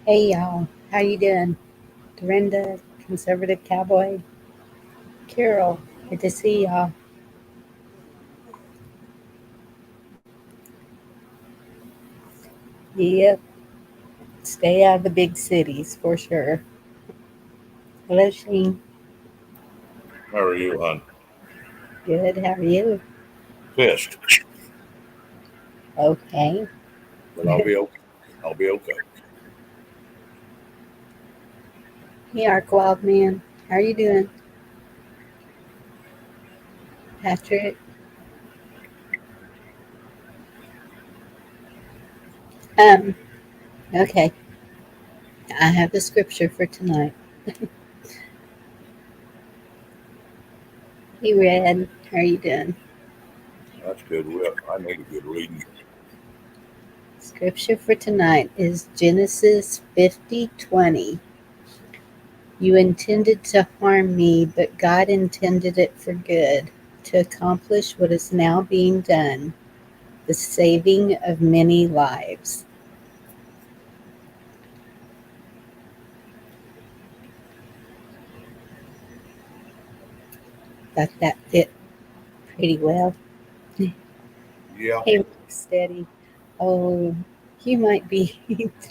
Hey y'all, how you doing? Dorinda, conservative cowboy, Carol, good to see y'all. Yep, stay out of the big cities for sure. Hello, Shane. How are you, hon? Good, how are you? Pissed, Okay. but I'll be okay. I'll be okay. Hey, Ark Wild Man, how are you doing? Patrick. Um, okay, I have the scripture for tonight. Hey, Red, how are you doing? That's good. I need a good reading. Scripture for tonight is Genesis 50:20. You intended to harm me, but God intended it for good, to accomplish what is now being done, the saving of many lives. Thought that fit pretty well. Yeah, Hey, Steady. Oh, you might be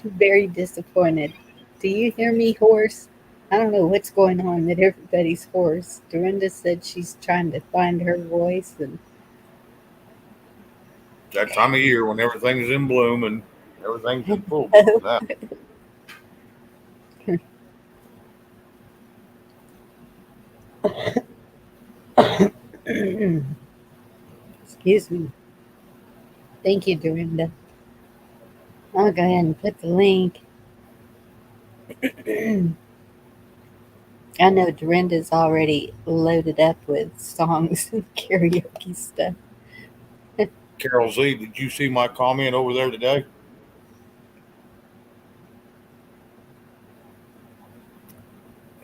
very disappointed. Do you hear me hoarse? I don't know what's going on that everybody's hoarse. Dorinda said she's trying to find her voice, and that time of year when everything's in bloom and everything's in full bloom. Now, excuse me. Thank you, Dorinda. I'll go ahead and put the link. I know Dorinda's already loaded up with songs and karaoke stuff. Carol Z, did you see my comment over there today?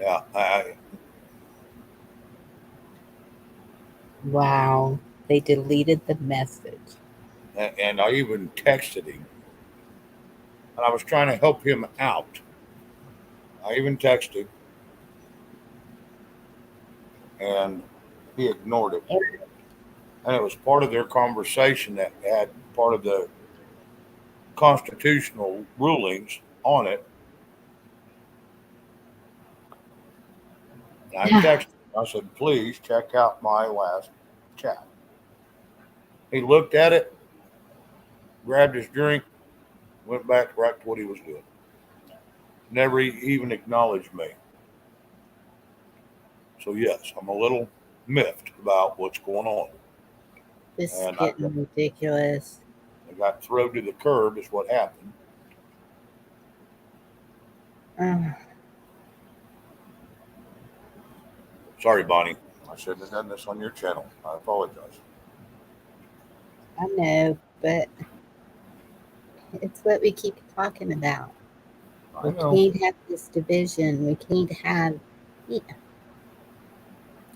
Yeah, Wow, they deleted the message. and I even texted him, and I was trying to help him out. I even texted him, and he ignored it. And it was part of their conversation that had part of the constitutional rulings on it. And I texted him. I said, please check out my last chat. He looked at it, grabbed his drink, went back right to what he was doing. Never even acknowledged me. So yes, I'm a little miffed about what's going on, This is and getting ridiculous. I got thrown to the curb. Is what happened. Uh, Sorry, Bonnie. I shouldn't have done this on your channel. I apologize. I know, but it's what we keep talking about. I We know. can't have this division. We can't have. Yeah,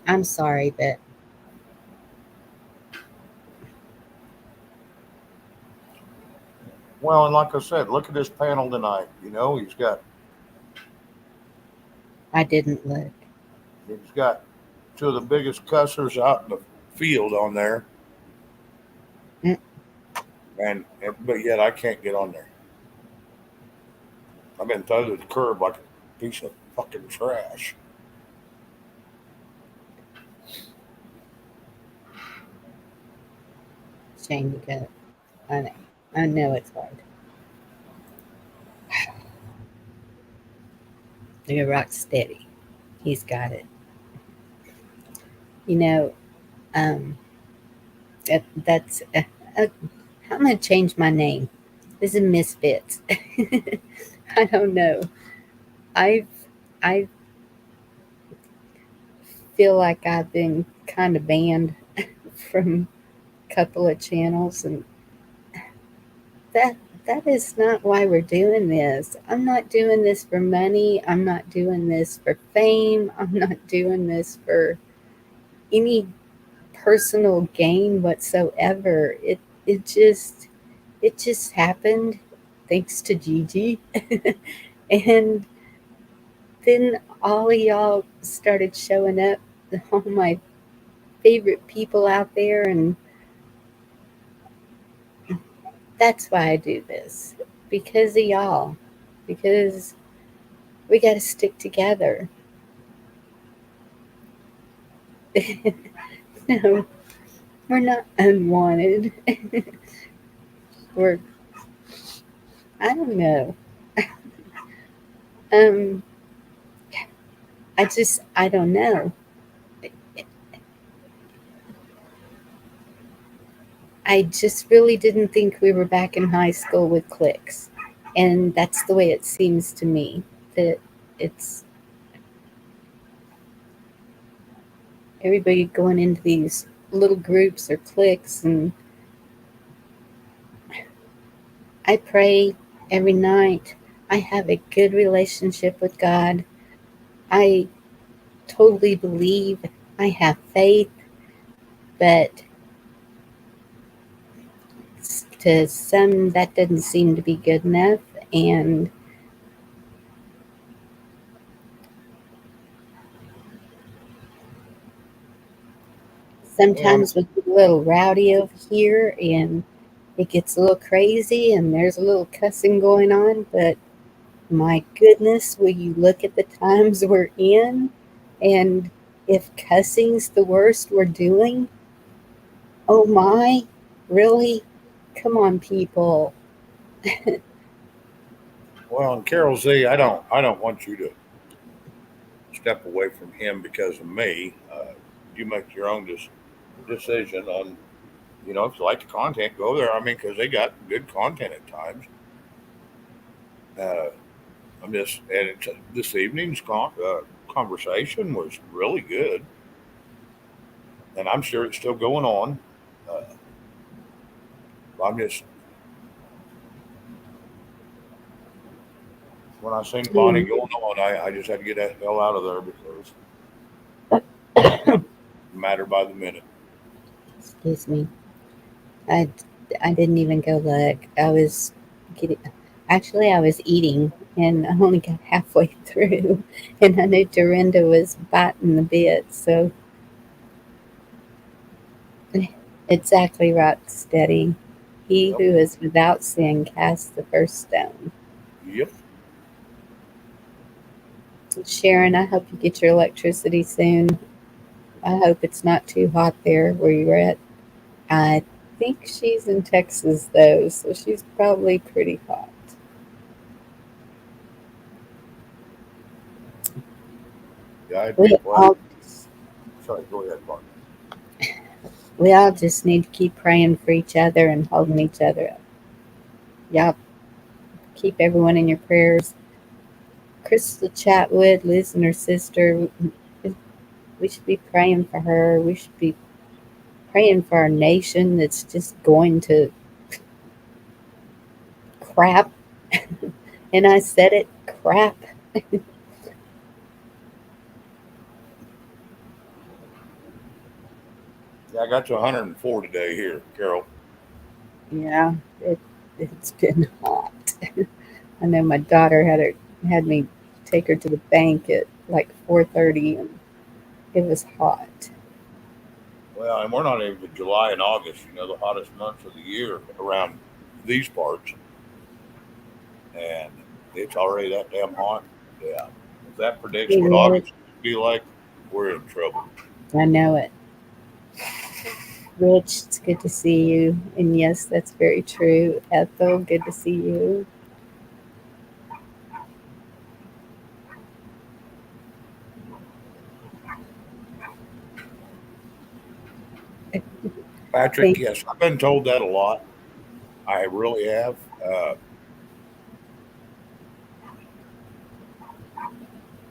I'm sorry, but Well, and like I said, look at this panel tonight. He's got I didn't look. he's got two of the biggest cussers out in the field on there, Mm, and but yet I can't get on there. I've been thrown to the curb like a piece of fucking trash. Shane, you got it. I know. I know it's hard. You're rock steady. He's got it. You know, um, that's. Uh, I'm gonna change my name. This is Misfits. I don't know. I've I feel like I've been kind of banned from a couple of channels, and that that is not why we're doing this. I'm not doing this for money. I'm not doing this for fame. I'm not doing this for any personal gain whatsoever. It just it just happened thanks to Gigi. And then all of y'all started showing up, all my favorite people out there, and that's why I do this. Because of y'all. Because we got to stick together. No, we're not unwanted. We're, I don't know. Um, I don't know. I just really didn't think we were back in high school with cliques. And that's the way it seems to me that it's everybody going into these little groups or cliques. And I pray every night. I have a good relationship with God. I totally believe. I have faith, but to some that doesn't seem to be good enough. And Well, sometimes we get a little rowdy over here and it gets a little crazy and there's a little cussing going on, but my goodness, will you look at the times we're in? And if cussing's the worst we're doing, oh my, really? Come on, people. well, and Carol Z, I don't want you to step away from him because of me. You make your own decision on, if you like the content, go there. I mean, because they got good content at times. Uh, this evening's conversation was really good, and I'm sure it's still going on. Uh, I'm just when I seen Bonnie Mm, going on, I just had to get that hell out of there because it mattered by the minute. excuse me. I, I didn't even go look. I was getting, actually, I was eating and I only got halfway through. And I knew Dorinda was biting the bit. So, exactly right, Steady. He Yep. who is without sin casts the first stone. Yep. Sharon, I hope you get your electricity soon. I hope it's not too hot there where you're at. I think she's in Texas though, so she's probably pretty hot. Yeah, I'd be We well. all Sorry, go ahead, Bonnie. we all just need to keep praying for each other and holding each other up. Y'all keep everyone in your prayers. Crystal Chatwood, Liz and her sister, we should be praying for her. We should be praying for our nation that's just going to crap. And I said it, crap. Yeah, I got to 104 today here, Carol. Yeah, it, it's been hot. I know my daughter had me take her to the bank at like 4:30, and it was hot. Well, and we're not even to July and August, the hottest months of the year around these parts, and it's already that damn hot. Yeah. If that predicts what It August will be like, we're in trouble. I know it. Rich, it's good to see you. And yes, that's very true. Ethel, good to see you. Patrick, Thank yes, I've been told that a lot. I really have. Uh,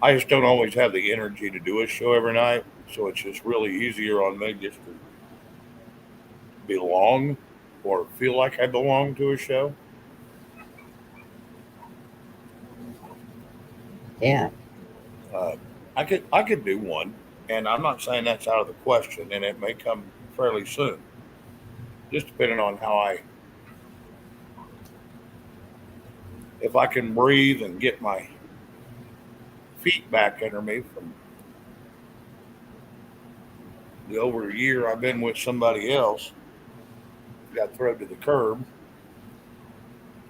I just don't always have the energy to do a show every night, so it's just really easier on me just to belong or feel like I belong to a show. yeah. Uh, I could do one, and I'm not saying that's out of the question, and it may come fairly soon, just depending on how I if I can breathe and get my feet back under me from the over a year I've been with somebody else, got thrown to the curb.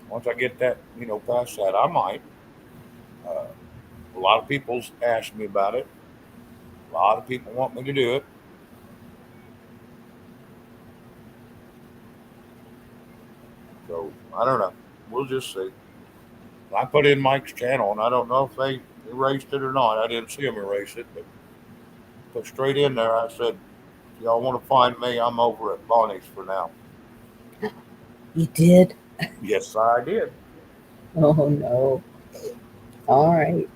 Once I get that, past that, I might. Uh, a lot of people's asked me about it. A lot of people want me to do it. So I don't know. We'll just see. I put in Mike's channel, and I don't know if they erased it or not. I didn't see them erase it, but put straight in there. I said, if y'all want to find me, I'm over at Bonnie's for now. You did? Yes, I did. Oh no. All right.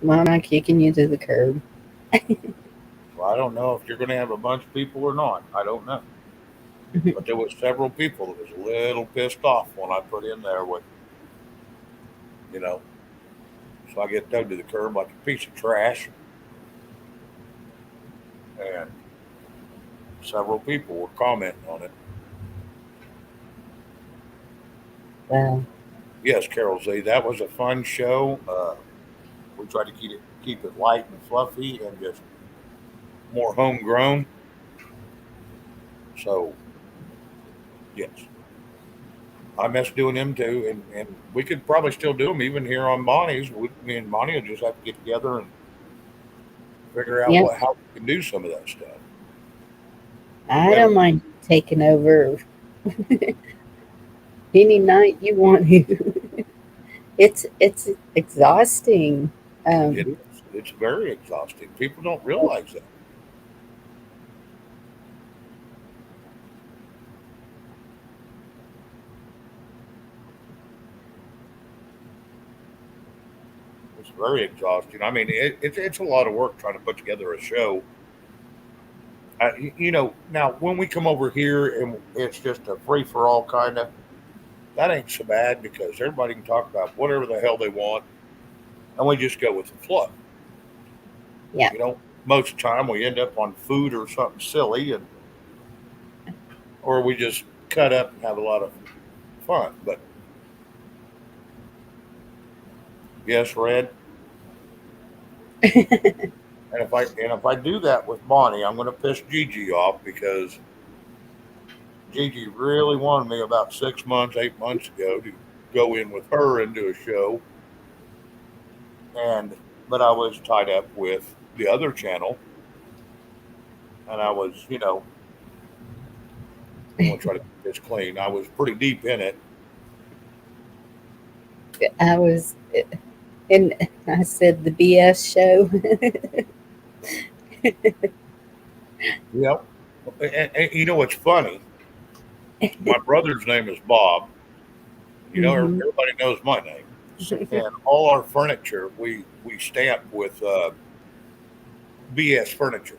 Well, I'm not kicking you to the curb. So I don't know if you're going to have a bunch of people or not. I don't know. But there was several people that was a little pissed off when I put in there with, you know, so I get thrown to the curb like a piece of trash. And several people were commenting on it. Well, Yes, Carol Z, that was a fun show. We tried to keep it light and fluffy and just more homegrown. So yes, I miss doing them too, and we could probably still do them even here on Bonnie's. Me and Bonnie will just have to get together and figure out yeah, how we can do some of that stuff. I We don't haven't. mind taking over any night you want to. It's exhausting. It Um, is. It's very exhausting. People don't realize that. It's very exhausting. I mean, it's a lot of work trying to put together a show. Now when we come over here and it's just a free for all kind of, that ain't so bad because everybody can talk about whatever the hell they want, and we just go with the flow. yeah, Most of the time we end up on food or something silly, and or we just cut up and have a lot of fun. But yes, Red, and if I do that with Bonnie, I'm going to piss Gigi off because Gigi really wanted me about 6 months, 8 months ago to go in with her and do a show, and but I was tied up with the other channel, and I was, I'm going to try to keep this clean. I was pretty deep in it. I was, and I said the BS show. Yep. And you know what's funny? My brother's name is Bob. Hmm. Everybody knows my name. And all our furniture we stamp with BS furniture.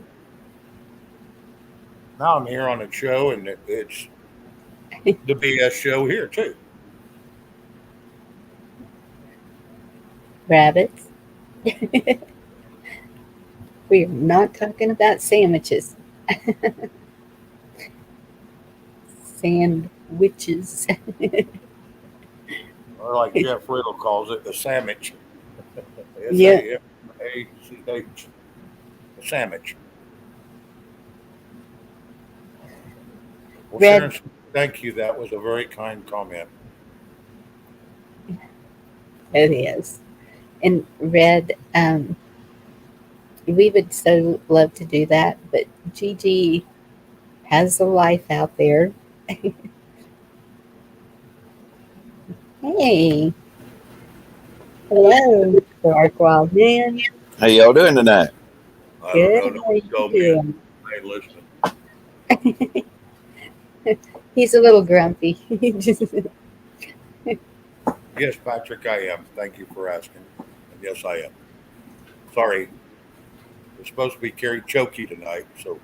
Now I'm here on a show, and it's the BS show here too. Rabbits. We are not talking about sandwiches. Sandwiches. Or like Jeff Riddle calls it, a sandwich. Yeah, SAMACH. A sandwich. Well, red. Sharon, thank you. That was a very kind comment. It is. And red. We would so love to do that, but Gigi has a life out there. Hey, hello, Dark Wild Man. How y'all doing tonight? I don't know. Good. How are Nobody you told me it. doing? I ain't listening. He's a little grumpy. He just, Yes, Patrick, I am. Thank you for asking. And yes, I am. Sorry. It's supposed to be Carrie Chokey tonight, so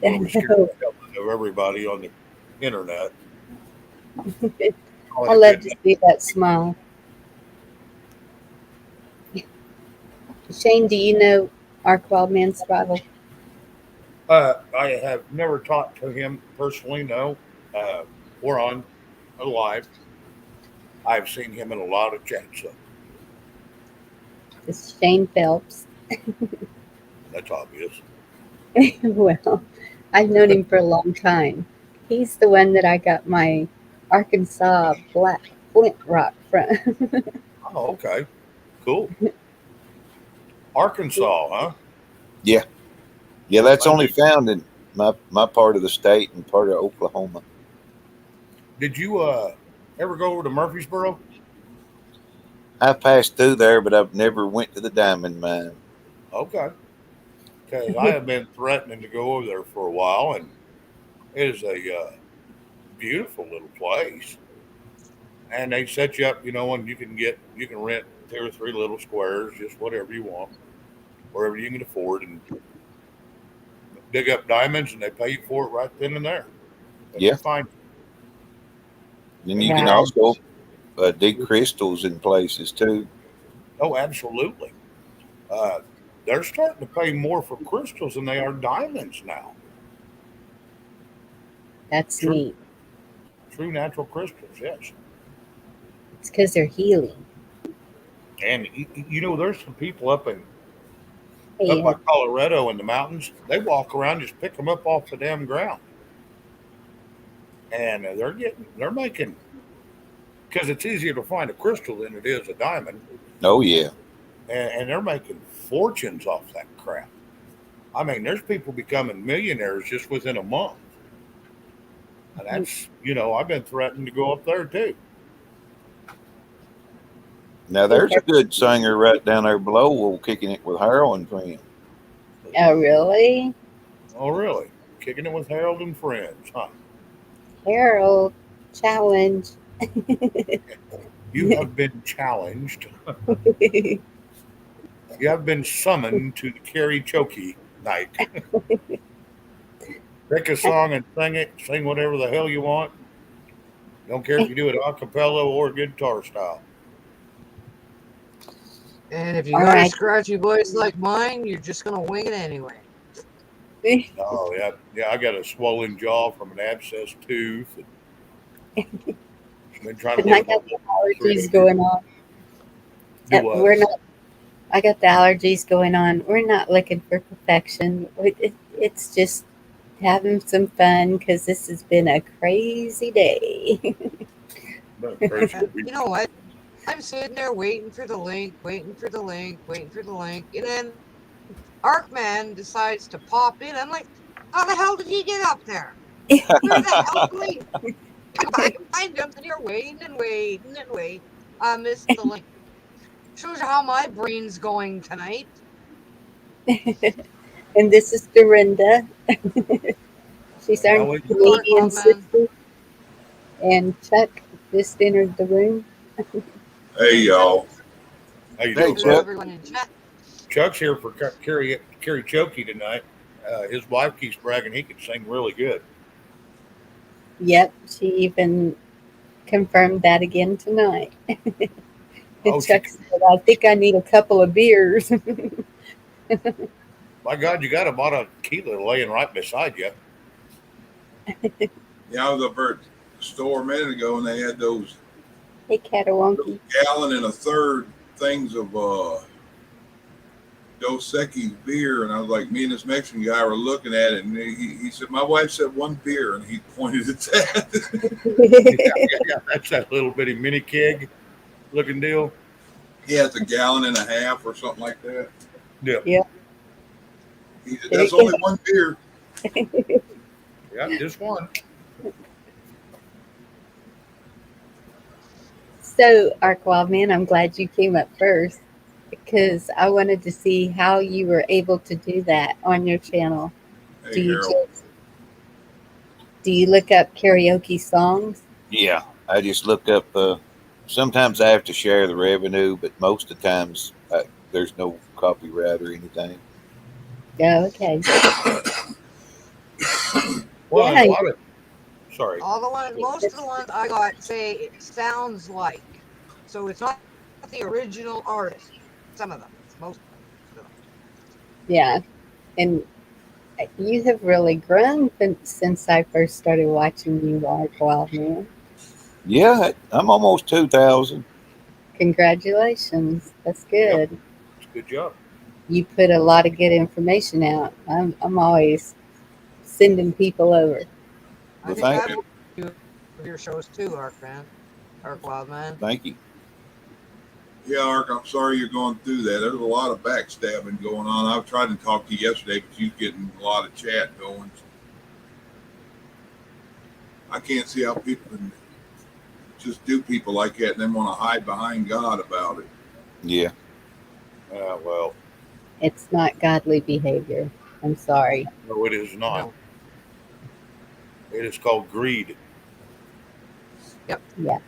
I'm I going to be scaring know. the hell out of everybody on the internet. I Calling it love good to night. see that smile. Shane, do you know Ark Wild Man Survival? I have never talked to him personally, no. Uh, we're on live. I've seen him in a lot of chats, so It's Shane Phelps. that's obvious. Well, I've known him for a long time. He's the one that I got my Arkansas black flint rock from. Oh, okay. Cool. Arkansas, huh? Yeah, yeah. That's Well, only found in my part of the state and part of Oklahoma. did you ever go over to Murfreesboro? I passed through there, but I've never went to the diamond mine. Okay. Because I have been threatening to go over there for a while, and it is a beautiful little place. And they set you up, and you can rent 2 or 3 little squares, just whatever you want, wherever you can afford, and dig up diamonds, and they pay you for it right then and there. If they Yeah, find and you. you And can Right. also dig crystals in places too. oh, absolutely. Uh, they're starting to pay more for crystals than they are diamonds now. That's True, neat. true natural crystals, yes. It's because they're healing. And there's some people up by And Colorado in the mountains. They walk around, just pick them up off the damn ground, and they're making, because it's easier to find a crystal than it is a diamond, Oh yeah. and they're making fortunes off that crap. I mean, there's people becoming millionaires just within a month, and that's I've been threatening to go up there too. Now there's a good singer right down there below. We're kicking it with Harold and friends. oh, really? Oh, really? Kicking it with Harold and friends, huh? Harold, challenge. You have been challenged. You have been summoned to the karaoke night. Pick a song and sing it. Sing whatever the hell you want. Don't care if you do it a cappella or guitar style. And if you All got a right. scratchy voice like mine, you're just gonna wing it anyway. Oh yeah, yeah. I got a swollen jaw from an abscessed tooth. And been trying to And I live about got the 3 allergies years. going on. Do what? We're not. I got the allergies going on. We're not looking for perfection. It's just having some fun because this has been a crazy day. Been a crazy week. You know what? I'm sitting there waiting for the link, waiting for the link, waiting for the link, and then Arkman decides to pop in. I'm like, how the hell did he get up there? Where the hell did he come back and find him? And you're waiting and waiting and waiting. I missed the link. Shows you how my brain's going tonight. And this is Dorinda. She's our Now we You are Canadian Cloudman. sister. And Chuck just entered the room. Hey And y'all. how you Hey, doing, to bud? Chuck. everyone in chat. Chuck's here for karaoke tonight. His wife keeps bragging he can sing really good. Yep, she even confirmed that again tonight. And Oh, she! Chuck said, I think I need a couple of beers. My God, you got a bottle of tequila laying right beside you. Yeah, I was up there at the store a minute ago and they had those Hey, Catawonky. gallon and a third things of Dos Equis beer, and I was like, me and this Mexican guy were looking at it, and he said, my wife said one beer, and he pointed at that. Yeah, that's that little bitty mini keg looking deal. He has a gallon and a half or something like that. Yeah, Yeah, He said, there that's you only one beer. yeah, just one. So, Arkwildman, I'm glad you came up first because I wanted to see how you were able to do that on your channel. Hey, Do you Harold. just do you look up karaoke songs? Yeah, I just look up. Sometimes I have to share the revenue, but most of the times there's no copyright or anything. Oh, okay. Well, and Yeah, a lot of sorry. All the ones, most of the ones I got say it sounds like. So it's not the original artist. Some of them, most of them. yeah. And you have really grown since I first started watching you, Arkwildman. Yeah, I'm almost 2,000. Congratulations. That's good. It's a good job. You put a lot of good information out. I'm always sending people over. I Well, think thank I've you. watched a few of your shows too, Ark Wildman. Thank you. Yeah, Ark, I'm sorry you're going through that. There's a lot of backstabbing going on. I've tried to talk to you yesterday, but you're getting a lot of chat going. I can't see how people can just do people like that and then want to hide behind God about it. Yeah. Well, It's not godly behavior. I'm sorry. no, it is not. No. It is called greed. Yeah.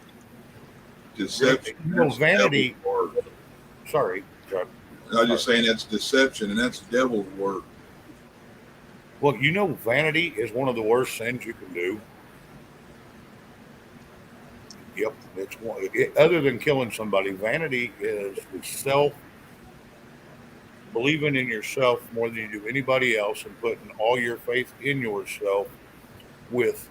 Deception. You know, That's vanity. devil's work. Sorry, Chuck. I was just saying that's deception and that's devil's work. Well, you know, vanity is one of the worst sins you can do. Yep, it's one. Other than killing somebody, vanity is the self believing in yourself more than you do anybody else, and putting all your faith in yourself with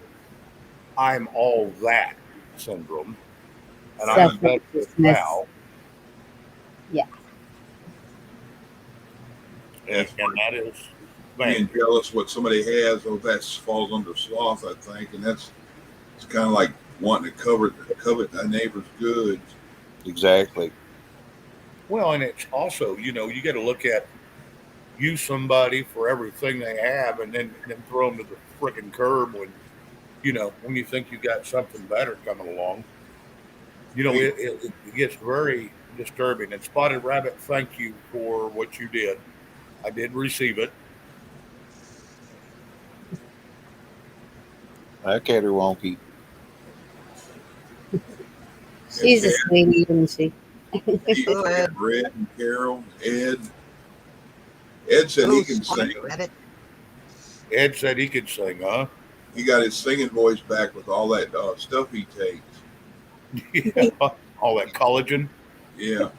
"I'm all that" syndrome, and I'm Yeah. better than Self-righteousness. thou, Yeah. That's and that is being vanity. jealous what somebody has. Oh, that falls under sloth, I think, and it's kind of like wanting to covet thy neighbor's goods. Exactly. Well, and it's also, you know, you got to look at use somebody for everything they have, and then throw them to the freaking curb when when you think you got something better coming along. You know, Hey, it gets very disturbing. And Spotted Rabbit, thank you for what you did. I did receive it. I Caterwonky. She's a Ed, sweetie, isn't she? Oh, Ed. Red and Carol, Ed. Ed said Oh, he can sing. Spotted Rabbit. Ed said he could sing, huh? He got his singing voice back with all that stuff he takes. Yeah, all that collagen. Yeah,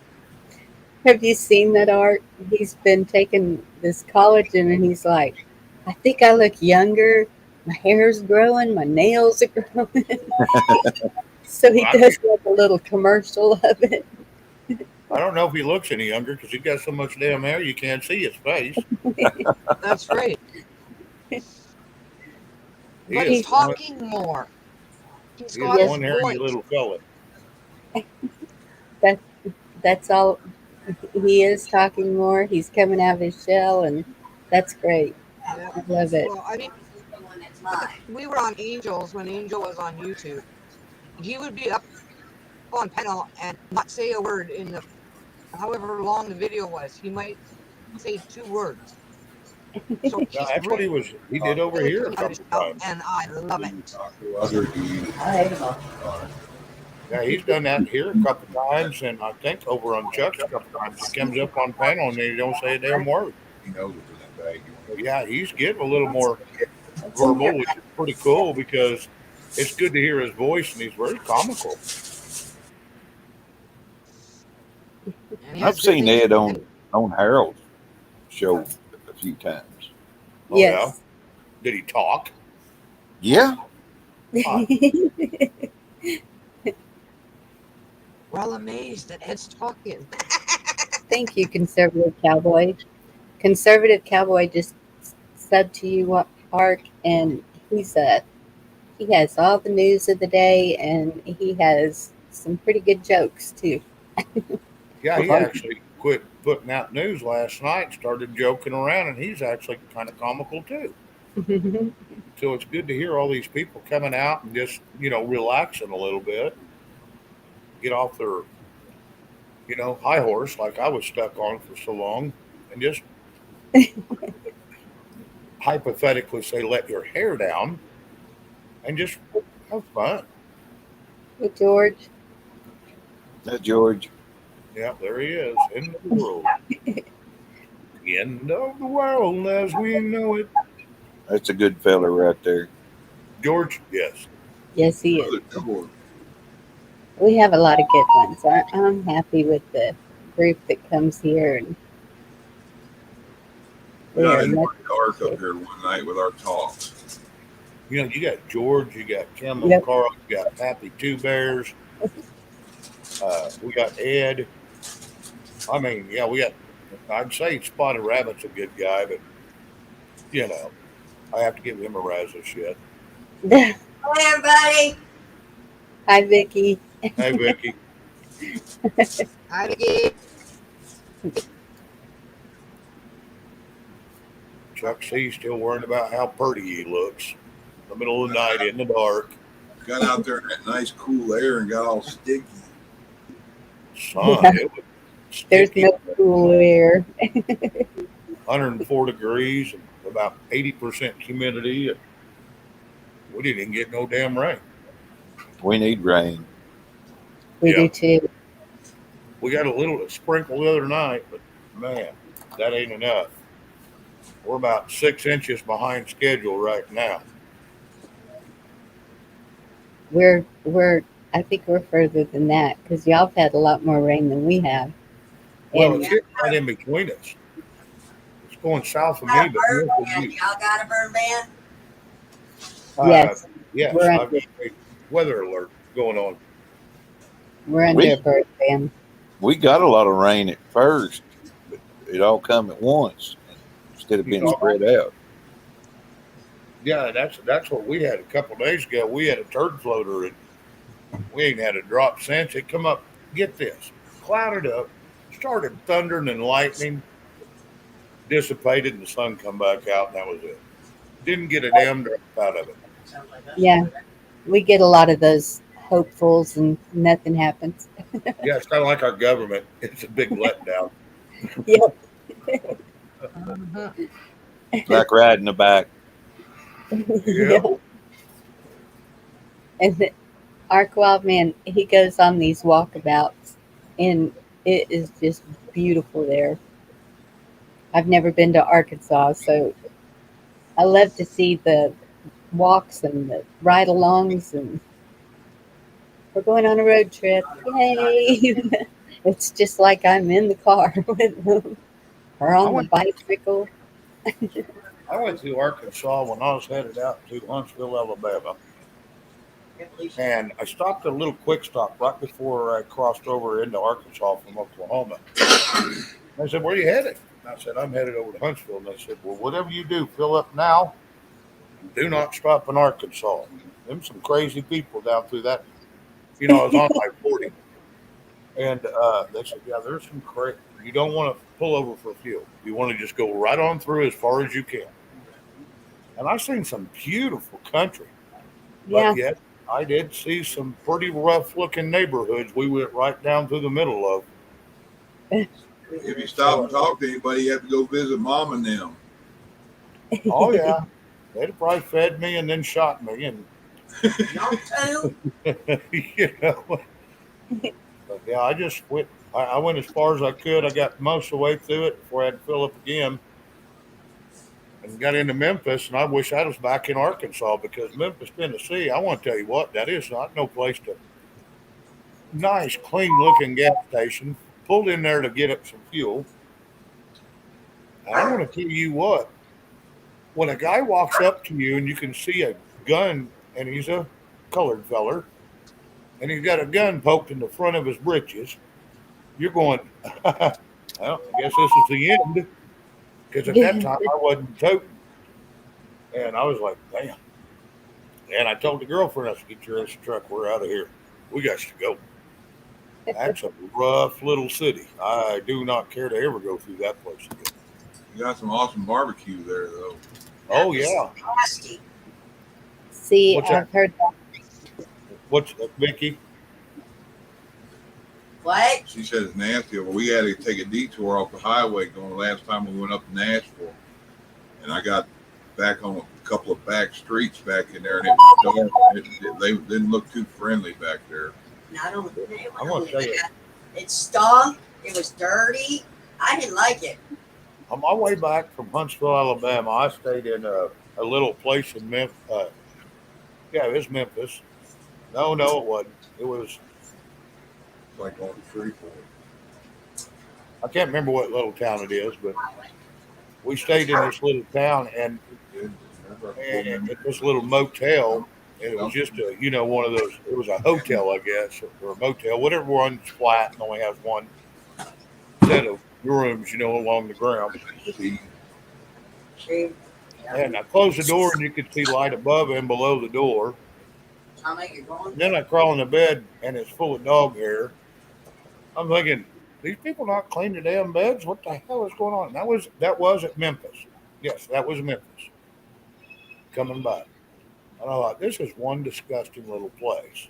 Have you seen that art? He's been taking this collagen and he's like, I think I look younger. My hair's growing. My nails are growing. So he I, does like a little commercial of it. I don't know if he looks any younger because he got so much damn hair you can't see his face. That's right. He But is he's He's, one. talking more. He's He is got yes, one his hairy voice. little fella. that that's all. He is talking more. He's coming out of his shell, and that's great. Yeah. I love it. Well, I mean, we were on Angels when Angel was on YouTube. He would be up on panel and not say a word in the however long the video was. He might say 2 words. So Now, he's that's what really he did over here a coming out of his couple shell, times. and I love it. Yeah, he's done that here a couple times, and I think over on Chuck's a couple times. He comes up on panel and he don't say a damn word. he knows it's in that bag. So yeah, he's getting a little more verbal, which is pretty cool because it's good to hear his voice, and he's very comical. And he has I've good seen things. Ed on Harold's show a few times. Oh yeah, Yes. did he talk? Yeah. Huh. We're all amazed that Ed's talking. Thank you, conservative cowboy. Conservative cowboy just subbed to you, Art, and he has all the news of the day, and he has some pretty good jokes too. Yeah, Well, he thank you. actually quit putting out news last night, started joking around, and he's actually kind of comical too. So it's good to hear all these people coming out and just relaxing a little bit, get off their high horse like I was stuck on for so long, and just hypothetically say let your hair down and just have fun. Hey, George. That George. Yeah, there he is. End of the world. End of the world as we know it. That's a good fella right there. George, yes. Yes, he is. Brother George. We have a lot of good ones. I'm happy with the group that comes here, and We they got are in much dark up appreciated. here one night with our talks. You know, you got George, you got Kim Yep. Carl, you got Pappy Two Bears, we got Ed. I mean, yeah, we got. I'd say Spotted Rabbit's a good guy, but you know, I have to give him a razz of shit. Hi, Hey, everybody. Vicky. Hey, Vicky, I gave Chuck C. still worrying about how pretty he looks in the middle of the night in the dark. Got out there in that nice cool air and got all sticky. Son, Yeah, it was there's sticky, no cool air. 104 degrees and about 80% humidity. And we didn't even get no damn rain. We need rain. We Yeah, do too. we got a little sprinkle the other night, but man, that ain't enough. We're about 6 inches behind schedule right now. We're I think we're further than that because y'all have had a lot more rain than we have. Well, it's And Yeah, hitting right in between us. It's going south of got me, a but burn north of ban. you. Y'all got a burn ban? Uh, yes, yes, we're I've under got a weather alert going on. we're under a We bird ban. we got a lot of rain at first, but it all come at once instead of You being know, spread out. yeah, that's what we had a couple days ago. We had a turd floater, and we ain't had a drop since. It come up. Get this, clouded up, started thundering and lightning, dissipated, and the sun come back out, and that was it. Didn't get a damn drop out of it. Yeah, we get a lot of those hopefuls and nothing happens. Yeah, it's kind of like our government. It's a big letdown. Yep. mhm. Like riding a bike. Yeah. Yeah. And our wild man, he goes on these walkabouts, and it is just beautiful there. I've never been to Arkansas, so I love to see the walks and the ride-alongs, and we're going on a road trip. Yay! It's just like I'm in the car with them or I on the went bicycle. I went through Arkansas when I was headed out to Huntsville, Alabama, and I stopped at a little quick stop right before I crossed over into Arkansas from Oklahoma. And they said, "Where are you headed?" And I said, "I'm headed over to Huntsville." And they said, "Well, whatever you do, fill up now. Do not stop in Arkansas. Them some crazy people down through that. You know, I was on my 40, and they said, "Yeah, there's some crazy. You don't want to pull over for fuel. You want to just go right on through as far as you can." And I've seen some beautiful country. But Yeah. yet, I did see some pretty rough looking neighborhoods we went right down through the middle of. If you stop So, and talk to anybody, you have to go visit mom and them. oh yeah, they'd have probably fed me and then shot me. And, Y'all too? you know, but yeah, I just went, I went as far as I could. I got most of the way through it before I had to fill up again and got into Memphis. And I wish I was back in Arkansas because Memphis, Tennessee, I want to tell you what, that is not no place to, nice, clean looking gas station. Pulled in there to get up some fuel. And I'm going to tell you what, when a guy walks up to you and you can see a gun and he's a colored feller and he's got a gun poked in the front of his breeches, you're going, well, I guess this is the end. Because at that time I wasn't toting. And I was like, damn. And I told the girlfriend, I said, get your ass in the truck. We're out of here. We got to go. That's a rough little city. I do not care to ever go through that place again. You got some awesome barbecue there, though. That Oh, was yeah. nasty. See, What's that? I've heard that. What's Vicky? What? She said it's nasty. Well, we had to take a detour off the highway going the last time we went up to Nashville. And I got back on a couple of back streets back in there, and it was dark. They didn't look too friendly back there. Not only, I'm going to tell you, it stunk. It was dirty. I didn't like it. on my way back from Huntsville, Alabama, I stayed in a little place in Memphis. Yeah, it was Memphis. No, it wasn't. It was, It's like on the free for I can't remember what little town it is, but we stayed in this little town, and it. and at this little motel, and it was just a, one of those. It was a hotel, I guess, or a motel, whatever one's flat and only has one set of rooms, along the ground. See, And I closed the door, and you could see light above and below the door. Tommy, you're going. And then I crawl in the bed, and it's full of dog hair. I'm thinking, these people not clean the damn beds. What the hell is going on? And that was at Memphis. Yes, that was Memphis. Coming back, and I thought this is one disgusting little place.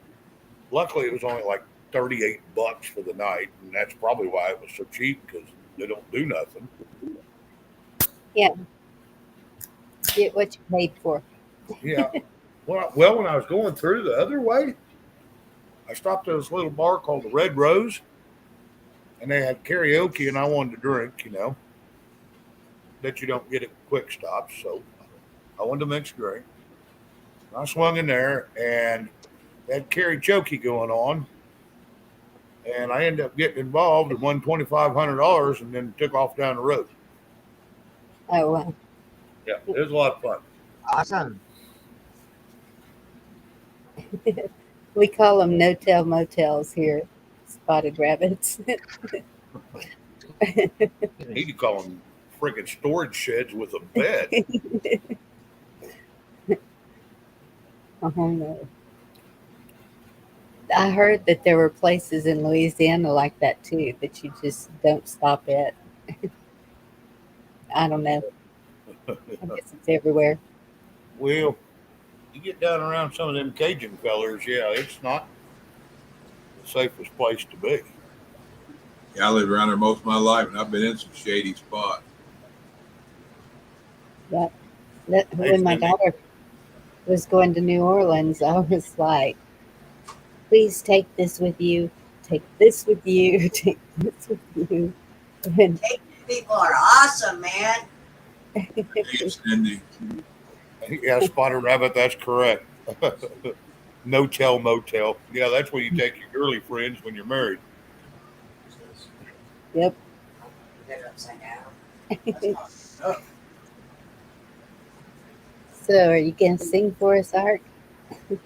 Luckily, it was only like $38 for the night, and that's probably why it was so cheap because they don't do nothing. Yeah, get what you paid for. Yeah. Well, when I was going through the other way, I stopped at this little bar called the Red Rose, and they had karaoke, and I wanted to drink, that you don't get at quick stops. So I wanted to mix drink. I swung in there, and they had karaoke going on, and I ended up getting involved and won $2,500, and then took off down the road. Oh, wow. Yeah, it was a lot of fun. Awesome. We call them no-tell motels here, spotted rabbits. You need to call them friggin' storage sheds with a bed. Oh, no. I heard that there were places in Louisiana like that too, that you just don't stop at. I don't know. I guess it's everywhere. Well, you get down around some of them Cajun fellers, yeah, it's not the safest place to be. Yeah, I lived around there most of my life, and I've been in some shady spots. When my daughter was going to New Orleans, I was like, please take this with you, take this with you, take this with you. And People are awesome, man. Hey, Cindy. Yeah, spotted rabbit, that's correct. No tell motel. Yeah, that's where you take your girly friends when you're married. yep. Get it upside down. That's not good. So are you going to sing for us, Art? You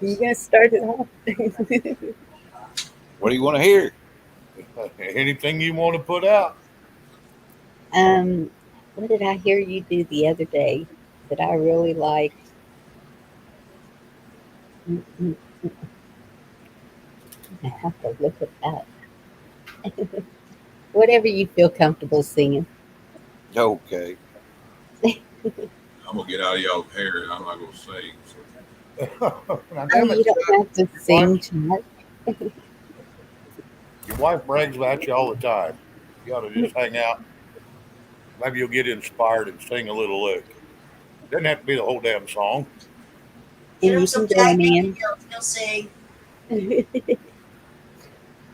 going to start it off? What do you want to hear? Anything you want to put out. What did I hear you do the other day that I really liked? I have to look it up. Whatever you feel comfortable singing. Okay. I'm gonna get out of y'all's hair, and I'm not gonna sing. So. Now, Oh, damn you it, don't have to sing, Chuck. your wife brags about you all the time. You ought to just hang out. Maybe you'll get inspired and sing a little lick. Doesn't have to be the whole damn song. Get And him you some can Jack join in. Daniels. He'll sing.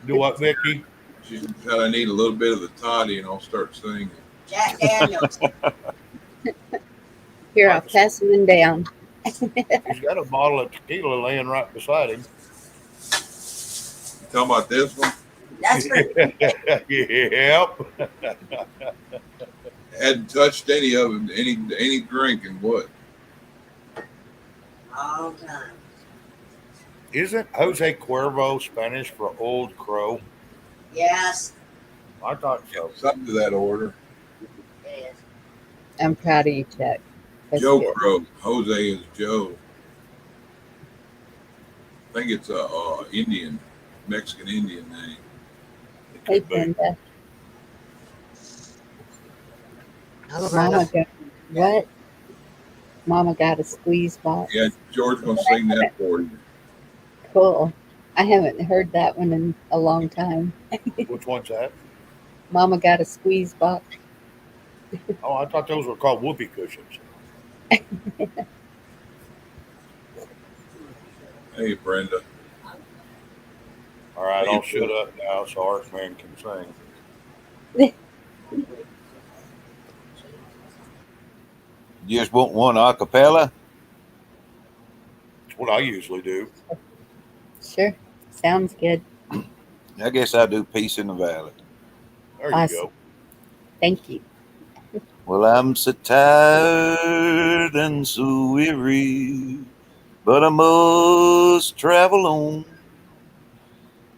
Do what, Vicky? She said I need a little bit of the toddy, and I'll start singing. Jack Daniels. Here, I'll pass one down. He's got a bottle of tequila laying right beside him. You talking about this one? That's for Yep. Hadn't touched any of them, any drink, and what? all time. Isn't Jose Cuervo Spanish for old crow? Yes, I thought so. Something to that order. it is. I'm proud of you, Chuck. That's Joe good. Crow. Jose is Joe. I think it's a Mexican Indian name. It Hey, could be. Brenda. Hello, Mama Brenda. got what? Mama got a squeeze box. Yeah, George's gonna sing that for you. Cool. I haven't heard that one in a long time. Which one's that? Mama got a squeeze box. Oh, I thought those were called whoopee cushions. Hey, Brenda. All right, How you I'll shut doing? up now so Art Man can sing. You just want one a cappella? It's what I usually do. Sure. Sounds good. I guess I do Peace in the Valley. There you Awesome. go. Thank you. Well, I'm so tired and so weary, but I must travel on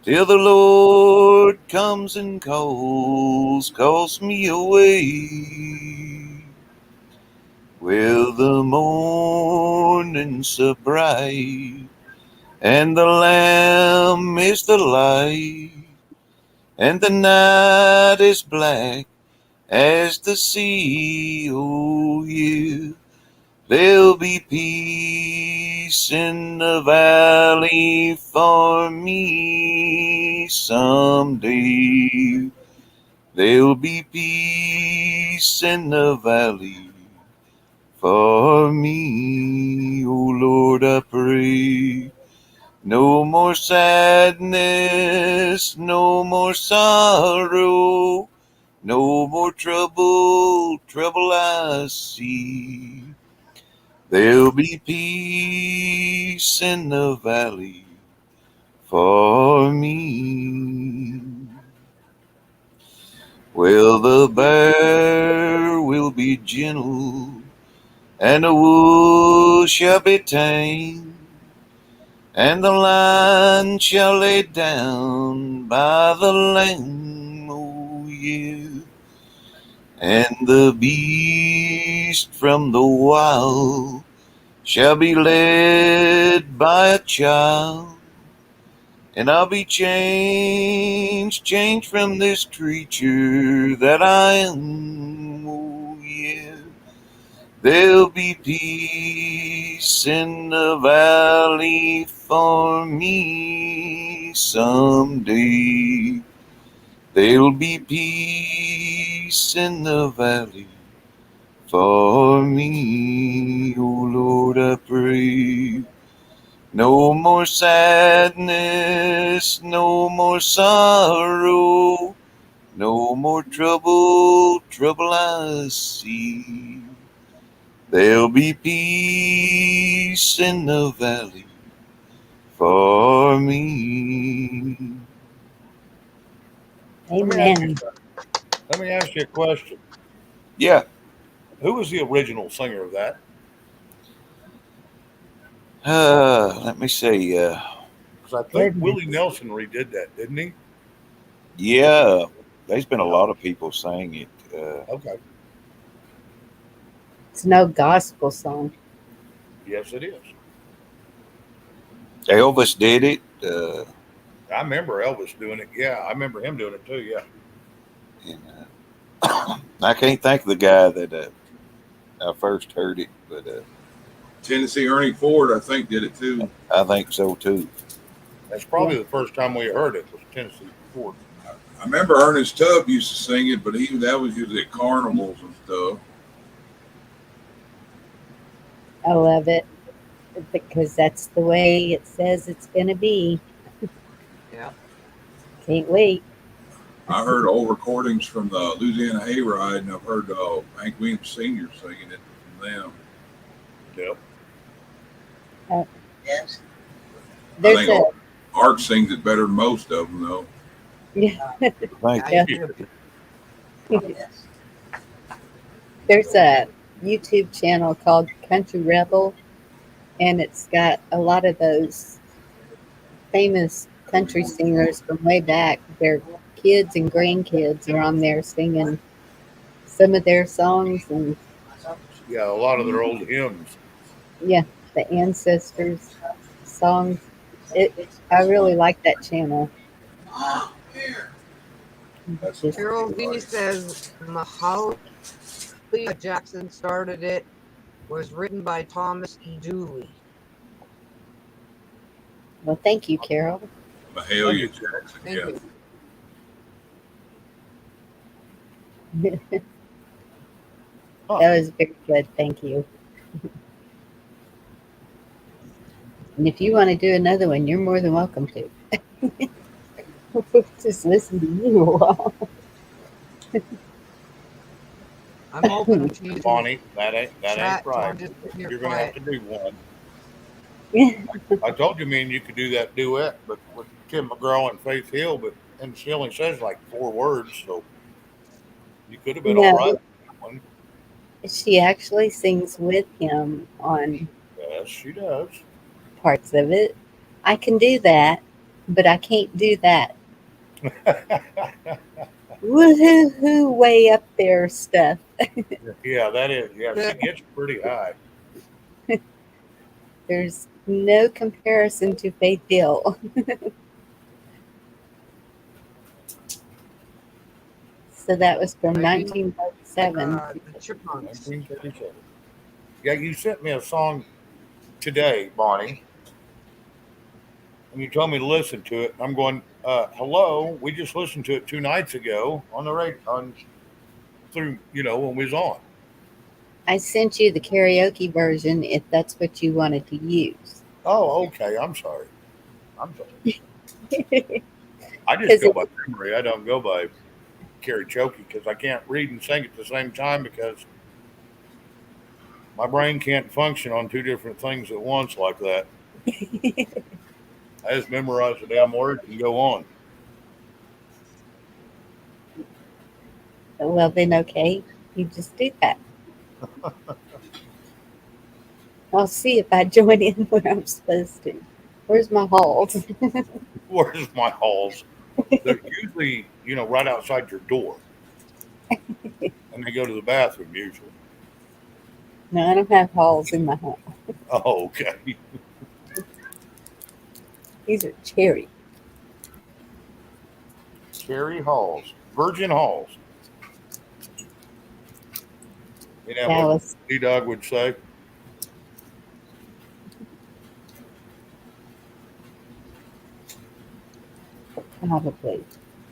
till the Lord comes and calls me away. Well, the morning's so bright, and the Lamb is the light, and the night is black as the sea. Oh, yeah. There'll be peace in the valley for me someday. There'll be peace in the valley for me. Oh Lord, I pray. No more sadness, no more sorrow, no more trouble I see. There'll be peace in the valley for me. Well, the bear will be gentle, and the wolf shall be tame, and the lion shall lay down by the lamb, oh yeah. And the beast from the wild shall be led by a child, and I'll be changed from this creature that I am. Oh, yeah. There'll be peace in the valley for me someday. There'll be peace in the valley for me. Oh Lord, I pray. No more sadness, no more sorrow, no more trouble I see. There'll be peace in the valley for me. Amen. Let me ask you a question. Yeah. Who was the original singer of that? Let me see. Because I think Goodness. Willie Nelson redid that, didn't he? Yeah, there's been a Yeah. lot of people saying it. Okay. It's no gospel song. Yes, it is. Elvis did it. I remember Elvis doing it. Yeah, I remember him doing it too. Yeah. And, I can't think of the guy that I first heard it, but Tennessee Ernie Ford, I think, did it too. I think so too. That's probably the first time we heard it was Tennessee Ford. I remember Ernest Tubb used to sing it, but that was usually at carnivals and stuff. I love it because that's the way it says it's going to be. Yeah. Can't wait. I heard old recordings from the Louisiana Hayride, and I've heard Hank Williams Sr. singing it from them. Yep. Yes. There's I think Art sings it better than most of them, though. Thank Yeah, you. Yes. there's a YouTube channel called Country Rebel, and it's got a lot of those famous country singers from way back. Their kids and grandkids are on there singing some of their songs, and Yeah, a lot of their old hymns. yeah, the ancestors songs. I really like that channel. That's Just- Carol D says Mahalia Jackson started it. Was written by Thomas E. Dooley. well, thank you, Carol. Mahalia Jackson, Thank yeah. you. That was very good. Thank you. And if you want to do another one, you're more than welcome to. Just listen to you. I'm open to you. Bonnie, that ain't Chat, right. or just sit here You're gonna have quiet. to do one. I told you, me and you could do that duet, but with Tim McGraw and Faith Hill, she only says like 4 words, so you could have been all No. right. One. She actually sings with him on Yes, she does. parts of it. I can do that, but I can't do that. Woohoo hoo way up there stuff. Yeah, that is. Yeah, she gets pretty high. There's no comparison to Faith Hill. So that was from Maybe like 1937. the Chipmunks. 1937. Yeah, you sent me a song today, Bonnie, and you told me to listen to it. I'm going, hello, we just listened to it 2 nights ago on the radio, on through, when we was on. I sent you the karaoke version if that's what you wanted to use. Oh, okay. I'm sorry. I'm sorry. I just Because go by memory. I don't go by karaoke because I can't read and sing at the same time because my brain can't function on two different things at once like that. I just memorize the damn words and go on. well, then okay, you just do that. I'll see if I join in where I'm supposed to. Where's my halls? Where's my halls? They're usually, right outside your door, and they go to the bathroom usually. No, I don't have halls in my home. Oh, okay. These are cherry. Cherry halls, virgin halls. You know what Dallas, D Dog would say? probably.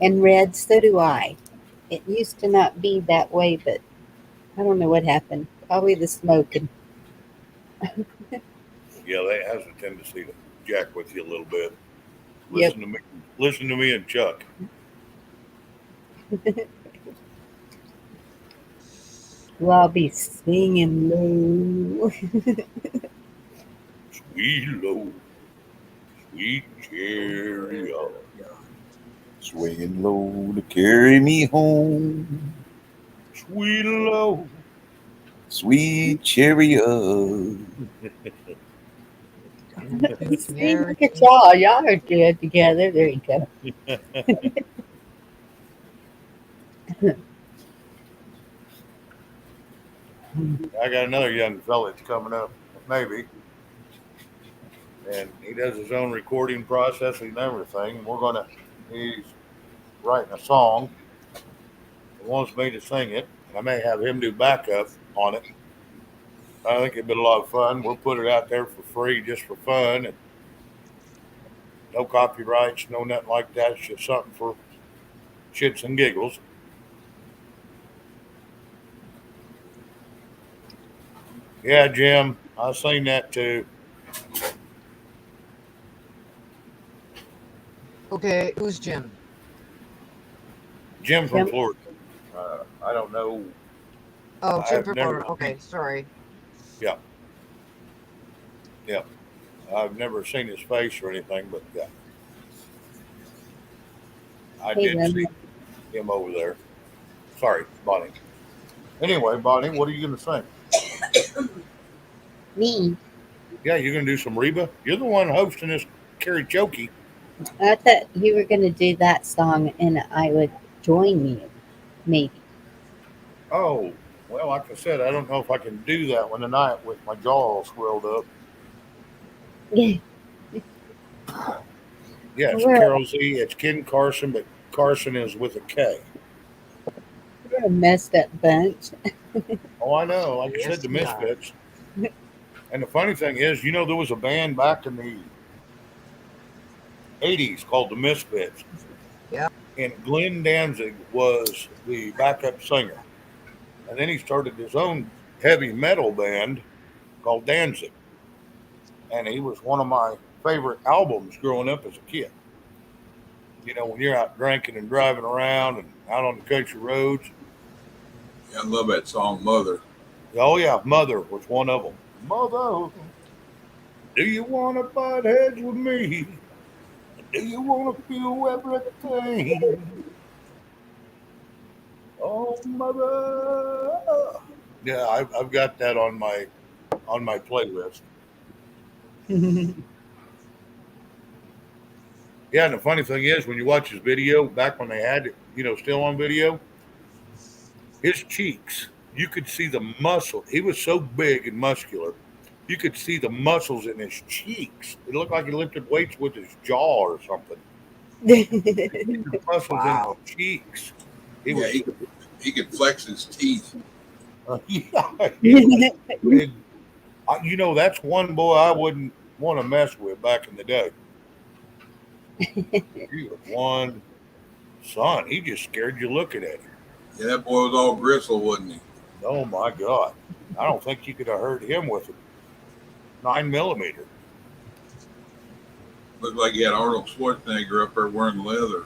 And red, so do I. It used to not be that way, but I don't know what happened. Probably the smoking. Yeah, that has a tendency to jack with you a little bit. Yep. Listen to me. Listen to me and Chuck. Well, I'll be singing low. Sweet low, sweet chariot. Swinging low to carry me home. Sweet low. Sweet chariot. See, look at y'all. Y'all are good together. There you go. I got another young fella that's coming up, maybe, and he does his own recording processing and everything. He's writing a song and wants me to sing it. I may have him do backup on it. I think it'd be a lot of fun. We'll put it out there for free just for fun and no copyrights, no nothing like that. It's just something for shits and giggles. Yeah, Jim, I seen that too. Okay, who's Jim? Jim from Jim, Florida. I don't know. Oh, Jim I've from never Florida. Okay, seen. sorry. Yeah, yeah. I've never seen his face or anything, but yeah, I hey, did see Lemon. him over there. Sorry, Bonnie. Anyway, Bonnie, what are you going to sing? Me. Yeah, you're going to do some Reba. You're the one hosting this karaoke. I thought you were going to do that song and I would join you, maybe. Oh, well, like I said, I don't know if I can do that one tonight with my jaw all swelled up. Yes, we're, Carol Z. It's Ken Carson, but Carson is with a K. we're a messed up bunch. Oh, I know. Like I said, Yes, the we are. Misfits. And the funny thing is, there was a band back in the 80s called the Misfits, Yeah. and Glenn Danzig was the backup singer. And then he started his own heavy metal band called Danzig. And he was one of my favorite albums growing up as a kid. When you're out drinking and driving around and out on the country roads. Yeah, I love that song, Mother. Oh, yeah, Mother was one of them. Mother, do you want to butt heads with me? Do you want to feel everything? Oh, mother. Yeah, I've got that on my playlist. Yeah, and the funny thing is, when you watch his video back when they had it, still on video, his cheeks, you could see the muscle. He was so big and muscular, you could see the muscles in his cheeks. It looked like he lifted weights with his jaw or something. The muscles in his Wow. cheeks. He Yeah, was, he could flex his teeth. yeah, he was big. That's one boy I wouldn't want to mess with back in the day. He was one son. He just scared you looking at him. Yeah, that boy was all gristle, wasn't he? Oh my God. I don't think you could have heard him with a 9 millimeter. Looked like he had Arnold Schwarzenegger up there wearing leather.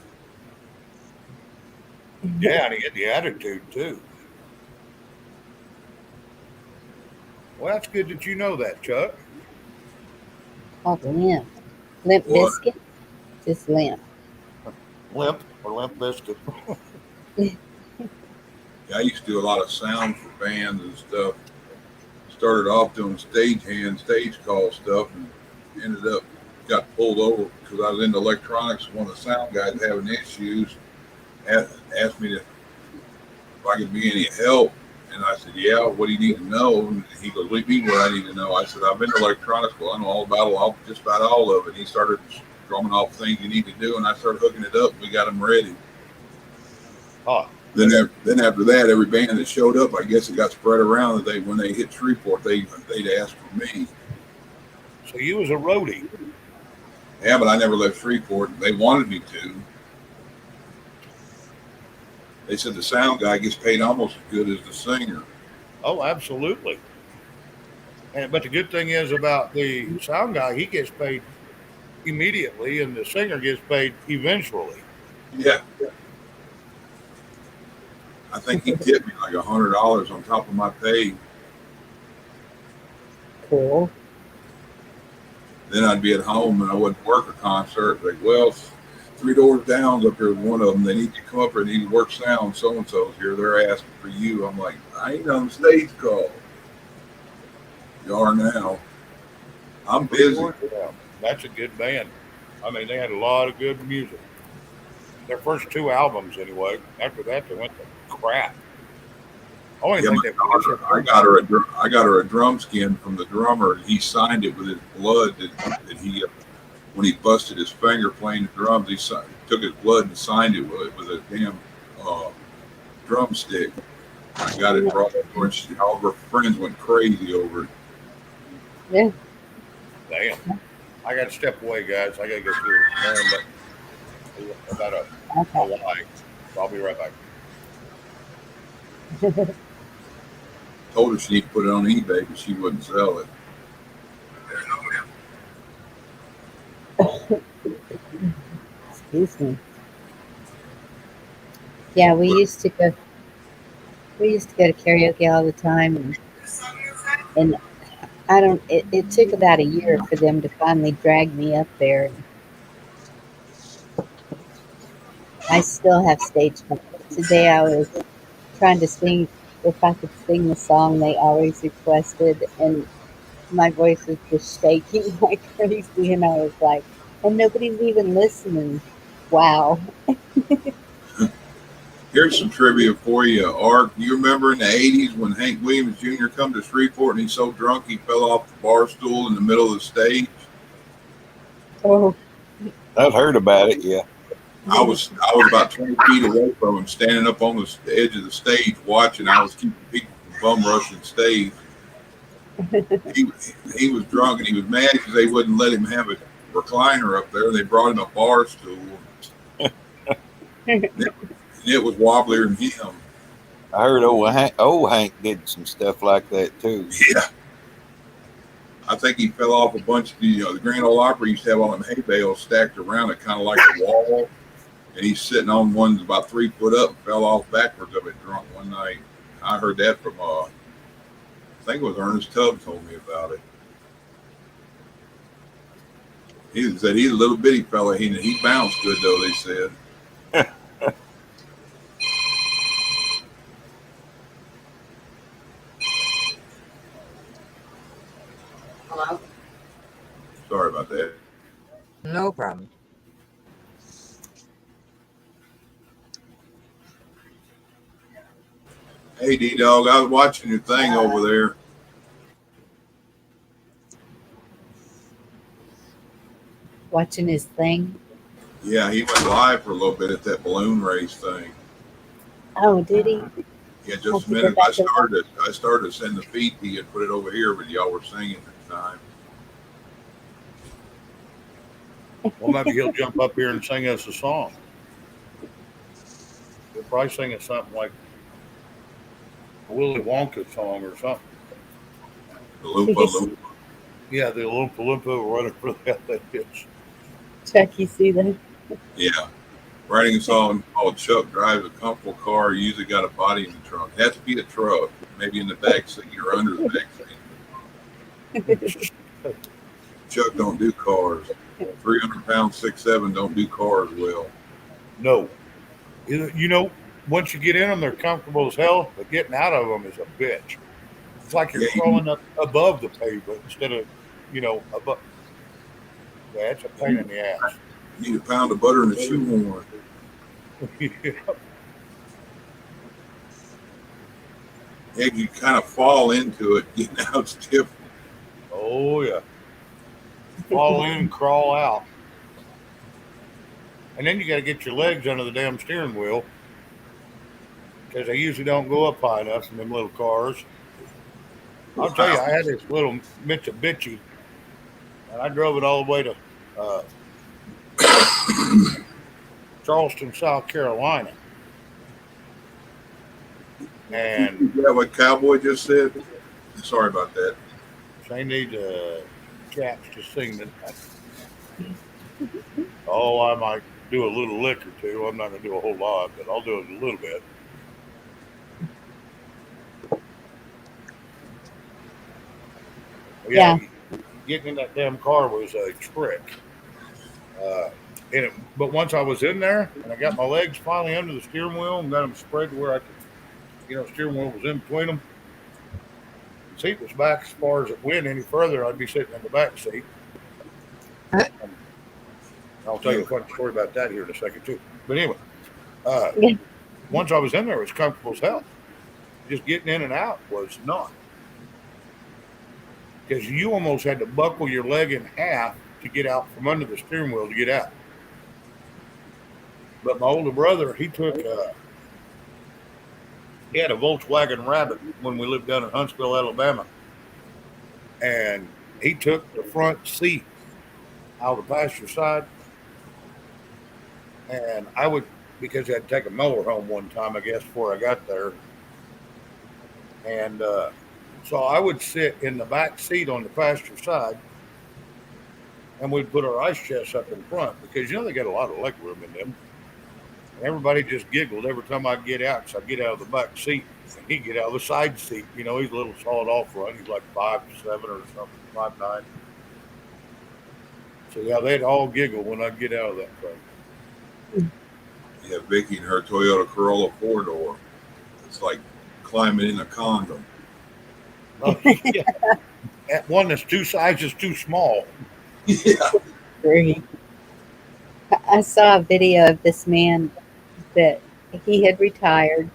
Yeah, and he had the attitude too. Well, that's good that you know that, Chuck. Called limp. Limp What? biscuit. Just limp. Limp or Limp Biscuit. Yeah, I used to do a lot of sound for bands and stuff. Started off doing stagehand, stage call stuff, and ended up got pulled over because I was into electronics. One of the sound guys having issues asked me if I could be any help, and I said, "Yeah, what do you need to know?" And he goes, "What do you mean what I need to know?" I said, "I've been to electronics. Well, I know just about all of it." He started drumming off things you need to do, and I started hooking it up. And we got them ready. Oh, Then after that, every band that showed up, I guess it got spread around that when they hit Shreveport, they'd ask for me. so you was a roadie. Yeah, but I never left Shreveport. They wanted me to. They said the sound guy gets paid almost as good as the singer. Oh, absolutely. But the good thing is about the sound guy, he gets paid immediately, and the singer gets paid eventually. Yeah, I think he tipped me like $100 on top of my pay. Cool. Then I'd be at home and I wouldn't work a concert. Like, well, three doors down up here with one of them. They need to come up here and need to work sound. So and so's here. They're asking for you. I'm like, I ain't on the stage call. You are now. I'm busy. Yeah, that's a good band. I mean, they had a lot of good music. Their first two albums, anyway. After that, they went to crap. I only Yeah, think my they finished their daughter. I first got her album. I got her a drum skin from the drummer. He signed it with his blood that he when he busted his finger playing the drums. Took his blood and signed it with a damn uh, drumstick. I got it brought to her, and all of her friends went crazy over it. Yeah. Damn. I got to step away, guys. I got to go through about a Okay. lie. So I'll be right back. Told her she needed to put it on eBay, but she wouldn't sell it. Excuse me. Yeah, we used to go. We used to go to karaoke all the time, and I don't. It took about a year for them to finally drag me up there. I still have stage fright. Today I was trying to sing. If I could sing the song they always requested, and my voice was just shaking like crazy, and I was like, and nobody's even listening. Wow. Here's some trivia for you, Art. You remember in the '80s when Hank Williams Jr. come to Shreveport and he's so drunk he fell off the bar stool in the middle of the stage? Oh. I've heard about it. Yeah. I was about 20 feet away from him, standing up on the edge of the stage watching. I was keeping people from bum rushing stage. He was drunk and he was mad because they wouldn't let him have a recliner up there. They brought him a bar stool. And it was wobblier than him. I heard old Hank did some stuff like that too. Yeah. I think he fell off a bunch of the Grand Ole Opry used to have all them hay bales stacked around it, kind of like a wall. And he's sitting on one that's about 3 foot up and fell off backwards of it drunk one night. I heard that from, I think it was Ernest Tubb told me about it. He said he's a little bitty fella. He bounced good, though, they said. Hey, D Dog, I was watching your thing over there. Watching his thing. Yeah, he went live for a little bit at that balloon race thing. Oh, did he? Yeah, I'll just a have to go minute. back and watch. I started to send the feed to you and put it over here, but y'all were singing at the time. Well, maybe he'll jump up here and sing us a song. He'll probably sing us something like a Willy Wonka song or something. The Loompa Loompa. Yeah, the Oompa Loompa or whatever the hell that is. Chuck, you see that? Yeah. Writing a song called Chuck Drives a Comfortable Car, usually got a body in the trunk. It has to be a truck, maybe in the back seat or under the back seat. Chuck don't do cars. 300 pounds, 6'7", don't do cars well. No. You know, once you get in them, they're comfortable as hell, but getting out of them is a bitch. It's like you're Yeah, crawling up above the pavement instead of, above. Yeah, it's a pain in the ass. you need a pound of butter and a shoehorn. Yeah, you kind of fall into it, getting out stiff. Oh, yeah. Fall in and crawl out. And then you got to get your legs under the damn steering wheel because they usually don't go up high enough in them little cars. I'll tell you, I had this little Mitsubishi, and I drove it all the way to Charleston, South Carolina. And Yeah, what Cowboy just said. Sorry about that. they need chaps to sing that. Oh, I might do a little lick or two. I'm not going to do a whole lot, but I'll do it a little bit. Yeah. Getting in that damn car was a trick. But once I was in there and I got my legs finally under the steering wheel and got them spread to where I could, steering wheel was in between them. The seat was back as far as it went any further. I'd be sitting in the back seat. I'll tell you a funny story about that here in a second too. But anyway, once I was in there, it was comfortable as hell. Just getting in and out was not. Because you almost had to buckle your leg in half to get out from under the steering wheel to get out. But my older brother, he had a Volkswagen Rabbit when we lived down in Huntsville, Alabama. And he took the front seat out of the passenger side. And I would, because I had to take a mower home one time, I guess, before I got there. And so I would sit in the back seat on the passenger side, and we'd put our ice chests up in front because, they got a lot of leg room in them. And everybody just giggled every time I'd get out because I'd get out of the back seat and he'd get out of the side seat. He's a little solid off run. He's like 5'7" or something, 5'9". So, yeah, they'd all giggle when I'd get out of that thing. Yeah, Vicky and her Toyota Corolla 4-door. It's like climbing in a condom. Yeah. That one that's two sizes too small. Yeah. Great. I saw a video of this man that he had retired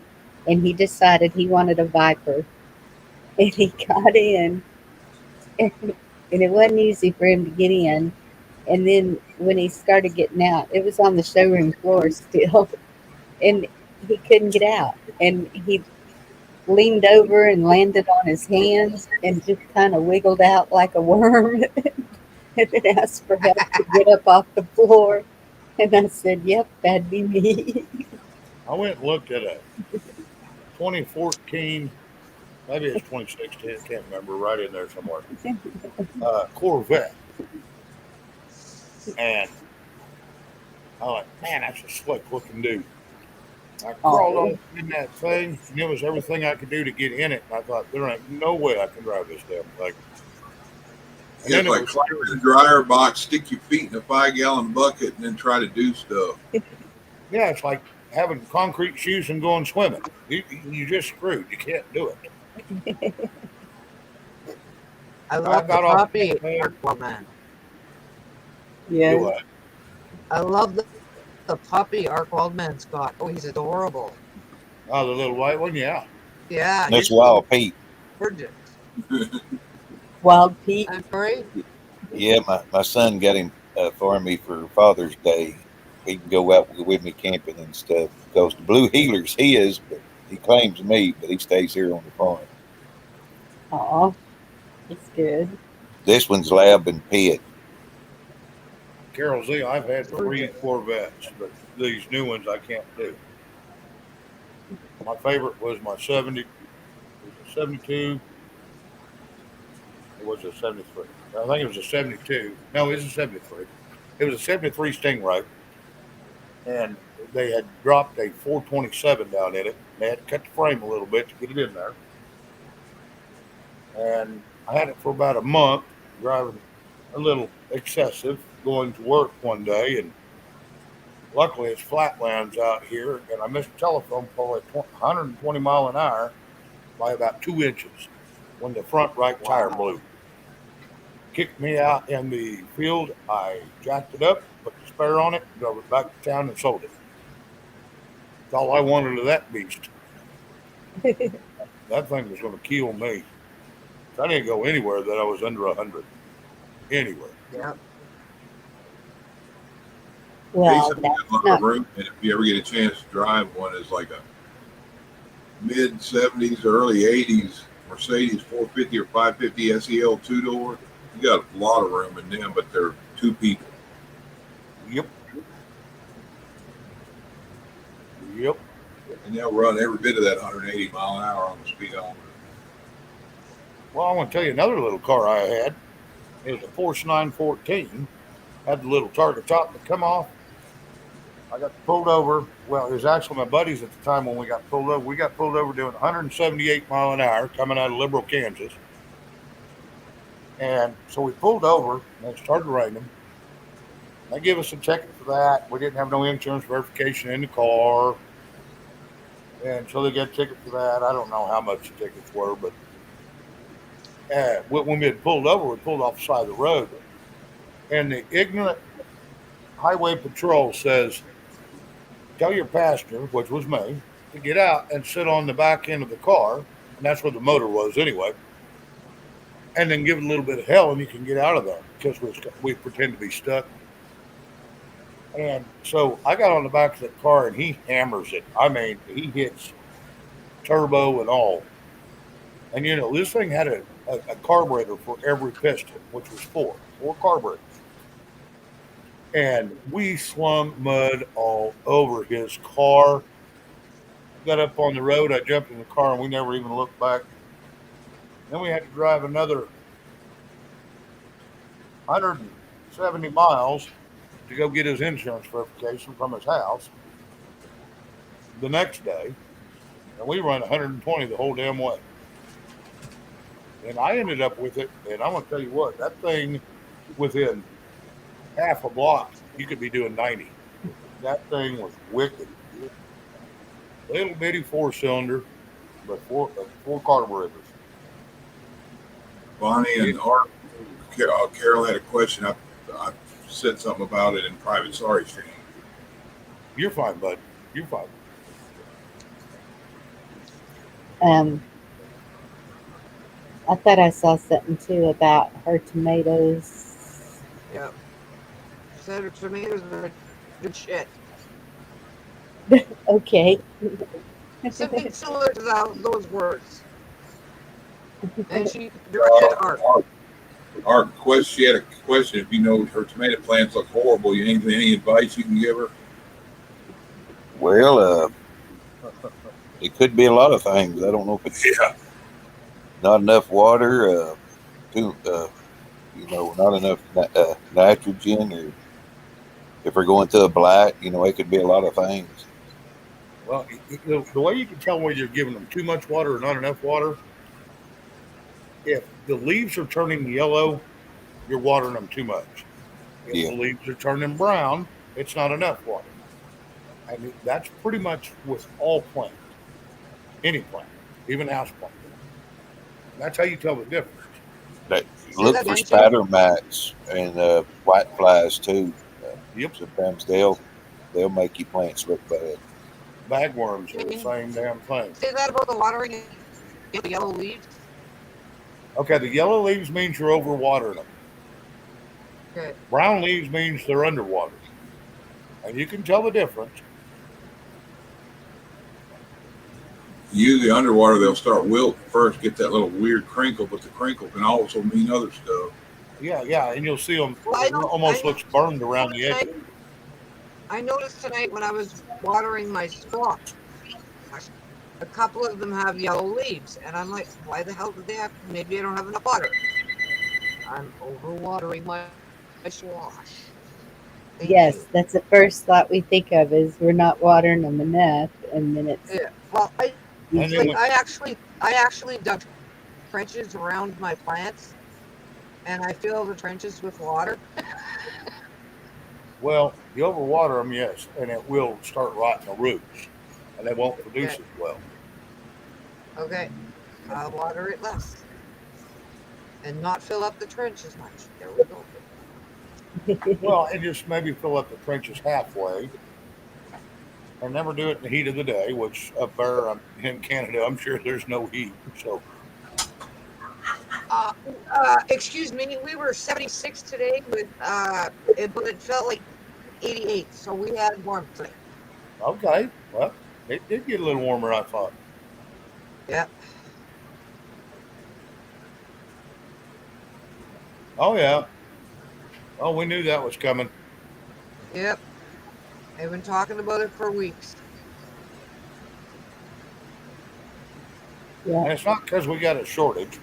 and he decided he wanted a Viper. And he got in, and it wasn't easy for him to get in. And then when he started getting out, it was on the showroom floor still, and he couldn't get out. And he leaned over and landed on his hands and just kind of wiggled out like a worm and then asked for help to get up off the floor. And I said, yep, that'd be me. I went and looked at a 2014, maybe it's 2016, I can't remember, right in there somewhere, Corvette. And I was like, man, that's a slick looking dude. I crawled up in that thing, and it was everything I could do to get in it. And I thought, there ain't no way I can drive this damn thing. And It's like climb in a dryer box, stick your feet in a 5-gallon bucket, and then try to do stuff. Yeah, it's like having concrete shoes and going swimming. You just screwed. You can't do it. I love the puppy Aquaman. Yeah. Do what? I love the puppy Ark Waldman's got. Oh, he's adorable. Oh, the little white one, yeah. Yeah, That's Wild Pete. gorgeous. Wild Pete. I'm sorry. Yeah, my son got him for me for Father's Day. He can go out with me camping and stuff. Because the Blue Heeler's his, but he claims me, but he stays here on the farm. Aw, it's good. This one's Lab and Pit. Carol Z, I've had 3 Corvettes, but these new ones I can't do. My favorite was my 70. It was a 72. It was a 73. I think it was a 72. No, it was a 73. It was a 73 Stingray, and they had dropped a 427 down in it. They had to cut the frame a little bit to get it in there. And I had it for about a month, driving a little excessive, going to work one day, and luckily it's flatlands out here, and I missed a telephone pole at 120 mile an hour by about 2 inches when the front right tire blew. Kicked me out in the field. I jacked it up, put the spare on it, drove it back to town and sold it. That's all I wanted of that beast. That thing was going to kill me. I didn't go anywhere that I was under 100. Anywhere. Yeah. Well, Jason, that's a lot not. of room, and if you ever get a chance to drive one, is like a mid 70s, early 80s Mercedes 450 or 550 SEL 2-door. You got a lot of room in them, but they're 2 people. Yep. Yep. And they'll run every bit of that 180 mile an hour on the speedometer. Well, I want to tell you another little car I had. It was a Porsche 914. Had the little target top that come off. I got pulled over. Well, it was actually my buddies at the time when we got pulled over. We got pulled over doing 178 mile an hour coming out of Liberal, Kansas. And so we pulled over and it started raining. They gave us a ticket for that. We didn't have no insurance verification in the car. And so they got a ticket for that. I don't know how much the tickets were, but when we had pulled over, we pulled off the side of the road. And the ignorant highway patrol says, tell your passenger, which was me, to get out and sit on the back end of the car. And that's where the motor was anyway. And then give it a little bit of hell and you can get out of there because we pretend to be stuck. And so I got on the back of the car and he hammers it. I mean, he hits turbo and all. And you know, this thing had a carburetor for every piston, which was four carburetors. And we slung mud all over his car. Got up on the road, I jumped in the car and we never even looked back. Then we had to drive another 170 miles to go get his insurance verification from his house the next day. And we run 120 the whole damn way. And I ended up with it, and I'm going to tell you what, that thing within half a block, you could be doing 90. That thing was wicked. Little bitty 4-cylinder, but four carburetors. Bonnie and Carol had a question. I said something about it in private. Sorry, Shane. You're fine, bud. You're fine. I thought I saw something too about her tomatoes. Yeah. Said her tomatoes are good shit. Okay. Something similar to those words. And she directed Art. She had a question. If you know her tomato plants look horrible, any advice you can give her? Well, it could be a lot of things. I don't know if it's not enough water, not enough nitrogen, or if we're going to a blight, it could be a lot of things. Well, the way you can tell whether you're giving them too much water or not enough water, if the leaves are turning yellow, you're watering them too much. If the leaves are turning brown, it's not enough water. I mean, that's pretty much with all plants, any plant, even house plants. That's how you tell the difference. Look for spider mites and white flies too. Yep. Sometimes they'll make your plants look bad. Bagworms are Can the you same damn thing. say that about the watering and the yellow leaves? Okay, the yellow leaves means you're overwatering them. Okay. Brown leaves means they're underwater. And you can tell the difference. Usually underwater, they'll start wilt first, get that little weird crinkle, but the crinkle can also mean other stuff. Yeah, and you'll see them. Well, It almost looks burned around the edges. I noticed tonight when I was watering my squash, a couple of them have yellow leaves, and I'm like, why the hell do they have? Maybe I don't have enough water. I'm overwatering my squash. Thank Yes, you. that's the first thought we think of is we're not watering them enough, and then it's Yeah. Well, And then I actually dug trenches around my plants, and I fill the trenches with water. well, you overwater them, yes, and it will start rotting the roots, and they won't produce Okay. as well. Okay. I'll water it less and not fill up the trench as much. There we go. Well, and just maybe fill up the trenches halfway, and never do it in the heat of the day. Which up there in Canada, I'm sure there's no heat. So Uh, excuse me, we were 76 today but it felt like 88, so we had warmth today. okay, well, it did get a little warmer, I thought. Yeah. Oh yeah. Oh, we knew that was coming, Yep. I've been talking about it for weeks. and yeah. it's not because we got a shortage,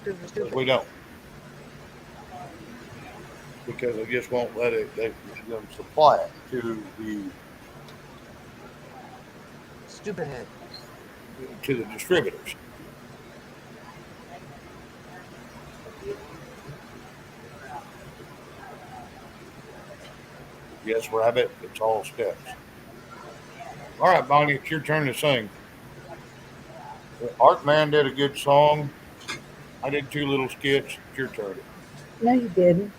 Because we're because stupid. we don't. Because they just won't let it. They them supply it Stupid head. to the distributors. Yes, rabbit. It's all steps. All right, Bonnie, it's your turn to sing. Art Man did a good song. I did two little skits. It's your turn. No, you didn't.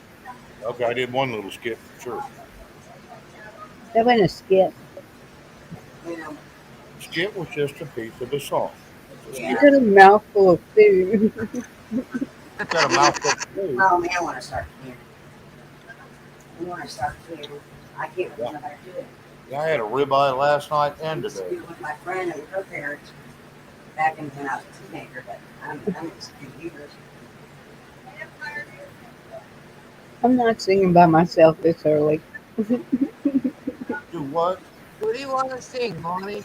Okay, I did one little skit for sure. That wasn't a skit. Yeah. Skit was just a piece of a song. It's a You skit. got a mouthful of food. Got a mouthful of food. Oh man, I want to start cleaning. I want to start cleaning. I can't remember how to do it. Yeah, I had a ribeye last night I and used to today. do it with my friend and her parents back when I was a teenager, but I'm just a few years. I'm not singing by myself this early. Do what? What do you want to sing, Mommy?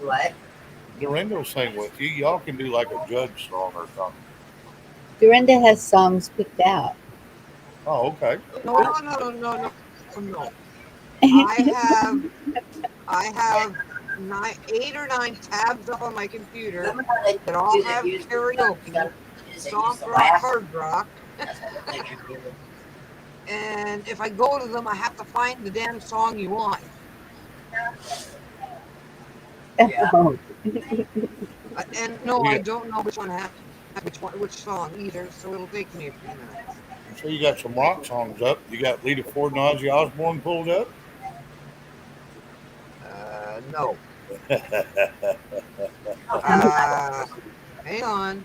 What? Dorinda will sing with you. Y'all can do like a judge song or something. Dorinda has songs picked out. Oh, okay. No. I have 8 or 9 tabs up on my computer Remember how they that all do that have music karaoke, stuff? They used soft to rock, laugh. hard rock, That's what they should do. and if I go to them, I have to find the damn song you want. Yeah. Oh, And no, We I got, don't know which song either, so it'll take me a few minutes. so you got some rock songs up. You got Lita Ford and Ozzy Osbourne pulled up. No. Oh, Hang on.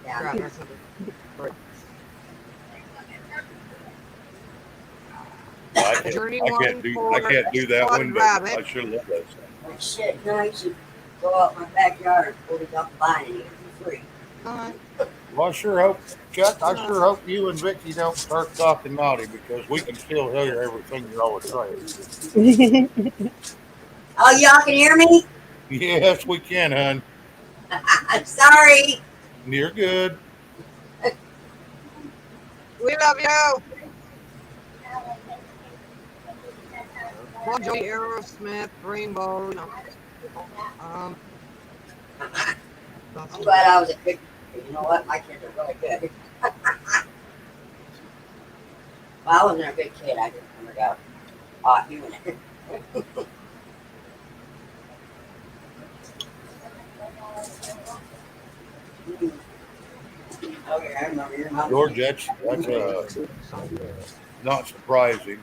yeah. Crap, that's not right. I Journey can't do that Spotted one, but Rabbit. I sure love that song. Well, shit, no, you should go out my backyard and pull it up line and eat it for free. Come on. Well, I sure hope, Chuck. I sure hope you and Vicky don't start talking naughty because we can still hear everything you're always saying. Oh, y'all can hear me? Yes, we can, hon. I'm sorry. You're good. We love you. Bon Jovi, Aerosmith, Rainbow. No. I'm glad I was a good. You know what? My kids are really good. Well, I wasn't a good kid. I just never got caught doing it. Okay, I remember your mom. George, that's Not surprising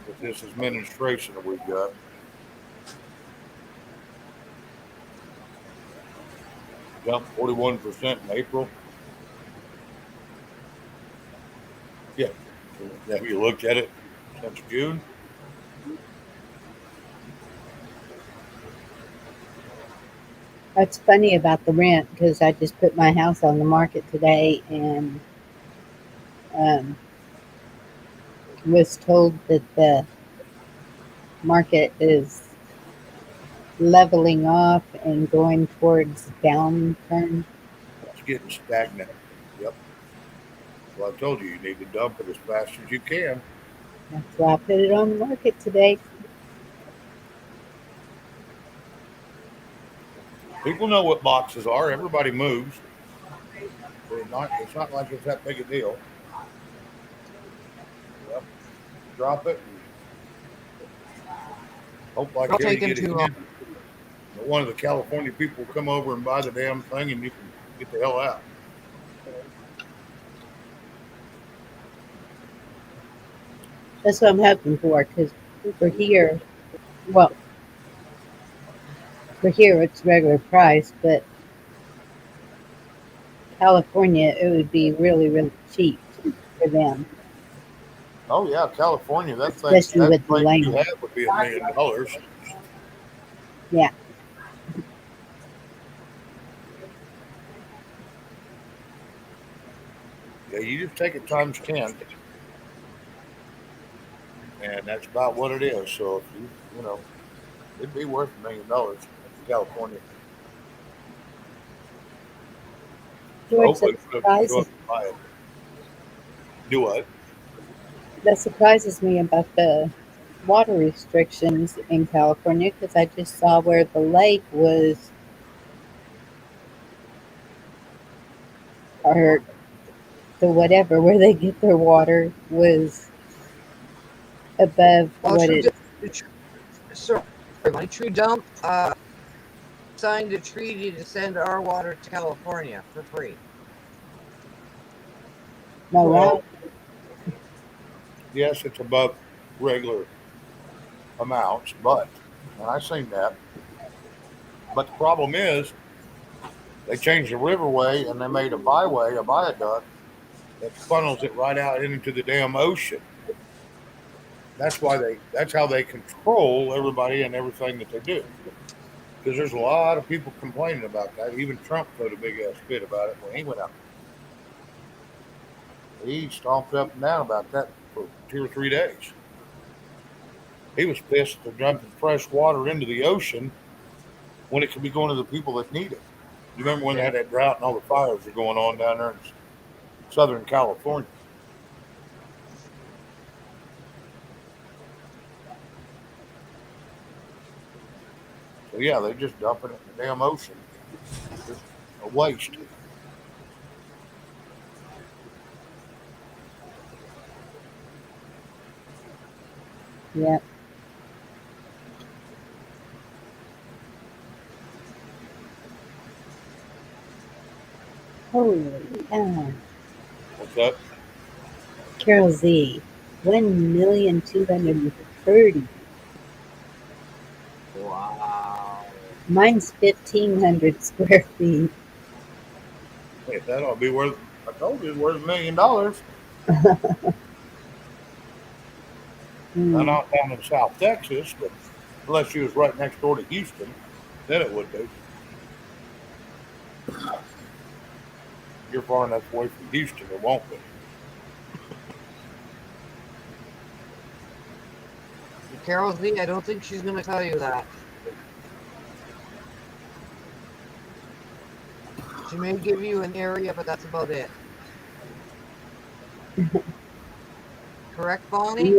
with this administration that we've got. Jumped 41% in April. Yeah. Have you looked at it since June? That's funny about the rent because I just put my house on the market today and um, was told that the market is leveling off and going towards downturn. It's getting stagnant. Yep. Well, I told you need to dump it as fast as you can. That's why I put it on the market today. People know what boxes are. Everybody moves. It's not like it's that big a deal. Yep. Drop it and hope like Don't hell you take him get it too in. long. One of the California people will come over and buy the damn thing and you can get the hell out. That's what I'm hoping for because for here, well, for here it's regular price, but California it would be really, really cheap for them, Oh yeah, California. especially That with the place you land. have would be $1 million. Yeah, Yeah, you just take it times 10, and that's about what it is. So if you know, it'd be worth $1 million in California. So George, hopefully people show up and buy it. Do what? that surprises me about the water restrictions in California because I just saw where the lake was, or the whatever where they get their water was above Well, what it. sorry, my true dump signed a treaty to send our water to California for free. No, Well, right? yes, it's above regular amounts, but and I've seen that. But the problem is they changed the riverway and they made a byway, a viaduct that funnels it right out into the damn ocean. That's how they control everybody and everything that they do. Because there's a lot of people complaining about that. Even Trump put a big ass fit about it when he went out. He stomped up and down about that for 2 or 3 days. He was pissed they're dumping fresh water into the ocean when it could be going to the people that need it. You remember when they had that drought and all the fires were going on down there in Southern California? So yeah, they just dump it in the damn ocean. Just a waste. Yeah. Holy cow. What's that? Carol Z. 1,230,000. Wow. Mine's 1,500 square feet. Hey, that ought to be worth. I told you it's worth $1 million. Now, Mm, not down in South Texas, but unless you was right next door to Houston, then it would be. You're far enough away from Houston, it won't be. Carol Z, I don't think she's going to tell you that. She may give you an area, but that's about it. Correct, Bonnie?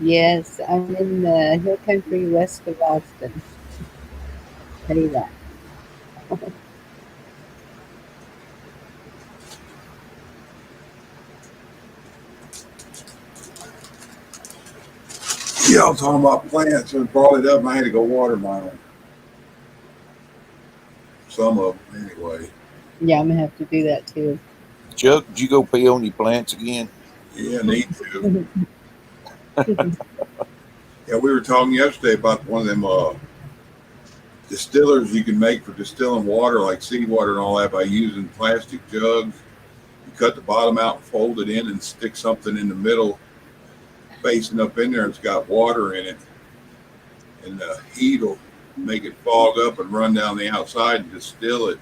yes, I'm in the hill country west of Austin. Tell you that. Yeah, I was talking about plants and brought it up and I had to go water mine. Some of them anyway. Yeah, I'm gonna have to do that too. Chuck, did you go pee on your plants again? Yeah, need to. Yeah, we were talking yesterday about one of them distillers you can make for distilling water, like seawater and all that, by using plastic jugs. You cut the bottom out, fold it in, and stick something in the middle, facing up in there. And it's got water in it, and the heat will make it fog up and run down the outside and distill it.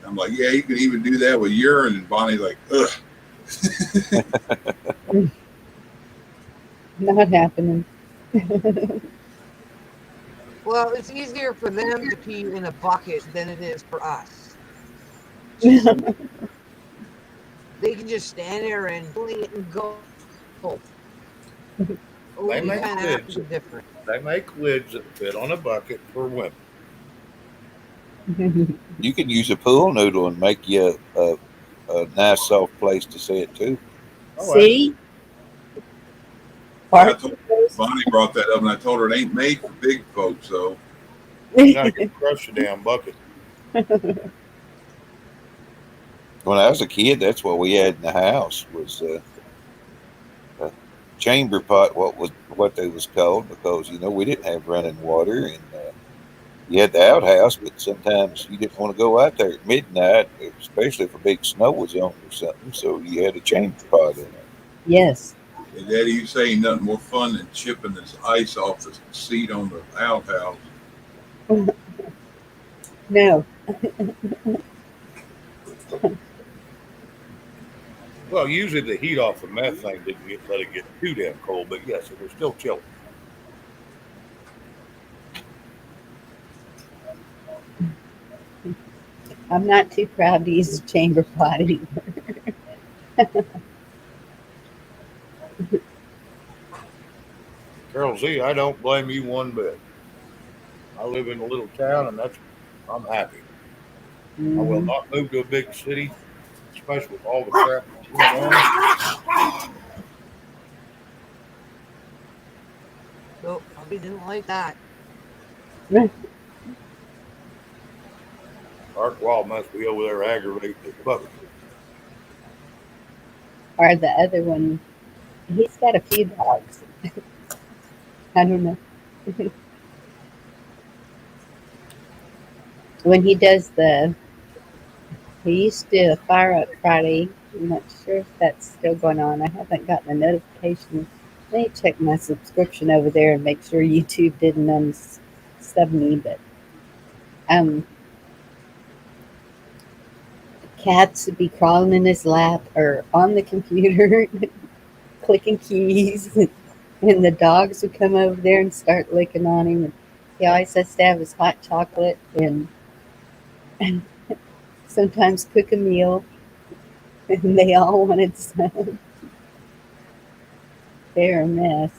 I'm like, yeah, you can even do that with urine. And Bonnie's like, ugh. Not happening. Well, it's easier for them to pee in a bucket than it is for us. Just they can just stand there and fling it and go. Oh, They we make kind of have lids. to be different. They make lids that fit on a bucket for women. You can use a pool noodle and make you a nice soft place to sit too. Oh, See? Yeah, I Part told Bonnie brought that up, and I told her it ain't made for big folks. So now you crush the damn bucket. When I was a kid, that's what we had in the house was a chamber pot. What they was called, because we didn't have running water, and you had the outhouse, but sometimes you didn't want to go out there at midnight, especially if a big snow was on or something. So you had a chamber pot in there. Yes. and Daddy, you say ain't nothing more fun than chipping this ice off the seat on the outhouse. No. Well, usually the heat off the methane didn't let it get too damn cold, but yes, it was still chilly. I'm not too proud to use a chamber pot either. Carol Z, I don't blame you one bit. I live in a little town, and I'm happy. I will Mhm. not move to a big city, especially with all the crap that's going on. Nope, probably didn't like that. Art Wild must be over there aggravating his puppy. Or the other one, he's got a few dogs. I don't know. When he does he used to fire up Friday. I'm not sure if that's still going on. I haven't gotten a notification. Let me check my subscription over there and make sure YouTube didn't unsub me. But um, cats would be crawling in his lap or on the computer, clicking keys, and the dogs would come over there and start licking on him. And he always has to have his hot chocolate and sometimes cook a meal, and they all wanted some. They're a mess.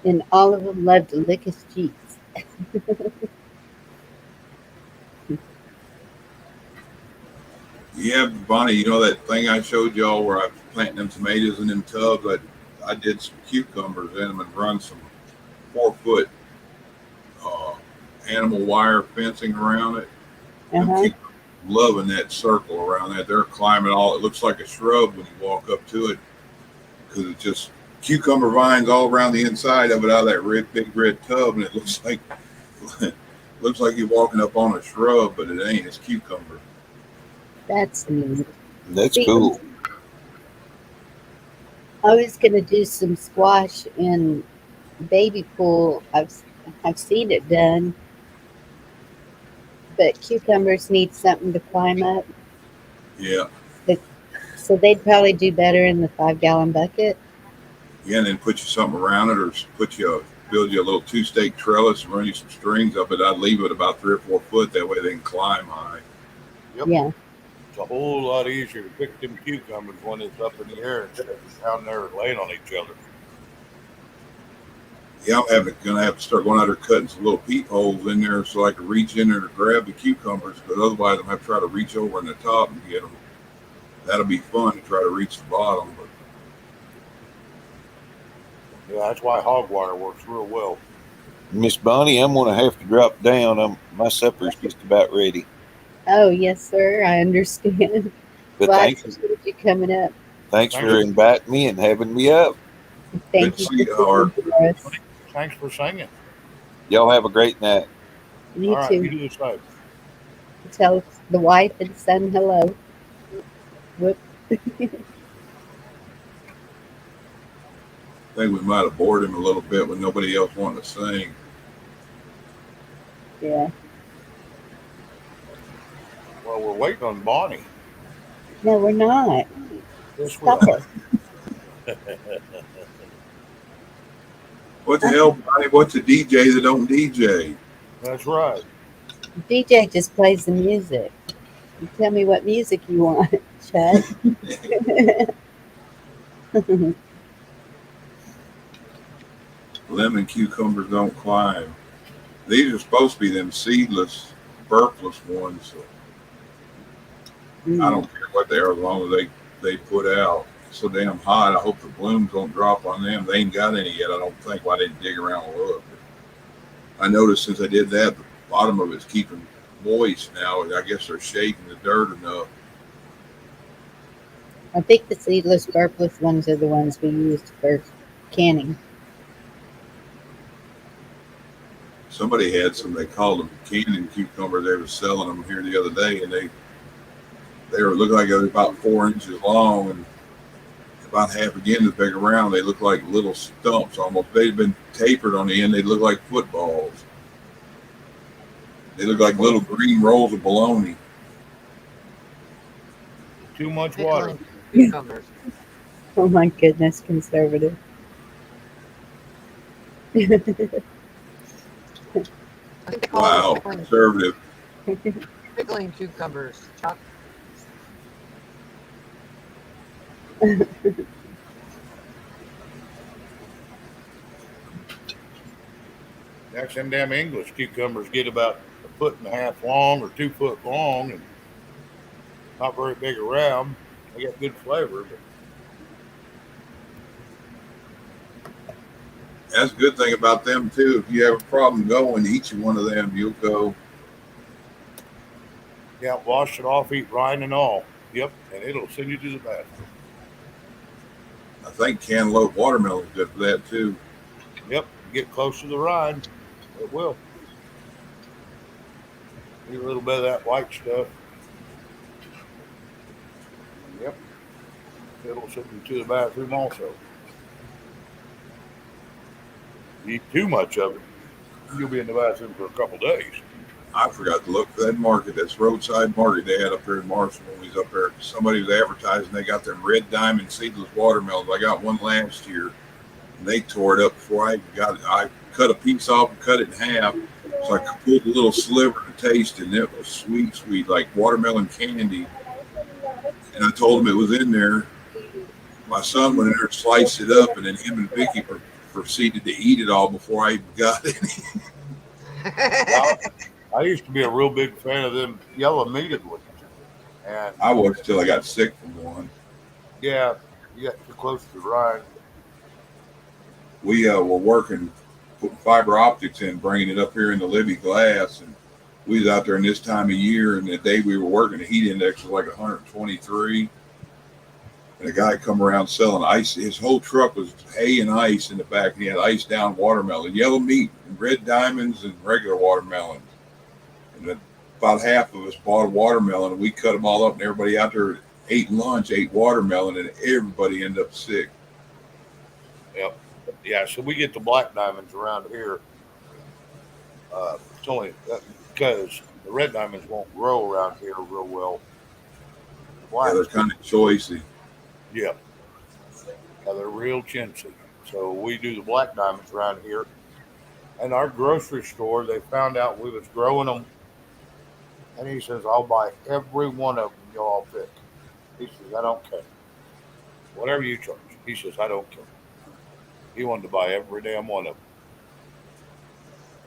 And all of them love to lick his cheeks. Yeah, Bonnie, you know that thing I showed y'all where I was planting them tomatoes in them tubs? I did some cucumbers in them and run some 4 foot uh, animal wire fencing around it. Them Uh-huh. cucumbers loving that circle around that. They're climbing all. It looks like a shrub when you walk up to it because it's just cucumber vines all around the inside of it out of that big red tub, and it looks like looks like you're walking up on a shrub, but it ain't. It's cucumber. That's neat. That's See, cool. I was gonna do some squash in baby pool. I've seen it done, but cucumbers need something to climb up. Yeah. But, so they'd probably do better in the 5 gallon bucket. Yeah, and then put you something around it, or build you a little 2 stake trellis and run you some strings up it. I'd leave it about 3 or 4 foot. That way they can climb high. Yep. Yeah. It's a whole lot easier to pick them cucumbers when it's up in the air instead of down there laying on each other. Yeah, gonna have to start going out there cutting some little peepholes in there so I can reach in there to grab the cucumbers. But otherwise, I'm gonna have to try to reach over in the top and get them. That'll be fun to try to reach the bottom. But Yeah, that's why hog wire works real well. Miss Bonnie, I'm gonna have to drop down. My supper's just about ready. Oh, yes, sir. I understand. But Well, I thanks, appreciate you coming up. thanks Thanks, for inviting me and having me up. Good Thank to you see for you, singing Art. for us. thanks for singing. Y'all have a great night. You All right, too. you do the same. Tell the wife and son hello. Whoop. I think we might have bored him a little bit with nobody else wanting to sing. Yeah. Well, we're waiting on Bonnie. No, we're not. Yes, we Stop are. it. What the hell, Bonnie? What's a DJ that don't DJ? That's right. DJ just plays the music. You tell me what music you want, Chad. Lemon cucumbers don't climb. These are supposed to be them seedless, burpless ones. So I don't care what they are as long as they put out. It's so damn hot. I hope the blooms don't drop on them. They ain't got any yet. I don't think. Well, I didn't dig around and look. I noticed since I did that, the bottom of it's keeping moist now. I guess they're shaking the dirt enough. I think the seedless, burpless ones are the ones we used for canning. Somebody had some. They called them cannon cucumbers. They were selling them here the other day, and they were looking like they were about 4 inches long and about half again as big around. They look like little stumps almost. They'd been tapered on the end. They look like footballs. They look like little green rolls of bologna. Too much water. Pickling cucumbers. Oh my goodness, conservative. I think they call Wow, it conservative. pickling cucumbers. Chuck. That's them damn English cucumbers get about 1.5 foot long or 2 foot long and not very big around. They got good flavor, but That's a good thing about them too. If you have a problem going, eat you one of them, you'll go. yeah, wash it off, eat rind and all. Yep, and it'll send you to the bathroom. I think cantaloupe watermelon is good for that too. Yep, get close to the rind, it will. Need a little bit of that white stuff. Yep, it'll send you to the bathroom also. You eat too much of it, you'll be in the bathroom for a couple days. I forgot to look for that market. That's roadside market they had up here in Marshall when we was up there. Somebody was advertising they got them red diamond seedless watermelons. I got one last year and they tore it up before I got it. I cut a piece off and cut it in half. So I pulled a little sliver to taste and it was sweet, sweet, like watermelon candy. And I told him it was in there. My son went in there and sliced it up and then him and Vicky proceeded to eat it all before I even got it. Well, I used to be a real big fan of them yellow meated ones. And I was till I got sick from one. yeah, you got too close to the rind. We were working, putting fiber optics in, bringing it up here in the Libby glass. And we was out there in this time of year. And the day we were working, the heat index was like 123. And a guy come around selling ice. His whole truck was hay and ice in the back. And he had ice down watermelon, yellow meat, and red diamonds, and regular watermelons. And then about half of us bought a watermelon, and we cut them all up. And everybody out there ate lunch, ate watermelon, and everybody ended up sick. Yep. Yeah, so we get the black diamonds around here. It's only because the red diamonds won't grow around here real well. Yeah, they're kind of choicey. Yeah. Yeah, they're real chintzy. So we do the black diamonds around here. And our grocery store, they found out we was growing them. And he says, I'll buy every one of them y'all pick. He says, I don't care. Whatever you charge. He says, I don't care. He wanted to buy every damn one of them.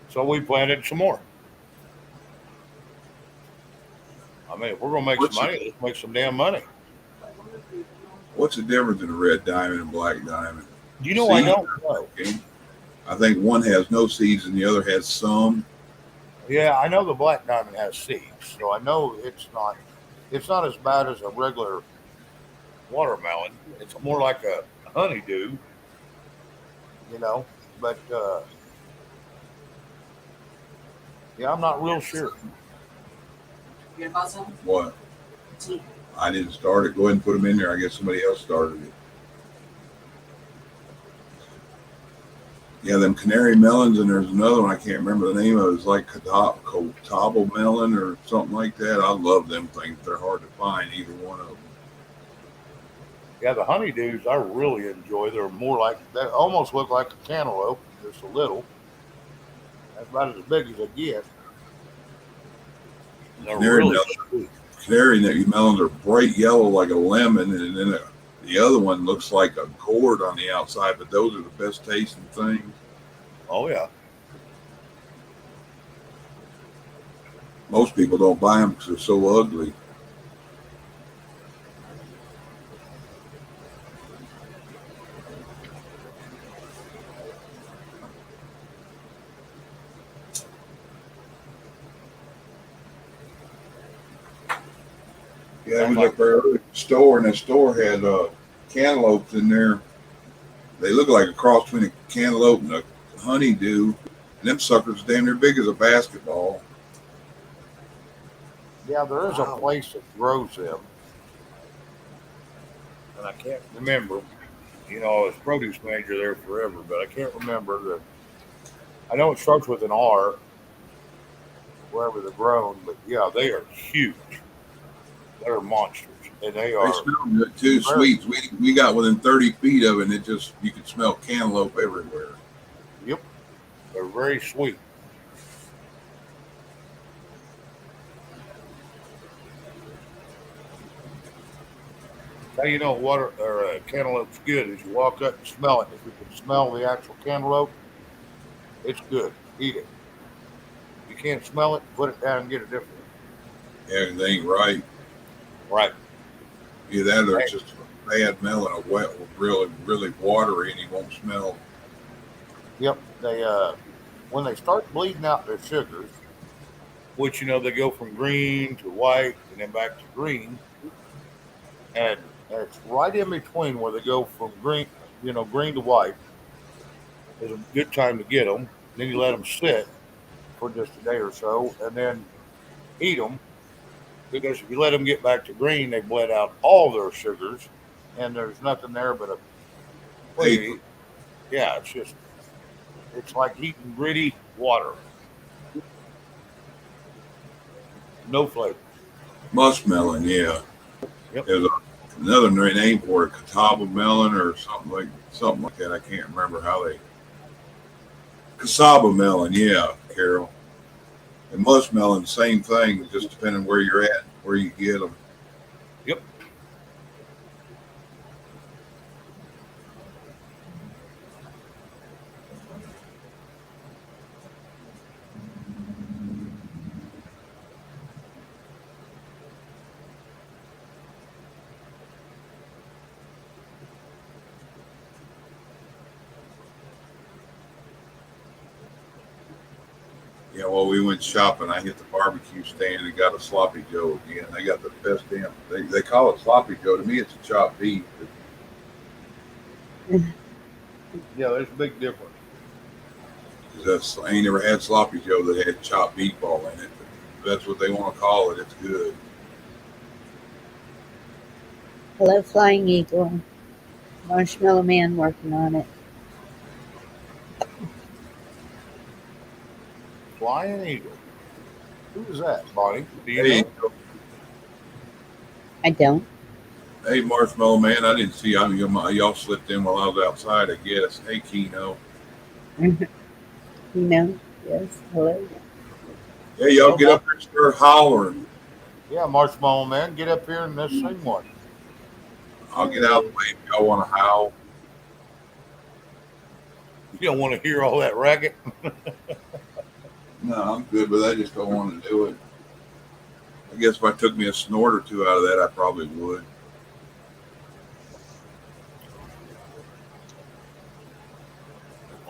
So we planted some more. I mean, if we're going to make some money, let's make some damn money. What's the difference in a red diamond and black diamond? You know, I don't know. Okay. I think one has no seeds and the other has some. Yeah, I know the black diamond has seeds, so I know it's not as bad as a regular watermelon. It's more like a honeydew, you know. But yeah, I'm not real sure. You gonna bought some? What? Tea. I didn't start it. Go ahead and put them in there. I guess somebody else started it. Yeah, them canary melons, and there's another one I can't remember the name of. It's like Catawba melon or something like that. I love them things. They're hard to find, either one of them. Yeah, the honeydews I really enjoy. They're more like they almost look like a cantaloupe, just a little. That's about as big as they get. And they're Canary really melon, sweet. canary melons are bright yellow like a lemon, and then the other one looks like a gourd on the outside. But those are the best tasting things. Oh yeah. Most people don't buy them because they're so ugly. Yeah, I was up there at the store, and the store had cantaloupes in there. They look like a cross between a cantaloupe and a honeydew. And them suckers damn near big as a basketball. Yeah, there is a Wow. place that grows them, and I can't remember. You know, I was produce manager there forever, but I can't remember the. I know it starts with an R, wherever they're grown, but yeah, they are huge. They're monsters, and they They are smell good too, very. sweet. We got within 30 feet of it, and it just, you could smell cantaloupe everywhere. Yep, they're very sweet. How you know water or cantaloupe's good is you walk up and smell it. If you can smell the actual cantaloupe, it's good. Eat it. If you can't smell it, put it down and get a different Yeah, they ain't right. one. Right. Either that or Hey, it's just a bad melon, a wet, really, really watery, and you won't smell. yep. They when they start bleeding out their sugars, which they go from green to white and then back to green, and it's right in between where they go from green to white is a good time to get them. Then you let them sit for just a day or so, and then eat them because if you let them get back to green, they bled out all their sugars, and there's nothing there but a what do you Paper, eat? Yeah, it's like eating gritty water, no flavor. muskmelon, yeah. Yep. There's another name for it, Catawba melon or something like that. I can't remember how they. Cassava melon, yeah, Carol. And muskmelon, same thing, just depending where you're at, where you get them. Yep. Yeah, well, we went shopping. I hit the barbecue stand and got a sloppy joe again. They got the best damn. They call it sloppy joe. To me, it's a chopped beef. Yeah, there's a big difference. I ain't never had sloppy joe that had chopped beef all in it. But that's what they want to call it. It's good. Hello, Flying Eagle. Marshmallow Man working on it. Flying eagle. Who is that, Bonnie? Do you Hey, know? I don't. hey, Marshmallow Man. I didn't see y'all slipped in while I was outside. I guess. Hey, Keno. Yes, hello. Hey, y'all Well, get up there and start hollering. yeah, Marshmallow Man, get up here and let's sing one. I'll get out of the way if y'all want to howl. You don't want to hear all that racket. No, I'm good, but I just don't want to do it. I guess if I took me a snort or two out of that, I probably would.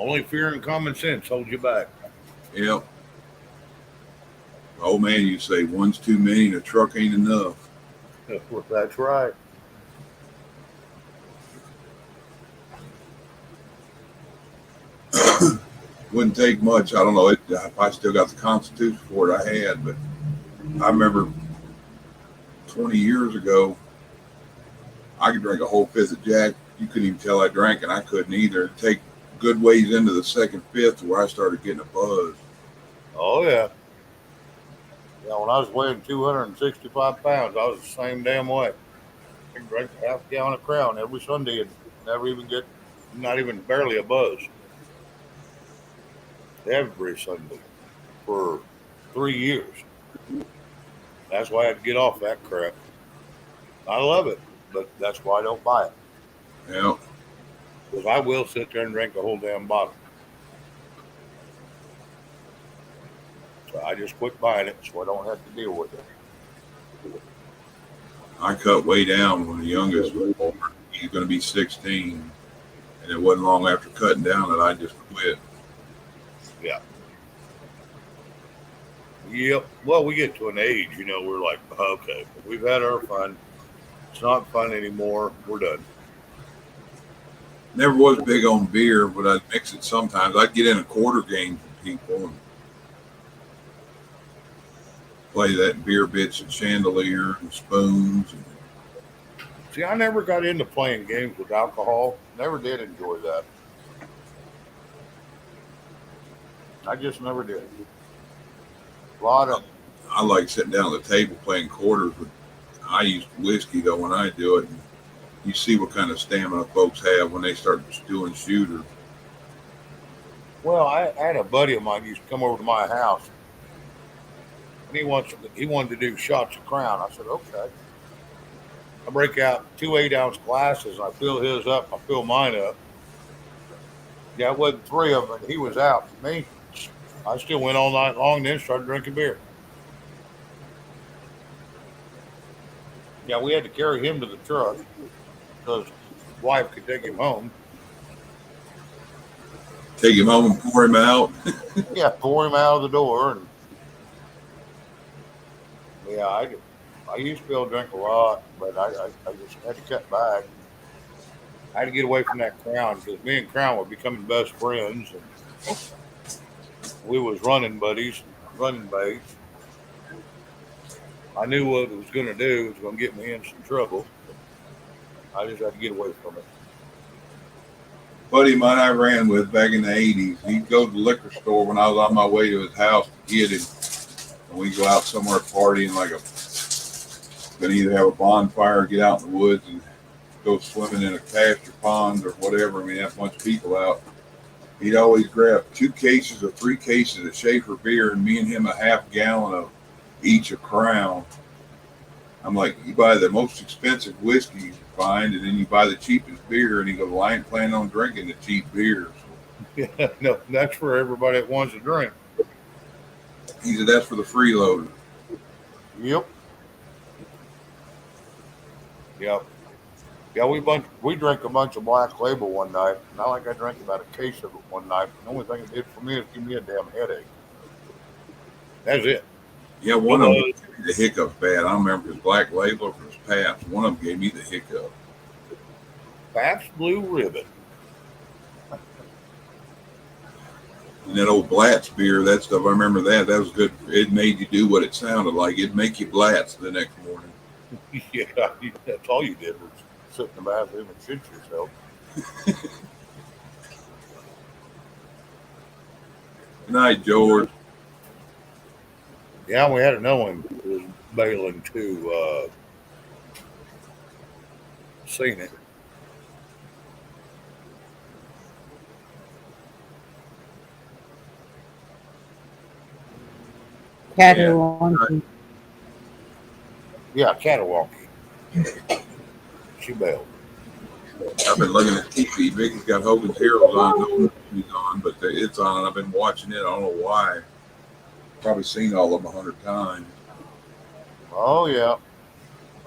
Only fear and common sense hold you back. Yep. Old man, you say one's too many and a truck ain't enough. That's right. Wouldn't take much. I don't know if I still got the constitution for it I had, but I remember 20 years ago, I could drink a whole fifth of Jack. You couldn't even tell I drank, and I couldn't either. It'd take good ways into the second fifth where I started getting a buzz. Oh yeah. Yeah, when I was weighing 265 pounds, I was the same damn way. I could drink a half gallon of Crown every Sunday and never even get, not even barely a buzz. Every Sunday for 3 years. That's why I had to get off that crap. I love it, but that's why I don't buy it. Yeah. Because I will sit there and drink the whole damn bottle. So I just quit buying it so I don't have to deal with it. I cut way down when the youngest was born. He's going to be 16. And it wasn't long after cutting down that I just quit. Yeah. Yep. Well, we get to an age, we're like, okay, we've had our fun. It's not fun anymore. We're done. Never was big on beer, but I'd mix it sometimes. I'd get in a quarter game with people and play that beer bits and chandelier and spoons. See, I never got into playing games with alcohol. Never did enjoy that. I just never did. A lot of I like sitting down at the table playing quarters with. I use whiskey though when I do it. And you see what kind of stamina folks have when they start doing shooters. Well, I had a buddy of mine used to come over to my house, and he wanted to do shots of Crown. I said, okay. I break out 2 8-ounce glasses, and I fill his up. I fill mine up. Yeah, it wasn't three of them, and he was out. Me, I still went all night long, then started drinking beer. Yeah, we had to carry him to the truck because his wife could take him home. Take him home and pour him out. Yeah, pour him out of the door. And yeah, I used to be able to drink a lot, but I just had to cut back. I had to get away from that Crown because me and Crown were becoming best friends, and we was running buddies, running mates. I knew what it was going to do. It was going to get me in some trouble. I just had to get away from it. Buddy of mine I ran with back in the 80s. He'd go to the liquor store when I was on my way to his house to get him. And we'd go out somewhere partying gonna either have a bonfire or get out in the woods and go swimming in a pasture pond or whatever. I mean, have a bunch of people out. He'd always grab 2 cases or 3 cases of Schaefer beer and me and him a half gallon of each of Crown. I'm like, you buy the most expensive whiskey you can find, and then you buy the cheapest beer. And he goes, well, I ain't planning on drinking the cheap beers. Yeah, no, that's for everybody that wants to drink. He said, that's for the freeloader. Yep. Yep. Yeah, we drank a bunch of Black Label one night. Not like I drank about a case of it one night. The only thing it did for me is give me a damn headache. That's it. Yeah, one of them gave me the hiccups bad. I don't remember if it was Black Label or if it was Pabst. One of them gave me the hiccup. Pabst Blue Ribbon. And that old Blatz beer, that stuff, I remember that. That was good. It made you do what it sounded like. It'd make you Blatz the next morning. Yeah, that's all you did was sit in the bathroom and shit yourself. Good night, George. Yeah, we had another one that was bailing to seen it. Catawonky. Yeah, Karaoke. She bailed. I've been looking at TV. Vicky's got Hogan's Heroes on. No movie's on, but it's on. I've been watching it. I don't know why. Probably seen all of them 100 times. Oh yeah,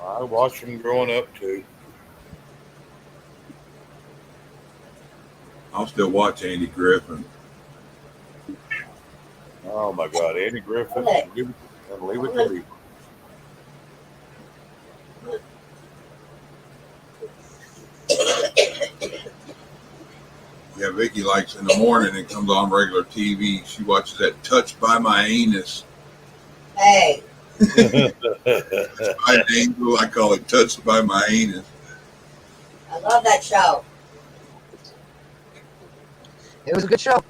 I watched them growing up too. I'll still watch Andy Griffin. Oh my God, Andy Griffith, Okay. and leave it to me. Yeah, Vicky likes in the morning. It comes on regular TV. She watches that Touched by My Anus. Hey, My angel, I call it Touched by My Anus. I love that show. It was a good show.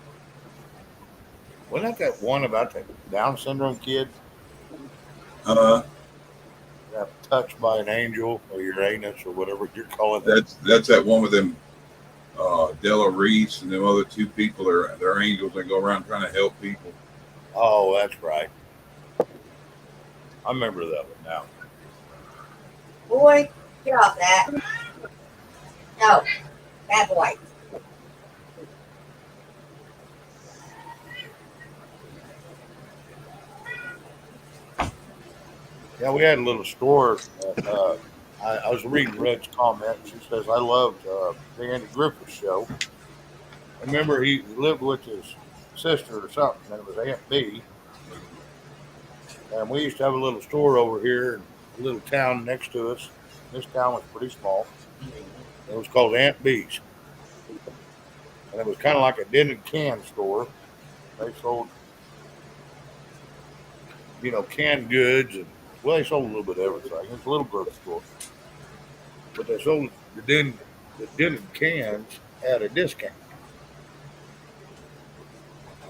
Wasn't that one about the Down syndrome kid Uh, got touched by an angel or Uranus or whatever you're calling it? that's that one with them Della Reese and them other two people. They're angels that go around trying to help people. Oh, that's right. I remember that one now. Boy, get off that. No, bad boy. Yeah, we had a little store. I was reading Red's comment. She says, I loved the Andy Griffith show. I remember he lived with his sister or something, and it was Aunt B. And we used to have a little store over here in a little town next to us. This town was pretty small. It was called Aunt B's. And it was kind of like a dented can store. They sold, canned goods. And, well, they sold a little bit of everything. It was a little grocery store. But they sold the dented cans at a discount.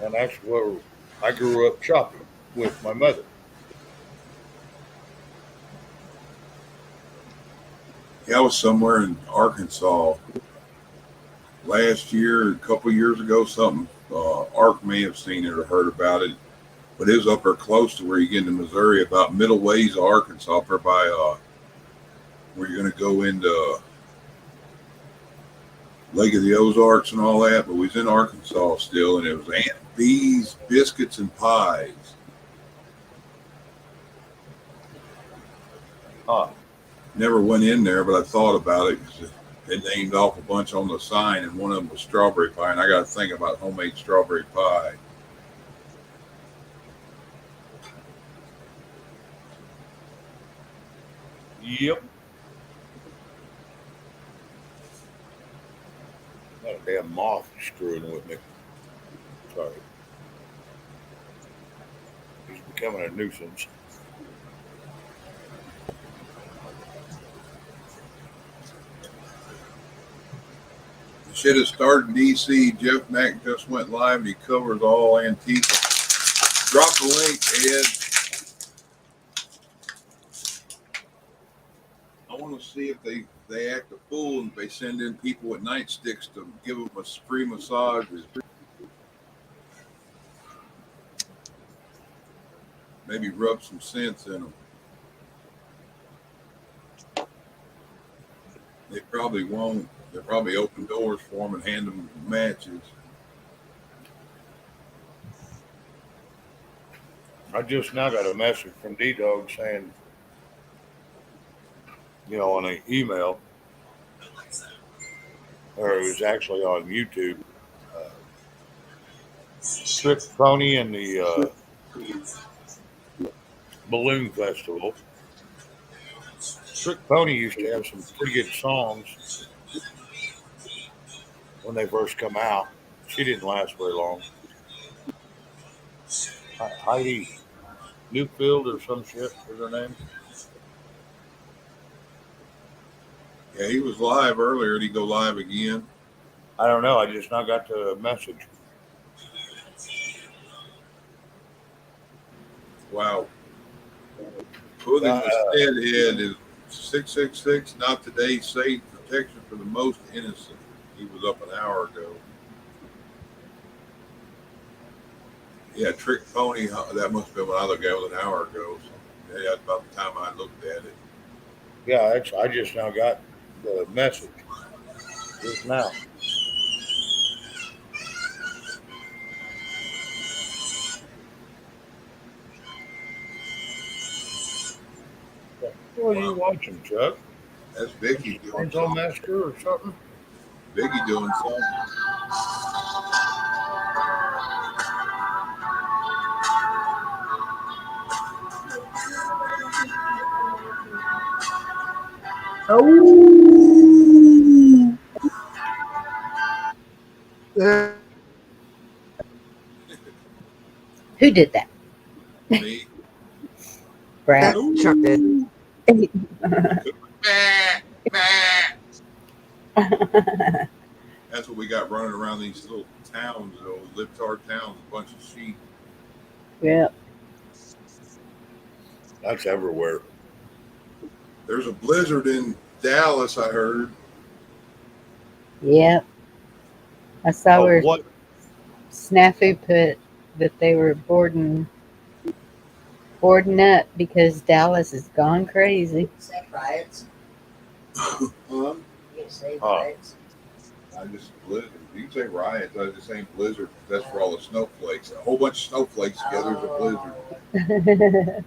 And that's where I grew up shopping with my mother. Yeah, I was somewhere in Arkansas last year, a couple of years ago, something. Ark may have seen it or heard about it, but it was up there close to where you get into Missouri, about middle ways of Arkansas, up there by where you're going to go into Lake of the Ozarks and all that. But we was in Arkansas still, and it was Aunt B's Biscuits and Pies. Huh. Never went in there, but I thought about it because they named off a bunch on the sign, and one of them was strawberry pie, and I got to think about homemade strawberry pie. Yep. That damn moth is screwing with me. Sorry. He's becoming a nuisance. The shit has started in DC. Jeff Mack just went live, and he covers all Antifa. Drop the link, Ed. I want to see if they act a fool and they send in people with nightsticks to give them a free massage. Maybe rub some sense in them. They probably won't. They'll probably open doors for them and hand them matches. I just now got a message from D-Dog saying, on an email, or it was actually on YouTube, Trick Pony and the Balloon Festival. Trick Pony used to have some pretty good songs when they first come out. She didn't last very long. Heidi Newfield or some shit is her name. Yeah, he was live earlier. Did he go live again? I don't know. I just now got the message. Wow. Putting the head is 666, not today, safe protection for the most innocent. He was up an hour ago. Yeah, Trick Pony, that must have been when I looked at it, was an hour ago. So, yeah, that's about the time I looked at it. Yeah, I just now got the message just now. What are you watching, Chuck? That's Vicky doing Chainsaw Massacre or something? Biggie doing something. Oh, who did that? Me. Brad. Chuck did. Bah, bah. That's what we got running around these little towns, those libtard towns, a bunch of sheep. Yeah. That's everywhere. There's a blizzard in Dallas, I heard. Yep. I saw Oh, where what? Snafu put that they were boarding up because Dallas has gone crazy. Say riots. Huh? You say Oh. riots. I just blizzard. You can say riots. I just ain't blizzard. That's for all the snowflakes. A whole bunch of snowflakes together is a blizzard.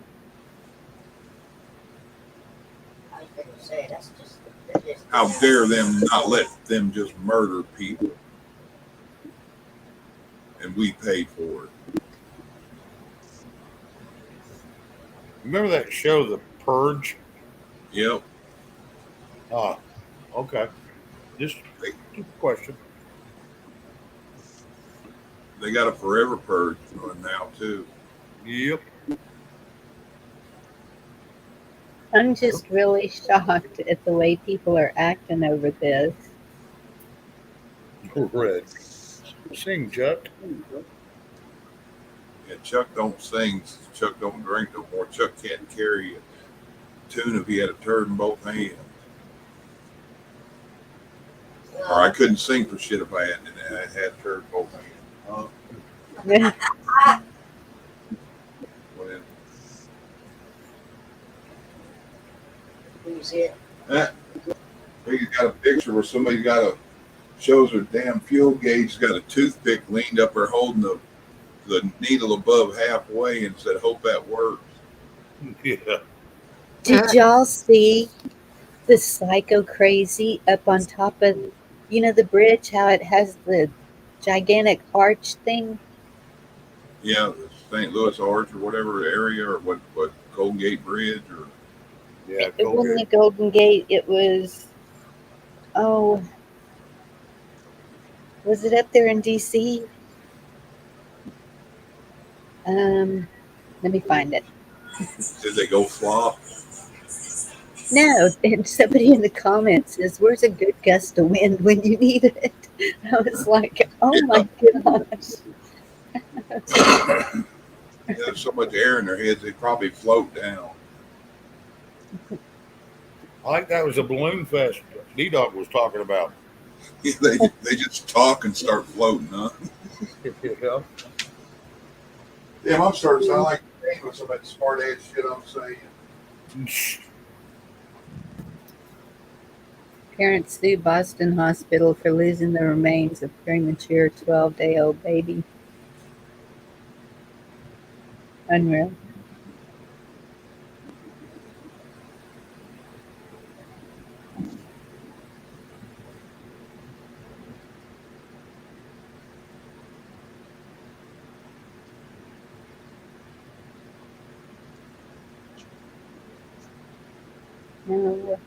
I was going to say, that's just. How dare them not let them just murder people? And we paid for it. Remember that show, The Purge? Yep. Oh, okay. Just a question. They got a forever purge going now, too. Yep. I'm just really shocked at the way people are acting over this. Red. Sing, Chuck. Yeah, Chuck don't sing. Chuck don't drink no more. Chuck can't carry a tune if he had a turd in both hands. Or I couldn't sing for shit if I had a turd in both hands. Yeah. Well, Who's it? he's got a picture where somebody shows her damn fuel gauge, got a toothpick leaned up there holding the needle above halfway and said, "Hope that works." Yeah. Did y'all see the psycho crazy up on top of, the bridge, how it has the gigantic arch thing? Yeah, the St. Louis Arch or whatever area, or what Golden Gate Bridge, or Yeah, It go wasn't get the Golden Gate. It was, oh, was it up there in DC? Let me find it. did they go flop? No, and somebody in the comments says, "Where's a good gust of wind when you need it?" I was like, "Oh my gosh!" There's so much air in their heads, they probably float down. I think that was a balloon fest D-Dog was talking about. They just talk and start floating, huh? Yeah. Damn, I'm starting to sound like with some of that smart ass shit I'm saying. Parents sue Boston hospital for losing the remains of premature 12-day-old baby. Unreal. No.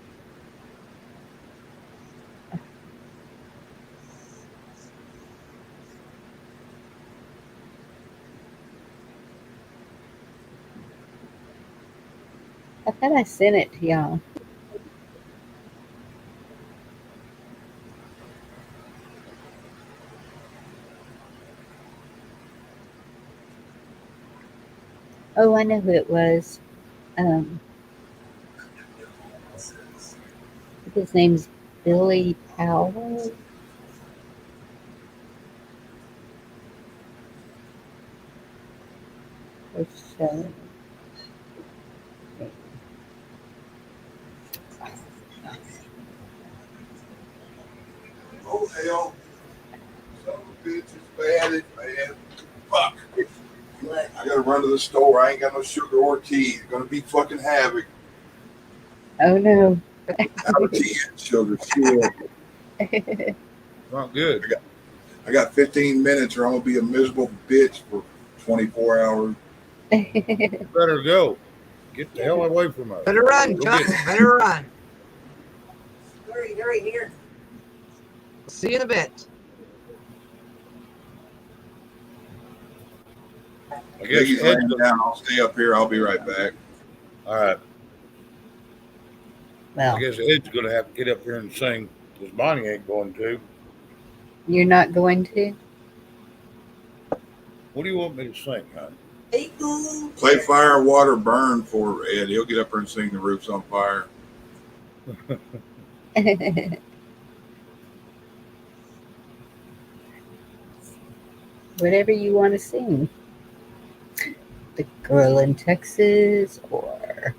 I thought I sent it to y'all. Oh, I know who it was. His name's Billy Powell. Which, Oh hell, son of a bitch, it's bad, it's bad. Fuck. What? I gotta run to the store. I ain't got no sugar or tea. It's gonna be fucking havoc. oh no. Out of tea and sugar. Shit. Not good. I got 15 minutes, or I'm gonna be a miserable bitch for 24 hours. Better go. Get the hell away from us. Better run, Go Chuck. get it. Better run. Hurry here. See you in a bit. I guess Biggie's Ed's laying gonna, down. I'll stay up here. I'll be right back. all right. I Well, guess Ed's going to have to get up here and sing because Bonnie ain't going to. you're not going to? What do you want me to sing, hon? Hey, cool. Play Fire, Water, Burn for Ed. He'll get up here and sing The Roof's on Fire. Whatever you want to sing. The Girl in Texas or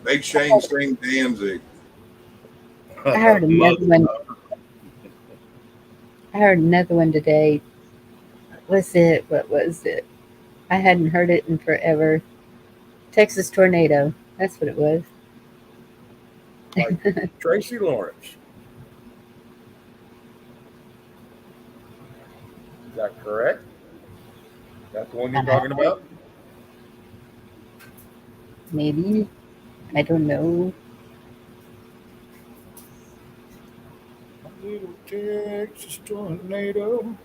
Make Shane sing Danzig. I heard another one. I heard another one today. What was it? I hadn't heard it in forever. Texas Tornado. That's what it was. Like Tracy Lawrence. Is that correct? That's the one you're talking about? Maybe. I don't know. A little Texas tornado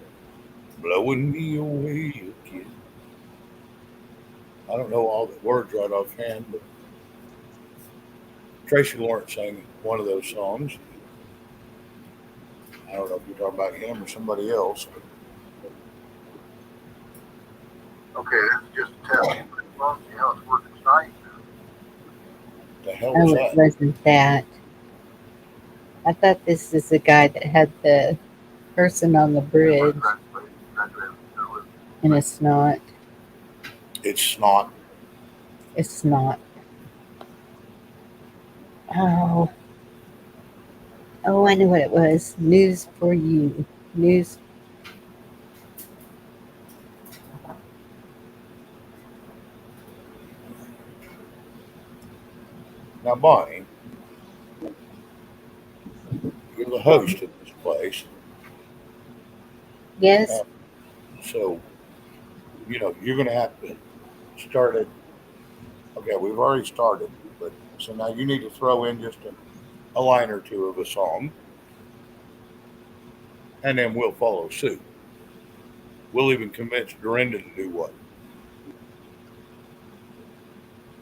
blowing me away again. I don't know all the words right offhand, but Tracy Lawrence sang one of those songs. I don't know if you're talking about him or somebody else. Okay, this is just a test. Well, see how it's working tonight. The hell Oh, was it that? wasn't that. I thought this is the guy that had the person on the bridge, and it's not. It's not. It's not. Oh. Oh, I know what it was. News for you. News. Now, Bonnie, you're the host of this place. Yes. So, you know, you're going to have to start it. Okay, we've already started, but so now you need to throw in just a line or two of a song, and then we'll follow suit. We'll even convince Dorinda to do what?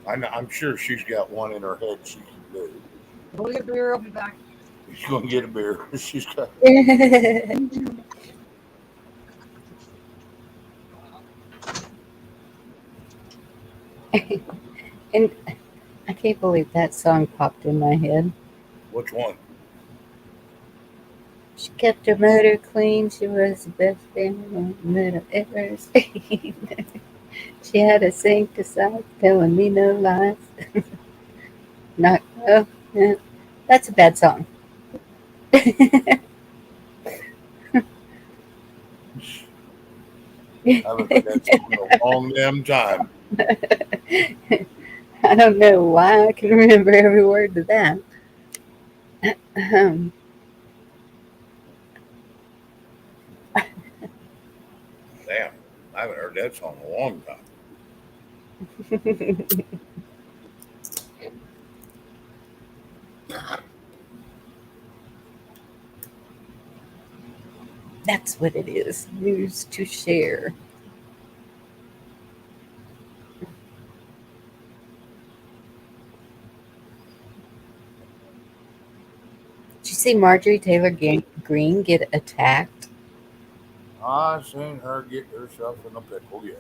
I'm sure she's got one in her head she can do. Go get a beer. I'll be back. She's going to get a beer. She's got. And I can't believe that song popped in my head. Which one? She kept her motor clean. She was the best thing that I've ever seen. She had a sink aside, telling me no lies. Not. Oh, yeah. That's a bad song. I haven't heard that song in a long damn time. I don't know why I can remember every word to that. Um, Damn, I haven't heard that song in a long time. That's what it is. News to share. Did you see Marjorie Taylor Greene get attacked? I seen her get herself in a pickle, yes.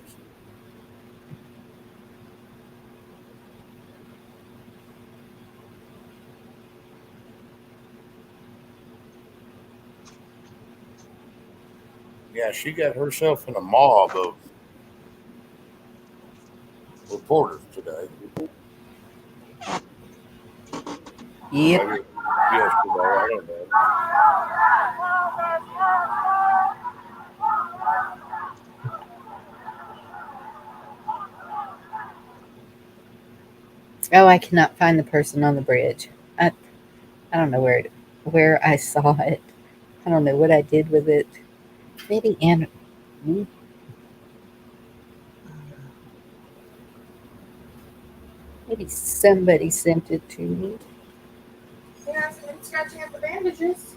Yeah, she got herself in a mob of reporters today. Yep. Maybe yesterday, I don't know. Oh, I cannot find the person on the bridge. I don't know where I saw it. I don't know what I did with it. Maybe Anna. Maybe somebody sent it to me. Yeah, somebody scratching at the bandages.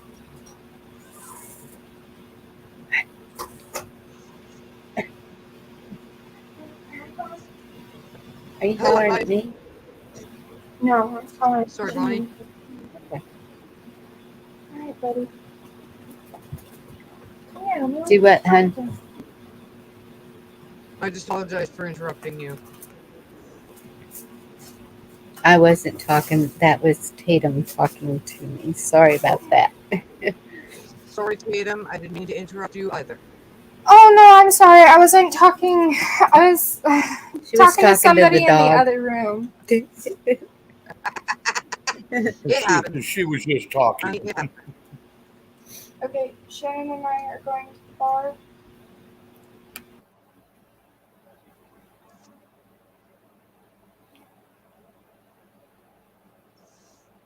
Are you Hello, hollering hi. at me? No, it's calling. Sorry, Bonnie. Okay. All right, buddy. Yeah, I'm Do what, hun? I just apologize for interrupting you. I wasn't talking. That was Tatum talking to me. Sorry about that. Sorry, Tatum. I didn't mean to interrupt you either. Oh no, I'm sorry. I wasn't talking. I was She was talking to talking to somebody the in the dog. other room. It happened. She was just talking. It happened. Okay, Shannon and I are going to the bar.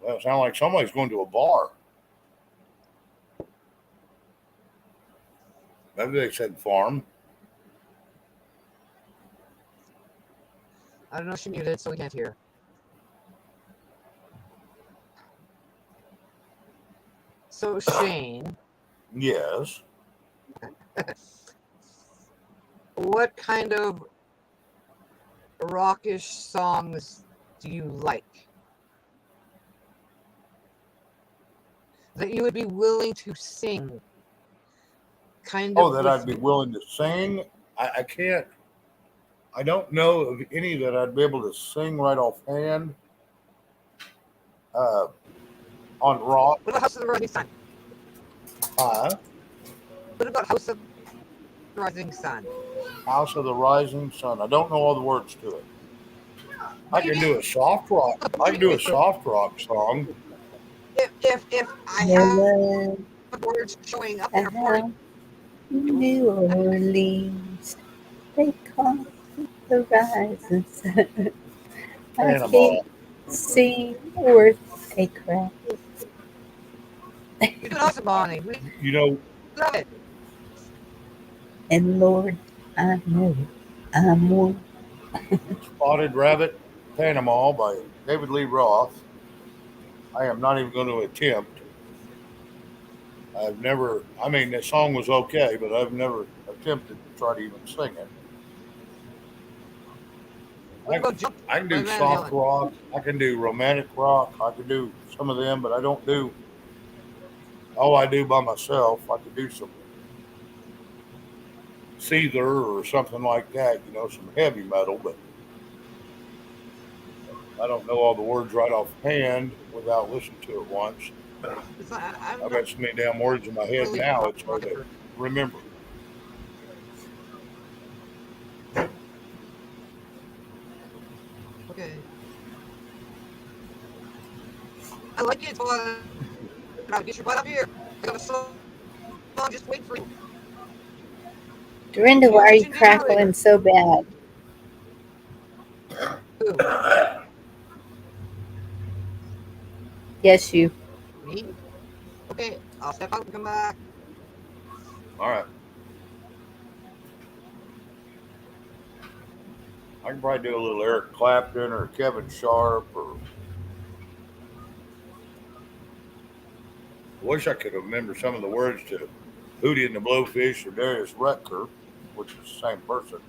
Well, it sounds like somebody's going to a bar. Maybe they said farm. I don't know if she muted, so we can't hear. So, Shane, Yes. what kind of rockish songs do you like that you would be willing to sing? Kind Oh, of that with I'd be willing to sing. I can't. I don't know of any that I'd be able to sing right offhand. Uh, on rock. What about House of the Rising Sun? What about House of the Rising Sun? House of the Rising Sun. I don't know all the words to it. I can do a soft rock. I can do a soft rock song. If I There have was words showing up a there for house in New Orleans. They call it the rising sun. I Panama. can't see worth a crap. you do awesome, Bonnie. We You know, love it. And Lord, I know I'm one. Spotted Rabbit, Panama by David Lee Roth. I am not even going to attempt. I've never, I mean, the song was okay, but I've never attempted to try to even sing it. What about Jump I can by do Van soft Halen? rock. I can do romantic rock. I can do some of them, but I don't do all I do by myself. I could do some Seether or something like that, some heavy metal, but I don't know all the words right offhand without listening to it once. I'm I've not got so many damn words in my head really a now, rock it's hard rocket to person. remember. Okay. I like it. Now get your butt up here. I got a song just waiting for you. Dorinda, You why are you mentioned it earlier. crackling so bad? Who? Yes, you. Me? Okay, I'll step out and come back. All right. I can probably do a little Eric Clapton or Kevin Sharp or I wish I could remember some of the words to Hootie and the Blowfish or Darius Rucker, which is the same person.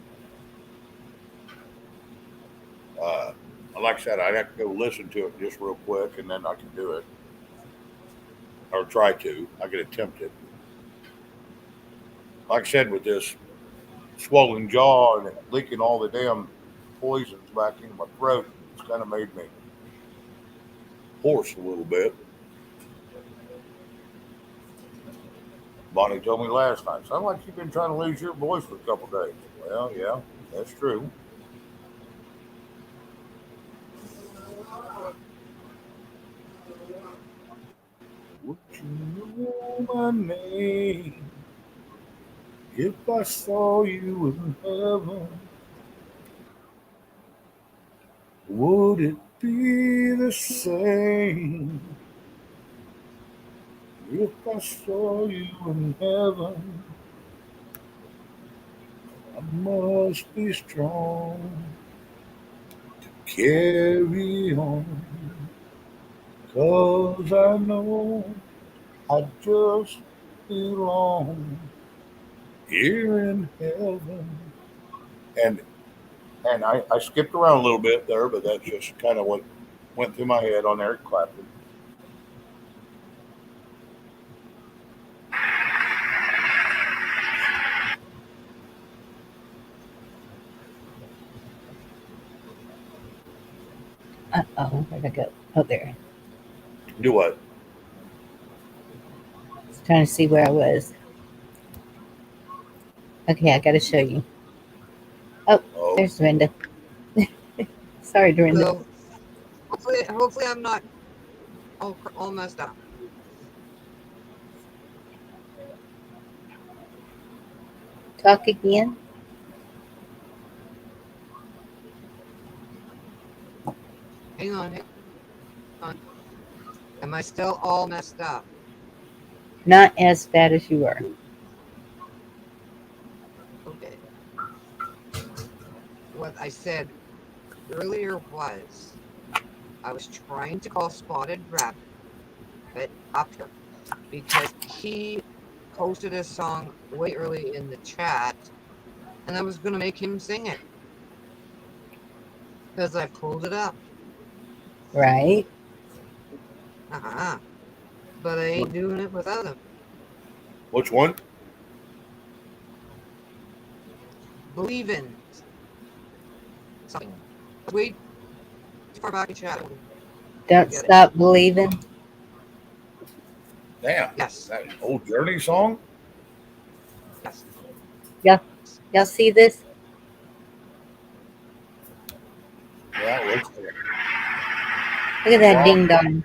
Uh, like I said, I'd have to go listen to it just real quick and then I can do it. Or try to. I could attempt it. Like I said, with this swollen jaw and it leaking all the damn poisons back into my throat, it's kind of made me hoarse a little bit. Bonnie told me last night, sound like you've been trying to lose your voice for a couple days. Well, yeah, that's true. Would you know my name if I saw you in heaven? Would it be the same If I saw you in heaven, I must be strong. Carry on, 'cause I know I just belong here in heaven. And I skipped around a little bit there, but that's just kind of what went through my head on Eric Clapton. Oh, where'd I go? Oh, there. Do what? I was trying to see where I was. Okay, I got to show you. Oh, Oh, there's Dorinda. Sorry, Dorinda. So hopefully I'm not all messed up. Talk again. Hang on. Am I still all messed up? Not as bad as you were. Okay. What I said earlier was I was trying to call Spotted Rabbit up here because he posted a song way early in the chat, and I was going to make him sing it because I pulled it up. Right? Uh-huh. But I ain't doing it without him. which one? Believe in something. Way too far back in chat. Don't Get it. stop believing. Damn, Yes. that old Journey song. Yes. Y'all see this? Yeah, it looks Look at that Wow. ding dong.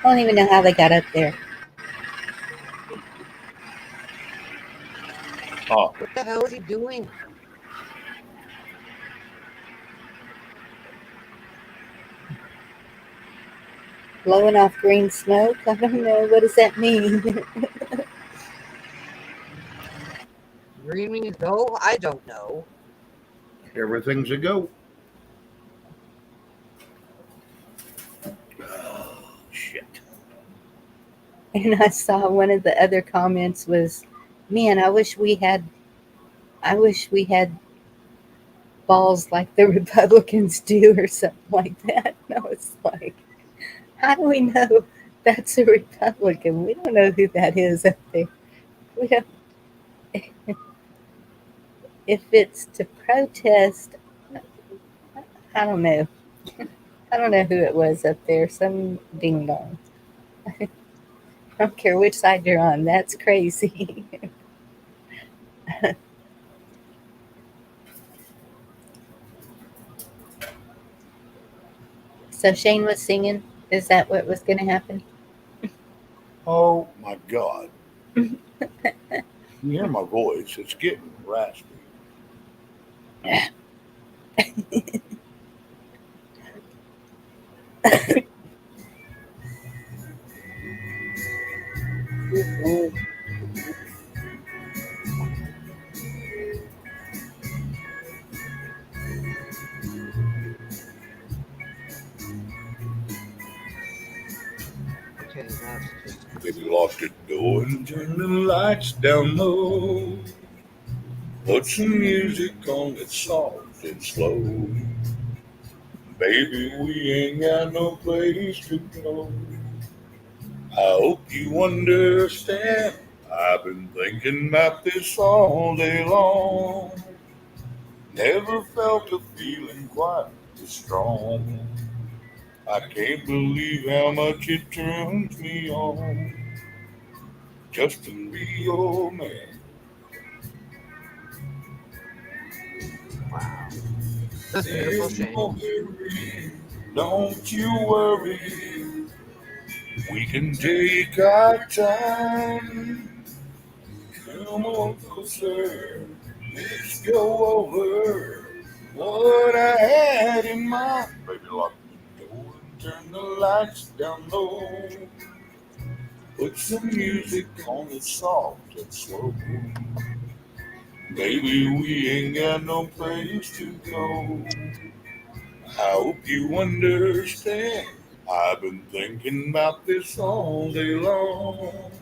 I don't even know how they got up there. Oh, What the hell is he doing? Blowing off green smoke? I don't know. What does that mean? Green means go? I don't know. everything's a go. Oh, shit. And I saw one of the other comments was, "Man, I wish we had balls like the Republicans do," or something like that. And I was like, how do we know that's a Republican? We don't know who that is up there. We don't. If it's to protest, I don't know. I don't know who it was up there. Some ding dong. I don't care which side you're on. That's crazy. So Shane was singing. Is that what was going to happen? Oh my God. You hear my voice? It's getting raspy. Okay, that's just Baby locked the door and turned the lights down low. Put some music on that's soft and slow. Baby, we ain't got no place to go. I hope you understand. I've been thinking about this all day long. Never felt a feeling quite this strong. I can't believe how much it turns me on just to be your man. wow. That's beautiful, There's no Shane. hurry, don't you worry. We can take our time. Come on closer, let's go over what I had in mind. Baby, lock the door and turn the lights down low. Put some music on it soft and slow. Baby, we ain't got no place to go. I hope you understand. I've been thinking about this all day long.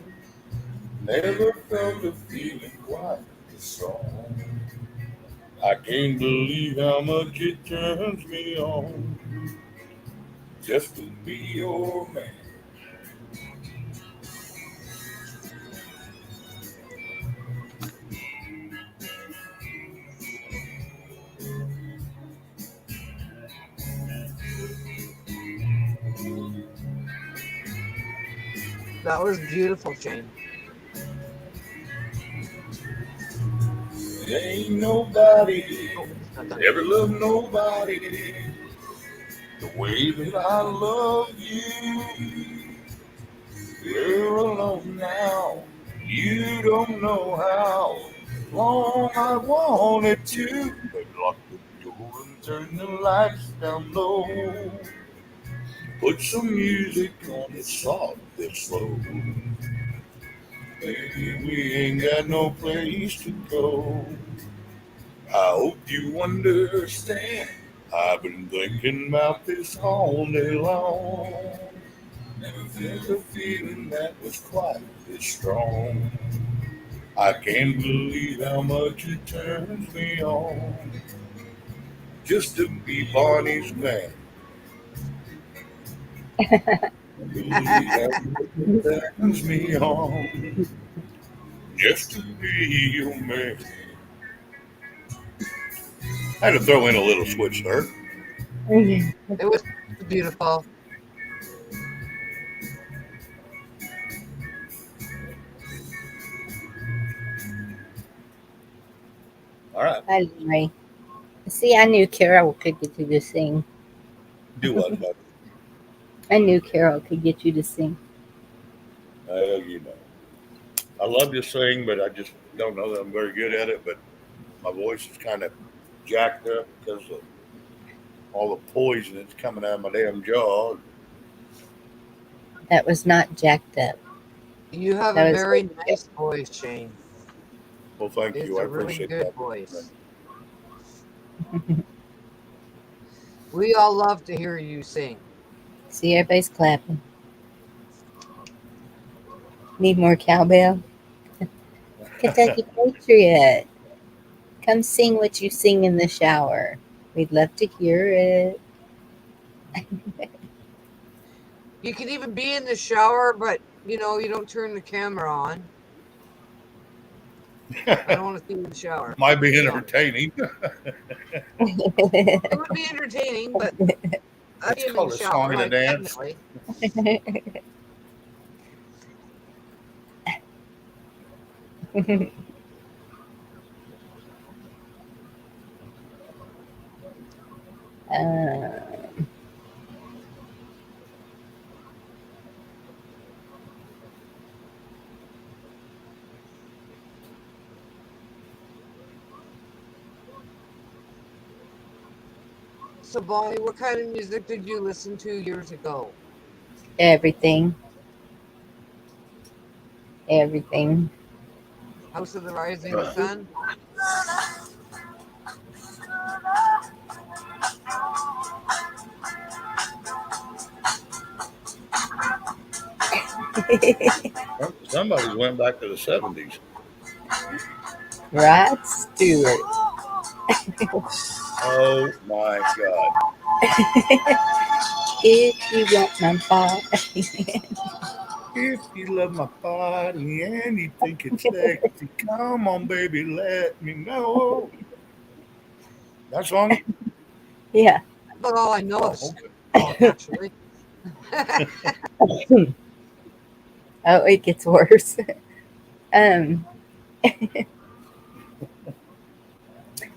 Never felt a feeling quite this strong. I can't believe how much it turns me on just to be your man. That was beautiful, Shane. There ain't nobody Oh, it's not done. ever loved nobody the way that I love you. We're alone now. You don't know how long I wanted to. But lock the door and turn the lights down low. Put some music on it soft and slow. Baby, we ain't got no place to go. I hope you understand. I've been thinking about this all day long. Never felt a feeling that was quite this strong. I can't believe how much it turns me on just to be Barney's man. Believe how much it turns me on just to be your man. I had to throw in a little switch there. It was beautiful. All right. Anyway, see, I knew Carol could get you to sing. Do what, bud? I knew Carol could get you to sing. You know. I love to sing, but I just don't know that I'm very good at it. But my voice is kind of jacked up because of all the poison that's coming out of my damn jaw. That was not jacked up. You have That a was very nice voice, Shane. Well, thank It's you. I a really appreciate good that. voice. We all love to hear you sing. See, everybody's clapping. Need more cowbell? Kentucky Patriot. Come sing what you sing in the shower. We'd love to hear it. You can even be in the shower, but you don't turn the camera on. I don't want to see you in the shower. Might be Be honest. entertaining. It would be entertaining, but I'd be It's in called the a shower, song and a like, dance. definitely. uh, So, Bonnie, what kind of music did you listen to years ago? everything. Everything. House of the Rising Sun? Somebody went back to the 70s. Rod Stewart. Oh my God. If you want my body. If you love my body and you think it's sexy, come on, baby, let me know. That song? Yeah. But all I know Oh, is okay. actually. Oh, it gets worse. Um,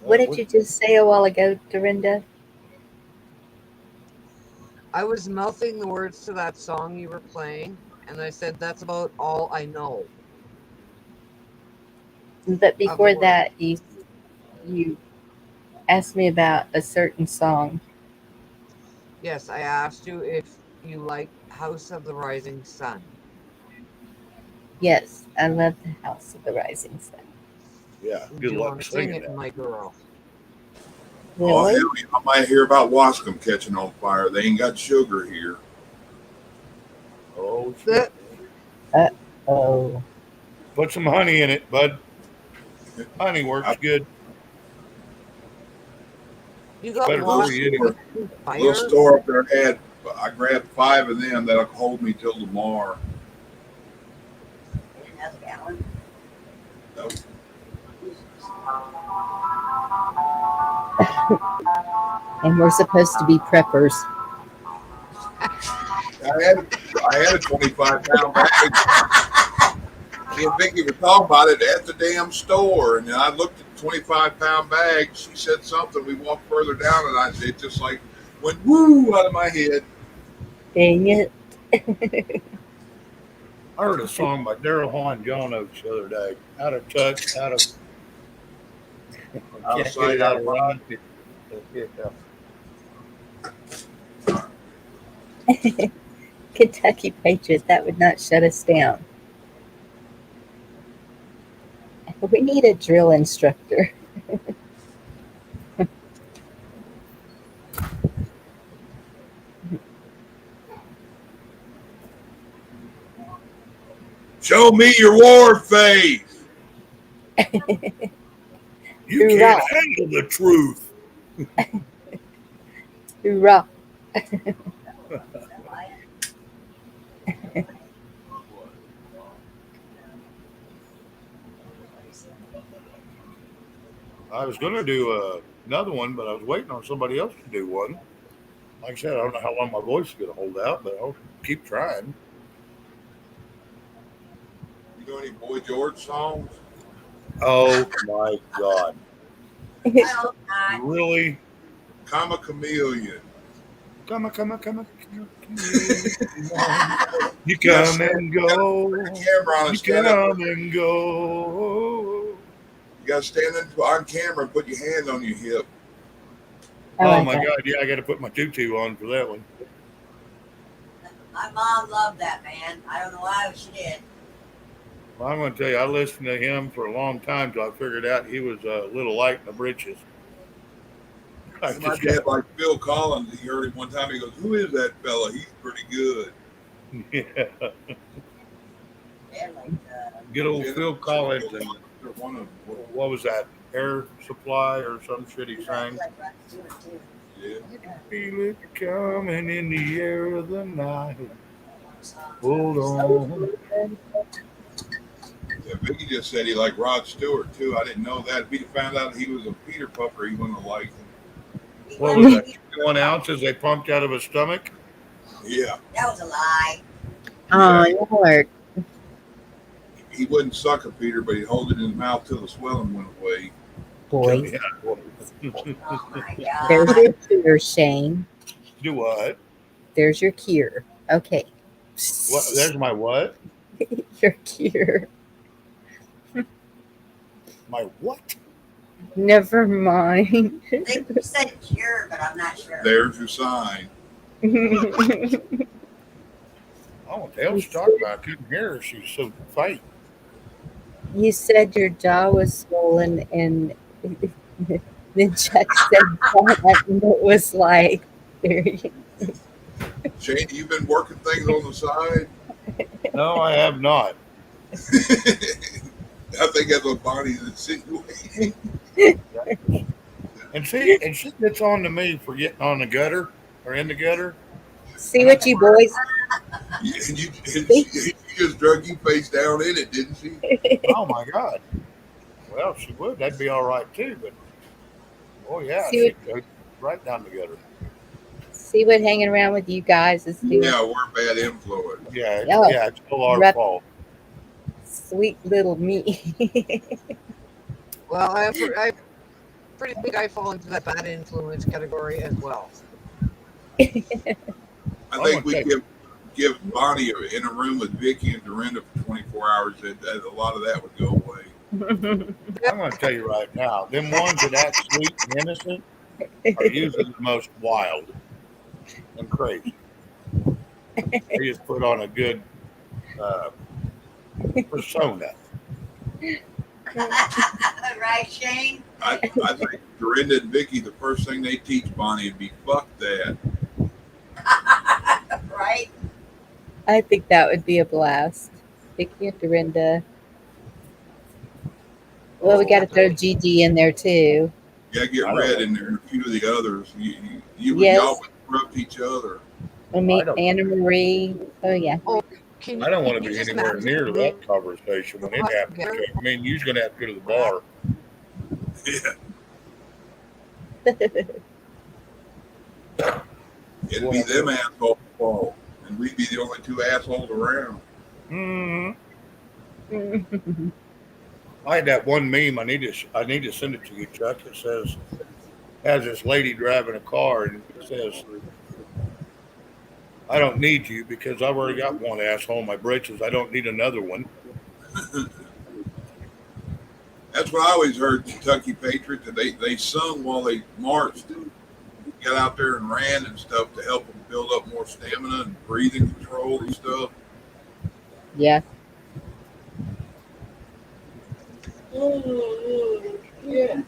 what did you just say a while ago, Dorinda? I was mouthing the words to that song you were playing, and I said that's about all I know But of the before word. that, you asked me about a certain song. Yes, I asked you if you like House of the Rising Sun. Yes, I love the House of the Rising Sun. Yeah, Do good you luck want to sing singing it, that. my girl? Oh, Really? hell, I might hear about Wascom catching on fire. They ain't got sugar here. Oh, shit. Oh. Put some honey in it, bud. Honey works I, good. You It's got better little for you Wascom anyway. store, catching little fire? store up there had. I grabbed 5 of them that'll hold me till tomorrow. Another gallon. Nope. And we're supposed to be preppers. I had a 25-pound bag. Me and Vicky were talking about it at the damn store, and then I looked at the 25-pound bag. She said something. We walked further down, and it just like went woo out of my head. Dang it. I heard a song by Daryl Hall and John Oates the other day. Out of touch, out of Out of can't get sight, it out out of of mind. mind. Kentucky Patriot, that would not shut us down. We need a drill instructor. Show me your war face. You Hoorah. can't handle the truth. Hoorah. I was going to do another one, but I was waiting on somebody else to do one. Like I said, I don't know how long my voice is going to hold out, but I'll keep trying. You know any Boy George songs? Oh my God! I hope not. Really? I'm a chameleon. Come on, come on, come on. You You got come and go. the camera on and You stand up. come and go. You got to stand on camera and put your hand on your hip. I Oh like my that. God! Yeah, I got to put my tutu on for that one. My mom loved that man. I don't know why she did. Well, I'm going to tell you, I listened to him for a long time till I figured out he was a little light in the britches. I My just dad, got, like Phil Collins, he heard him one time. He goes, "Who is that fella? He's pretty good." yeah, Dad like good old Phil Collins and They're one of them. what was that? Air Supply or some shit he sang. like Rod Stewart too. Yeah. I can feel it coming in the air of the night. Hold on. Yeah, Vicky just said he liked Rod Stewart too. I didn't know that. If he'd found out he was a Peter Puffer, he wouldn't have liked him. What was that? 21 ounces they pumped out of his stomach? Yeah. That was a lie. Oh, Lord. He wouldn't suck a Peter, but he'd hold it in his mouth till the swelling went away. Boys. Yeah. Oh my god. There's your cure, Shane. Do what? There's your cure. Okay. What? There's my what? Your cure. My what? Never mind. I think you said cure, but I'm not sure. There's your sign. Oh, what the hell she talking about? I couldn't hear her. She was so faint. You said your jaw was swollen, and then Chuck said that, and it was like, there you Shane, you've been working things on the side. No, I have not. I think that's what Bonnie's insinuating. And she gets on to me for getting on the gutter or in the gutter. see what you boys. And she just drug you face down in it, didn't she? Oh my God. Well, she would. That'd be all right too. But oh yeah, See she'd go right down the gutter. See what hanging around with you guys is doing. Yeah, we're a bad influence. Yeah, Oh. yeah, it's all our Rep- fault. Sweet little me. Well, I pretty think I fall into that bad influence category as well. I I'm think we gonna give Bonnie in a room with Vicky and Dorinda for 24 hours. That a lot of that would go away. I'm going to tell you right now, them ones that act sweet and innocent are usually the most wild and crazy. They just put on a good uh, persona. Right, Shane? I think Dorinda and Vicky, the first thing they teach Bonnie would be fuck that. Right? I think that would be a blast. Vicky and Dorinda. Well, we got to throw Gigi in there too. You gotta get I don't Red know. in there and a few of the others. Yes. Y'all would interrupt each other. We'll I meet don't- Anna Marie. Oh yeah. Oh, can I don't want to you be just anywhere imagine near me that conversation when it happens. together? I mean, you're going to have to go to the bar. Yeah, it'd be them assholes fault, and we'd be the only two assholes around. Hmm. I had that one meme. I need to send it to you, Chuck. It has this lady driving a car and it says, "I don't need you because I've already got one asshole in my britches. I don't need another one." That's what I always heard Kentucky Patriots, that they sung while they marched, got out there and ran and stuff to help them build up more stamina and breathing control and stuff. Yeah. Yeah.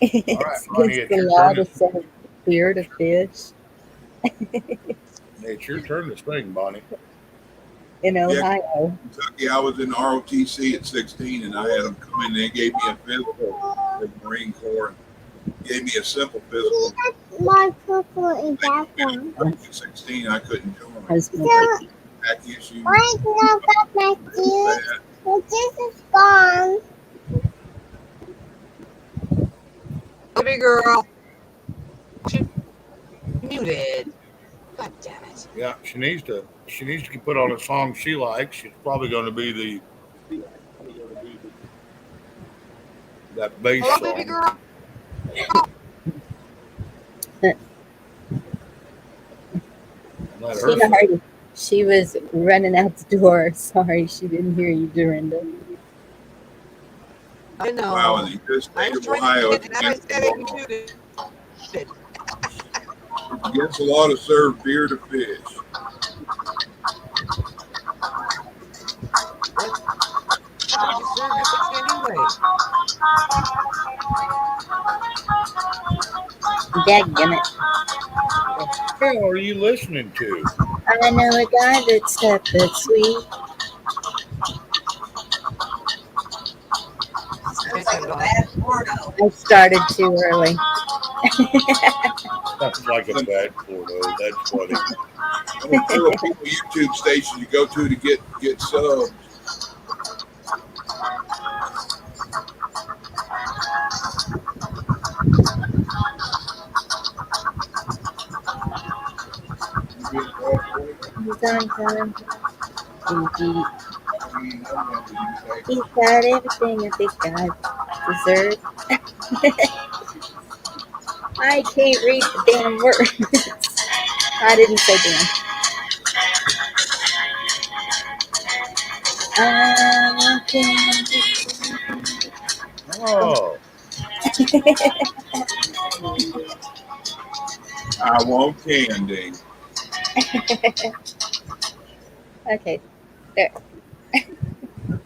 It's Bonnie, against it's the your law turn to to- serve beer to fish It's your turn to sing, Bonnie. in Ohio. Kentucky, I was in ROTC at 16, and I had them come in. They gave me a physical, the Marine Corps, and gave me a simple physical. My purple is that one. At 16, I couldn't join. Husband. Back issue. I know that my teeth. Bad. The teeth is gone. Baby girl. She muted. God damn it. Yeah, she needs to put on a song she likes. It's probably going to be that bass Hello, song. baby girl. Let her sing. Sorry, she was running out the door. Sorry, she didn't hear you, Dorinda. I know. Wow, in the I state was of trying Ohio, to it's get it, and I against said the it law. muted. It's against the law to serve beer to fish. You just served your fish anyway. Dadgummit. What the hell are you listening to? I know a guy that's tough but sweet. Sounds like a bad porno. I started too early. Sounds like a bad porno. That's funny. There are people YouTube stations you go to get subs. He's on time. Indeed. He's got everything a big guy deserves. I can't read the damn words. I didn't say damn. Oh, I want candy. Okay.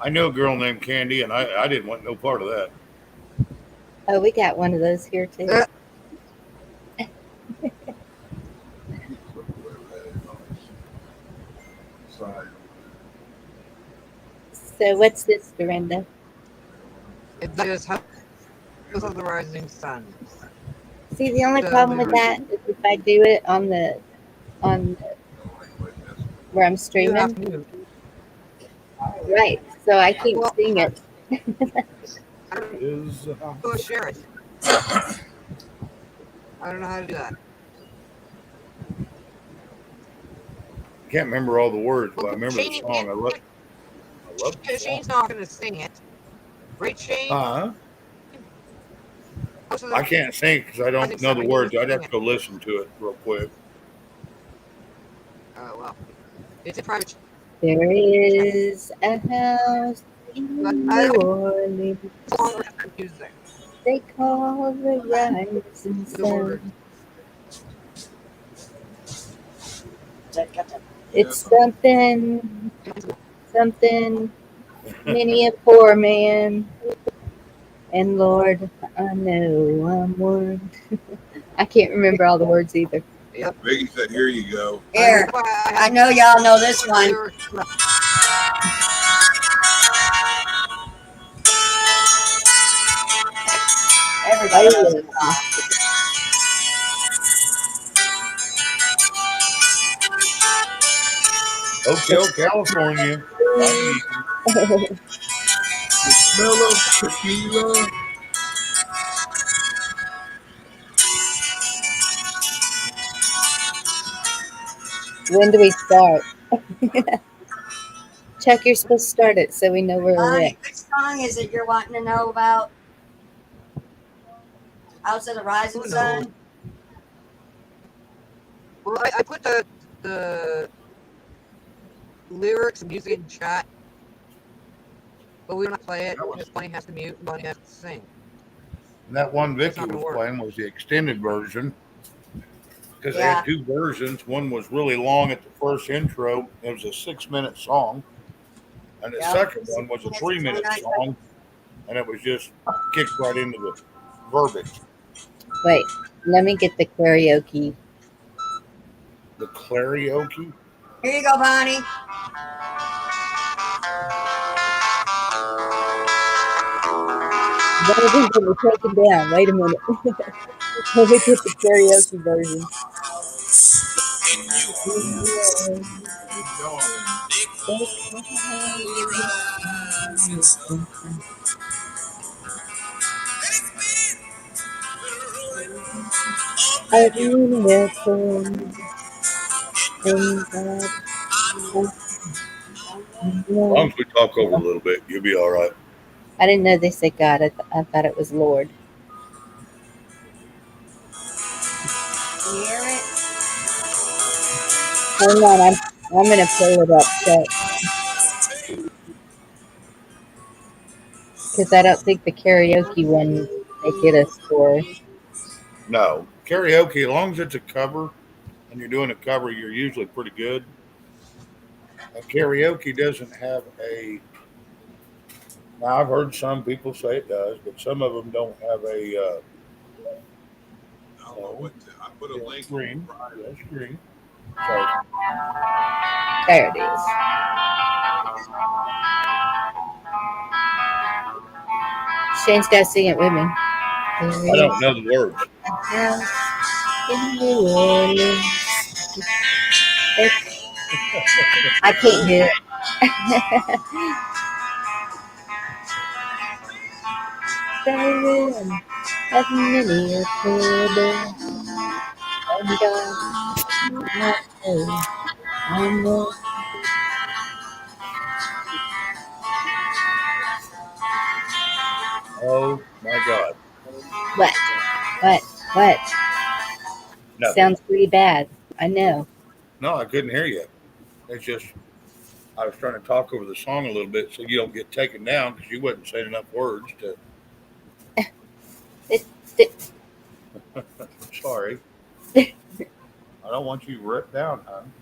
I knew a girl named Candy, and I didn't want no part of that. Oh, we got one of those here too. So what's this, Dorinda? It is House of the Rising Sun. See, the only problem with that is if I do it on where I'm You streaming, have to mute. right? So I can't sing it. Is Go share it. I don't know how to do that. can't remember all the words, but I remember the song. I love the Because song. Shane's not going to sing it. Right, Shane? Huh? House of the I can't sing because I don't Rising know Sun, the you words. can I'd have sing to go listen to it real quick. Oh, well. It's a private. There is a house in New Orleans. Music. They call the rising sun. It's something, something, many a poor man. And Lord, I know I'm one. I can't remember all the words either. Yep. Vicky said, "Here you go." Here, I know y'all know this one. Everybody knows this song. Hotel California. I need you. The smell of tequila. When do we start? Chuck, you're supposed to start it so we know where we're at. Bonnie, which song is it you're wanting to know about? House of the Rising Who knows? Sun? Well, I put the lyrics and music in chat, but we don't play it because Bonnie has to mute and Bonnie has to sing. And that one That's Vicky not gonna was work. playing was the extended version because they Yeah. had two versions. One was really long at the first intro. It was a 6-minute song. And the Yep. second one was a 3-minute 29 song. And it was just kicked right into the verbiage. Wait, let me get the karaoke. The karaoke. Here you go, Bonnie. Versions that were taken down. Wait a minute. Let me get the karaoke version. I've been there for and God. As long as we talk over a little bit, you'll be all right. I didn't know they said God. I thought it was Lord. Can you hear it? Hang on, I'm gonna pull it up, Chuck, because I don't think the karaoke one they get us for. No. Karaoke, as long as it's a cover and you're doing a cover, you're usually pretty good. And karaoke doesn't have a. Now, I've heard some people say it does, but some of them don't have a I don't know what I put a link screen. on Friday. Yeah, screen. So, There it is. Shane's got to sing it with me. I don't know the words. In New Orleans. I can't do it. There have many a poor boy, and God, I know. Oh my God. What? What? What? Nothing. Sounds pretty bad. I know. No, I couldn't hear you. It's just I was trying to talk over the song a little bit so you don't get taken down because you wasn't saying enough words to. Sorry. I don't want you ripped down, hon.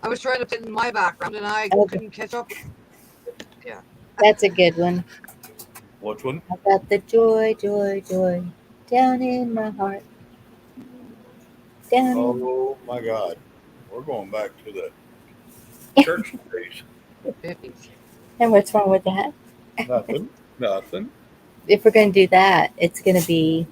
I was trying to put in my background and I Okay. couldn't catch up. Yeah. That's a good one. Which one? I got the joy, joy, joy down in my heart. Down Oh my God. We're going back to the church days. 50s. And what's wrong with that? Nothing. Nothing. If we're going to do that, it's going to be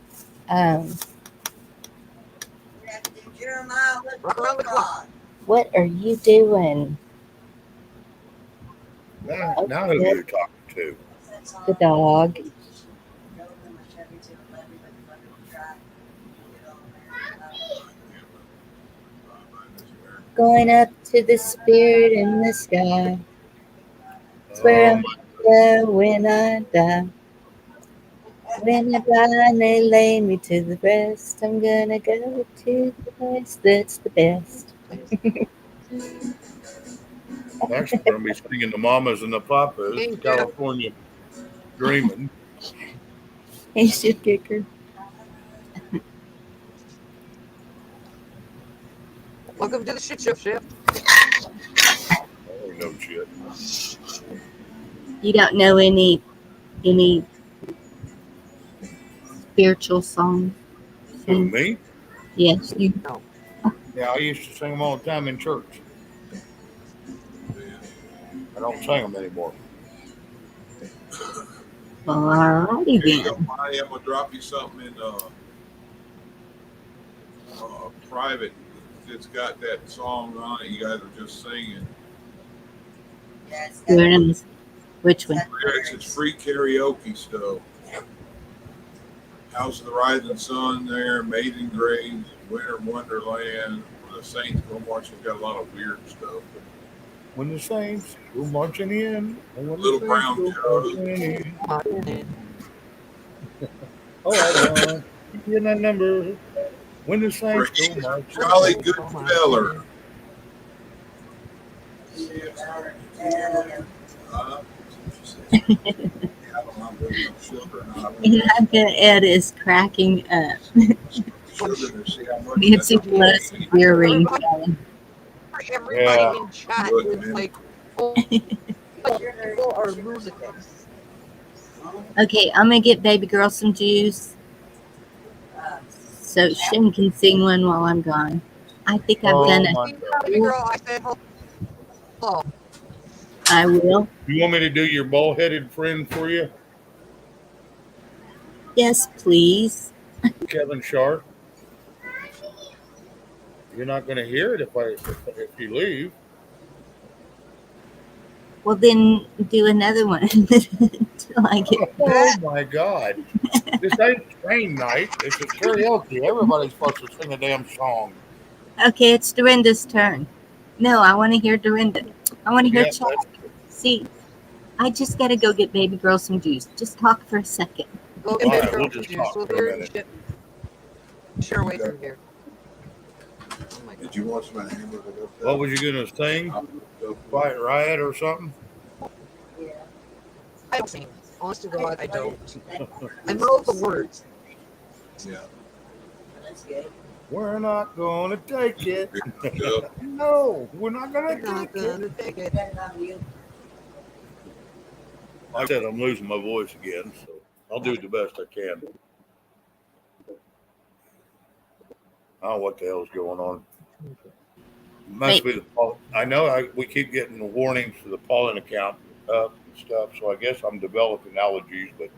Jeremiah, Rock around the clock. what are you doing? Now who are you talking to? The dog. Going up to the spirit in the sky. It's where I'm going when I die. When I die and they lay me to the rest, I'm gonna go to the place that's the best. Next, we're going to be singing the Mamas and the Papas, Thank you. California Dreaming. He should kick her. Welcome to the shit show shift. Oh, no shit. You don't know any spiritual songs? Who, me? Yes, you. No. Yeah, I used to sing them all the time in church. Yeah. I don't sing them anymore. Well, alrighty Here you go, then. Bonnie. I'm gonna drop you something in private. It's got that song on it. You guys are just singing. Yes. Which one? Lyrics. It's free karaoke stuff. House of the Rising Sun there, Amazing Grace, Winter Wonderland, the Saints Go Marching. Got a lot of weird stuff. When the Saints go marching in. And when Little the Brown Saints go Jug. marching in. Oh, I want to get that number. When the Saints go marching Jolly in. Good Feller. And I'm gonna add is cracking up. Nancy Pelosi earring. Everybody in chat is like, oh, people are losing it. Okay, I'm gonna get baby girl some juice so Shin can sing one while I'm gone. I think I've done it. my God. Baby girl, I said hello. I will. You want me to do your bald-headed friend for you, Yes, please. Kevin Sharp? You're not going to hear it if you leave. Well, then do another one until I get. Oh my God! This ain't train night. This is karaoke. Everybody's supposed to sing a damn song. Okay, it's Dorinda's turn. No, I want to hear Dorinda. I want to hear Yeah, Chuck. that's- See, I just gotta go get baby girl some juice. Just talk for a second. Go All get baby right, girl we'll some just juice. talk We'll for a do it minute. shit. Sure, away from here. Oh my God. Did you want some hamburger? What was you going to sing? Quiet Riot or something? I don't sing. Honest to God, I don't. I know the words. Yeah. That's good. We're not going to take it. Yeah. No, we're not going I'm to not take it. gonna take it. Better not you. Like I said, I'm losing my voice again, so I'll do the best I can. I don't know what the hell's going on. Must be the pollen. I know we keep getting the warnings for the pollen account up and stuff, so I guess I'm developing allergies, but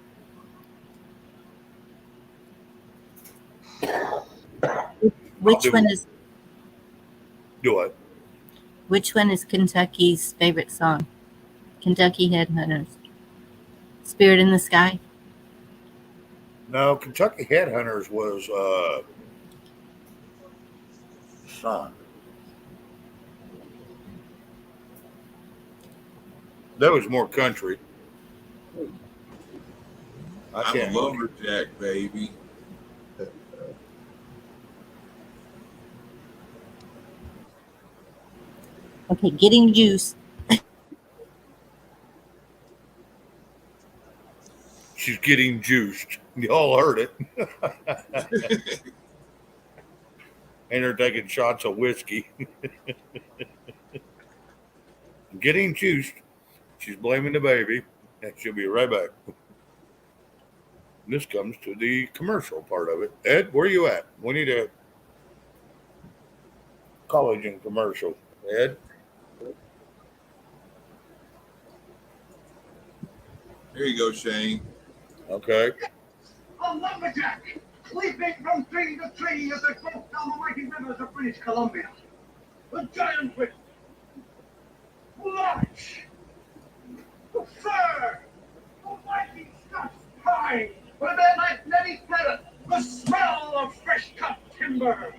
Which one is do it. which one is Kentucky's favorite song? Kentucky Headhunters. Spirit in the Sky. No, Kentucky Headhunters was Sun. That was more country. I I'm a can't. lumberjack, baby. Okay, getting juice. She's getting juiced. Y'all heard it. And they're taking shots of whiskey. Getting juiced. She's blaming the baby, and she'll be right back. This comes to the commercial part of it. Ed, where you at? We need a college and commercial. Ed? Here you go, Shane. Okay. A lumberjack, leaping from tree to tree as they float down the mighty rivers of British Columbia. The giant whip, large, the fir, the mighty Scotch pine, with their magnetic feather, the smell of fresh cut timber,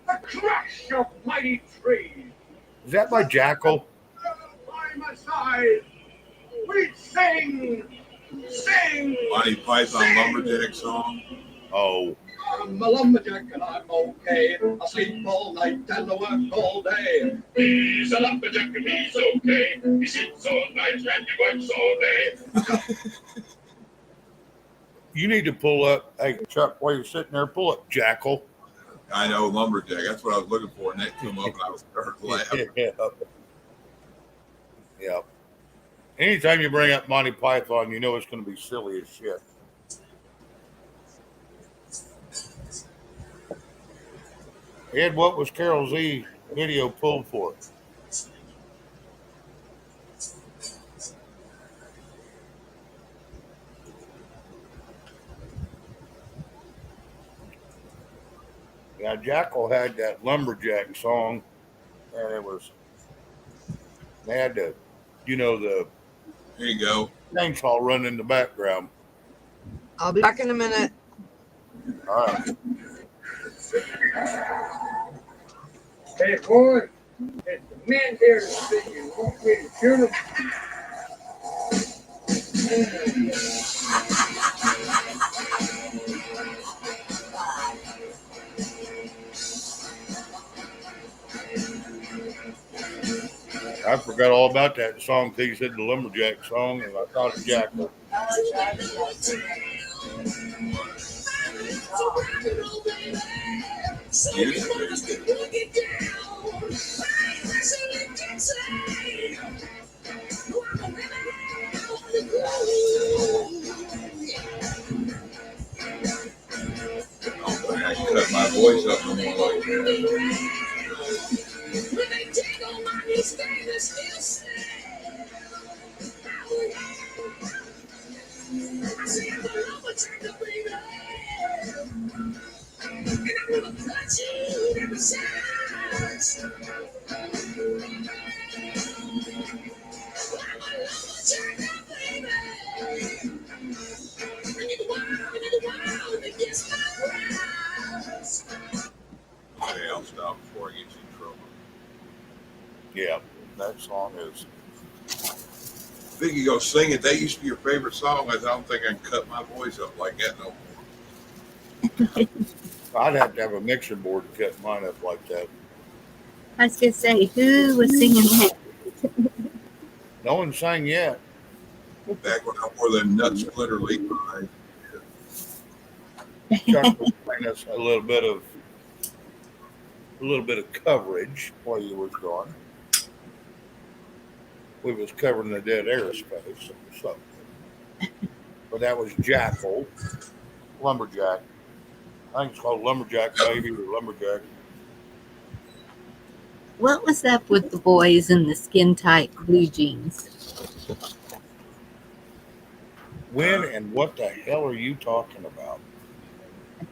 the crash of mighty trees. Is that by Jackal? By my side, we sing, sing. Monty Python lumberjack song. Oh. I'm a lumberjack and I'm okay. I sleep all night and I work all day. He's a lumberjack and he's okay. He sleeps all night and he works all day. You need to pull up. Hey, Chuck, while you're sitting there, pull up Jackal. I know lumberjack. That's what I was looking for, and that came up, and I was started laughing. Yeah. Anytime you bring up Monty Python, you know it's going to be silly as shit. Ed, what was Carol Z video pulled for? Yeah, Jackal had that lumberjack song, and they had the, the Here you go. chainsaw running in the background. I'll be back in a minute. All right. Hey, boy, if the men here to see you want me to shoot them, I forgot all about that song till you said the lumberjack song, and I thought of Jackal. I cut my voice up no more like that. Okay, I'll stop before I get you in trouble. Yeah, that song is. I think you go sing it. That used to be your favorite song. I don't think I can cut my voice up like that no more. I'd have to have a mixer board to cut mine up like that. I was going to say, who was singing that? No one sang yet. Back when I wore them nut splitter Levi's. Chuck was playing us a little bit of coverage while you was gone. We was covering the dead airspace. So. But that was Jackal, lumberjack. I think it's called Lumberjack Baby or Lumberjack. What was up with the boys in the skin tight blue jeans? When and what the hell are you talking about?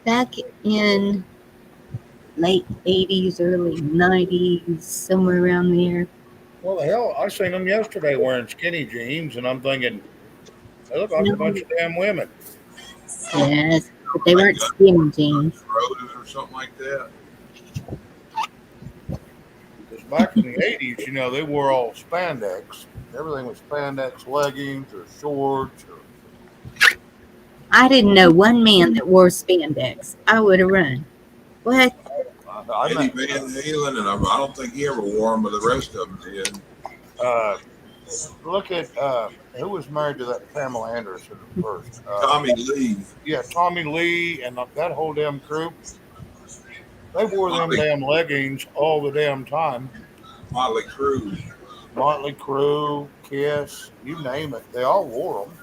Back in late 80s, early 90s, somewhere around there. Well, the hell, I seen them yesterday wearing skinny jeans, and I'm thinking, they look like a bunch of damn women. Yes, but they weren't skinny jeans. Roses or something like that. Because back in the 80s, they wore all spandex. Everything was spandex leggings or shorts. I didn't know one man that wore spandex. I would have run. What? Eddie Van Halen, and I don't think he ever wore them, but the rest of them did. Look at who was married to that Pamela Anderson first. Tommy Lee. Yeah, Tommy Lee and that whole damn crew. They wore them damn leggings all the damn time. Motley Crue, Kiss, you name it. They all wore them.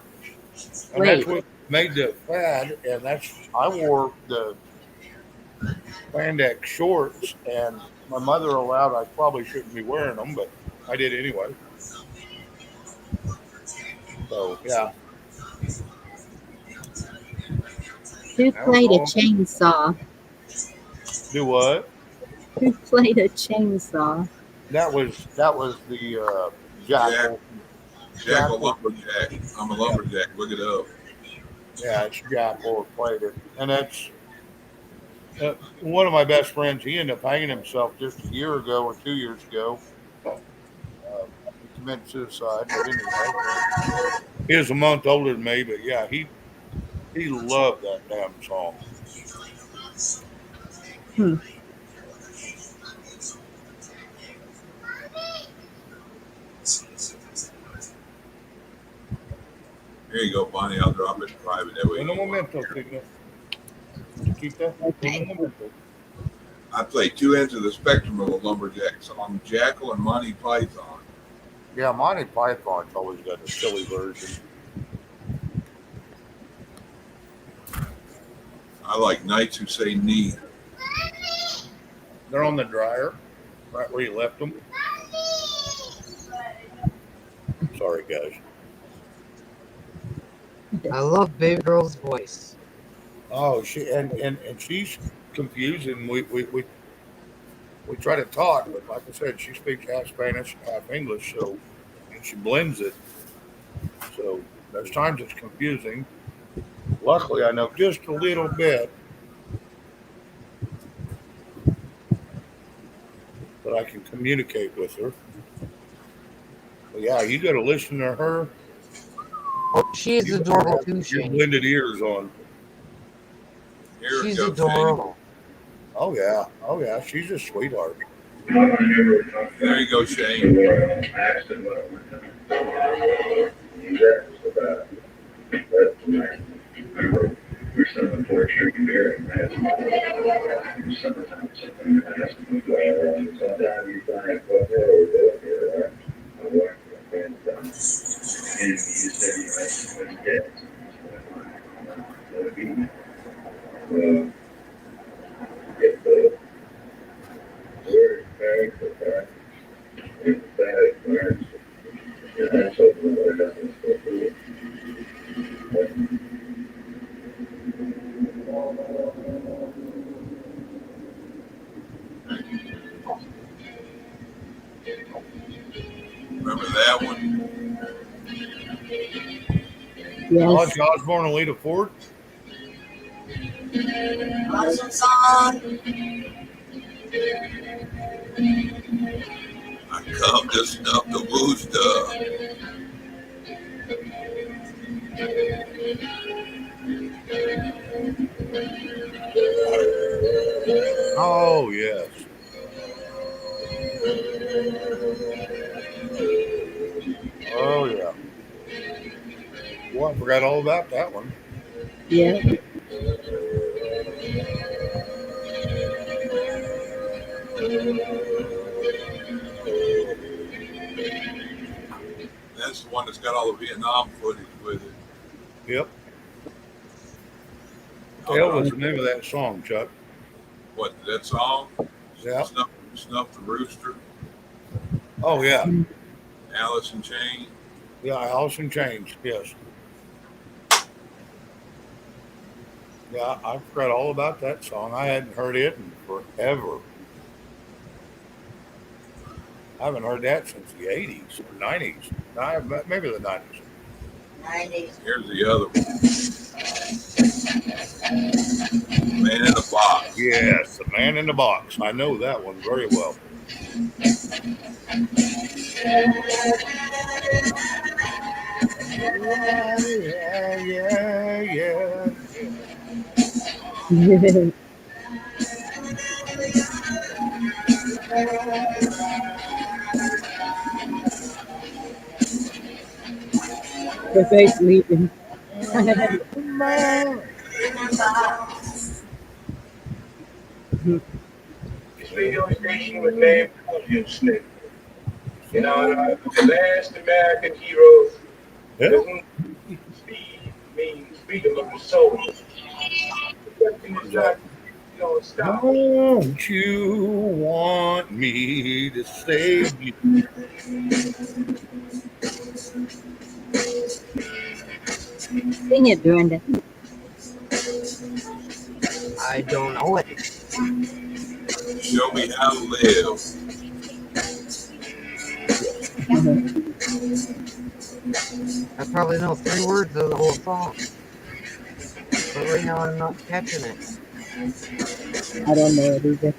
And Wait. that's what made the fad. And I wore the spandex shorts, and my mother allowed. I probably shouldn't be wearing them, but I did anyway. So yeah. Who played a chainsaw? Do what? Who played a chainsaw? That was the Jackal. Jackal Lumberjack. I'm a lumberjack. Look it up. Yeah, it's Jackal who played it, and that's one of my best friends. He ended up hanging himself just a year ago or 2 years ago. He committed suicide. But anyway, he was a month older than me, but yeah, he loved that damn song. Here you go, Bonnie. I'll drop it in private. That way. Un momento, Signo. Chiquita. Okay. Un momento. I play two ends of the spectrum of a lumberjack song, Jackal and Monty Python. Yeah, Monty Python's always got a silly version. I like Knights Who Say Knee. They're on the dryer, right where you left them. Sorry, guys. I love Baby Girl's voice. Oh, and she's confusing. We try to talk, but like I said, she speaks half Spanish, half English, so and she blends it. So there's times it's confusing. Luckily, I know just a little bit, but I can communicate with her. But yeah, you got to listen to her. She's You adorable have too, your Shane. blended ears on. Here it She's goes, adorable. Oh yeah, she's a sweetheart. Shane. There you go, Shane. Remember that one? Ozzy Yes. Osbourne and Lita Ford. Awesome song. I come to snuff the rooster. Oh yes. Oh yeah. Well, I forgot all about that one. Yeah. That's the one that's got all the Vietnam footage with it. Yep. What the hell was the name of that song, Chuck? What, that song? Yeah. Snuff the Rooster, Oh yeah. Alice in Chains. Yeah, Alice in Chains. Yes. Yeah, I forgot all about that song. I hadn't heard it in forever. I haven't heard that since the 80s or 90s. Maybe the 90s. 90s. Here's the other one. Man in the Box. Yes, The Man in the Box. I know that one very well. Yeah. We're both leaving. Radio station was named Union State. In honor of the last American heroes, Yeah. speed means freedom of the soul. The question is not, you don't stop. Don't you want me to save you? Sing it, Brenda. I don't know it. Show me how to live. I probably know 3 words of the whole song. But right now I'm not catching it. I don't know it either.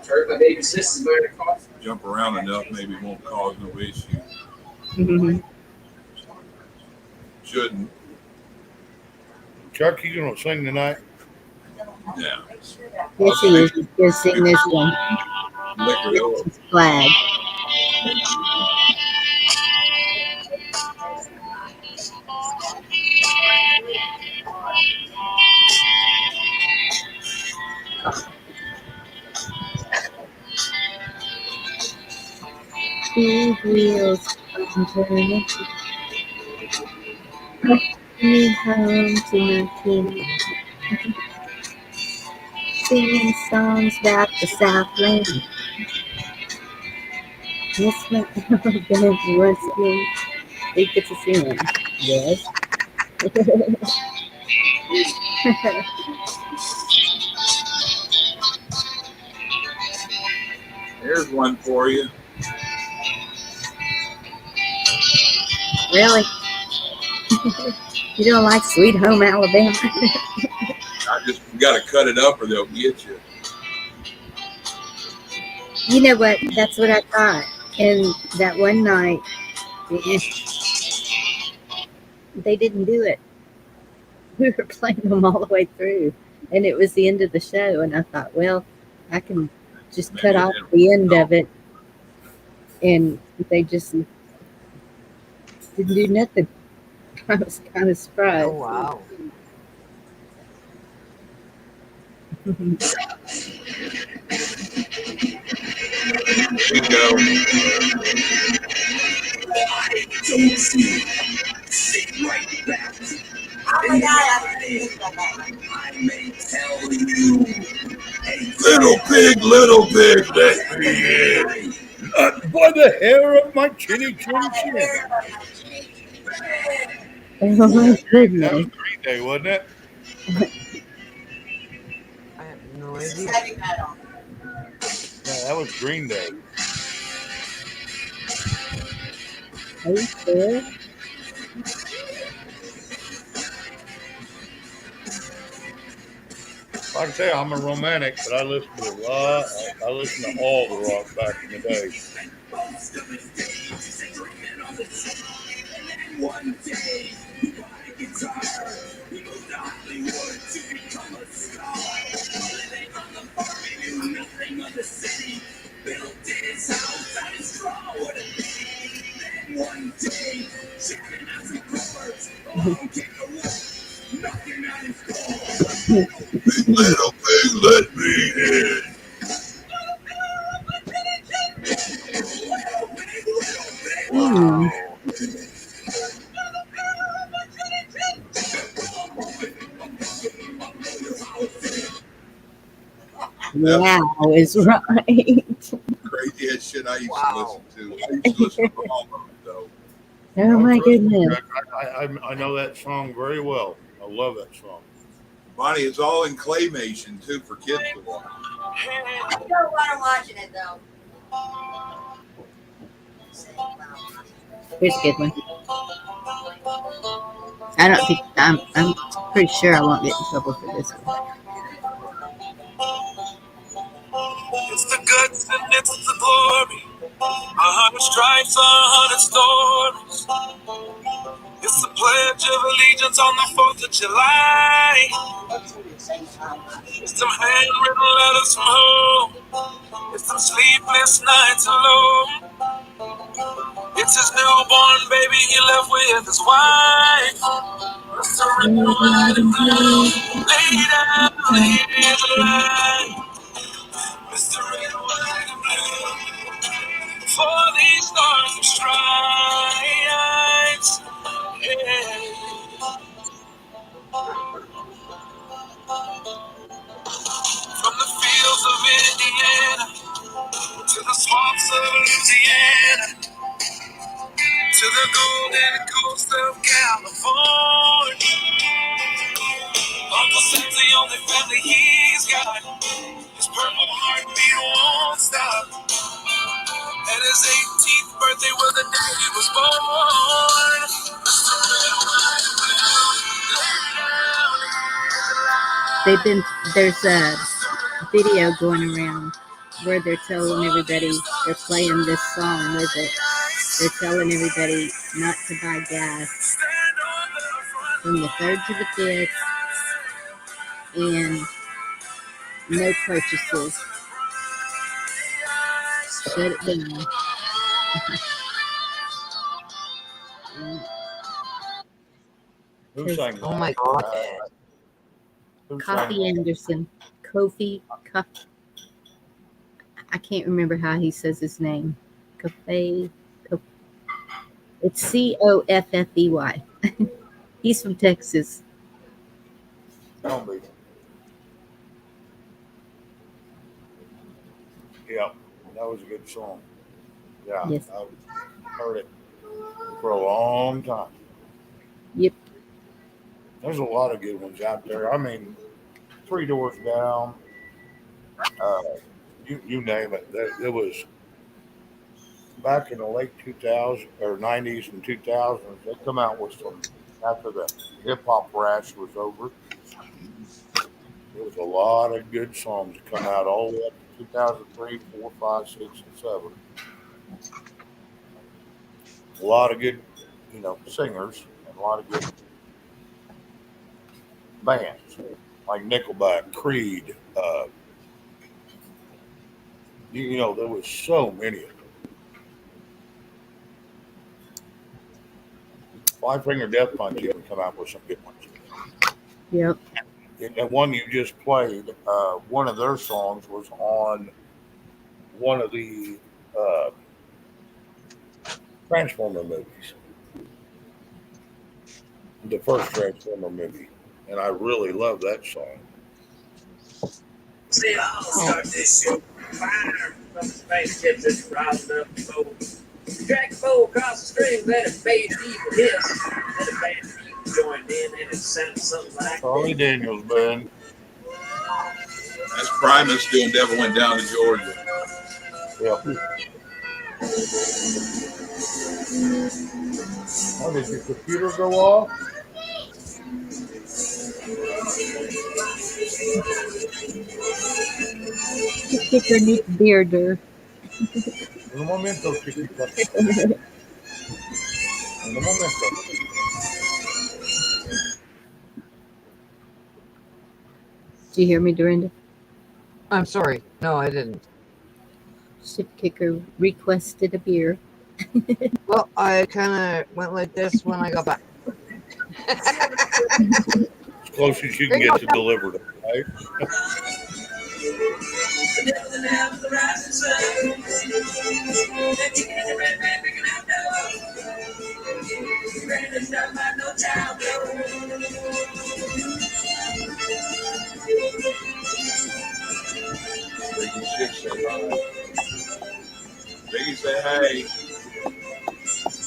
Heard my baby sister's going to cost. Jump around enough, maybe it won't cause no issue. Shouldn't. Chuck, you gonna sing tonight? Yeah. Yes, he is. He's going to sing this one. Liquor door. His flag. Big wheels come turning. Me home to my king. Singing songs about the Southland. Miss my Alabama once again. Think it's a sin. Yes. Here's one for you. Really? You don't like Sweet Home Alabama? I just got to cut it up or they'll get you. You know what? That's what I thought. And that one night, they didn't do it. We were playing them all the way through, and it was the end of the show. And I thought, well, I can just Maybe cut it off didn't the end of it, and they just didn't do nothing. I was kind of surprised. Oh wow. Bingo. Oh my God, I may tell you, Little pig, let me in. Not by the hair of my chinny chin chin. Oh my That goodness! was Green Day, wasn't it? I have no idea. heavy metal. Yeah, that was Green Day. Are you sure? Like I say, I'm a romantic, but I listen to a lot. I listen to all the rock back in the day. one day, he bought a guitar. He moved to Hollywood to become a star. Living on the farm, he knew nothing of the city. Built his house out of straw with a baby. Then one day, jamming out some chords, along came the wolf, knocking on his door. Little pig, let me in. Hmm. Wow is right. Crazy ass shit I used Wow. to listen to. I used to listen to all of it, though. Oh my trust me, goodness! Jack, I know that song very well. I love that song. Bonnie, it's all in claymation, too, for kids to watch. I don't want to watching it though. Here's a good one. I don't think I'm pretty sure I won't get in trouble for this one. It's the guts and it's the glory. 100 stripes, 100 stories. It's the Pledge of Allegiance on the 4th of July. It's them handwritten letters from home. It's them sleepless nights alone. It's his newborn baby he left with his wife. It's the red, white, and blue. Lay down, here's the light. Mr. Red, white, and blue. For these stars and stripes. Yeah. From the fields of Indiana to the swamps of Louisiana to the golden coast of California. Uncle Sam's the only family he's got. His purple heartbeat won't stop. And his 18th birthday was the day he was born. Mr. Red, white, and blue, lay down. There's a video going around where they're telling everybody they're playing this song with it. They're telling everybody not to buy gas from the 3rd to the 5th, and no purchases. Shut it down. Who sang Oh that? my god. Who sang Coffee that? Anderson. Kofi. I can't remember how he says his name. Coffee. It's Coffey. He's from Texas. Don't be. Yeah, that was a good song. Yeah, Yes. I've heard it for a long time. Yep. There's a lot of good ones out there. I mean, Three Doors Down, you name it. There was back in the late 2000s or 90s and 2000s. They come out with some after the hip hop rash was over. There was a lot of good songs that come out all the way up to 2003, 4, 5, 6, and 7. A lot of good, singers and a lot of good bands like Nickelback, Creed. There was so many of them. Five Finger Death Punch even come out with some good ones. Yep. And that one you just played, one of their songs was on one of the Transformer movies, the first Transformer movie, and I really love that song. See, I'll start this show. Fire from the spaceship that's rising up the boat. Drag the boat across the stream, let it fade people hiss. Then a band of people joined in, and it sounded something like Charlie this. Daniels Band. That's Primus doing Devil Went Down to Georgia. Yep. Oh, did your computer go off? Kicker needs bearder. Un momento, chiquita. Un momento. Did you hear me, Dorinda? I'm sorry. No, I didn't. Ship Kicker requested a beer. Well, I kind of went like this when I got back. As close as you can get to delivered, right? Biggie Shit say hi. Biggie say hey.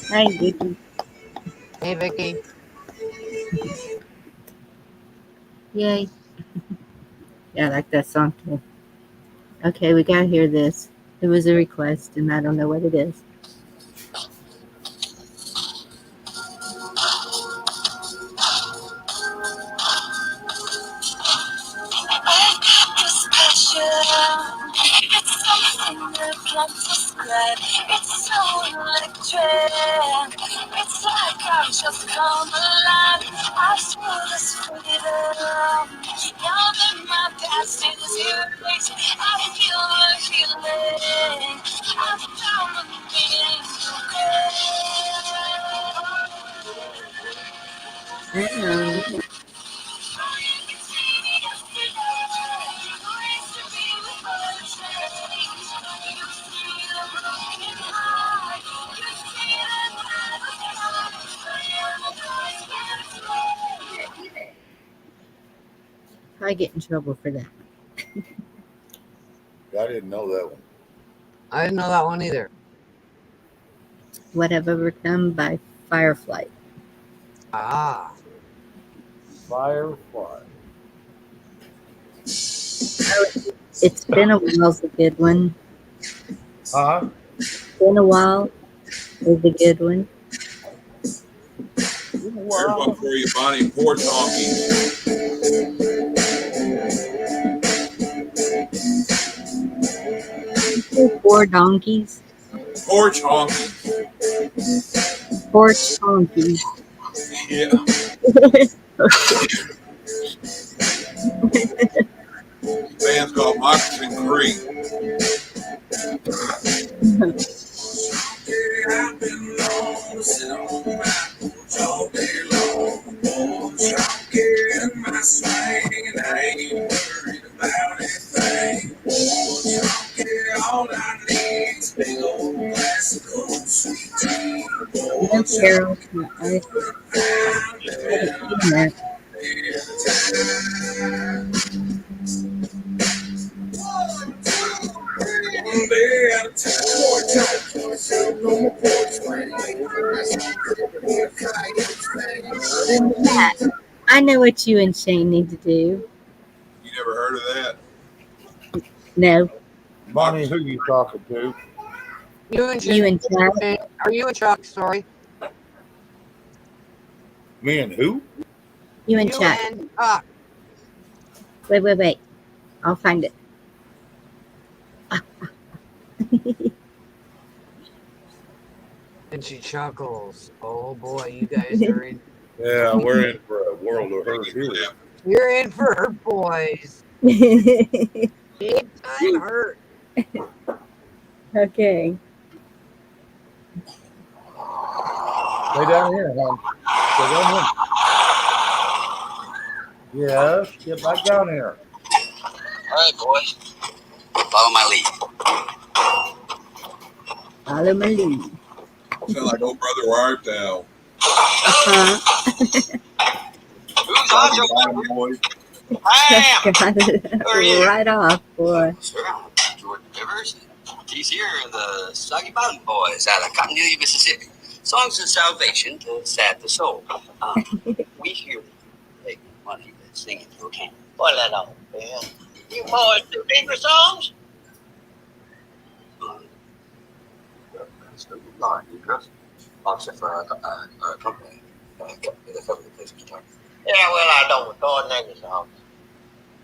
Hi, Vicky. Hey, Vicky. Yay. Yeah, I like that song too. Okay, we gotta hear this. It was a request, and I don't know what it is. It's something that can't describe. It's so electric. It's like I've just come alive. I feel this freedom. Now that my past is erased, I feel the healing. I've found the meaning to live. I get in trouble for that. I didn't know that one. I didn't know that one either. What I've Overcome by Firefly. Ah. Firefly. It's been a while's a good one. Huh? Been a while is a good one. Here's one for you, Bonnie. Porch Honkies. Four donkeys. Porch Honkies. Porch honkies. Yeah. Band's called Moccasin Creek. I've been long, sit on my porch all day long. Talking my swing, and I ain't worried about anything. Talking all I need is big old glass of cold sweet tea. No, Carol, I haven't seen that. Matt, I know what you and Shane need to do. You never heard of that? No, Bonnie, who you talking to? You and you and Chuck. Are you and Chuck? Sorry. Me and who? You and You Chuck. and Chuck. Wait. I'll find it. And she chuckles. Oh boy, you guys are in. Yeah, we're in for a world of hurt here. You're in for hurt, boys. Big time hurt. Okay. Stay down here, hon. Stay down here. Yes, get back down here. All right, boys. Follow my lead. Follow my lead. Sound like old brother Wirethow. Who's on your Bottom boys. I am. Got it right off, boy. Sir, I'm Jordan Rivers. These here are the Soggy Mountain Boys out of Cottonville, Mississippi. Songs of salvation to sad the soul. We hear make money singing through a can. Boy, let on, man. You boys do English songs? That's the line, you trust? Except for a company. The company that plays guitar. Yeah, well, I don't record English songs.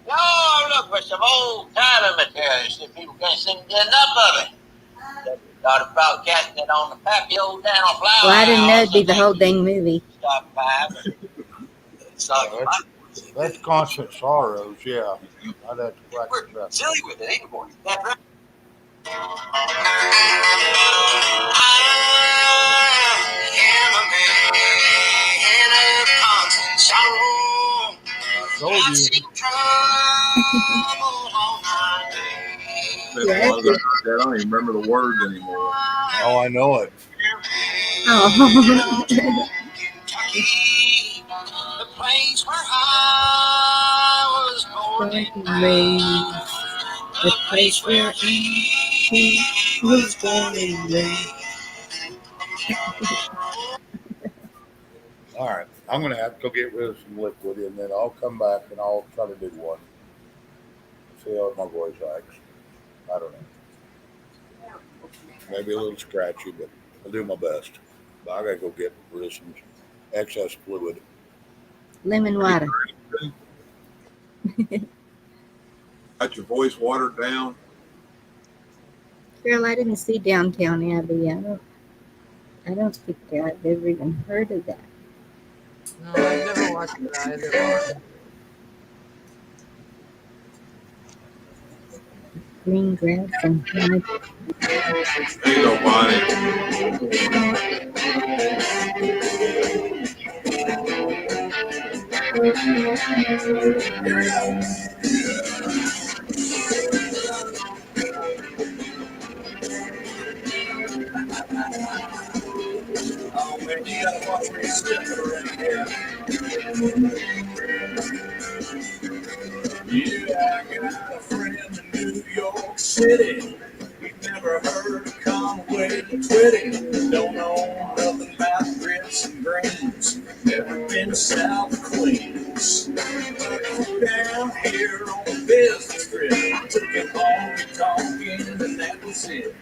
No, I'm looking for some old time material. See, people can't seem to get enough of it. Started broadcasting it on the Papio down on Flower Well, I didn't know House. it'd be the whole dang movie. Stop by, but it's not That's Constant Sorrows, yeah. I'd have to we're practice that. silly with it, ain't we? That's right. I am a man of constant sorrow. Told I've you. seen trouble all my days. That's why I heard that. I don't even remember the words anymore. Oh, I know it. Oh. Kentucky, the place where I was born and raised, the place where he was born and raised. All right. I'm going to have to go get rid of some liquid, and then I'll come back and I'll try to do one. See how my voice acts. I don't know. Maybe a little scratchy, but I'll do my best. But I got to go get rid of some excess fluid. Lemon water. Got your voice watered down? Girl, I didn't see Downtown Abbey. I don't think I've ever even heard of that. No, I've never watched it either. Green grass and honey. There you go, Bonnie. Oh man, you gotta watch where you're stepping right here. Yeah, I got a friend in New York City. We've never heard of Conway and Twitty. Don't know nothing about grits and greens. Never been to South Queens. Down here on a business trip, took him home talking, and that was it.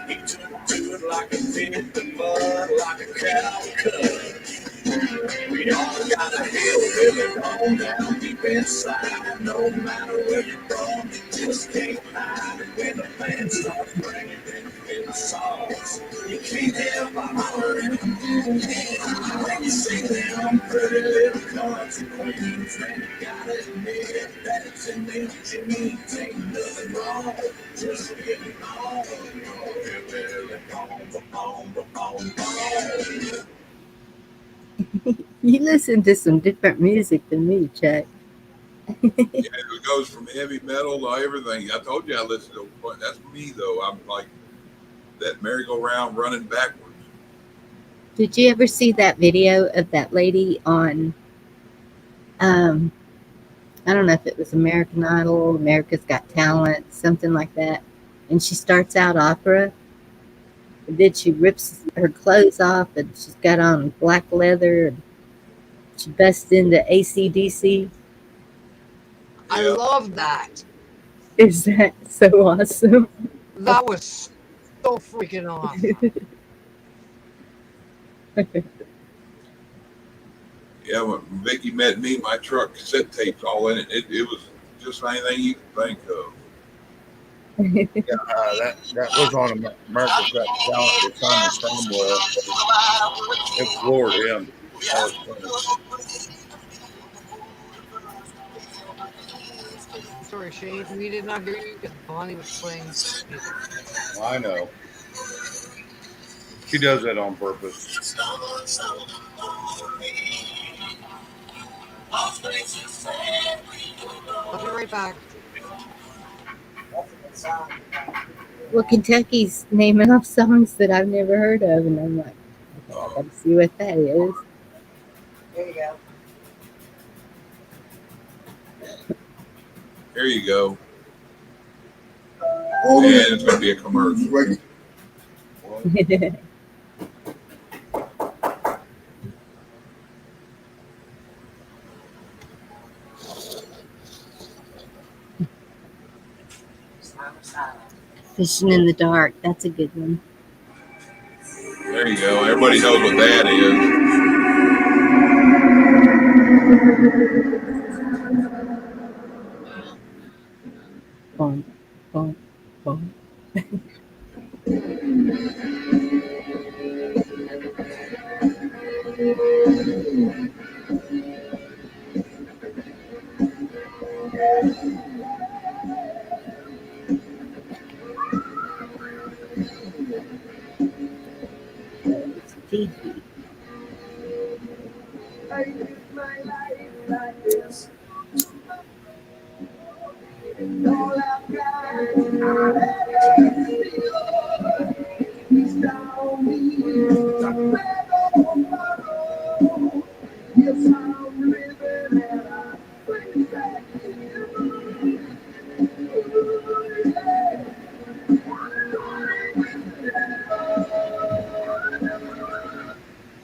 He took to it like a pit, the mud like a cow cut. We all got a hillbilly on down deep inside. No matter where you're from, you just can't hide it. When the band starts bringing in the songs, you can't help but hollering. When you You listen to some different music than me, Chuck. Yeah, it goes from heavy metal to everything. I told you I listened to. That's me though. I'm like that merry-go-round running backwards. Did you ever see that video of that lady on, um, I don't know if it was American Idol, America's Got Talent, something like that. And she starts out opera, and then she rips her clothes off, and she's got on black leather, and she busts into AC/DC. I Yeah, love that. Is that so awesome? That was so freaking awesome. yeah. When Vicky met me, my truck cassette tapes all in it. It was just anything you could think of. That was on America's Got Talent with Simon Cromwell. It floored him. That was funny. Sorry, Shane, we did not hear you because Bonnie was playing music. I know. She does that on purpose. I'll be right back. That's a good song. Well, Kentucky's naming off songs that I've never heard of, and I'm like, okay, I gotta see what that is. There you go. Here you go. And it's going to be a commercial. Fishing in the Dark, that's a good one. There you go. Everybody knows what that is. Boom, boom, boom. Fiji.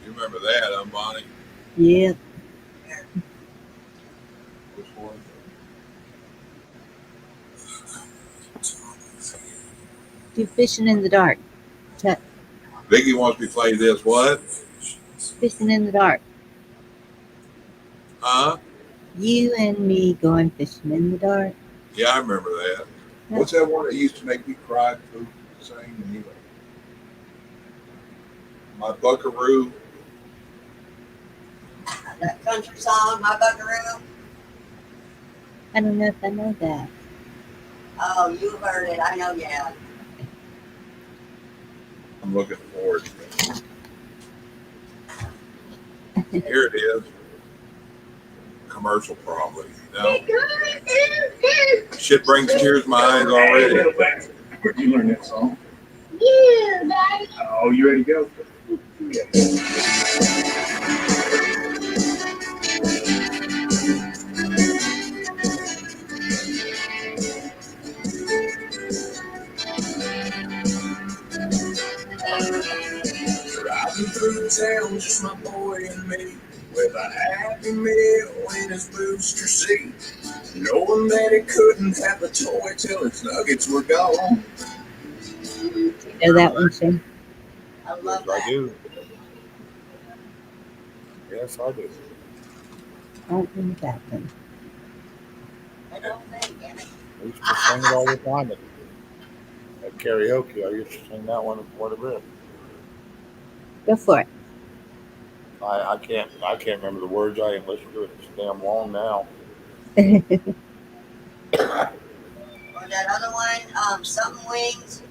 You remember that, huh, Bonnie? Yeah. Which one? Do Fishing in the Dark. Chuck, Vicky wants me to play this. What? Fishing in the Dark. Huh? You and me going fishing in the dark. Yeah, I remember that. What's that one that used to make me cry to sing? Anyway? My Buckaroo. That country song, My Buckaroo. I don't know if I know that. Oh, you heard it. I know, yeah. I'm looking forward to it. Here it is. Commercial, probably. No. Shit brings tears to my eyes already. Where'd you learn that song? You, Daddy. Oh, you ready to go? Driving through town, just my boy and me, with a happy meal in his booster seat, knowing that he couldn't have a toy till his nuggets were gone. You know that one, Shane? I love Yes, I that. do. Yes, I do. I don't know that one. I don't think any. I used to sing it all the time at karaoke. I used to sing that one quite a bit. Go for it. I can't remember the words. I ain't listened to it so damn long now. Or that other one, something wings,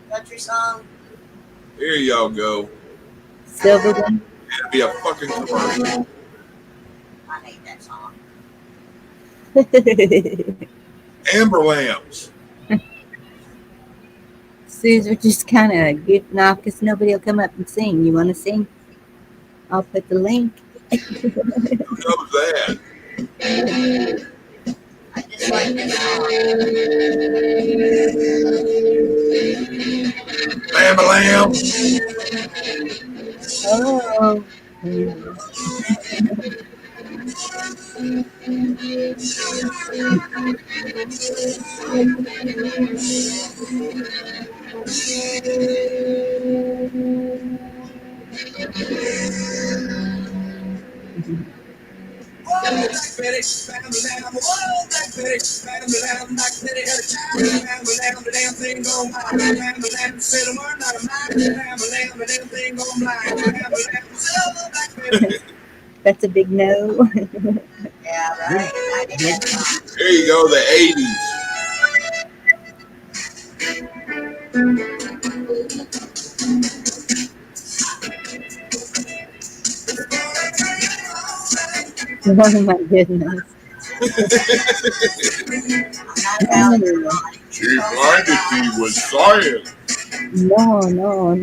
country song. Here y'all go. Silver one. It'll be a fucking commercial. I hate that song. Amber lamps. Suze, we're just kind of getting off because nobody will come up and sing. You want to sing? I'll put the link. Who knows that? I just like this song. Amber lamp. Oh. That's a big no. Yeah, right. I hate that song. There you go, the 80s. Oh my goodness. I'm not about No, She blinded me with science. no.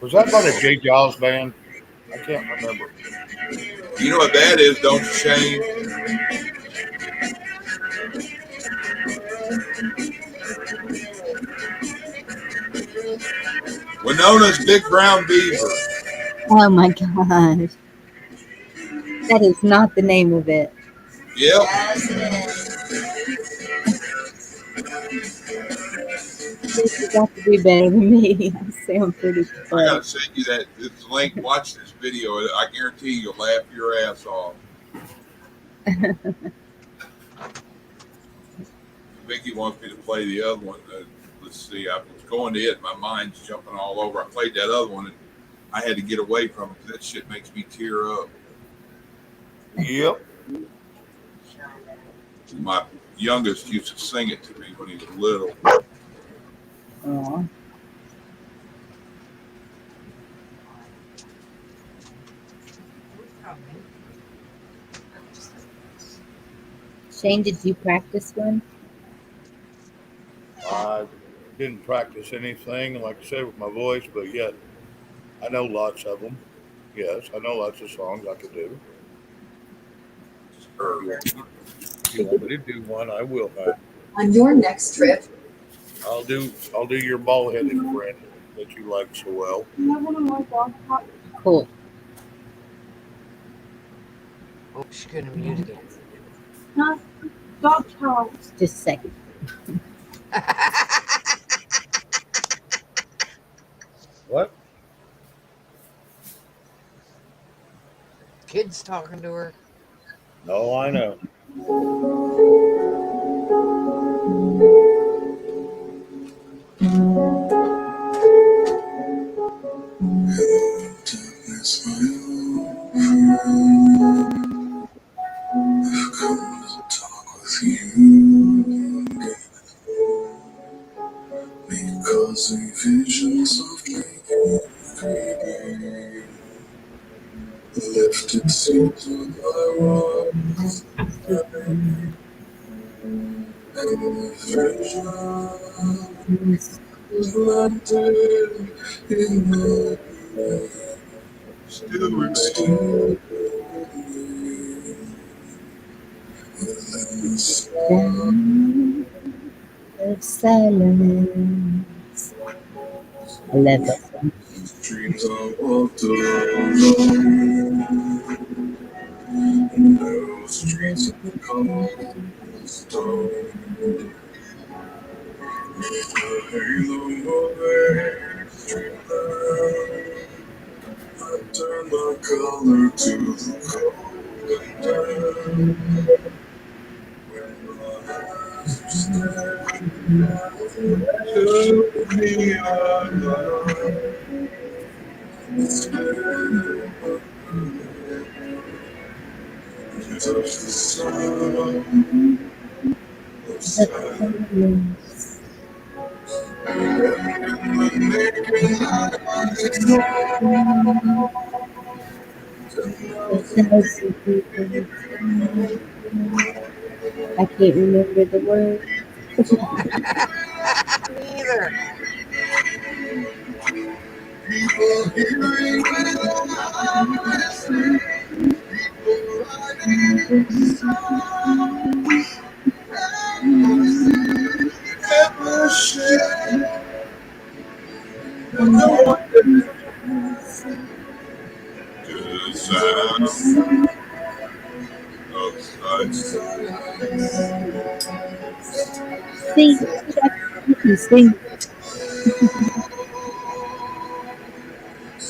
Was that by the J. Giles band? I can't remember. You know what that is, don't you, Shane? Winona's Big Brown Beaver. Oh my gosh. That is not the name of it. Yep. Yes, it is. You got to do better than me. I sound pretty I pathetic. gotta send you this link. Watch this video. I guarantee you'll laugh your ass off. Vicky wants me to play the other one. Let's see. I was going to it. My mind's jumping all over. I played that other one, and I had to get away from it because that shit makes me tear up. Yep. My youngest used to sing it to me when he was little. Aw. Shane, did you practice one? I didn't practice anything, like I said, with my voice, but yet I know lots of them. Yes, I know lots of songs I could do. If you want me to do one, I will. On your next trip, I'll do your ball-headed friend that you like so well. You have one of my dog pots? Cool. Oh, she's gonna mute again. Huh? Dog pots. Just a second. What? Kids talking to her. No, I know. Because a vision softly creeping left its seat on my walls, and the vision was planted in my brain, still within the sound Of silence. I love that song. dreams I walked alone. Narrow streets of cobblestone. The halo of a street lamp. I turn my collar to the cold and damp. took me under. Just the sound of silence. It tells you people. I can't remember the word. Me either. people hearing when I sing, people writing songs, and voices never share. No one to the sound of Sing, Chuck, you can sing.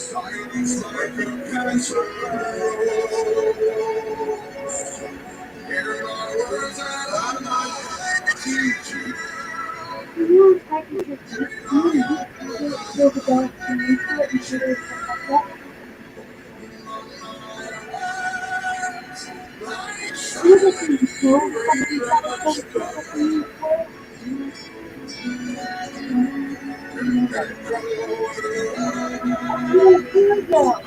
silence like a cancer. Hear my words and I might teach you. You package your keys. You go to the bathroom. You should have like that. You look at me, so fucking telephone, fucking you do that.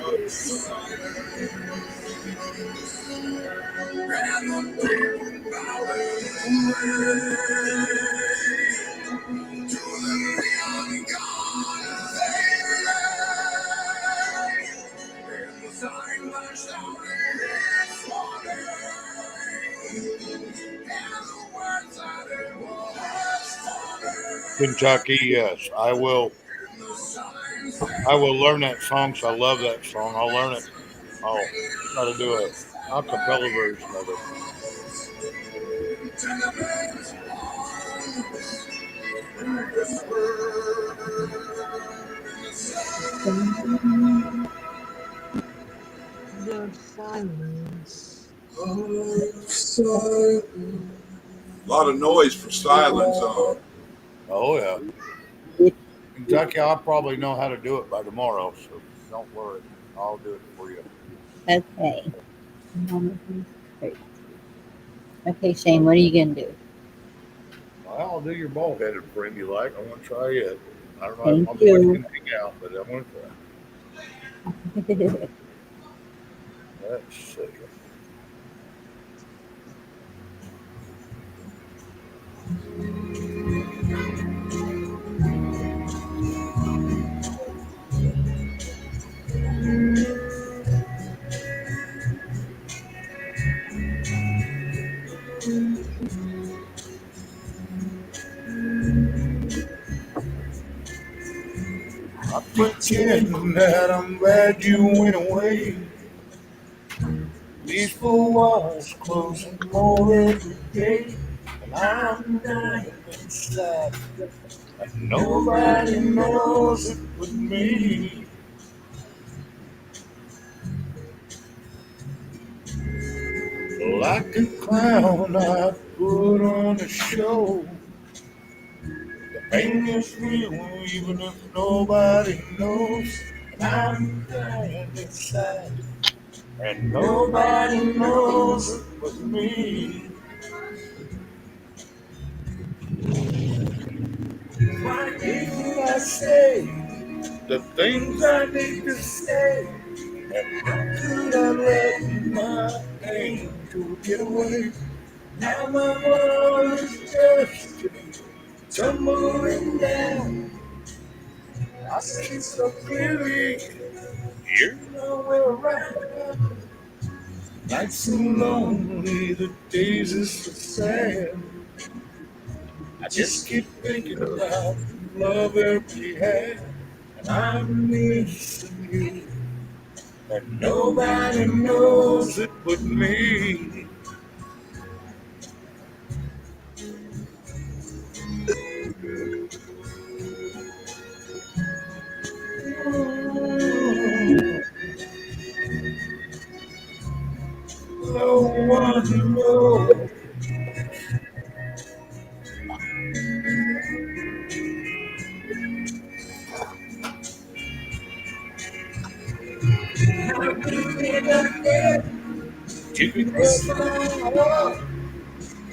Kentucky, yes, I will. I will learn that song. So I love that song. I'll learn it. I'll try to do a acapella version of it. The silence. A lot of noise for silence. Oh yeah, Kentucky. I'll probably know how to do it by tomorrow. So don't worry. I'll do it for you. Okay. Okay, Shane, what are you going to do? Well, I'll do your bald headed friend you like. I want to try it. I don't know if Thank my voice you. can hang out, but I'm going to try. Let's see. I pretend that I'm glad you went away. These four walls closing more every day, and I'm dying inside, and nobody knows it but me. Like a clown, I put on a show. The pain is real, even if nobody knows. And I'm dying inside, and nobody knows it but me. Why didn't I say the things I need to say? And how could I let my angel get away? Now my world is just tumbling down. I see so clearly you're nowhere around. Nights so lonely, the days are so sad. I just keep thinking about the love that we had, and I'm missing you, and nobody knows it but me. No one knows. to this world.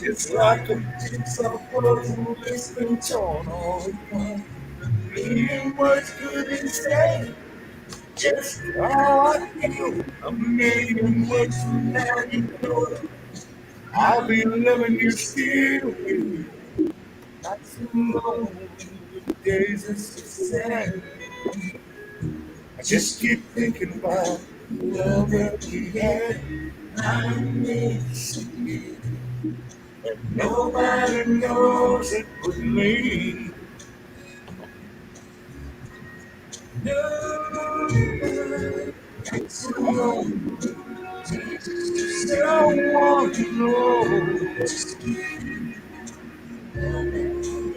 It's like a jigsaw puzzle that's been torn all apart. A million words couldn't say just how I feel. A million words from now you know I'll be loving you still. Not so long, the days are so sad. I just keep thinking about the love that we had. I miss you, and nobody knows it but me. Nobody, so long, still want to know.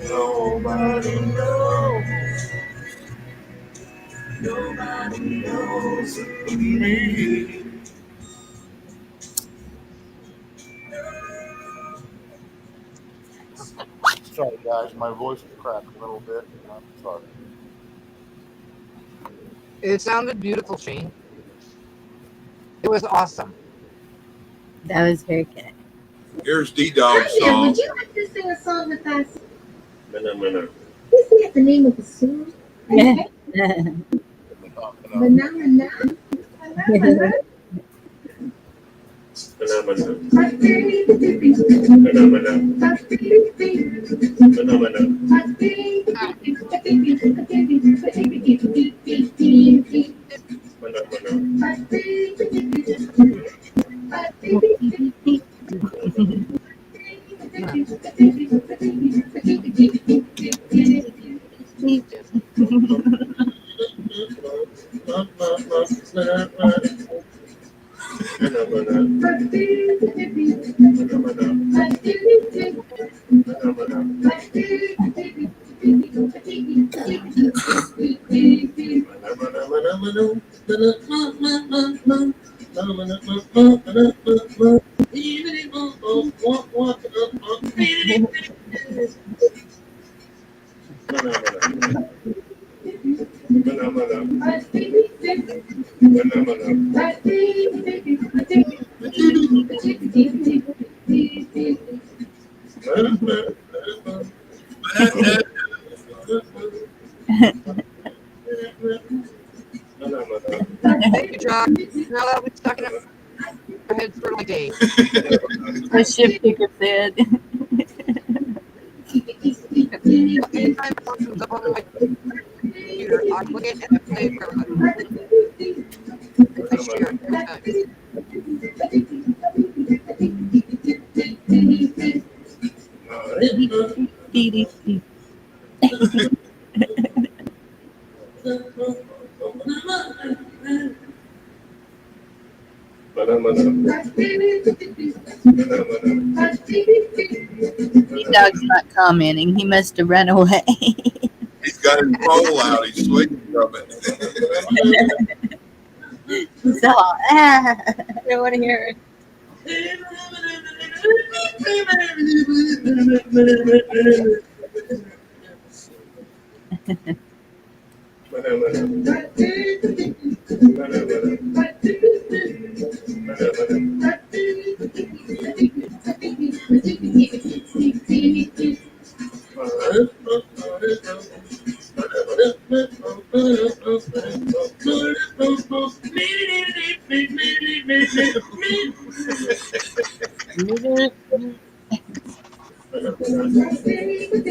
Nobody knows, nobody knows it but me. Sorry, guys, my voice is cracked a little bit. I'm sorry. It sounded beautiful, Shane. It was awesome. That was very good. Here's D-Dog's Hi there, would song. you like to sing a song with us? Mana, mana. Isn't that the name of the song? Okay. Banana. Mana, mana. Mana, mana. Mana, mana. Mana, mana. Mana, mana. Mana, mana. Thank you, John. Now that we're stuck in our heads for like days. What Shift Picker said. Anytime a song comes up on my computer, I play it and I play it for everybody. I share it every time. Dog's not commenting. He must have run away. He's got his roll out. He's sweating from it. So, I don't want to hear it.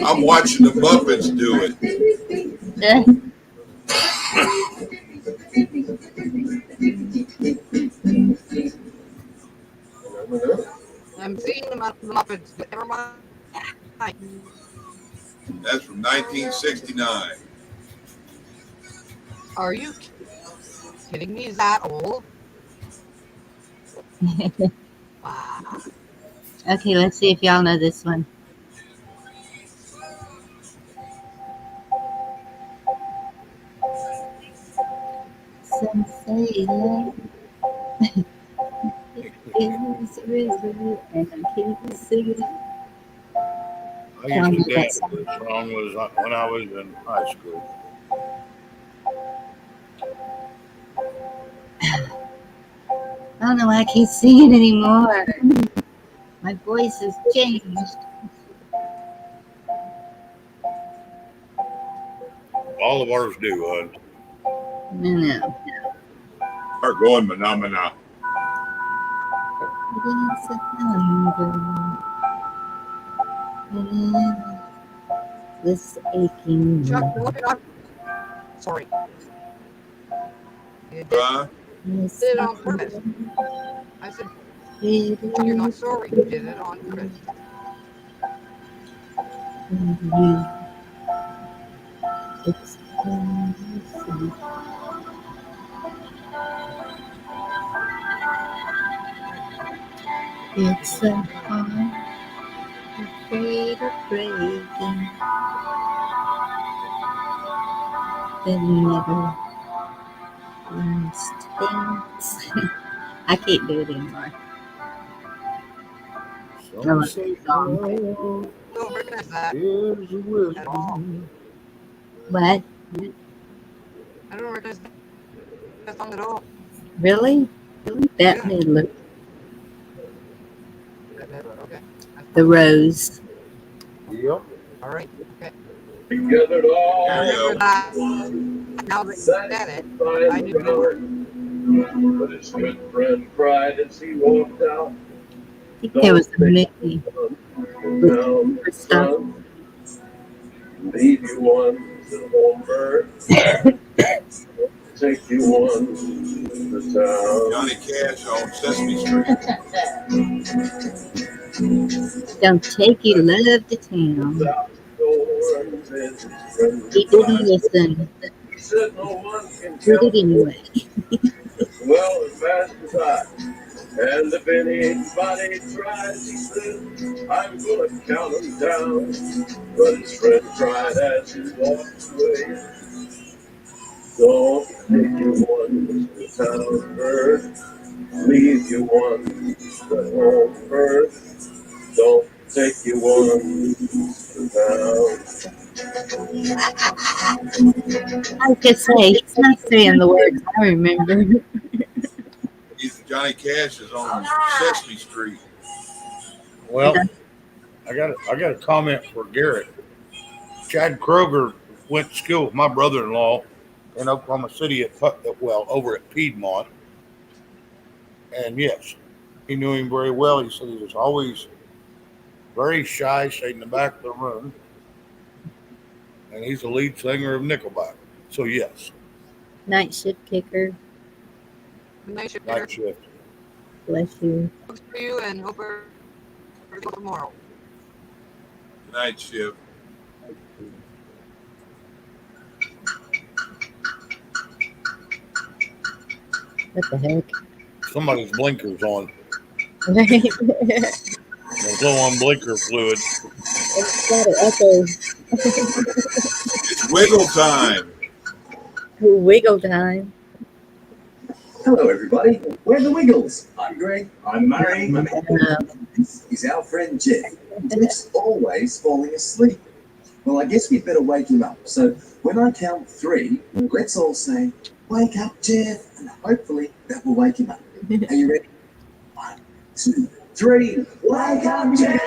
I'm watching the Muppets do it. I'm seeing the Muppets. Never mind. That's from 1969. Are you kidding me? Is that old? Wow. Okay, let's see if y'all know this one. Some say love is a river, and I keep singing. I used to dance to this song when I was in high school. I don't know why I can't sing it anymore. My voice has changed. All of ours do, hon. No. Start going phenomena. It's a hunger. This aching. Chuck, you're looking on. Sorry. You did it on purpose. I said, Chuck, you're not sorry. You did it on purpose. It's a heart afraid of breaking that never learns to dance. I can't do it anymore. Some say love Don't recognize that is a at all. wisdom. What? I don't recognize that song at all. Really? Bette Yeah. Midler. Okay. The Rose. Yep. All right. Okay. Together all I remember that. Now that you said it, I knew the word. But his good friend cried as he walked out. I think there was a Mickey Down with stuff. leave you one to home bird. Take you one to town. Johnny Cash on Sesame Street. Don't take your love to town. Without thorns in his friend's He didn't eyes. listen. He said no one can He count did anyway. as well as fast as I. And if anybody tries, he said, I'm gonna count them down. But his friend cried as he walked away. Don't take you one to town, bird. Leave you one to home, bird. Don't take you one to town. I was gonna say he's not saying the words I remember. Johnny Cash is on Sesame Street. Well, I got a comment for Garrett. Chad Kroger went to school with my brother-in-law in Oklahoma City over at Piedmont. And yes, he knew him very well. He said he was always very shy, stayed in the back of the room. And he's the lead singer of Nickelback. So yes, Night shift kicker. Night shift. night shift. Bless you. Thanks for you and hope for tomorrow. Night shift. What the heck? Somebody's blinker's on. Right. There's low on blinker fluid. It's got an echo. It's wiggle time. Wiggle time. Hello, everybody. We're the Wiggles. I'm Greg. I'm Murray. This is our friend Jeff. Jeff's always falling asleep. Well, I guess we'd better wake him up. So when I count 3, let's all say, "Wake up, Jeff," and hopefully that will wake him up. Are you ready? 1, 2, 3. Wake up, Jeff!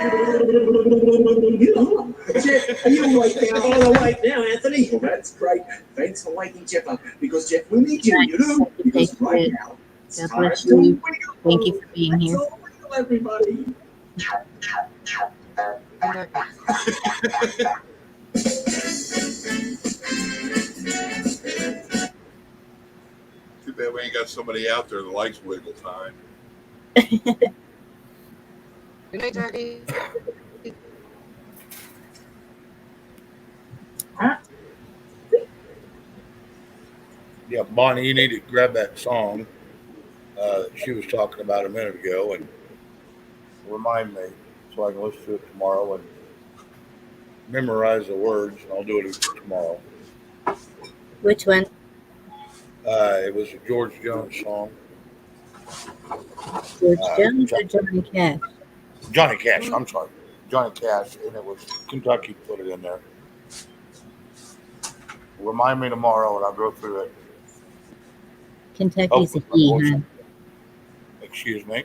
Jeff, are you awake now? I'm awake now, Anthony. Well, that's great. Thanks for waking Jeff up, because Jeff, we need you, you know, because right now, it's God time bless to you. wiggle. Thank you for being here. Let's all wiggle, everybody. Too bad we ain't got somebody out there that likes wiggle time. Good night, Jackie. Yeah, Bonnie, you need to grab that song she was talking about a minute ago and remind me so I can listen to it tomorrow and memorize the words. And I'll do it tomorrow. Which one? It was a George Jones song. George Jones or Johnny Cash? Johnny Cash, I'm sorry. Johnny Cash, and it was Kentucky put it in there. Remind me tomorrow and I'll go through it. Kentucky's a Hopefully, key, huh? Excuse me.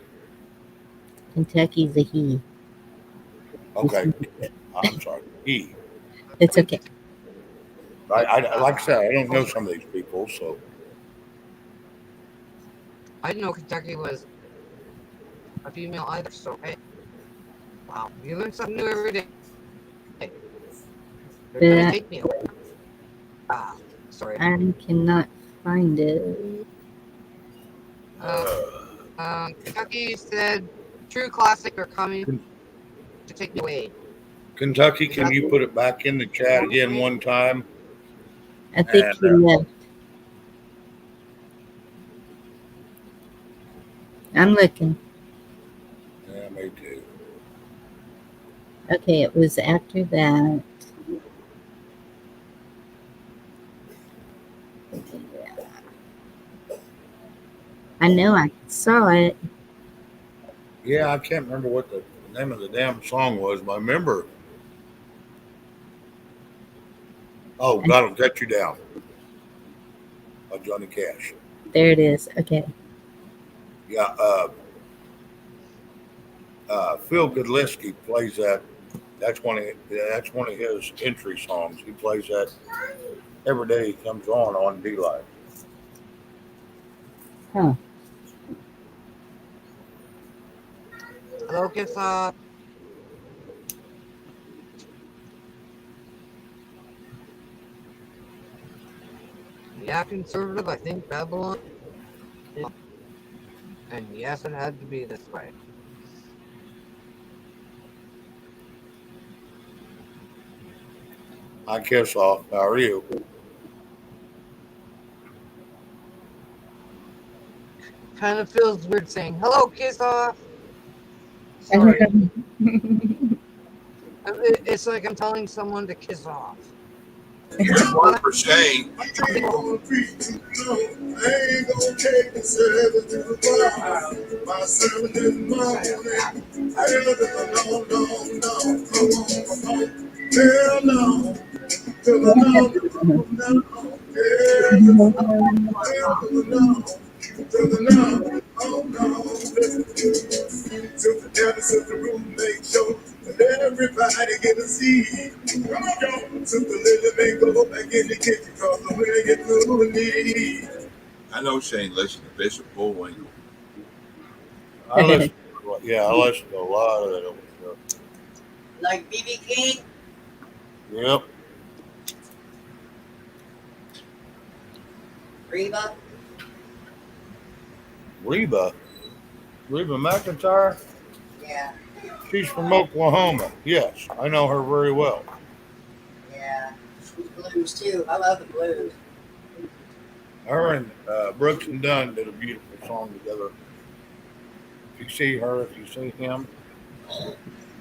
Kentucky's a he. Okay. I'm sorry. He. It's okay. I like I said, I don't know some of these people, so I didn't know Kentucky was a female either. So hey, wow, you learn something new every day. They're gonna But take me away. Ah, sorry. I cannot find it. Kentucky said, "True classic are coming to take me away." Kentucky, can you put it back in the chat again one time? I think And he left. I'm looking. yeah, me too. Okay, it was after that. I know I saw it. Yeah, I can't remember what the name of the damn song was, but I remember. Oh, God will cut you down by Johnny Cash. There it is. Okay. Yeah, Phil Goodlisky plays that. That's one of his entry songs. He plays that every day he comes on D Live. Huh. Hello, kids. Yeah, conservative. I think Babylon. And yes, it had to be this way. Hi, Kiss Off. How are you? Kind of feels weird saying hello, kiss off. Sorry. It's like I'm telling someone to kiss off. Here's one for Shane. I ain't gonna take the service to the bar. My servant is morning. Come on. Hell no. To the no. To the no. Oh no. To the dentist of the room, make sure that everybody get a seat. Come on, y'all. To the little man, go back in the kitchen, cause I'm gonna get through and need. I know Shane listened to Bishop Bullwinkle. I listen to a lot of that old stuff. Like BB King? Yep. Reba? Reba McEntire? Yeah. She's from Oklahoma. Yes, I know her very well. Yeah. Blues too. I love the blues. Her and Brooks and Dunn did a beautiful song together. If you see her, if you see him.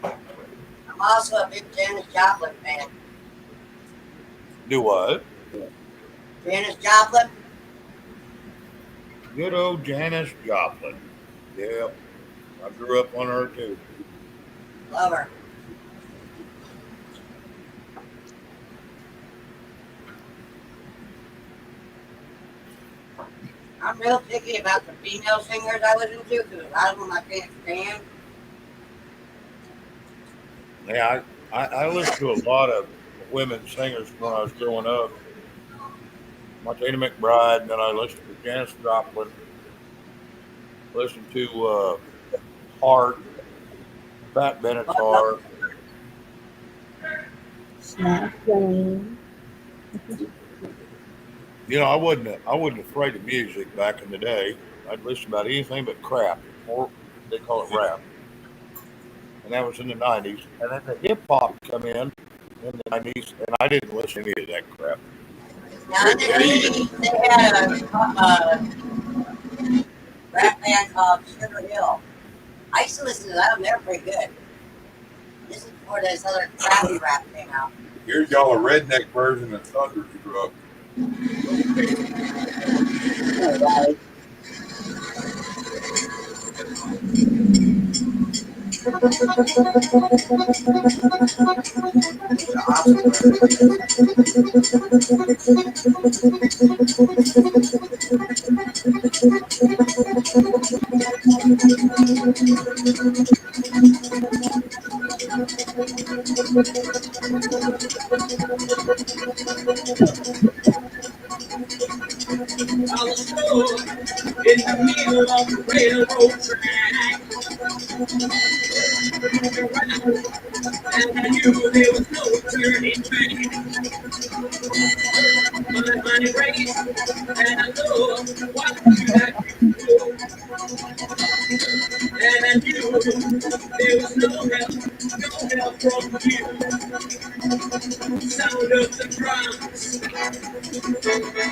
I'm also a big Janis Joplin fan. Do what? Janis Joplin? Good old Janis Joplin. Yep. I grew up on her too. Love her. I'm real picky about the female singers I listen to because a lot of them I can't stand. Yeah, I listened to a lot of women singers when I was growing up. Martina McBride, and then I listened to Janis Joplin. Listened to Hart, Pat Benatar. You know, I wasn't afraid of music back in the day. I'd listen about anything but crap, or they call it rap. And that was in the 90s. And then the hip hop come in the 90s, and I didn't listen to any of that crap. Now, in the 80s, they had a rap band called Sugar Hill. I used to listen to them. They were pretty good. This is before this other crappy rap came out. Here's y'all a redneck version of Thunderstruck. I was stood in the middle of the railroad track, looking around, and I knew there was no turning back. My mind raced, and I looked, what could I do? And I knew there was no help from you. Sound of the drums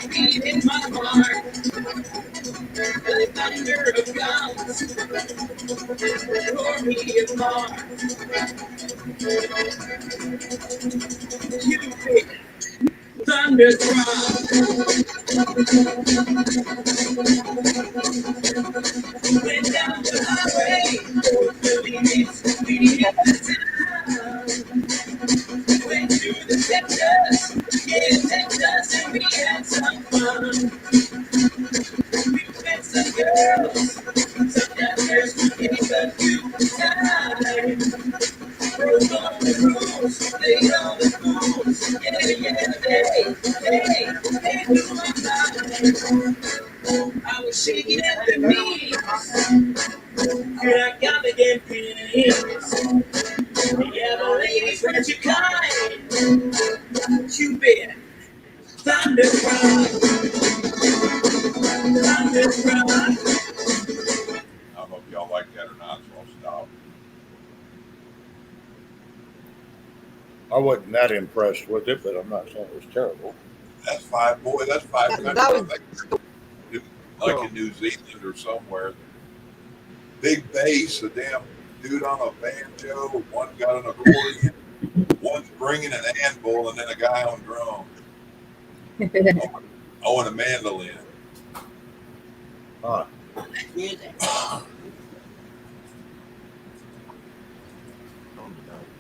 beating my heart like thunder of guns. Tore me apart. Cupid, thunderstruck, went down the highway. We hit the town. Went to the Texas, yeah, Texas, and we had some fun. We met some girls, some dancers who gave a good time. Broke on the rules, laid on the fools, they blew my mind. I was shaking at the knees, and I got me damn pins. Yeah, the ladies were too kind. Cupid, thunderstruck, thunderstruck. I don't know if y'all like that or not, so I'll stop. I wasn't that impressed with it, but I'm not saying it was terrible. That's five, boy. That's five countries. That I was think, like in New Zealand or somewhere. Big bass, a damn dude on a banjo, one got an accordion, one's bringing an anvil, and then a guy on drums. Oh, and a mandolin. Huh. Music.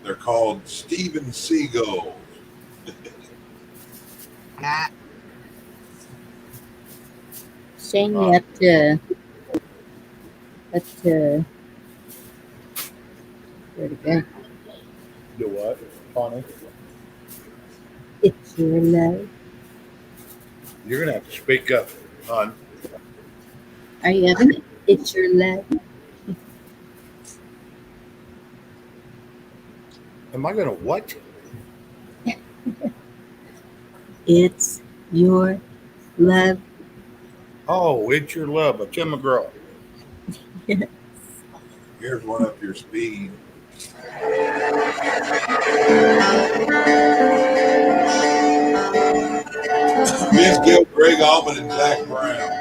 They're called Steven Seagulls. that. Shane, you have to, where'd it go? Do what? Funny. It's your love. You're gonna have to speak up, hon. Are you having it? It's your love. Am I gonna what? It's your love. Oh, it's your love, a Tim McGraw. Here's one up your speed. Vince Gill, Greg Allman, and Zach Brown.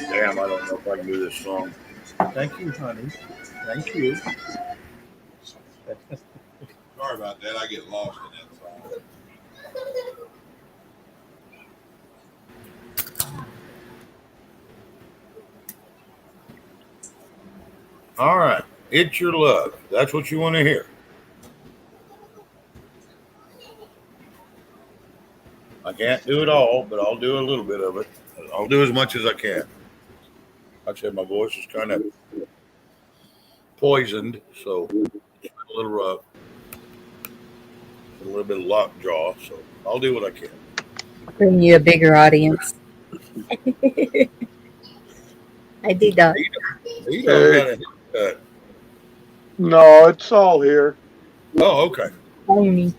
Damn, I don't know if I can do this song. Thank you, honey. Thank you. Sorry about that. I get lost in that song. All right. It's your love. That's what you want to hear. I can't do it all, but I'll do a little bit of it. I'll do as much as I can. Like I said, my voice is kind of poisoned, so it's a little rough. A little bit of lockjaw, so I'll do what I can. Bring you a bigger audience. I did that. You don't got a haircut. No, it's all here. Oh, okay. Only.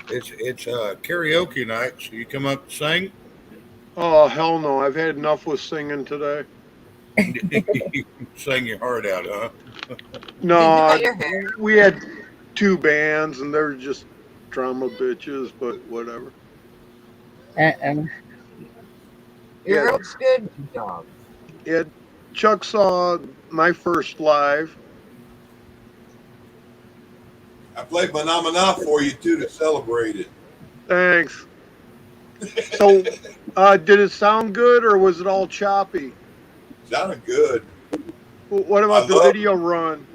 It's karaoke night, so you come up and sing. Oh, hell no. I've had enough with singing today. Sing your heart out, huh? No, Your hair. we had 2 bands and they're just drama bitches, but whatever. Uh-oh. Your Yeah. looks good, dog. Yeah, Chuck saw my first live. I played Manamana for you too to celebrate it. Thanks. So, did it sound good or was it all choppy? Sounded good. What about the video run?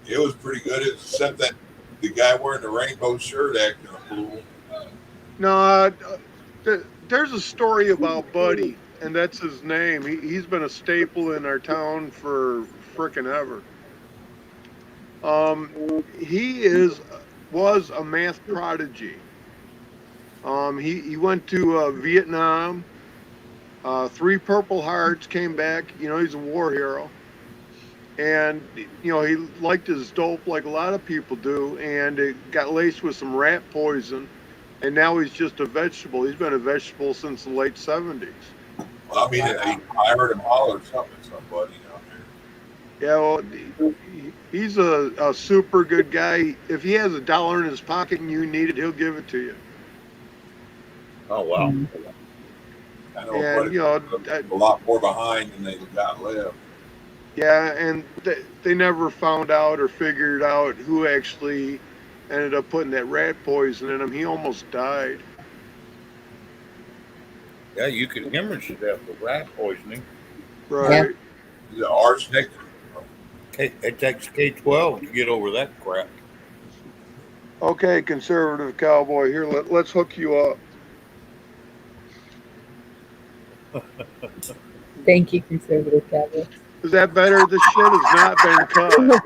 It was pretty good, except that the guy wearing the rainbow shirt acting a fool. No, there's a story about Buddy, and that's his name. He's been a staple in our town for frickin' ever. He was a math prodigy. He went to Vietnam. 3 Purple Hearts, came back. You know, he's a war hero. And, you know, he liked his dope like a lot of people do, and it got laced with some rat poison. And now he's just a vegetable. He's been a vegetable since the late 70s. Well, I mean, I heard him holler something at somebody down there. Yeah, well, he's a super good guy. If he has $1 in his pocket and you need it, he'll give it to you. Oh wow! I know, And, you know, a lot more behind than they got left. yeah, and they never found out or figured out who actually ended up putting that rat poison in him. He almost died. Yeah, you could hemorrhage to death with rat poisoning. Right. He's an arsenic. It takes K-12 to get over that crap. Okay, conservative cowboy. Here, let's hook you up. Thank you, conservative cowboy. Is that better? This shit has not been cut.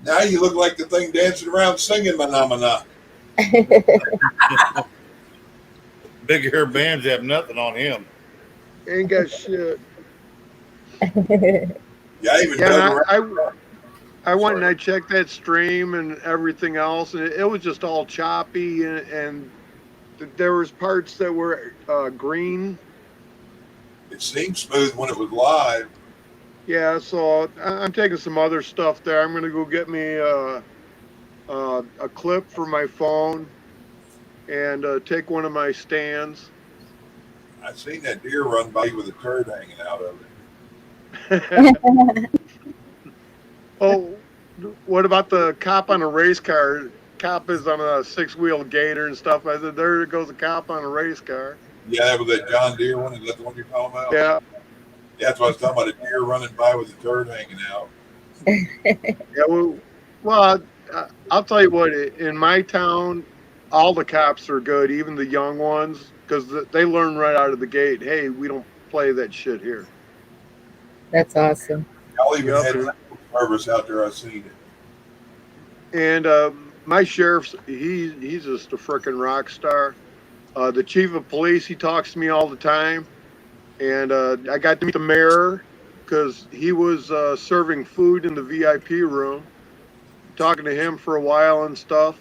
Now you look like the thing dancing around singing Manamana. Big hair bands have nothing on him. Ain't got shit. Yeah, even Yeah, I went and I checked that stream and everything else, and it was just all choppy, and there was parts that were green. It seemed smooth when it was live. Yeah, so I'm taking some other stuff there. I'm gonna go get me a clip for my phone and take one of my stands. I seen that deer run by you with a turd hanging out of it. Oh, what about the cop on a race car? Cop is on a 6-wheel gator and stuff. I said, there goes a cop on a race car. Yeah, that was that John Deere one. Is that the one you're talking about? Yeah, Yeah, that's what I was talking about. A deer running by with a turd hanging out. yeah. Well, I'll tell you what. In my town, all the cops are good, even the young ones, because they learn right out of the gate. Hey, we don't play that shit here. That's awesome. Y'all even Yep. had service out there. I seen it. And my sheriff's he's just a freaking rock star. The chief of police, he talks to me all the time, and I got to meet the mayor because he was serving food in the VIP room. Talking to him for a while and stuff.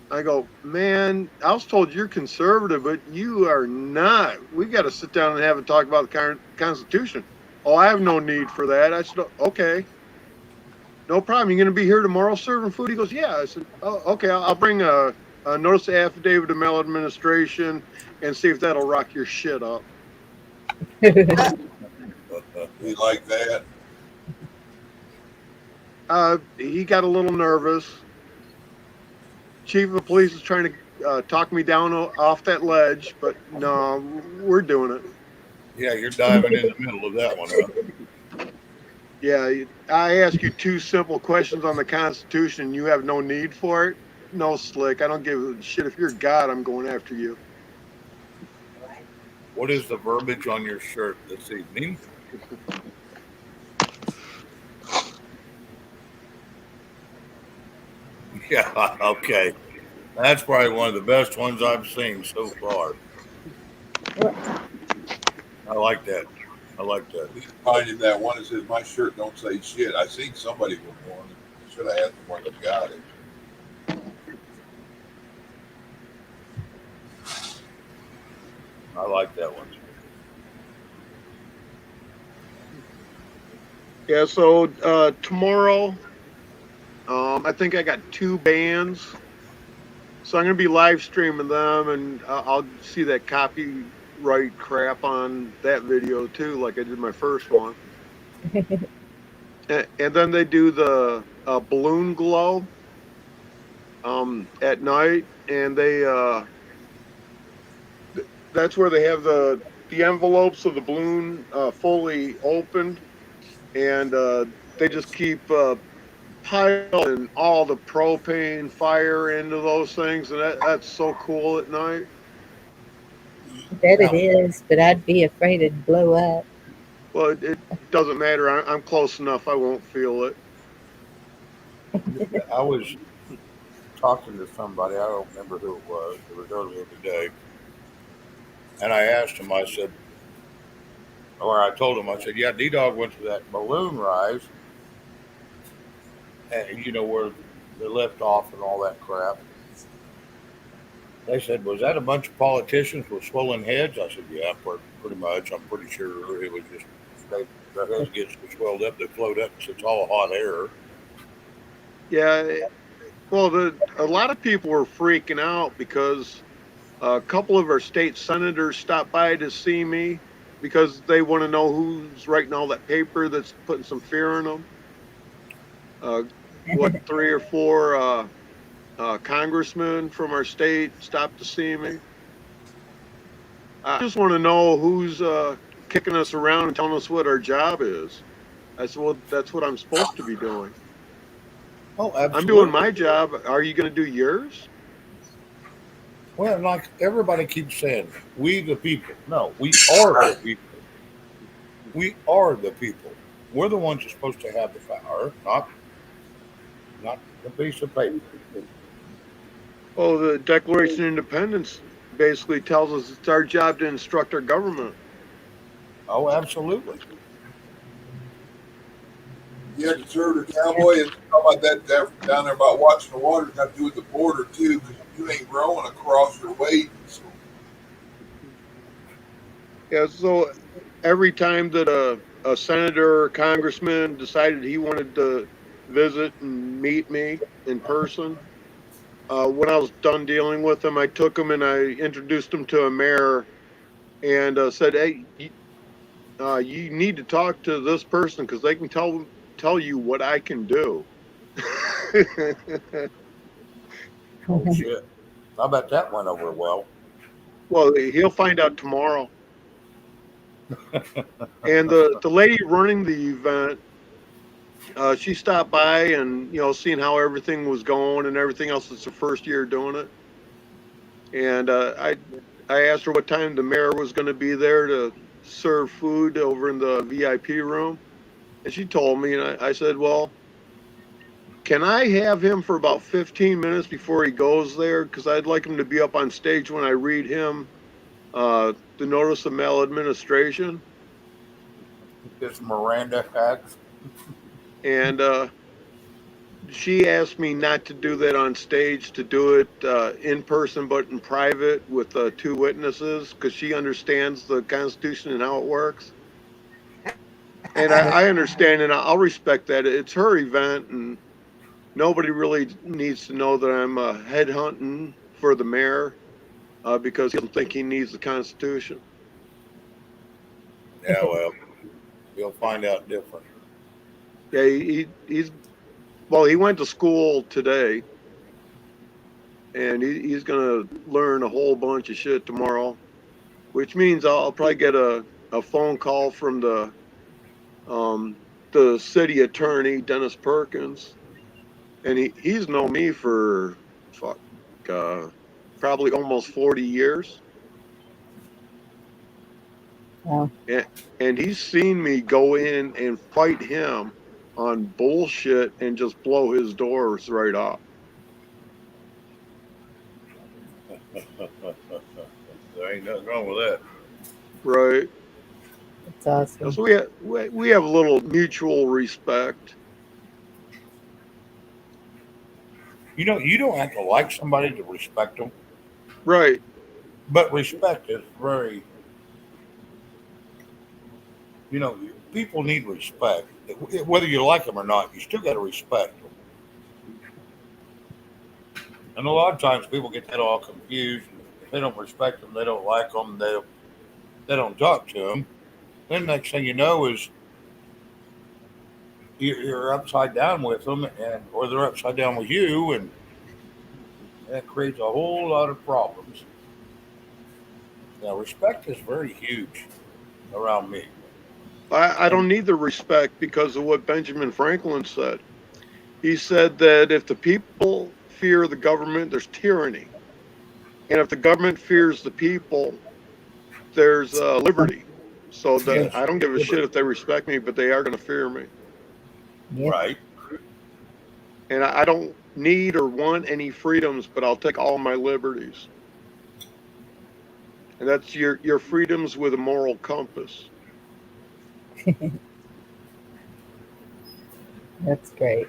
I go, man, I was told you're conservative, but you are not. We got to sit down and have a talk about the Constitution. Oh, I have no need for that. I said, okay, no problem. You're going to be here tomorrow serving food? He goes, yeah. I said, oh, okay, I'll bring a notice of affidavit of maladministration and see if that'll rock your shit up. You like that? He got a little nervous. Chief of police is trying to talk me down off that ledge, but no, we're doing it. Yeah, you're diving in the middle of that one, huh? Yeah, I ask you 2 simple questions on the Constitution. You have no need for it. No, Slick. I don't give a shit. If you're God, I'm going after you. What is the verbiage on your shirt this evening? Yeah, okay. That's probably one of the best ones I've seen so far. I like that. I like that. We finding that one that says my shirt don't say shit. I seen somebody with one. Should have asked them where they got it. I like that one. Yeah, so tomorrow, I think I got 2 bands. So I'm going to be live streaming them, and I'll see that copyright crap on that video too, like I did my first one. And then they do the balloon glow at night, and that's where they have the envelopes of the balloon fully opened, and they just keep piling all the propane fire into those things, and that's so cool at night. I bet it is, but I'd be afraid it'd blow up. Well, it doesn't matter. I'm close enough. I won't feel it. I was talking to somebody, I don't remember who it was earlier today, and I asked him, I said, or I told him, I said, yeah, D-Dog went to that balloon rise, and you know where they left off and all that crap. They said, was that a bunch of politicians with swollen heads? I said, yeah, pretty much. I'm pretty sure it was just their heads get so swelled up, they float up because it's all hot air. Yeah. Well, a lot of people were freaking out because a couple of our state senators stopped by to see me because they want to know who's writing all that paper that's putting some fear in them. What, 3 or 4 congressmen from our state stopped to see me. I just want to know who's kicking us around and telling us what our job is. I said, well, that's what I'm supposed to be doing. Oh, absolutely. I'm doing my job. Are you going to do yours? Well, like everybody keeps saying, we the people. No, we are the people. We are the people. We're the ones that's supposed to have the power, not the piece of paper. Oh, the Declaration of Independence basically tells us it's our job to instruct our government. Oh, absolutely. Yeah, conservative cowboy is talking about that down there about watching the water. Got to do with the border too, because you ain't growing across your weight. So. Yeah, so every time that a senator or congressman decided he wanted to visit and meet me in person, when I was done dealing with him, I took him and I introduced him to a mayor and said, "Hey, you need to talk to this person because they can tell you what I can do." Oh shit! I bet that went over well. Well, he'll find out tomorrow. And the lady running the event, she stopped by and seeing how everything was going and everything else. It's her first year doing it, and I asked her what time the mayor was going to be there to serve food over in the VIP room, and she told me, and I said, well, can I have him for about 15 minutes before he goes there? Because I'd like him to be up on stage when I read him the notice of maladministration. It's Miranda Acts. And she asked me not to do that on stage, to do it in person, but in private with two witnesses, because she understands the Constitution and how it works. And I understand, and I'll respect that. It's her event, and nobody really needs to know that I'm headhunting for the mayor because he doesn't think he needs the Constitution. Yeah, well, you'll find out different. Yeah, he's well, he went to school today, and he's going to learn a whole bunch of shit tomorrow, which means I'll probably get a phone call from the city attorney, Dennis Perkins, and he's known me for fuck probably almost 40 years. Wow. And he's seen me go in and fight him on bullshit and just blow his doors right off. There ain't nothing wrong with that. Right. That's awesome. So we have a little mutual respect. You know, you don't have to like somebody to respect them, Right. but respect is very, people need respect. Whether you like them or not, you still got to respect them. And a lot of times people get that all confused. If they don't respect them, they don't like them, they don't talk to them. Then next thing you know is you're upside down with them, and or they're upside down with you, and that creates a whole lot of problems. Now, respect is very huge around me. I And don't need the respect because of what Benjamin Franklin said. He said that if the people fear the government, there's tyranny. And if the government fears the people, there's liberty. So Yeah. I don't give a shit if they respect me, but they are going to fear me. Yep. right, And I don't need or want any freedoms, but I'll take all my liberties. And that's your freedoms with a moral compass. That's great.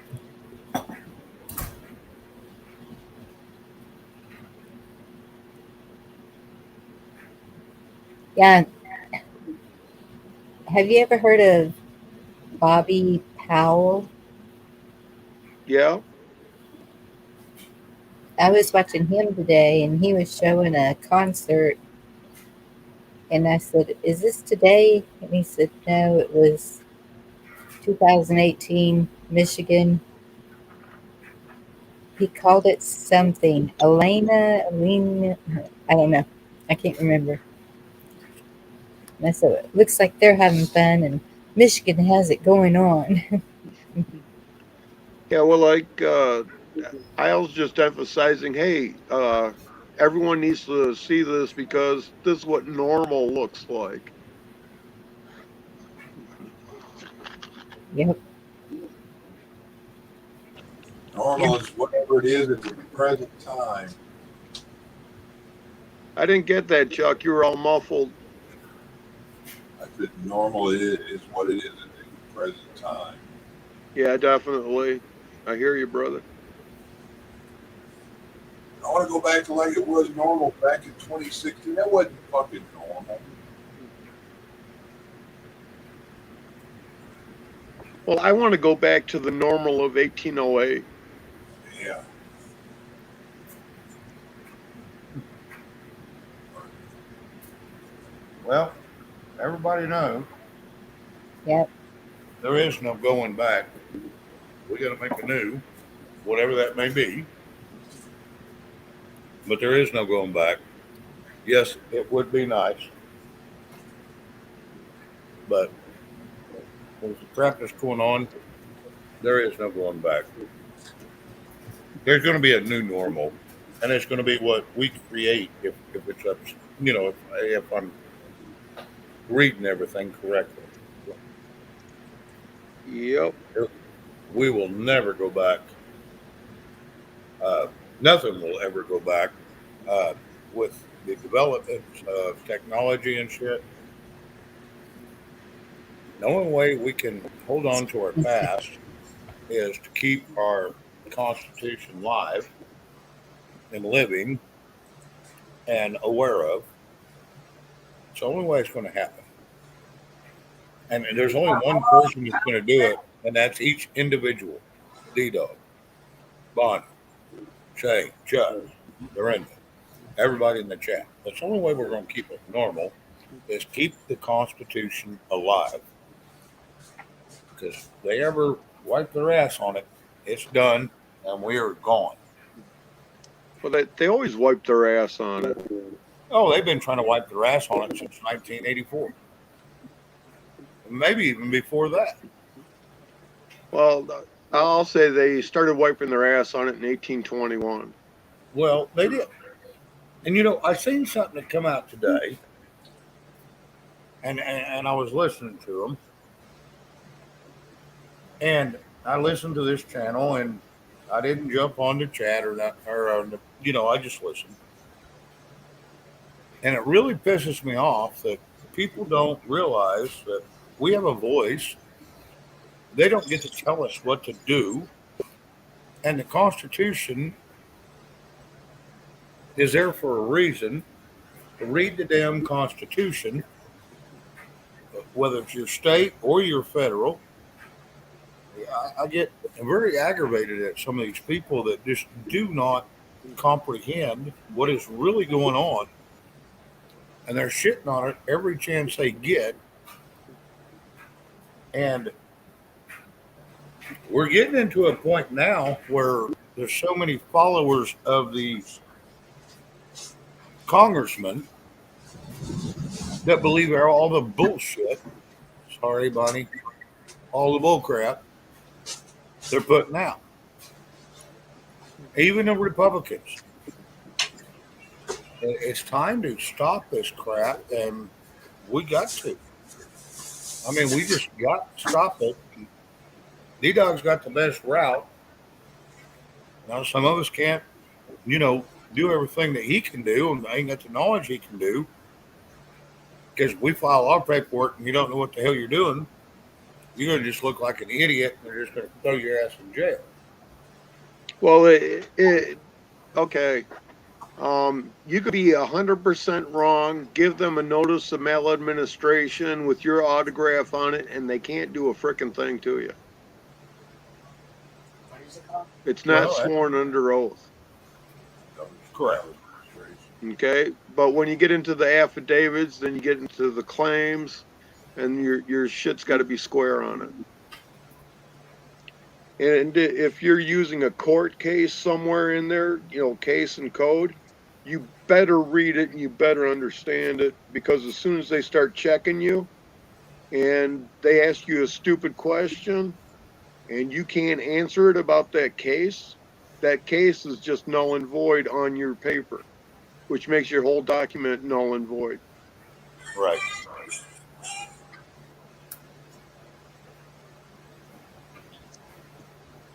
Yeah. Have you ever heard of Bobby Powell? Yeah. I was watching him today, and he was showing a concert. And I said, "Is this today?" And he said, "No, it was 2018, Michigan." He called it something. Elena, I don't know. I can't remember. And I said, "It looks like they're having fun, and Michigan has it going on." Yeah. Well, like I was just emphasizing, hey, everyone needs to see this because this is what normal looks like. Yep. Normal is whatever it is at the present time. I didn't get that, Chuck. You were all muffled. I said normal is what it is at the present time. Yeah, definitely. I hear you, brother. I want to go back to like it was normal back in 2016. That wasn't fucking normal. Well, I want to go back to the normal of 1808. Yeah. everybody knows Yep. there is no going back. We got to make a new, whatever that may be, but there is no going back. Yes, it would be nice, but with the crap that's going on, there is no going back. There's going to be a new normal, and it's going to be what we create if it's up, if I'm reading everything correctly. Yep. We will never go back. Uh, Nothing will ever go back with the development of technology and shit. The only way we can hold on to our past is to keep our Constitution live and living and aware of. It's the only way it's going to happen. And there's only one person that's going to do it, and that's each individual. D-Dog, Bonnie, Shay, Chuck, Dorinda, everybody in the chat. That's the only way we're going to keep it normal is keep the Constitution alive. Because if they ever wipe their ass on it, it's done, and we are gone. Well, they always wipe their ass on it. Oh, they've been trying to wipe their ass on it since 1984. Maybe even before that. Well, I'll say they started wiping their ass on it in 1821. Well, they did. And I seen something that come out today, and I was listening to them, and I listened to this channel, and I didn't jump on the chat or that, I just listened, and it really pisses me off that people don't realize that we have a voice. They don't get to tell us what to do, and the Constitution is there for a reason. To read the damn Constitution, whether it's your state or your federal. I get very aggravated at some of these people that just do not comprehend what is really going on, and they're shitting on it every chance they get. And we're getting into a point now where there's so many followers of these congressmen that believe all the bullshit. Sorry, Bonnie. All the bull crap they're putting out. Even the Republicans. It's time to stop this crap, and we got to. I mean, we just got to stop it. D-Dog's got the best route. Now, some of us can't, do everything that he can do, and ain't got the knowledge he can do. Because we file our paperwork and you don't know what the hell you're doing, you're going to just look like an idiot, and they're just going to throw your ass in jail. Well, okay. You could be 100% wrong, give them a notice of maladministration with your autograph on it, and they can't do a frickin' thing to you. It's not sworn under oath. Correct. Okay, but when you get into the affidavits, then you get into the claims, and your shit's got to be square on it. And if you're using a court case somewhere in there, case and code, you better read it and you better understand it, because as soon as they start checking you and they ask you a stupid question and you can't answer it about that case is just null and void on your paper, which makes your whole document null and void. Right.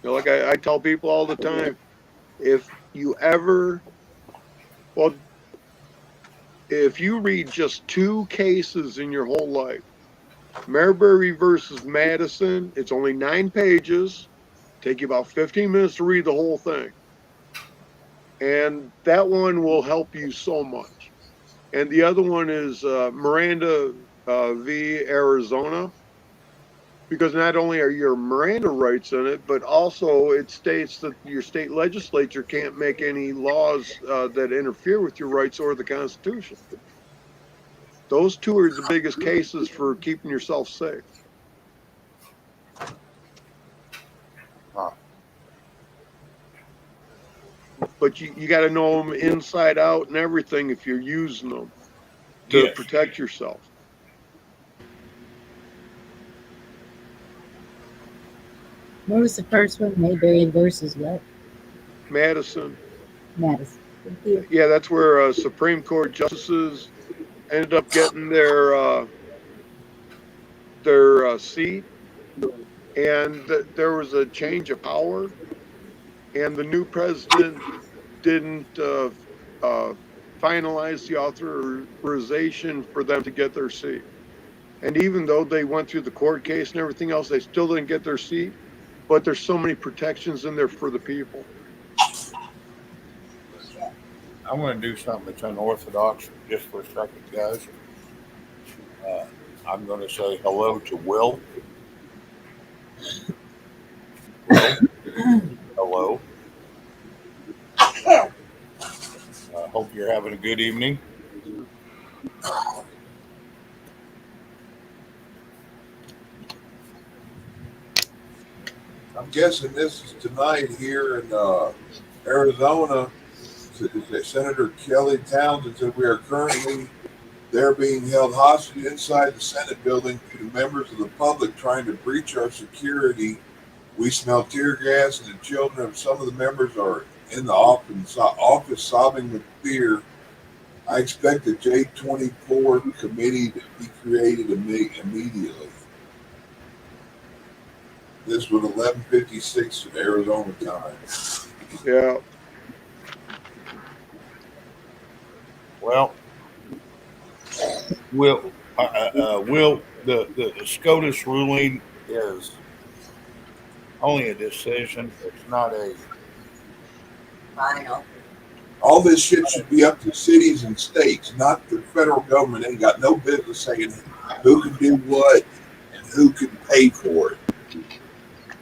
Like I tell people all the time, if you read just 2 cases in your whole life, Marbury versus Madison, it's only 9 pages, take you about 15 minutes to read the whole thing. And that one will help you so much. And the other one is Miranda v. Arizona, because not only are your Miranda rights in it, but also it states that your state legislature can't make any laws that interfere with your rights or the Constitution. Those two are the biggest cases for keeping yourself safe. Huh. But you got to know them inside out and everything if you're using them to Yes. protect yourself. What was the first one? Mayberry versus what? Madison. Madison. Thank you. Yeah, that's where Supreme Court justices ended up getting their seat, and there was a change of power, and the new president didn't finalize the authorization for them to get their seat. And even though they went through the court case and everything else, they still didn't get their seat. But there's so many protections in there for the people. I'm going to do something that's unorthodox just for a second, guys. I'm going to say hello to Will. Will, hello. Hope you're having a good evening. I'm guessing this is tonight here in Arizona. Senator Kelly Townsend said we are currently there being held hostage inside the Senate building due to members of the public trying to breach our security. We smell tear gas, and the children of some of the members are in the office sobbing with fear. I expect the J24 committee to be created immediately. This was 11:56 Arizona time. Yeah. Well, Will, the SCOTUS ruling is only a decision. It's not a. Final. All this shit should be up to cities and states, not the federal government. Ain't got no business saying who can do what and who can pay for it.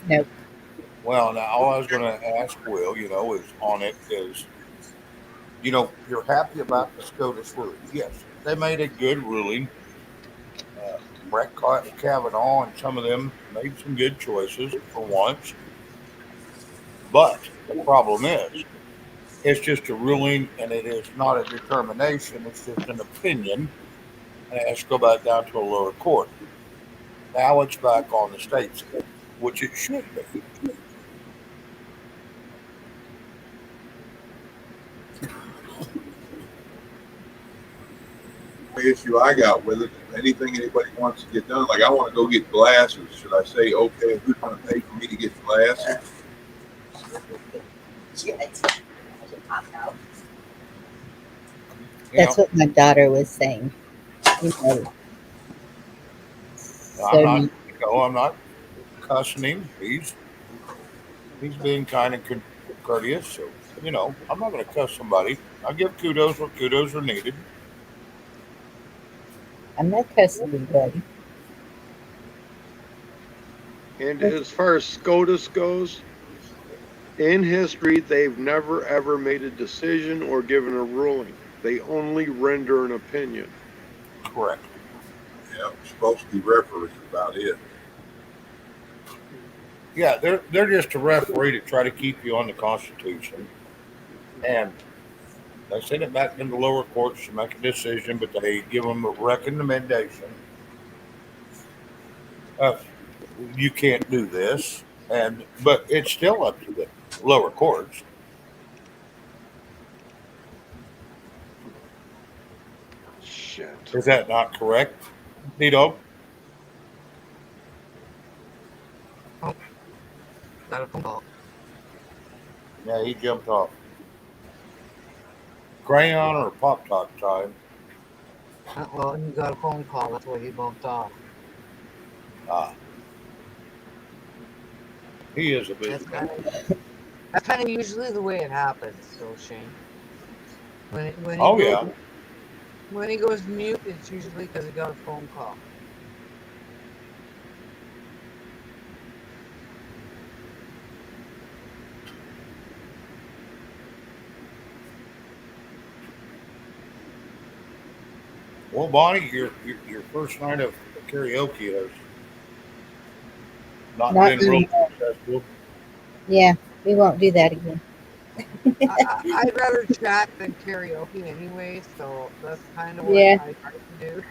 Nope. Well, now all I was going to ask Will, is on it is, you're happy about the SCOTUS ruling. Yes, they made a good ruling. Brett Kavanaugh and some of them made some good choices for once. But the problem is, it's just a ruling and it is not a determination. It's just an opinion. And it has to go back down to a lower court. Now it's back on the states again, which it should be. The issue I got with it, anything anybody wants to get done, like I want to go get glasses. Should I say, okay, who's going to pay for me to get glasses? That's what my daughter was saying. I'm not cussing him. He's being kind and courteous. So, I'm not going to cuss somebody. I give kudos where kudos are needed. I'm not cussing anybody. And as far as SCOTUS goes, in history, they've never ever made a decision or given a ruling. They only render an opinion. Correct. Yeah, we're supposed to be referees about it. Yeah, they're just a referee to try to keep you on the Constitution, and they send it back into lower courts to make a decision, but they give them a recommendation. You can't do this, but it's still up to the lower courts. Shit. Is that not correct, Tito? Got a phone call. Yeah, he jumped off. Crayon or Pop Top time? Well, he got a phone call. That's why he bumped off. He is a busy man. That's kind of usually the way it happens, so Shane. When he goes mute, it's usually because he got a phone call. Well, Bonnie, your first night of karaoke has not Not been real anymore. successful. Yeah, we won't do that again. I'd rather chat than karaoke anyway, so that's kind of what Yeah, I try to do.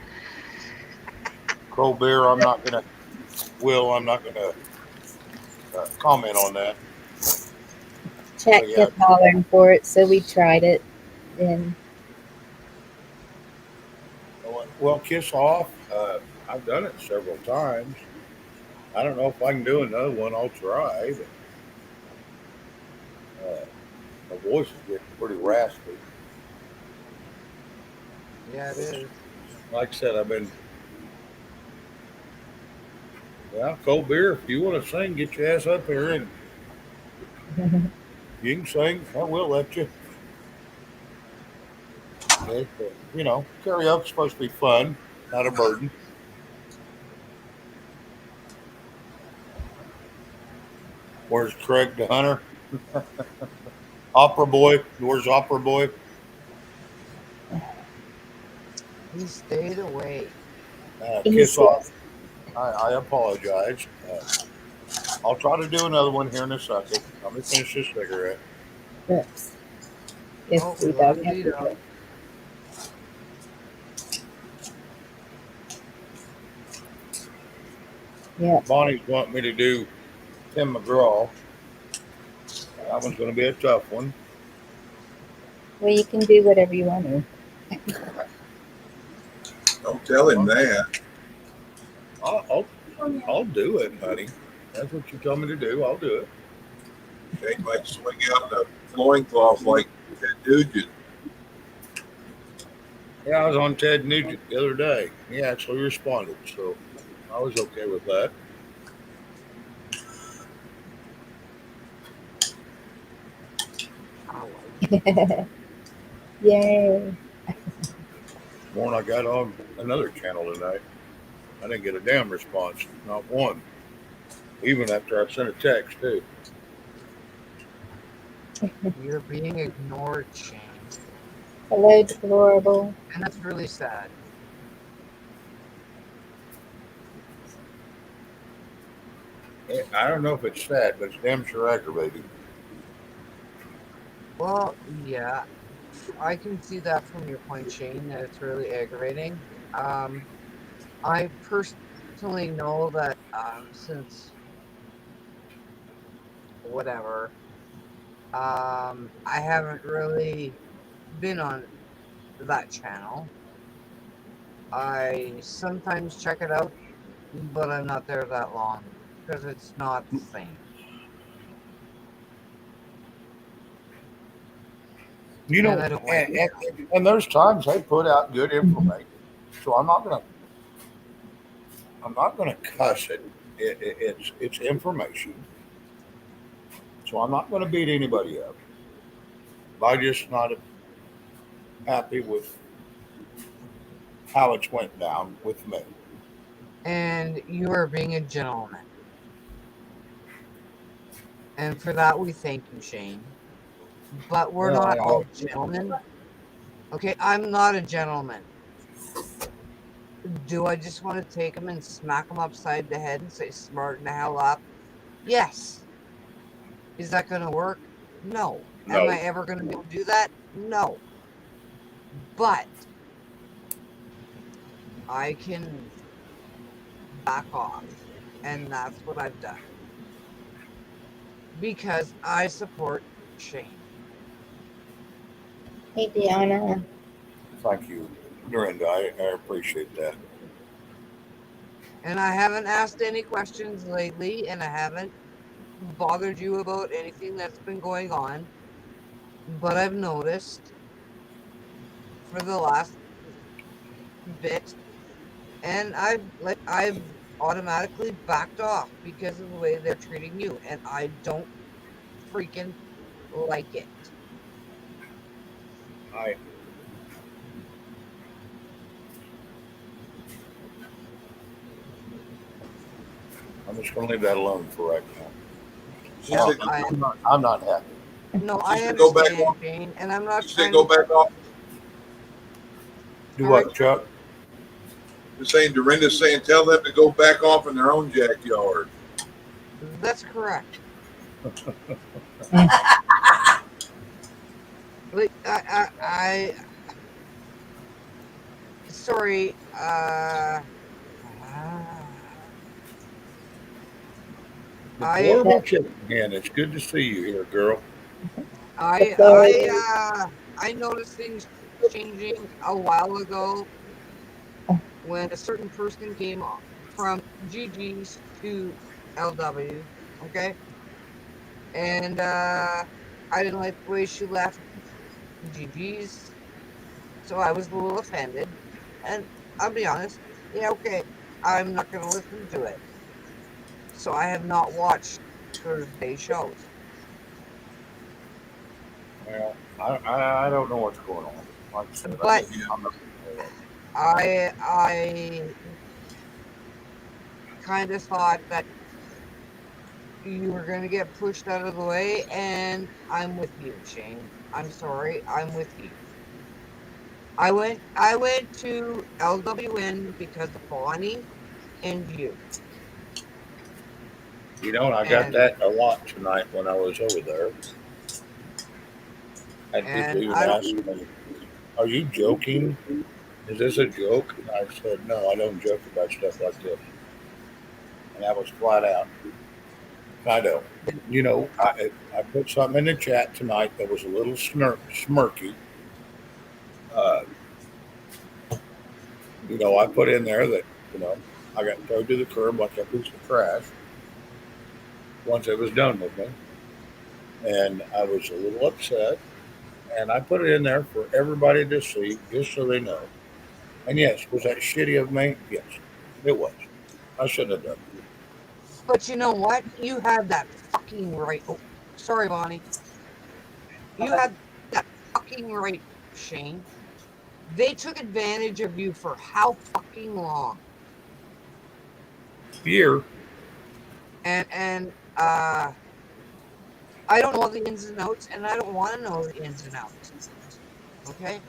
Cold beer, I'm not gonna. Will, I'm not gonna comment on that. chat But yeah, kept hollering for it, so we tried it. And well, kiss off. I've done it several times. I don't know if I can do another one. I'll try, but my voice is getting pretty raspy. Yeah, it is. Like I said, I've been. Yeah, cold beer. If you want to sing, get your ass up here and you can sing. I will let you. Okay, but, karaoke's supposed to be fun, not a burden. Where's Craig the Hunter? Opera boy. Where's Opera boy? He stayed away. he Kiss off. says, I apologize. I'll try to do another one here in a second. Let me finish this cigarette. "Oops, if Oh, we we lost don't have to Vito. do it." Yeah. Bonnie's wanting me to do Tim McGraw. That one's going to be a tough one. Well, you can do whatever you want to. Don't tell him that. I'll do it, honey. That's what you tell me to do. I'll do it. Shane might swing out the loincloth like that dude. Yeah, I was on Ted Nugent the other day. He actually responded, so I was okay with that. Yay. One I got on another channel tonight. I didn't get a damn response, not one. Even after I sent a text too. You're being ignored, Shane. Hello, deplorable. And that's really sad. I don't know if it's sad, but it's damn sure aggravating. Well, yeah, I can see that from your point, Shane, that it's really aggravating. I personally know that since whatever, I haven't really been on that channel. I sometimes check it out, but I'm not there that long because it's not the same. You And know, I don't like and, it. and there's times they put out good information, so I'm not gonna cuss it. It's information, so I'm not gonna beat anybody up. I'm just not happy with how it's went down with me. And you are being a gentleman. And for that, we thank you, Shane. But we're Well, not all gentlemen. Okay, I'm not a gentleman. Do I just want to take him and smack him upside the head and say, smarten the hell up? Yes. Is that going to work? No. Am no, I ever going to be able to do that? No. But I can back off. And that's what I've done. Because I support Shane. Hey, Deanna. thank you, Dorinda. I appreciate that. And I haven't asked any questions lately, and I haven't bothered you about anything that's been going on. But I've noticed for the last bit, and I've automatically backed off because of the way they're treating you, and I don't freaking like it. I I'm just gonna leave that alone for right now. She Well, said, I'm not happy. no, she I said go back understand, on. Shane, and I'm not She said trying go to. back off. Do All right, what, Chuck? saying, Dorinda's saying, tell them to go back off in their own backyard. That's correct. Sorry. The portable chicken hen. It's good to see you here, girl. I noticed things changing a while ago when a certain person came from GG's to LW. Okay, and I didn't like the way she left GG's, so I was a little offended. And I'll be honest, yeah, okay, I'm not going to listen to it. So I have not watched Thursday shows. Well, I don't know what's going on. Like I said, But I'm not I kind of thought that you were going to get pushed out of the way, and I'm with you, Shane. I'm sorry, I'm with you. I went to LWN because of Bonnie and you. You know, and I got that a lot tonight when I was over there. And people even asked me, "Are you joking? Is this a joke?" And I said, "No, I don't joke about stuff like this." And that was flat out. I don't. You know, I put something in the chat tonight that was a little smirky. Uh, you know, I put in there that, you know, I got thrown to the curb like a piece of trash once it was done with me. And I was a little upset. And I put it in there for everybody to see, just so they know. And yes, was that shitty of me? Yes, it was. I shouldn't have done it. But you know what? You had that fucking right. Oh, sorry, Bonnie. You had that fucking right, Shane. They took advantage of you for how fucking long? Year. And I don't know the ins and outs, and I don't want to know the ins and outs. Okay?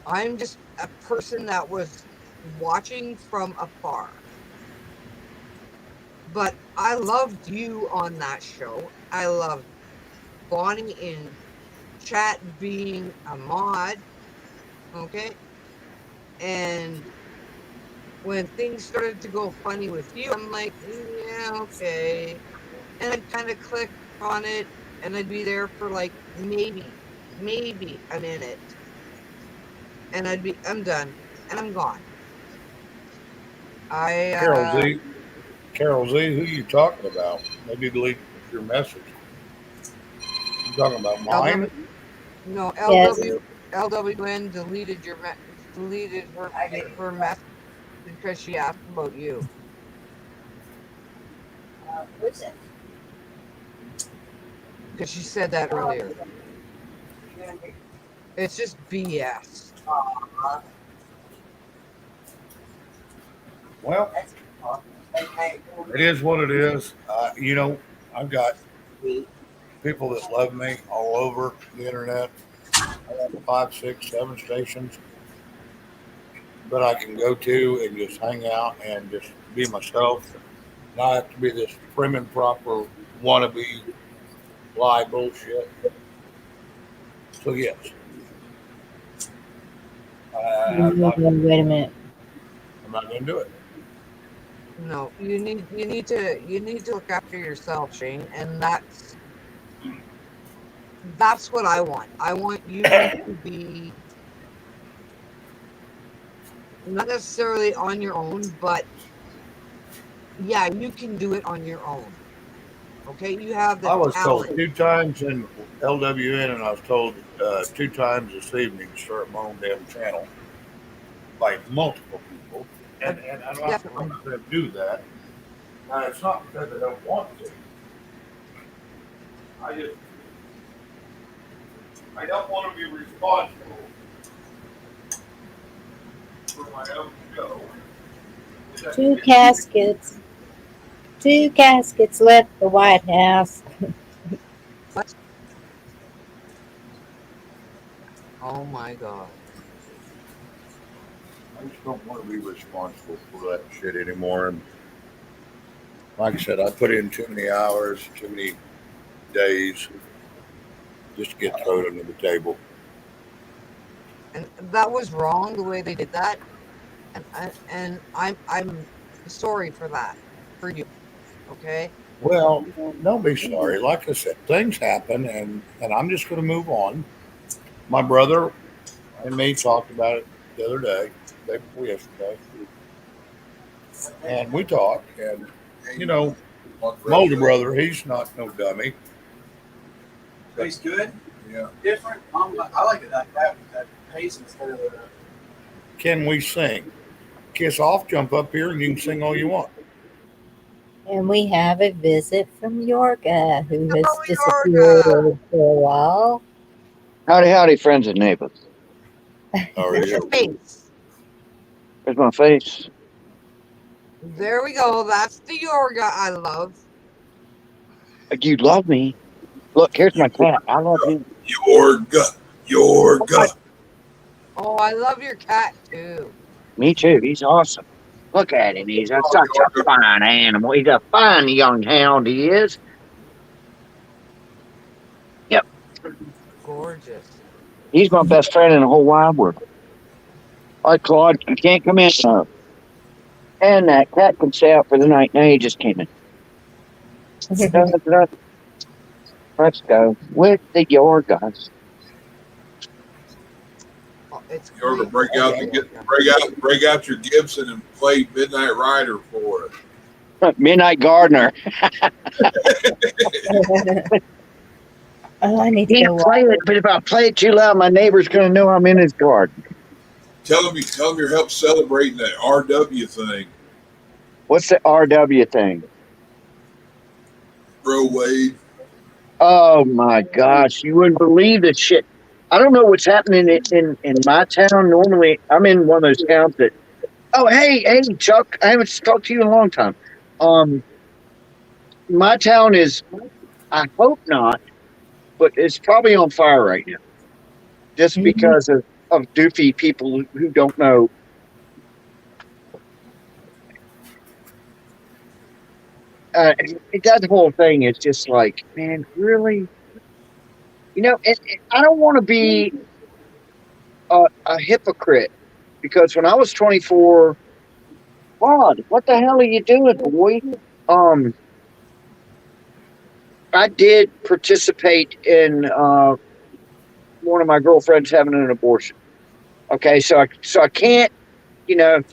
I'm just a person that was watching from afar. But I loved you on that show. I loved Bonnie in chat being a mod. Okay? And when things started to go funny with you, I'm like, yeah, okay. And I'd kind of click on it, and I'd be there for like maybe a minute, and I'm done, and I'm gone. Carol Z, who you talking about? Maybe delete your message. You talking about mine? No, Yes. LWN deleted her message because she asked about you. What's it? Because she said that earlier. It's just BS. Well, it is what it is. You know, I've got people that love me all over the internet. I have 5, 6, 7 stations that I can go to and just hang out and just be myself. Not have to be this prim and proper wannabe lie bullshit. So yes, I'm not. Wait a minute. I'm not going to do it. No, you need to look after yourself, Shane, and that's what I want. I want you to be not necessarily on your own, but yeah, you can do it on your own. Okay, you have the I was told talent. 2 times in LWN, and I was told 2 times this evening to start my own damn channel by multiple people, and I'm not Definitely. going to do that. Now it's not because I don't want to. I don't want to be responsible for my own show. Two caskets left the White House. Oh my God. just don't want to be responsible for that shit anymore. And like I said, I put in too many hours, too many days just to get thrown under the table. And that was wrong the way they did that. And I'm sorry for that, for you. Okay. Well, don't be sorry. Like I said, things happen, and I'm just going to move on. My brother and me talked about it the other day, day before yesterday, and we talked. And you know, my older brother, he's not no dummy. Tastes good. Yeah. Different. I like it like that with that paste instead of the. Can we sing? Kiss off, jump up here, and you can sing all you want. And we have a visit from Yorga, who has Oh, disappeared Yorga. for a while. Howdy, howdy, friends and neighbors. How are There's your you? face. There's my face. There we go. That's the Yorga I love. You love me. Look, here's my cat. I love you. Yorga. Oh, I love your cat too. Me too. He's awesome. Look at him. He's such a fine animal. He's a fine young hound, he is. Yep. Gorgeous. He's my best friend in the whole wide world. All right, Claude, you can't come in. And that cat can stay out for the night. Now he just came in. Let's go with the Yorgas. Oh, it's Yorga, great. break out your Gibson and play Midnight Rider for us. Midnight Gardener. Oh, I need to Can't go play it, but if I play it too loud, my neighbor's going to know I'm in his garden. Tell him you're help celebrating that RW thing. What's the RW thing? Bro Wade. Oh my gosh, you wouldn't believe this shit. I don't know what's happening in my town. Normally, I'm in one of those towns that. Oh, hey, Chuck, I haven't talked to you in a long time. My town is. I hope not, but it's probably on fire right now, just because of doofy people who don't know. That whole thing is just like, man, really? You know, I don't want to be a hypocrite, because when I was 24, God, what the hell are you doing, boy? I did participate in one of my girlfriends having an abortion. Okay, so I can't, you know,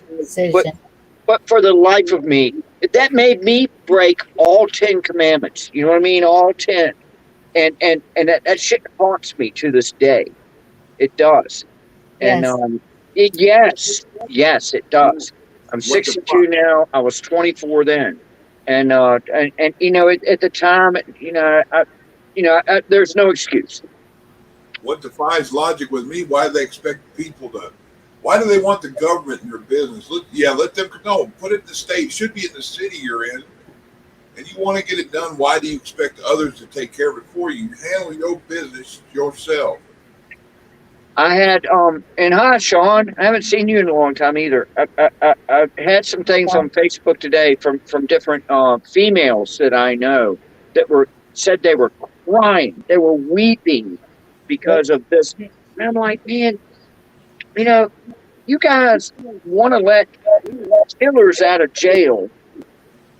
but for the life of me, that made me break all 10 commandments. You know what I mean? All 10. And that shit haunts me to this day. It does. Yes. And yes, it does. I'm 62 now. I was 24 then. And you know, at the time, you know, there's no excuse. What defies logic with me? Why do they expect people to? Why do they want the government in their business? Let them know. Put it in the state. It should be in the city you're in. And you want to get it done. Why do you expect others to take care of it for you? Handle your business yourself. I had and hi, Sean. I haven't seen you in a long time either. I've had some things on Facebook today from different females that I know that said they were crying, they were weeping because of this. And I'm like, man, you know, you guys want to let killers out of jail,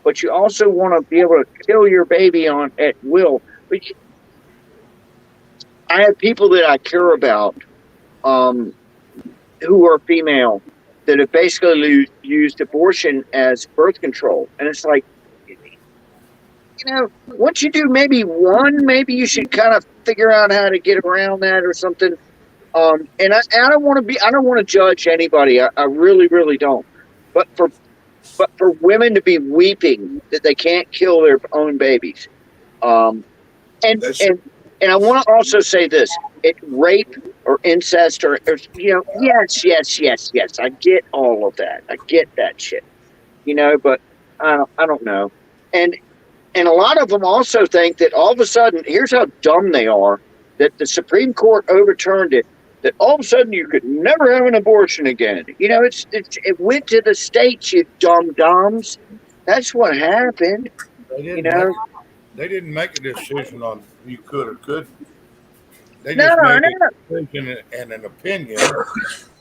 but you also want to be able to kill your baby at will. But I have people that I care about, who are female, that have basically used abortion as birth control. And it's like, you know, once you do maybe one, maybe you should kind of figure out how to get around that or something. And I don't want to judge anybody. I really, really don't. But for women to be weeping that they can't kill their own babies. And I want to also say this: rape or incest or you know, yes. I get all of that. I get that shit. You know, but I don't know. And a lot of them also think that all of a sudden, here's how dumb they are, that the Supreme Court overturned it, that all of a sudden you could never have an abortion again. You know, it went to the states, you dum-dums. That's what happened, They you didn't make know. it. They didn't make a decision on you could or couldn't. They No, just made no. a decision and an opinion,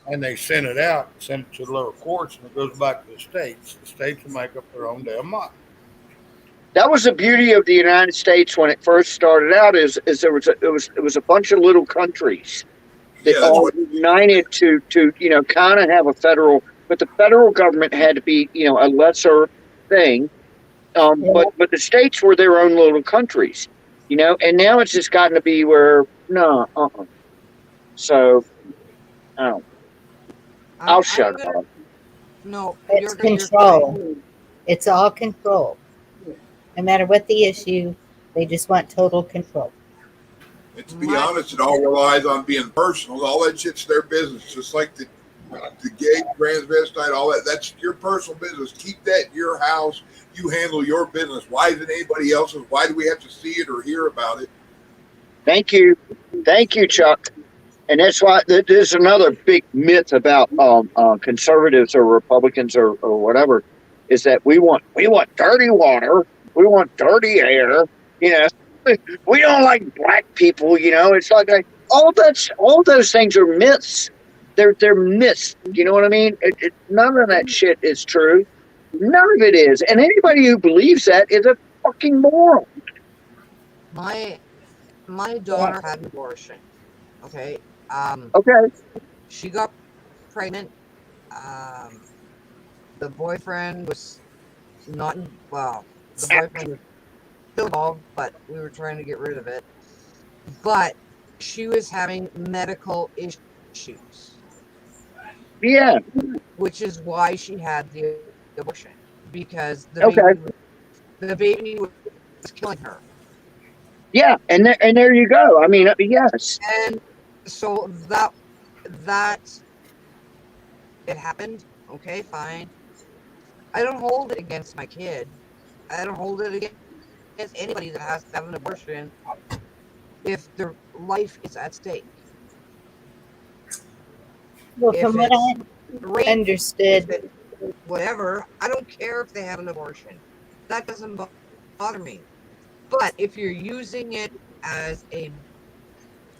and they sent it out, sent it to the lower courts, and it goes back to the states. The states will make up their own damn mind. That was the beauty of the United States when it first started out. Is it was a bunch of little countries that Yeah, that's all what. united to kind of have a federal, but the federal government had to be a lesser thing. But the states were their own little countries, and now it's just gotten to be where no, So oh, I'll I'm shut gonna up. no. It's You're control. It's all control. No matter what the issue, they just want total control. And to be honest, it all relies on being personal. All that shit's their business. Just like the gay, transvestite, all that. That's your personal business. Keep that in your house. You handle your business. Why is it anybody else's? Why do we have to see it or hear about it? Thank you, Chuck. And that's why there's another big myth about conservatives or Republicans or whatever, is that we want dirty water, we want dirty air, we don't like black people, It's like all those things are myths. They're myths. You know what I mean? None of that shit is true. None of it is. And anybody who believes that is a fucking moron. My daughter had an abortion. Okay. Okay. She got pregnant. The boyfriend was not well. The boyfriend was still involved, but we were trying to get rid of it. But she was having medical issues. Yeah. Which is why she had the abortion, because the baby was killing her. Yeah, and there you go. I mean, yes. And so that it happened. Okay, fine. I don't hold it against my kid. I don't hold it against anybody that has to have an abortion if their life is at stake. Well, from what I understood, whatever, I don't care if they have an abortion. That doesn't bother me. But if you're using it as a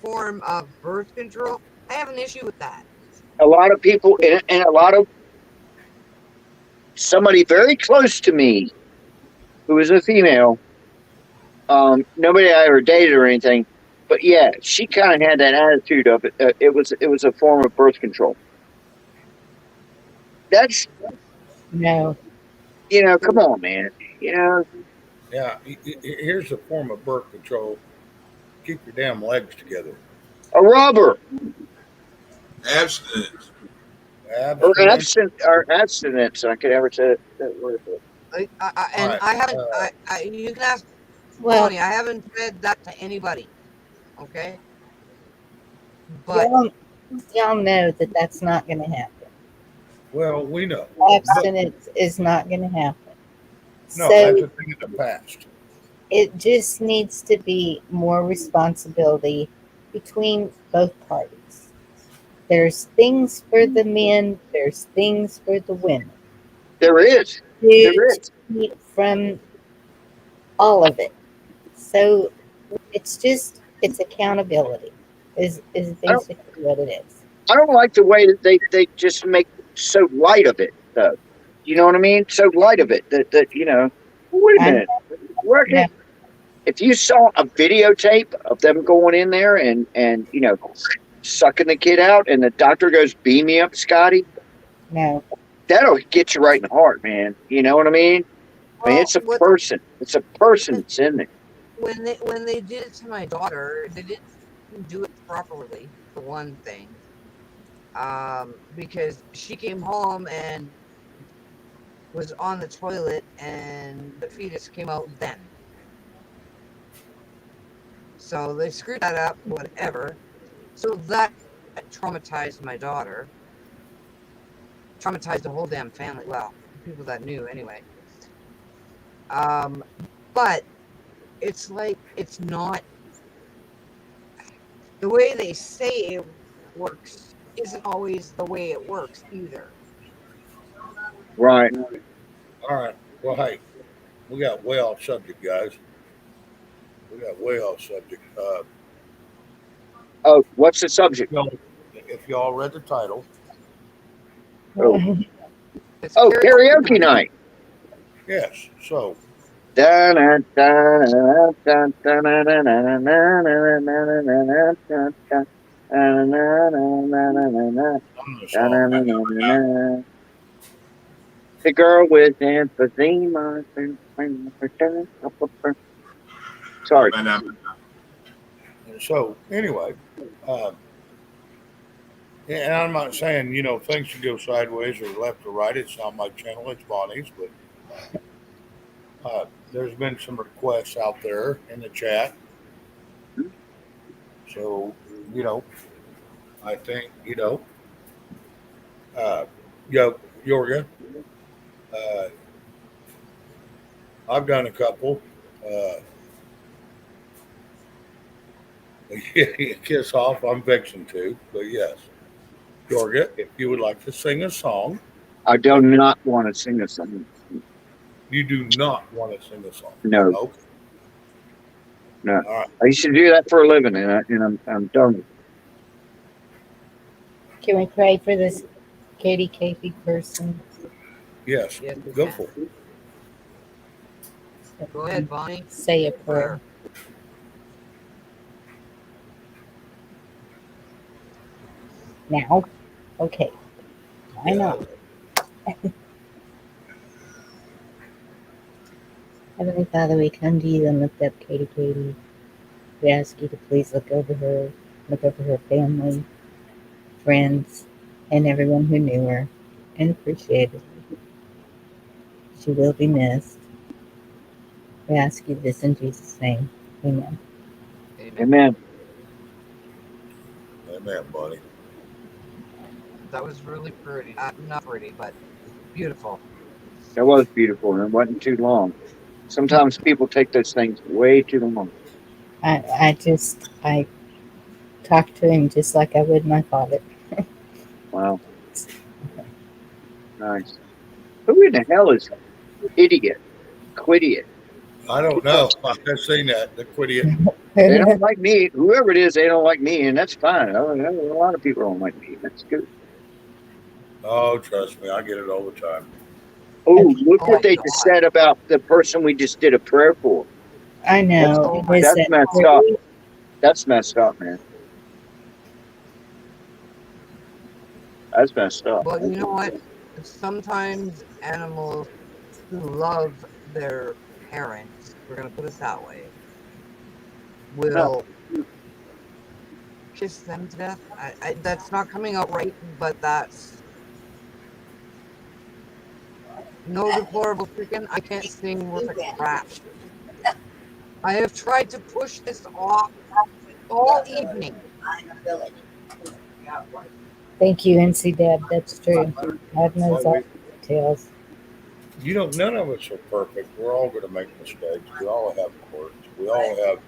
form of birth control, I have an issue with that. A lot of people, and a lot of somebody very close to me who was a female, nobody I ever dated or anything, but yeah, she kind of had that attitude of it. It was a form of birth control. That's no. Come on, man. Yeah, here's a form of birth control. Keep your damn legs together. A rubber. Abstinence. Or abstinence. I could ever say that word. I haven't. You can ask Bonnie. I haven't said that to anybody. Okay. But y'all know that that's not going to happen. Well, we know. Abstinence is not going to happen. No, that's a thing of the past. It just needs to be more responsibility between both parties. There's things for the men, there's things for the women. There is. From all of it. So it's accountability is basically what it is. I don't like the way that they just make so light of it, though. You know what I mean? So light of it that wait a minute. If you saw a videotape of them going in there and sucking the kid out, and the doctor goes, "Beam me up, Scotty." No. That'll get you right in the heart, man. You know what I mean? Well, it's a person. It's a person that's in there. When they did it to my daughter, they didn't do it properly, for one thing. Because she came home and was on the toilet, and the fetus came out then. So they screwed that up, whatever. So that traumatized my daughter. Traumatized the whole damn family. Well, people that knew anyway. But it's like, it's not the way they say it works isn't always the way it works either. Right. All right. Well, hey, we got way off subject, guys. We got way off subject. Oh, what's the subject? If y'all read the title, Oh, It's oh, karaoke karaoke night. night. yes. So Dun, dun, dun, dun, dun, dun, dun, dun, I'm the song. dun. The girl with emphysema. Sorry. So anyway, uh, and I'm not saying things should go sideways or left or right. It's not my channel. It's Bonnie's, but there's been some requests out there in the chat. So I think uh, Yorga. Uh, I've done a couple. Uh, Kiss off. I'm fixing to, but yes, Yorga, if you would like to sing a song, I do not want to sing a song. you do not want to sing a song. No, Okay. no. All right. I used to do that for a living, and I'm done with it. Can we pray for this Katie person? Yes. Yes, we Go can. for it. Go ahead, Bonnie. Say a prayer. Now? Okay. Why not? Heavenly Father, we come to you and lift up Katie. We ask you to please look over her family, friends, and everyone who knew her and appreciated her. She will be missed. We ask you this in Jesus' name. Amen. Amen. Amen, buddy. That was really pretty. Not pretty, but beautiful. That was beautiful, and it wasn't too long. Sometimes people take those things way too long. I talk to him just like I would my father. Wow. Nice. Who in the hell is idiot? Quidiot. I don't know. I've seen that. The Quidiot. They don't like me. Whoever it is, they don't like me, and that's fine. A lot of people don't like me. That's good. Oh, trust me, I get it all the time. Oh, look what they just said about the person we just did a prayer for. I know. That's messed up. That's messed up, man. That's messed up. But you know what? Sometimes animals who love their parents, we're going to put it that way, will kiss them to death. That's not coming out right, but that's no deplorable freaking. I can't sing worth a crap. I have tried to push this off all evening. Thank you, NC Deb. That's true. God knows all the details. None of us are perfect. We're all going to make mistakes. We all have quirks. We all have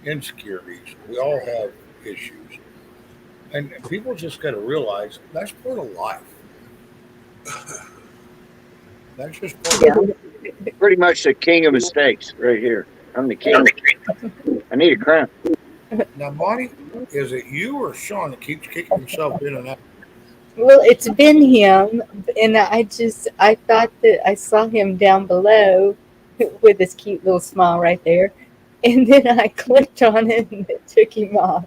insecurities. We all have issues. And people just got to realize that's part of life. That's just part of life. Pretty much the king of mistakes right here. I'm the king. I need a crown. Now, Bonnie, is it you or Sean that keeps kicking himself in and out? Well, it's been him, and I thought that I saw him down below with this cute little smile right there, and then I clicked on it and it took him off.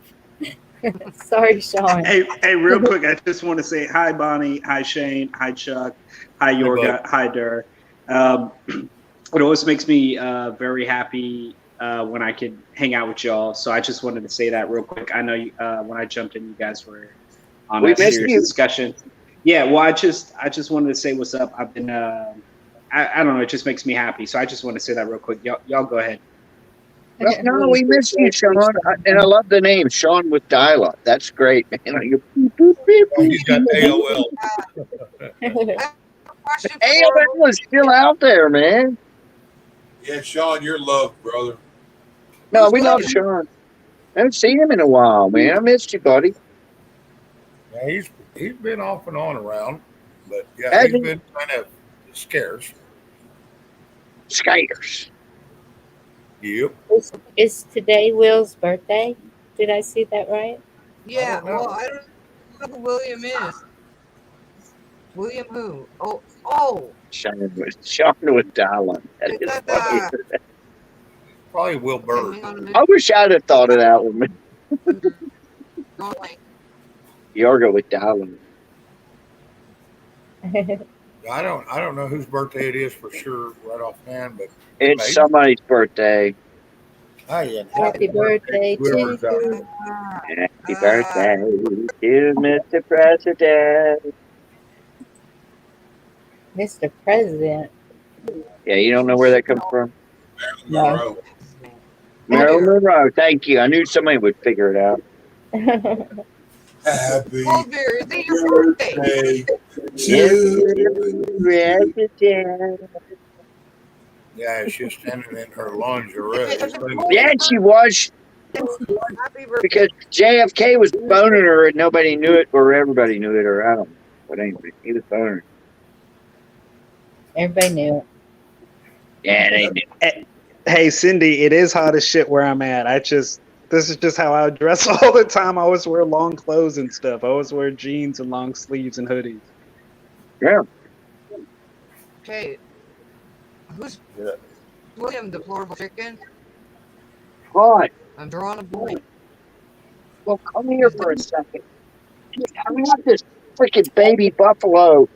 Sorry, Sean. Hey, real quick, I just want to say hi, Bonnie, hi, Shane, hi, Chuck, hi, Yorga, hi, Dur. It always makes me very happy when I could hang out with y'all. So I just wanted to say that real quick. I know when I jumped in, you guys were on a serious discussion. Yeah, well, I just wanted to say what's up. I've been, I don't know, it just makes me happy. So I just want to say that real quick. Y'all go ahead. No, we missed you, Sean. And I love the name, Sean with dialogue. That's great, man. He's got AOL. AOL is still out there, man. Yeah, Sean, you're loved, brother. No, we love Sean. I haven't seen him in a while, man. I missed you, buddy. Yeah, he's been off and on around, but yeah, Has he's he? been kind of scarce. Skaters. Yep. Is today Will's birthday? Did I see that right? I Yeah, don't well, know. I don't know who William is. William who? Oh, Sean was dialing. That is is that funny. Probably Will okay, Bird. hang on a I minute. wish I'd have thought of that one. Yorga with dialing. I don't know whose birthday it is for sure right offhand, but It's maybe. somebody's birthday. Hey, and Happy birthday to whoever's out you, there. Happy birthday to Mr. President. Mr. President. Yeah, you don't know where that comes from? No. Monroe. Marilyn Monroe. Thank you. I knew somebody would figure it out. Happy Bear, is it your birthday? President. Yeah, she's standing in her lingerie. Yeah, she was. Happy birthday. Because JFK was boning her and nobody knew it, or everybody knew it, or I don't know. But anyway, he was boning her. Everybody knew it. Yeah, they knew. Hey, Cindy, it is hot as shit where I'm at. This is just how I dress all the time. I always wear long clothes and stuff. I always wear jeans and long sleeves and hoodies. Yeah. Okay. Who's William Deplorable Chicken? Right. I'm drawing a blank. Well, come here for a second. I got this freaking baby buffalo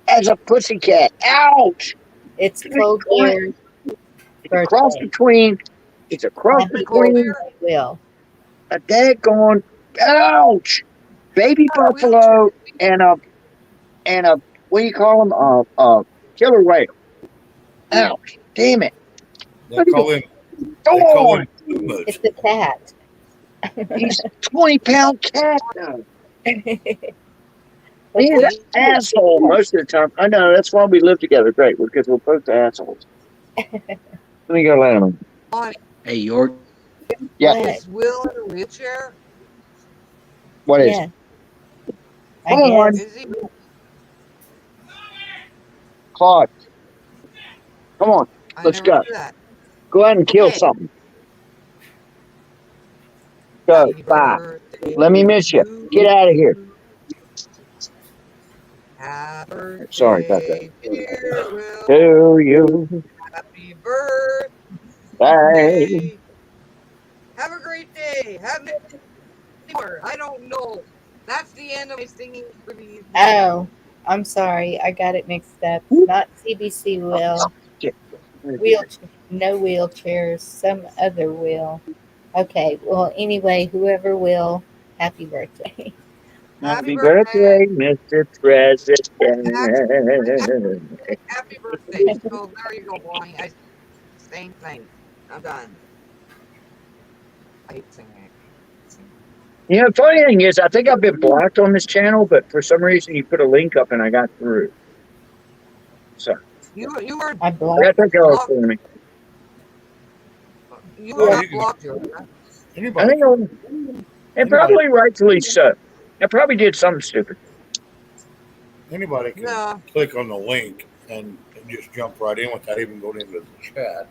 as a pussycat. Ouch! It's Cold Bear's It's a cross birthday. between. It's a cross Happy between birthday, Will. a daggone. Ouch! Baby buffalo and a what do you call them? Killer whale. Ouch! Damn it! They call him. Go They call on. him too much. It's a cat. He's a 20-pound cat though. He's an asshole most of the time. I know, that's why we live together. Great, because we're both assholes. Let me go let him. Hey, York. Yeah. Is Will in a wheelchair? What is? Yeah. Come on, Is he? Claude. Come on, let's go. Go ahead and kill something. Go, bye. Let me miss you. Get out of here. Sorry about that. To you. Happy birthday. Bye. Have a great day. Have more. I don't know. That's the end of my singing for these. Oh, I'm sorry. I got it mixed up. Not CBC Will. No wheelchairs. Some other Will. Okay. Well, anyway, whoever will, happy birthday. Happy birthday, Mr. President. Happy birthday. So there you go, Bonnie. Same thing. I'm done. I hate singing. You know, funny thing is, I think I've been blocked on this channel, but for some reason you put a link up and I got through. So You were I that took off for me. You were not blocked, Joe. I think and probably rightfully so. I probably did something stupid. Anybody can click on the link and just jump right in without even going into the chat.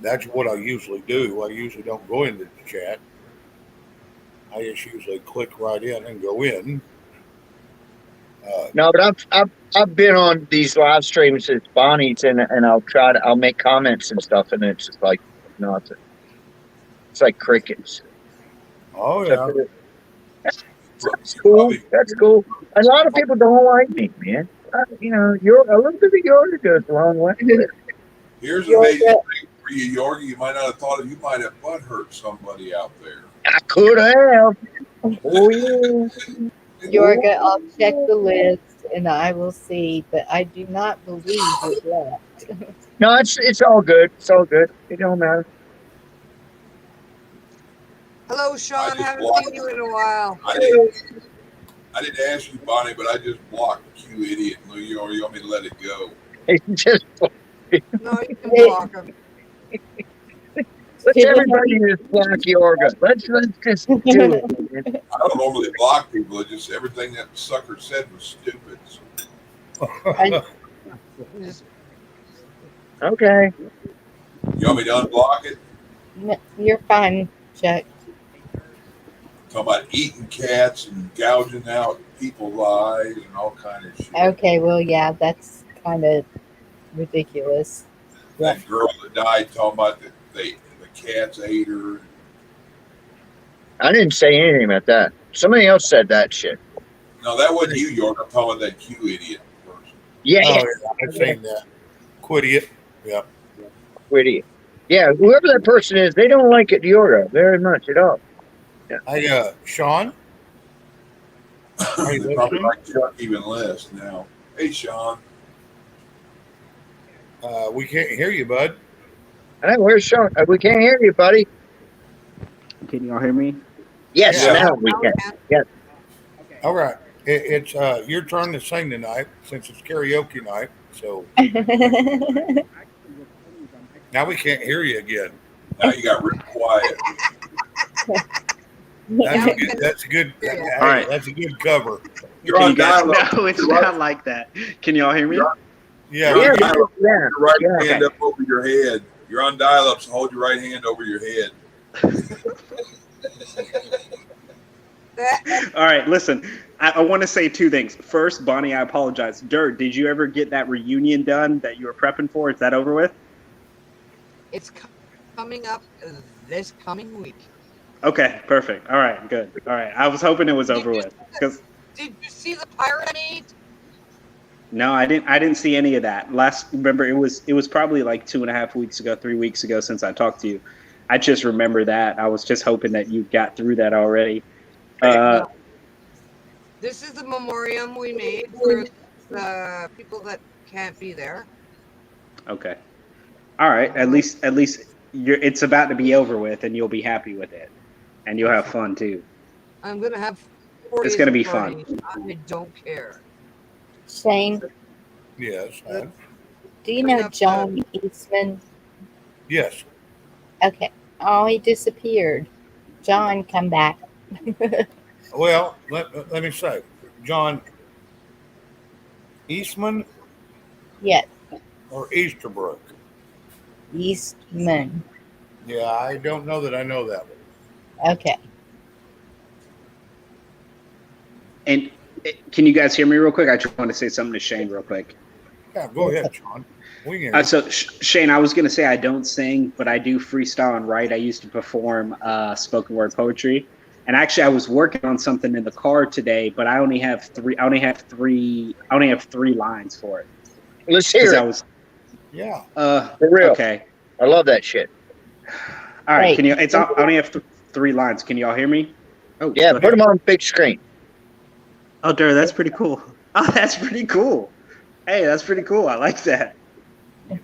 That's what I usually do. I usually don't go into the chat. I just usually click right in and go in. No, but I've been on these live streams since Bonnie's and I'll make comments and stuff, and it's just like it's like crickets. Oh yeah. That's cool. That's cool. A lot of people don't like me, man. You know, a little bit of yoga goes a long way. Here's an amazing thing for you, Yorgie. You might not have thought of. You might have butt hurt somebody out there. I could have. Oh yeah. Yorga, I'll check the list and I will see, but I do not believe it left. No, it's all good. It's all good. It don't matter. Hello, Sean. Haven't seen you in a while. I didn't ask you, Bonnie, but I just blocked you, idiot. You want me to let it go? Just no, you can block him. Let's everybody just block Yorga. Let's just do it. Man. I don't normally block people. It's just everything that sucker said was stupid. Okay. You want me to unblock it? You're fine, Chuck. Talking about eating cats and gouging out people's eyes and all kind of shit. Okay, well, yeah, that's kind of ridiculous. That girl that died talking about that the cats ate her. I didn't say anything about that. Somebody else said that shit. No, that wasn't you, York. I'm talking about that Q idiot person. Yeah. Oh, yeah, I've seen that. Quidiot. Yeah. Quidiot. Yeah, whoever that person is, they don't like it, Yorga, very much at all. Yeah. Hey, Sean? They probably like Chuck even less now. Hey, Sean. We can't hear you, bud. Hey, where's Sean? We can't hear you, buddy. Can y'all hear me? Yes, Yeah. now we can. Yes. All right. It's your turn to sing tonight since it's karaoke night. So now we can't hear you again. Now you got real quiet. That's a good. Hey, All right. That's a good cover. You're on dial-up. No, it's not like that. Can y'all hear me? Yeah. You're on dial-up. Yeah. Your right Yeah. hand up over your head. You're on dial-up, so hold your right hand over your head. All right, listen. I want to say two things. First, Bonnie, I apologize. Dirt, did you ever get that reunion done that you were prepping for? Is that over with? It's coming up this coming week. Okay, perfect. All right, good. All right, I was hoping it was over with. Because Did you see the pirate meat? no, I didn't see any of that. Remember, it was probably like 2.5 weeks ago, 3 weeks ago since I talked to you. I just remember that. I was just hoping that you got through that already. This is the memoriam we made for the people that can't be there. Okay. All right. At least it's about to be over with, and you'll be happy with it, and you'll have fun too. I'm gonna have 4 It's days gonna of be party. fun. I don't care. Shane, Yes. do you know John Eastman? Yes. Okay. Oh, he disappeared. John, come back. Well, let me say, John Eastman Yes, or Easterbrook. Eastman. Yeah, I don't know that I know that one. Okay. And can you guys hear me real quick? I just want to say something to Shane real quick. Yeah, go ahead, Sean. We can. So Shane, I was gonna say I don't sing, but I do freestyle and write. I used to perform spoken word poetry, and actually I was working on something in the car today, but I only have three lines for it. Let's hear it. Yeah. For real. Okay. I love that shit. All right. Wait. I only have 3 lines. Can y'all hear me? Oh Yeah, go put ahead. them on big screen. Oh, Dara, that's pretty cool. Oh, that's pretty cool. Hey, that's pretty cool. I like that.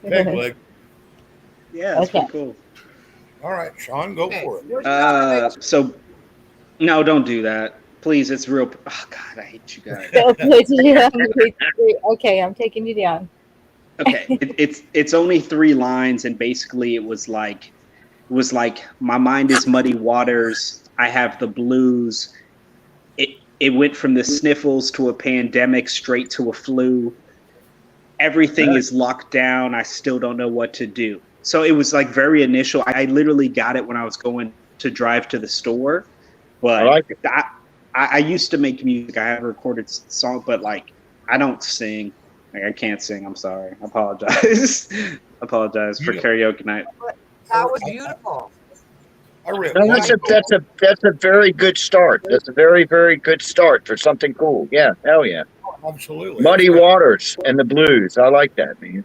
Big leg. Yeah, that's Okay. pretty cool. All right, Sean, go for it. So, no, don't do that. Please, it's real. Oh, God, I hate you guys. Okay, I'm taking you down. Okay, it's only 3 lines, and basically it was like my mind is muddy waters. I have the blues. It went from the sniffles to a pandemic straight to a flu. Everything is locked down. I still don't know what to do. So it was like very initial. I literally got it when I was going to drive to the store. But I like it. I used to make music. I have a recorded song, but like I don't sing. Like I can't sing. I'm sorry. I apologize. Apologize for karaoke night. That was beautiful. No, that's a very good start. That's a very, very good start for something cool. Yeah, hell yeah. Absolutely. Muddy Waters and the Blues. I like that, man.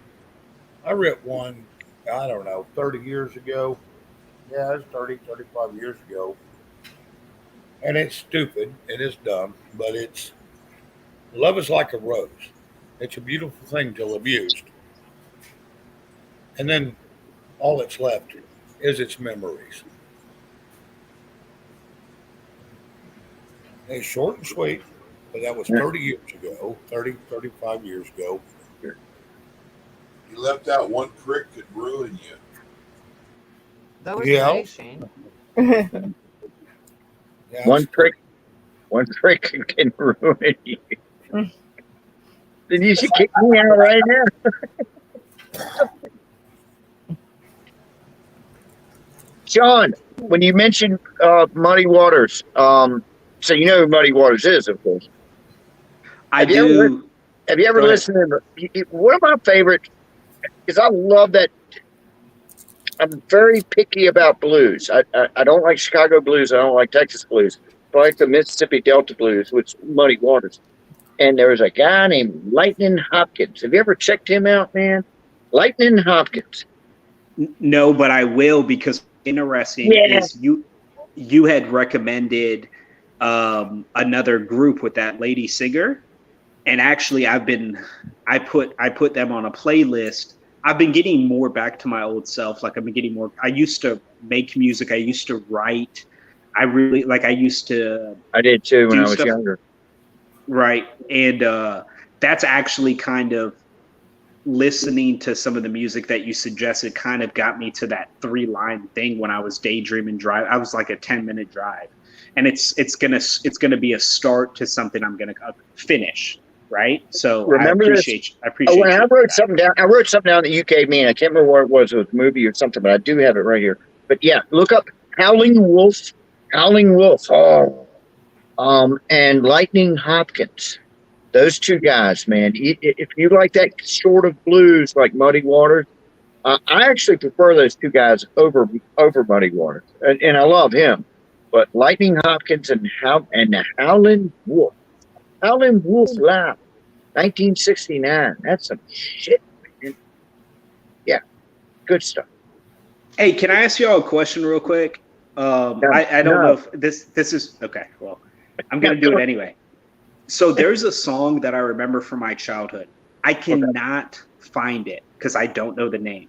I wrote one, I don't know, 30 years ago. Yeah, it's 35 years ago. And it's stupid. It is dumb, but it's love is like a rose. It's a beautiful thing till abused. And then all that's left is its memories. It's short and sweet, but that was 30 years ago, 35 years ago. You left out one prick could ruin you. That was Yeah. nice, Shane. Yeah, One trick can ruin you. Then you should kick me out right now. Sean, when you mentioned Muddy Waters, so you know who Muddy Waters is, of course. I do. Have you ever Go ahead. listened to one of my favorites? Because I love that. I'm very picky about blues. I don't like Chicago blues. I don't like Texas blues. I like the Mississippi Delta blues, which is Muddy Waters. And there was a guy named Lightning Hopkins. Have you ever checked him out, man? Lightning Hopkins. No, but I will, because interesting is you had recommended another group with that lady singer, and actually I put them on a playlist. I've been getting more back to my old self. Like I've been getting more. I used to make music. I used to write. I used to. I did too when I was stuff. younger. Right, and that's actually kind of listening to some of the music that you suggested kind of got me to that 3-line thing when I was daydreaming drive. I was like a 10-minute drive, and it's gonna be a start to something I'm gonna finish. Right. So Remember I appreciate I wrote something down. I wrote something down that you gave me, and I can't remember what it was. It was a movie or something, but I do have it right here. But yeah, look up Howling Wolf. Oh, and Lightning Hopkins. Those two guys, man. If you like that sort of blues, like Muddy Waters, I actually prefer those two guys over Muddy Waters, and I love him. But Lightning Hopkins and the Howling Wolf. Howling Wolf Live, 1969. That's some shit, man. Yeah, good stuff. Hey, can I ask y'all a question real quick? I don't know if this is okay. Well, I'm gonna do it anyway. So there's a song that I remember from my childhood. I cannot find it because I don't know the name,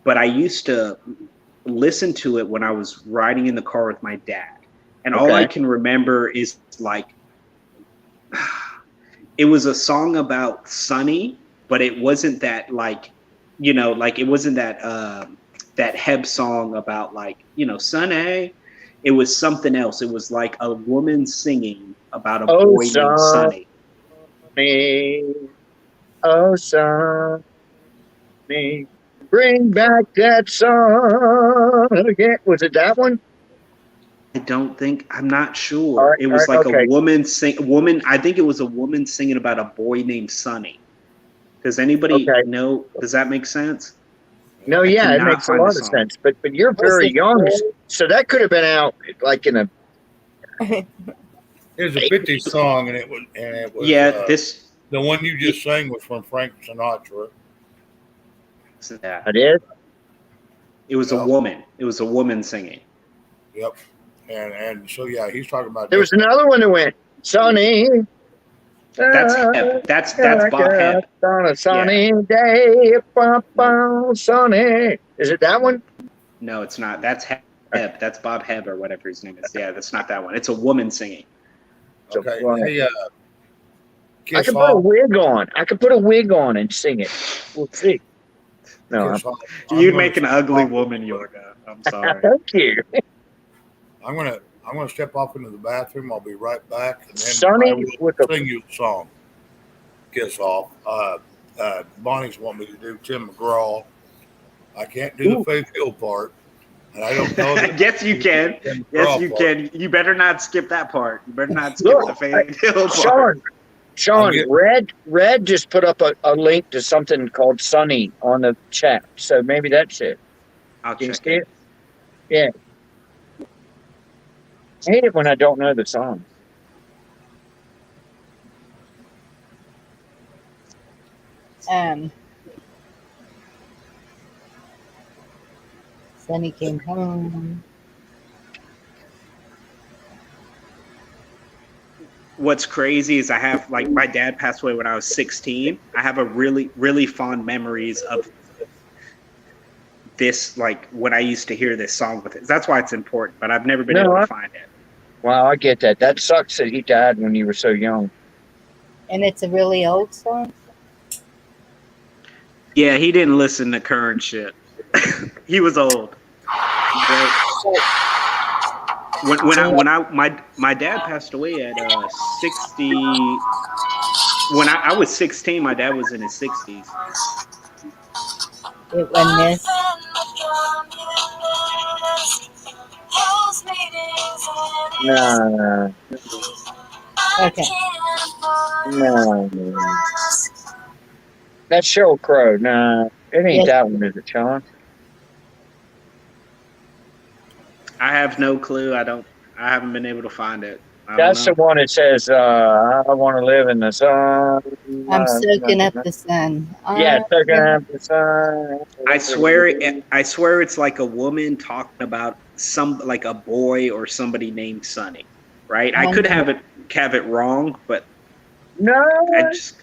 but I used to listen to it when I was riding in the car with my dad, and all I can remember is like. It was a song about Sunny, but it wasn't that it wasn't that that Heb song about Sunny. It was something else. It was like a woman singing about a boy named Sunny. Oh, Sunny, bring back that song again. Was it that one? I'm not sure. It was a woman I think it was a woman singing about a boy named Sunny. Does anybody know? Does that make sense? No, yeah, it makes a lot of sense. But you're very young, so that could have been out like in a. It was a 50s song, and it was. The one you just sang was from Frank Sinatra. Yeah, it is. It was a woman. It was a woman singing. Yep. And so yeah, he's talking about. There was another one that went Sunny. That's Heb. That's Bob Heb. On a sunny day, sunny. Is it that one? No, it's not. That's Heb. That's Bob Heb or whatever his name is. Yeah, that's not that one. It's a woman singing. Okay. Hey, I can put a wig on. I can put a wig on and sing it. We'll see. No, you'd make an ugly woman, Yorga. I'm sorry. Thank you. I'm gonna step off into the bathroom. I'll be right back, and then Sonny I will sing you the song. Kiss off. Bonnie's want me to do Tim McGraw. I can't do the Faith Hill part, and I don't know. Yes, you can. Yes, you can. You better not skip that part. You better not skip the Faith Hill part. Sean, Red just put up a link to something called Sunny on the chat, so maybe that's it. I'll check it. Yeah. I hate it when I don't know the song. Sonny came home. What's crazy is I have my dad passed away when I was 16. I have a really, really fond memories of this, when I used to hear this song with it. That's why it's important, but I've never been able to find it. Wow, I get that. That sucks that he died when you were so young. And it's a really old song? Yeah, he didn't listen to current shit. He was old. My dad passed away at 60. When I was 16, my dad was in his 60s. It wasn't this. No, Okay. no. That's Sheryl Crow. No, it ain't Yes. that one, is it, Sean? I have no clue. I haven't been able to find it. I don't That's know. the one that says, I want to live in the sun. I'm soaking up the sun. Yeah, soaking up the sun. I swear it's like a woman talking about like a boy or somebody named Sonny, right? I could have it wrong, but no, I just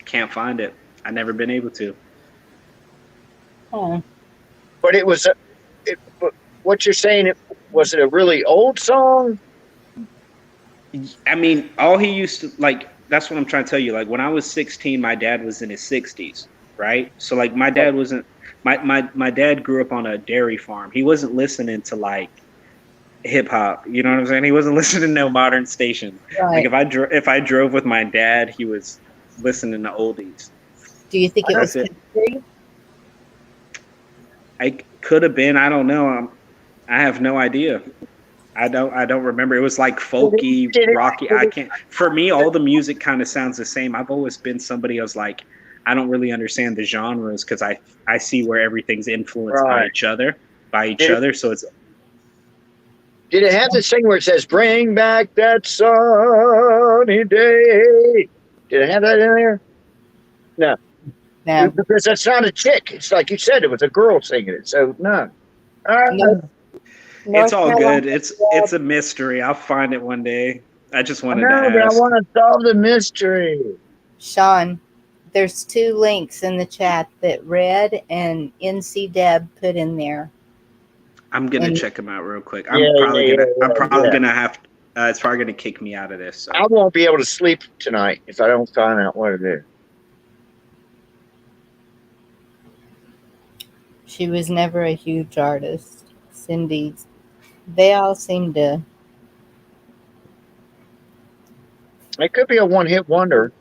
can't find it. I've never been able to. Oh. But it was but what you're saying, was it a really old song? I mean, all he used to like. That's what I'm trying to tell you. Like when I was 16, my dad was in his 60s, right? So like my dad wasn't. My dad grew up on a dairy farm. He wasn't listening to like hip hop. You know what I'm saying? He wasn't listening to no modern station. Right. Like if I drove with my dad, he was listening to oldies. Do you think it was country? I could have been. I don't know. I have no idea. I don't remember. It was like folky, rocky. I can't. For me, all the music kind of sounds the same. I've always been somebody who's like, I don't really understand the genres because I see where everything's influenced by each other. So it's. Did it have this thing where it says "Bring back that sunny day"? Did it have that in there? No. No. Because that's not a chick. It's like you said, it was a girl singing it. So no. It's all good. It's a mystery. I'll find it one day. I just wanted to ask. I want to solve the mystery. Sean, there's 2 links in the chat that Red and NC Deb put in there. I'm gonna check them out real quick. I'm probably gonna have. It's probably gonna kick me out of this. So. I won't be able to sleep tonight if I don't find out what it is. She was never a huge artist. Cindy, they all seem to. It could be a one-hit wonder.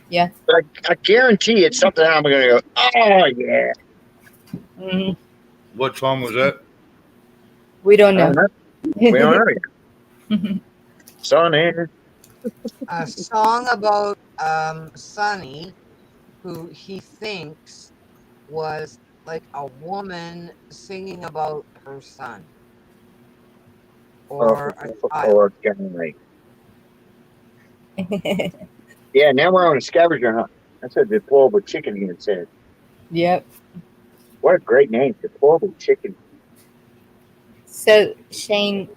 Yeah. But I guarantee it's something I'm going to go, oh, yeah. Mm-hmm. What song was that? We don't know. We don't know. Sonny. A song about Sonny, who he thinks was like a woman singing about her son. Or a child. Yeah, now we're on a scavenger hunt. That's a deplorable chicken here said. Yep. What a great name, deplorable chicken. So, Shane,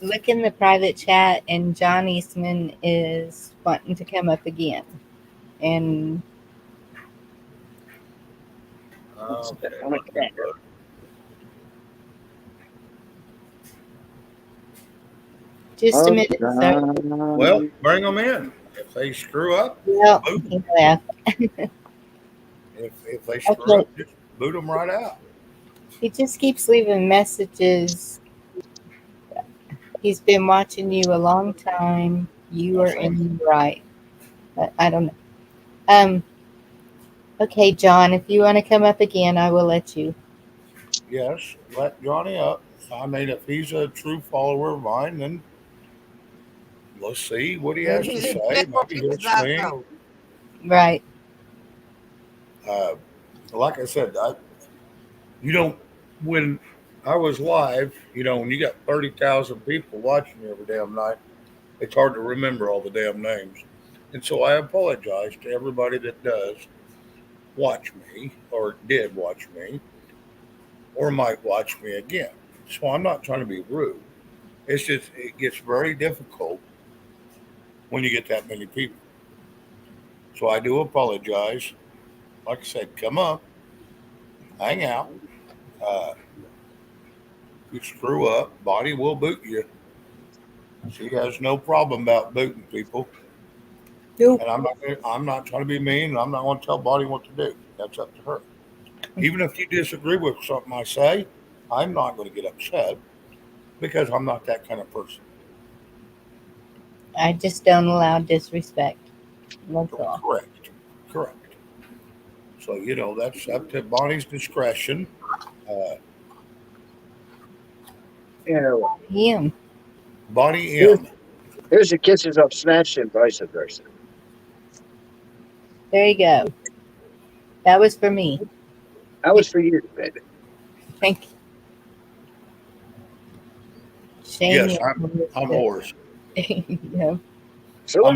look in the private chat, and John Eastman is wanting to come up again. And just a minute, sir. Well, bring them in. If they screw up, well, he left. if they screw up, just boot them right out. He just keeps leaving messages. He's been watching you a long time. You are in the right. But I don't know. Okay, John, if you want to come up again, I will let you. Yes, let Johnny up. I mean, if he's a true follower of mine, then let's see what he has to say. Maybe he'll swing. Right. Like I said, when I was live, when you got 30,000 people watching you every damn night, it's hard to remember all the damn names. And so I apologize to everybody that does watch me or did watch me or might watch me again. So I'm not trying to be rude. It's just, it gets very difficult when you get that many people. So I do apologize. Like I said, come up, hang out. You screw up, Bonnie will boot you. She has no problem about booting people. Nope. And I'm not trying to be mean. I'm not going to tell Bonnie what to do. That's up to her. Even if you disagree with something I say, I'm not going to get upset because I'm not that kind of person. I just don't allow disrespect. That's all. Correct. Correct. So, that's up to Bonnie's discretion. Uh, Him. Bonnie M. Here's the kisses I've snatched and vice versa. There you go. That was for me. That was for you, baby. Thank you. Shane, Yes, I'm hoarse. Yeah. So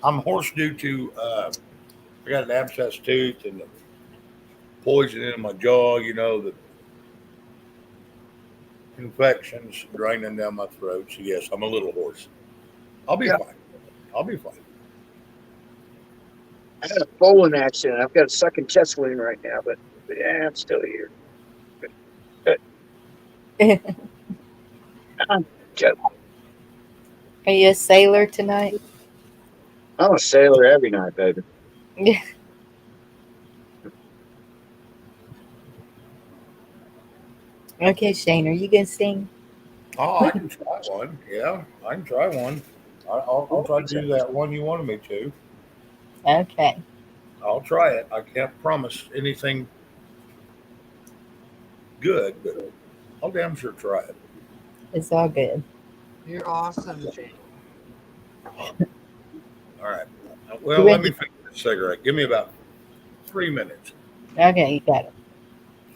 I'm hoarse due to I got an abscess tooth and the poison in my jaw. The infections draining down my throat. So yes, I'm a little hoarse. I'll be fine. I'll be fine. I had a bowling accident. I've got a second chest wound right now, but yeah, I'm still here. I'm joking. Are you a sailor tonight? I'm a sailor every night, baby. Yeah. Okay, Shane, are you gonna sing? Oh, I can try one. Yeah, I can try one. I'll try to do that one you wanted me to. Okay. I'll try it. I can't promise anything good, but I'll damn sure try it. It's all good. You're awesome, Shane. All right. Well, let me finish the cigarette. Give me about 3 minutes. Okay, you got it.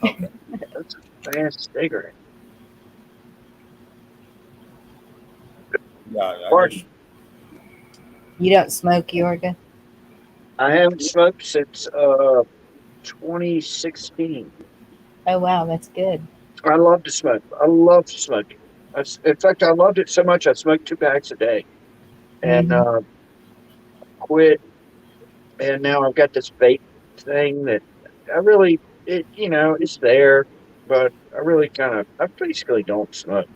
Okay. That's a fast cigarette. Yeah, You don't smoke, Yorga? I haven't smoked since 2016. Oh wow, that's good. I love to smoke. I love smoking. In fact, I loved it so much I smoked 2 packs a day, and quit. And now I've got this vape thing that I really, it's there, but I basically don't smoke,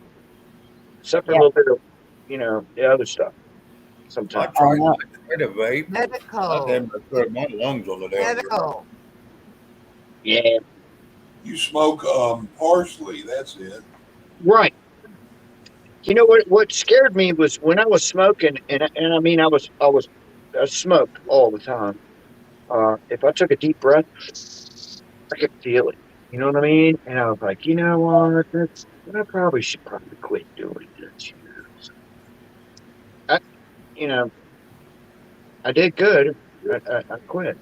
except for a little bit of, the other stuff. Sometimes. I tried to vape. Medical. I damn near put my lungs on the damn Medical. Yeah. You smoke parsley. That's it. Right. You know what scared me was when I was smoking, and I mean I smoked all the time. If I took a deep breath, I could feel it. You know what I mean? And I was like, you know what? I probably should quit doing this. I did good. I quit.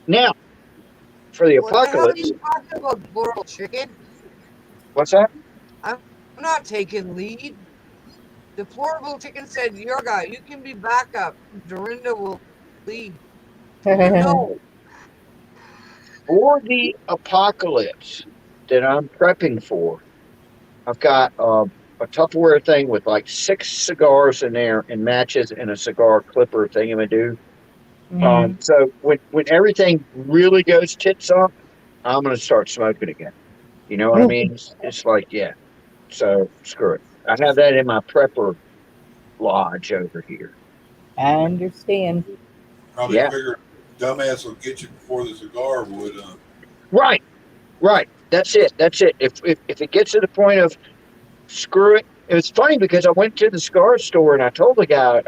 Now, for the What the hell are apocalypse. you talking about, Laurel Chicken? What's that? I'm not taking lead. Deplorable Chicken said, Yorga, you can be backup. Dorinda will lead. No. For the apocalypse that I'm prepping for, I've got a Tupperware thing with like 6 cigars in there and matches and a cigar clipper thingamadoo. So when everything really goes tits up, I'm going to start smoking again. You know what I mean? It's like, yeah. So screw it. I have that in my prepper lodge over here. I understand. Probably figured dumbass will get you before the cigar would. Right. That's it. If it gets to the point of screw it. It's funny because I went to the cigar store and I told the guy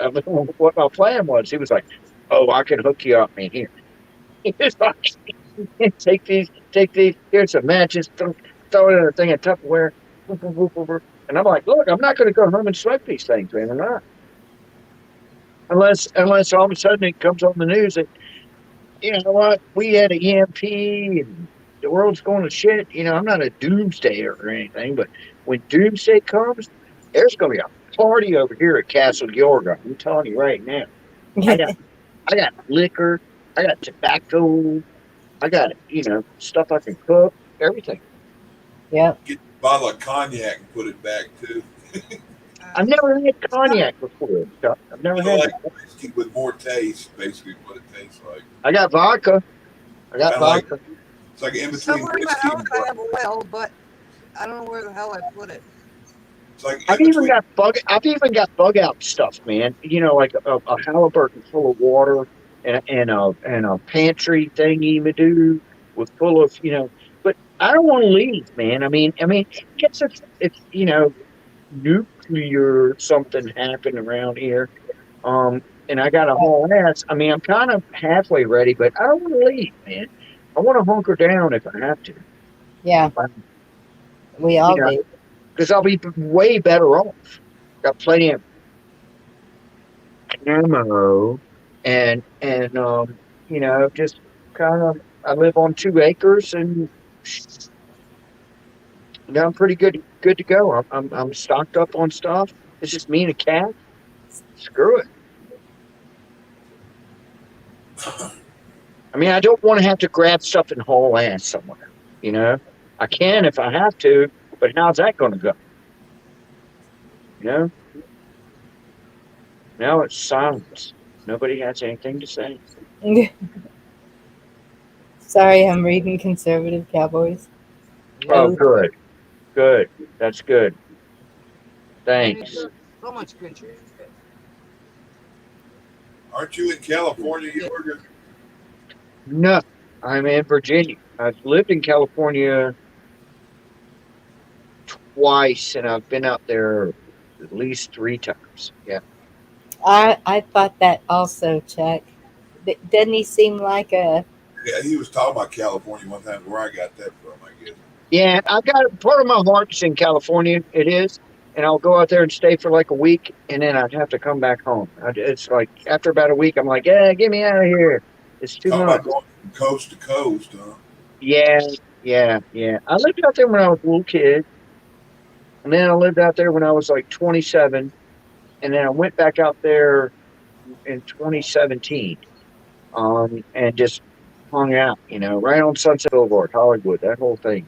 what my plan was. He was like, "Oh, I can hook you up in here." He's like, take these. Here's some matches. Throw it in a thing of Tupperware. And I'm like, look, I'm not going to go home and smoke these things, man. I'm not. Unless all of a sudden it comes on the news that, you know what, we had an EMP and the world's going to shit. I'm not a doomsdayer or anything, but when doomsday comes, there's going to be a party over here at Castle Yorga. I'm telling you right now. I got liquor. I got tobacco. I got, stuff I can cook, everything. Yeah. Get a bottle of cognac and put it back too. I've never had cognac before. I've never had like whiskey with more taste, basically what it tastes like. I got vodka. It's like in between Somewhere in my whiskey house and I have a well, but I don't know where the hell I put it. It's like I've even got bug out stuff, man. Like a Halliburton full of water and a pantry thingy do with full of, but I don't want to leave, man. I mean, if nuclear something happened around here, and I got a whole ass. I mean, I'm kind of halfway ready, but I don't want to leave, man. I want to hunker down if I have to. Yeah, we You all know, do. because I'll be way better off. Got plenty of ammo, and just kind of. I live on 2 acres, and I'm pretty good to go. I'm stocked up on stuff. It's just me and a cat. Screw it. I mean, I don't want to have to grab stuff and haul ass somewhere. You know, I can if I have to, but how's that going to go? You know, now it's silence. Nobody has anything to say. Sorry, I'm reading Conservative Cowboys. Oh, Yep. good. That's good. And it's Thanks. so much good shit. Aren't you in California, Jorgen? No, I'm in Virginia. I've lived in California twice, and I've been out there at least 3 times. Yeah. I thought that also, Chuck. Doesn't he seem like a? Yeah, he was talking about California one time. Where I got that from, I guess. Yeah, I've got part of my heart's in California. It is, and I'll go out there and stay for like a week, and then I'd have to come back home. It's like after about a week, I'm like, yeah, get me out of here. It's too Talking much. about going from coast to coast, huh? Yeah, yeah. I lived out there when I was a little kid, and then I lived out there when I was like 27, and then I went back out there in 2017, and just hung out, right on Sunset Boulevard, Hollywood, that whole thing.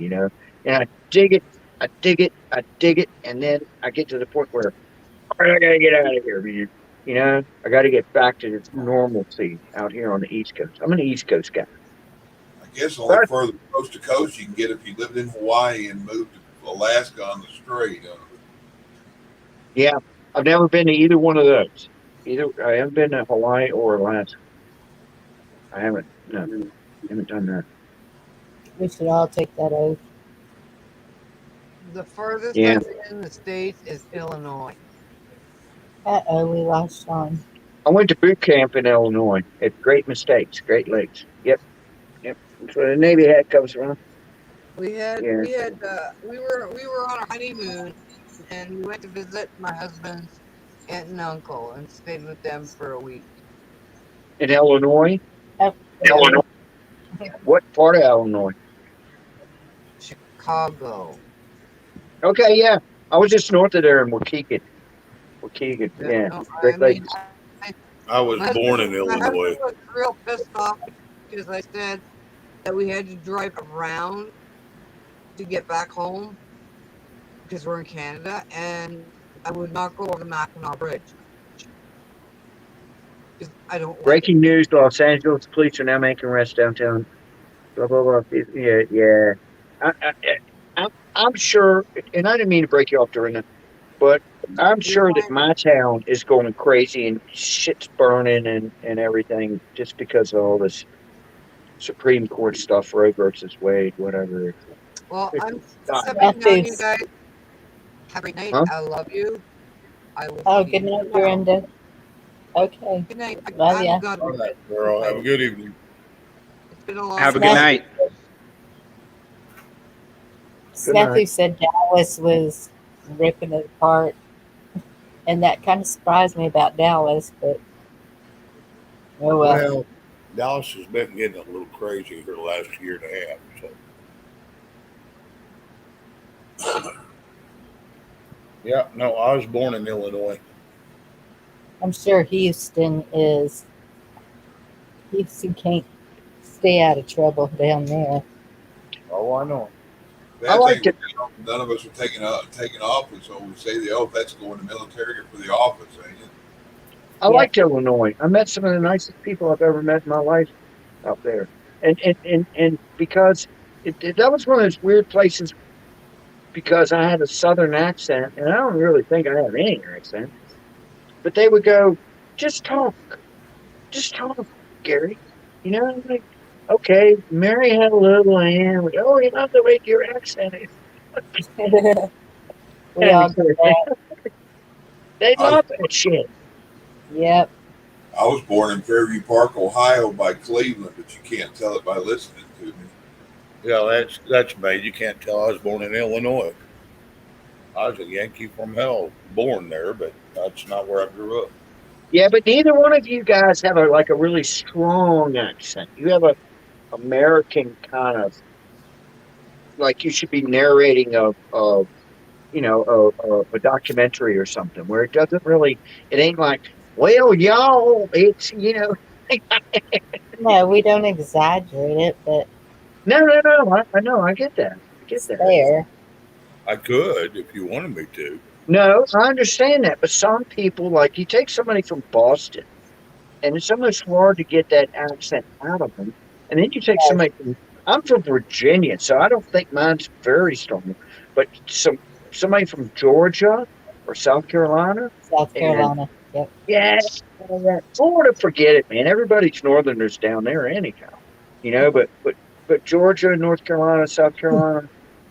And I dig it, I dig it, and then I get to the point where, all right, I gotta get out of here, man. I got to get back to normalcy out here on the East Coast. I'm an East Coast guy. I guess the only But further coast to coast you can get if you lived in Hawaii and moved to Alaska on the strait. yeah, I've never been to either one of those. I haven't been to Hawaii or Alaska. I haven't. No, haven't done that. We should all take that oath. The furthest Yeah. I've been in the States is Illinois. We lost Sean. I went to boot camp in Illinois at Great Mistakes, Great Lakes. Yep. That's where the Navy hat comes from. We Yeah. we were on our honeymoon, and we went to visit my husband's aunt and uncle and stayed with them for a week. In Illinois? Illinois. What part of Illinois? Chicago. Okay, yeah. I was just north of there in Waukegan. Yeah. No, Great Lakes. I was born in my Illinois. husband was real pissed off because I said that we had to drive around to get back home because we're in Canada, and I would not go over the Mackinac Bridge. I don't like Breaking news: Los Angeles police are now making arrests downtown. Blah blah blah. Yeah. I'm sure, and I didn't mean to break you off, Dorina, but I'm sure that my town is going crazy and shit's burning and everything just because of all this Supreme Court stuff, Roe versus Wade, whatever. Well, I'm God. stepping down, you guys. Have a great night. Huh? I love you. I will Oh, see good you night, tomorrow. Dorinda. Okay. Good night. Love ya. All right, girl. Have a good evening. It's been a long Have a time. good night. Matthew said Dallas was ripping it apart, and that kind of surprised me about Dallas. But oh well. Well, Dallas has been getting a little crazy for the last year and a half. So, yeah, no, I was born in Illinois. I'm sure Houston can't stay out of trouble down there. Oh, I know. Bad like thing, none of us are taking office, so we say the oath. That's going to military or for the office, ain't it? I liked Illinois. I met some of the nicest people I've ever met in my life out there, and because that was one of those weird places because I had a Southern accent, and I don't really think I have any accent, but they would go, just talk, Gary. Like, Okay, Mary had a little and oh, you love the way your accent is. We all get that. They I was, love that shit. Yep. I was born in Fairview Park, Ohio, by Cleveland, but you can't tell it by listening to me. Yeah, that's bad. You can't tell I was born in Illinois. I was a Yankee from hell, born there, but that's not where I grew up. Yeah, but neither one of you guys have a really strong accent. You have a American kind of like you should be narrating a a documentary or something where it doesn't really it ain't like well y'all it's No, we don't exaggerate it, but no I know I get that it's there. I could if you wanted me to. no I understand that but some people like you take somebody from Boston and it's almost hard to get that accent out of them and then you take Yes, somebody from I'm from Virginia so I don't think mine's very strong but somebody from Georgia or South Carolina South and Carolina. Yep. yeah, Florida, forget it, man. Everybody's Northerners down there anyhow, but Georgia, North Carolina, South Carolina,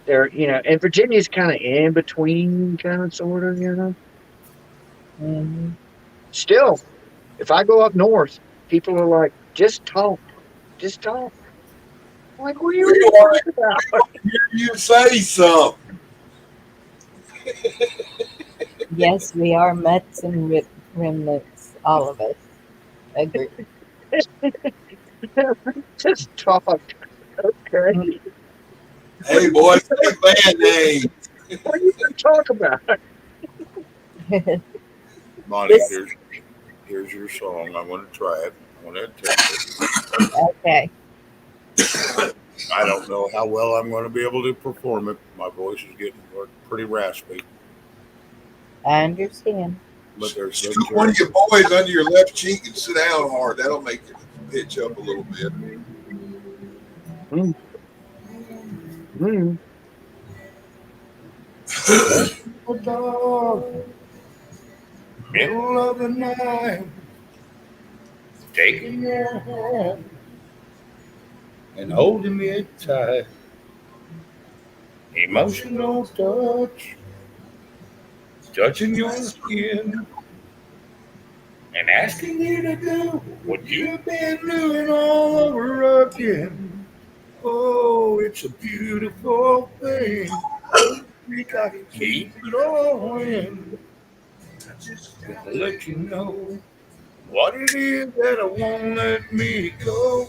they're and Virginia's kind of in between, kind of sort of. Mm-hmm. Still, if I go up north, people are like, just talk, just talk. I'm like, what are We you want talking about? to hear you say something. Yes, we are mutts and remnants, all of us. Agree. Just talk, okay? What Hey, boy, say band name. are you going to talk about? Bonnie, This here's your song. I want to try it. I want to attempt it. okay. I don't know how well I'm going to be able to perform it. My voice is getting pretty raspy, I understand. but there's no Scoop one of your boys under your left cheek and sit down hard. That'll make you pitch up a little bit. Mm, mm. dog. Middle of the night, taking your hand and holding it tight. Emotional touch, touching your skin, and asking you to do what you've been doing all over again. Oh, it's a beautiful thing. Think I can keep it all in. Just gotta let you know what it is that I won't let me go.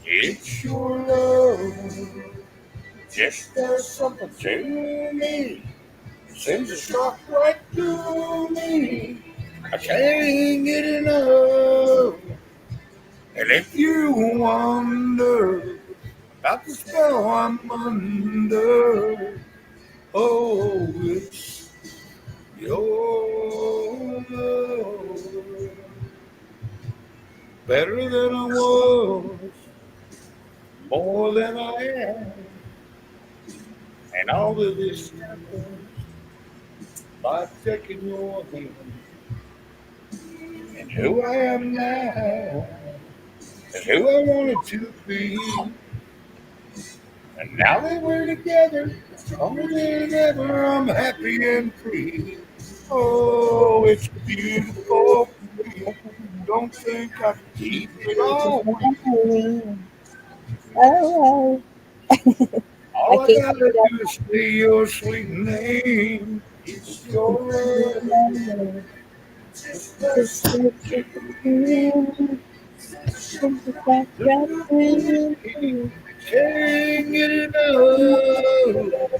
It's your love. Just does something to me. Sends a shock right through me. I can't get enough. And if you wonder about the spell I'm under, oh, it's your love. Better than I was, more than I am. And all of this happened by taking your hand. And who I am now, and who I wanted to be. And now that we're together, stronger than ever, I'm happy and free. Oh, it's a beautiful thing. Don't think I can keep it all. Oh, I All I can't gotta do do is say your sweet name. It's your love. that. Just let you feel, send it back right through me. Can't get enough.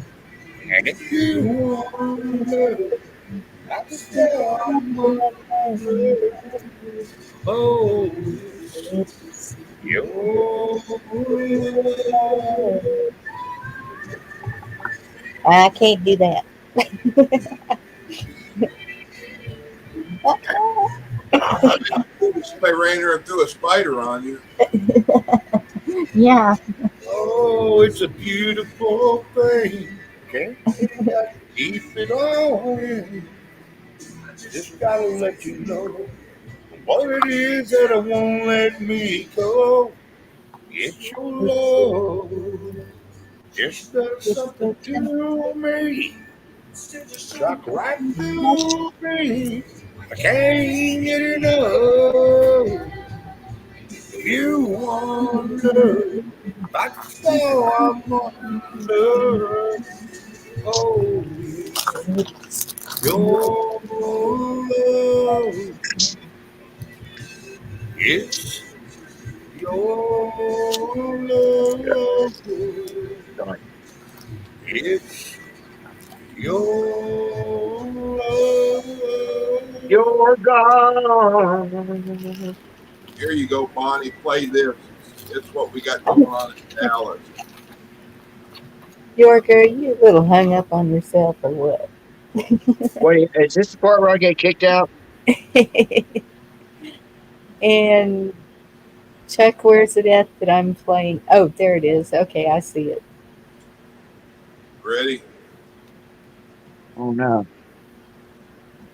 And if you wonder, I can tell I'm under. Oh, It's your I can't do that. Somebody ran her and threw a spider on you. Yeah. oh, it's a beautiful thing. Can't think I can keep it all in. Just gotta let you know what it is that I won't let me go. It's your love. Just does something to me. Shock right through me. I can't get enough. You wonder. That's how I wonder. Oh, your love. It's your love. It's your love. You're gone. Here you go, Bonnie. Play this. It's what we got going on in Dallas. York, are you a little hung up on yourself or what? Wait, is this the part where I get kicked out? And Chuck, where's it at that I'm playing? Oh, there it is. Okay, I see it. Ready? Oh no.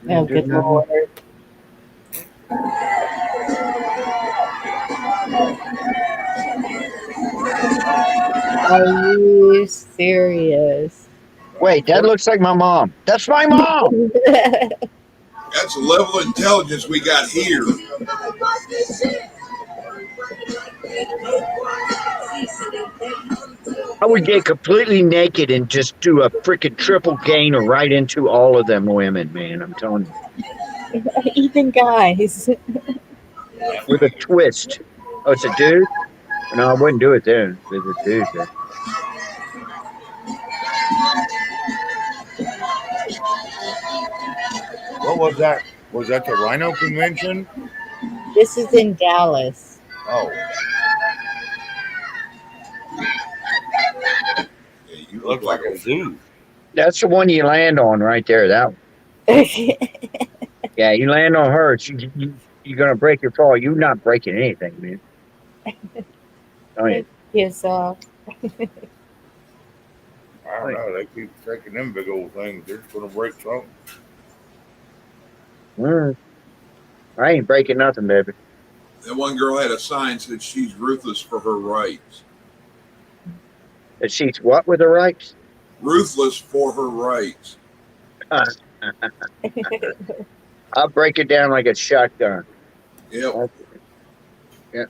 Oh, good Lord. Are you serious? Wait, that looks like my mom. That's my mom. That's the level of intelligence we got here. I would get completely naked and just do a freaking triple gainer right into all of them women, man. I'm telling you. Even guys. With a twist. Oh, it's a dude? No, I wouldn't do it then. With a dude then. What was that? Was that the Rhino Convention? This is in Dallas. Oh. Yeah, you Looks like a zoo. That's the one you land on right there, that one. Yeah, you land on her, you're going to break your fall. You're not breaking anything, man. Oh, yeah. Yes, I don't know. They keep taking them big old things. They're just going to break something. I ain't breaking nothing, baby. That one girl had a sign that said she's ruthless for her rights. That she's what with her rights? Ruthless for her rights. I'll break it down like a shotgun. Yep. Yeah.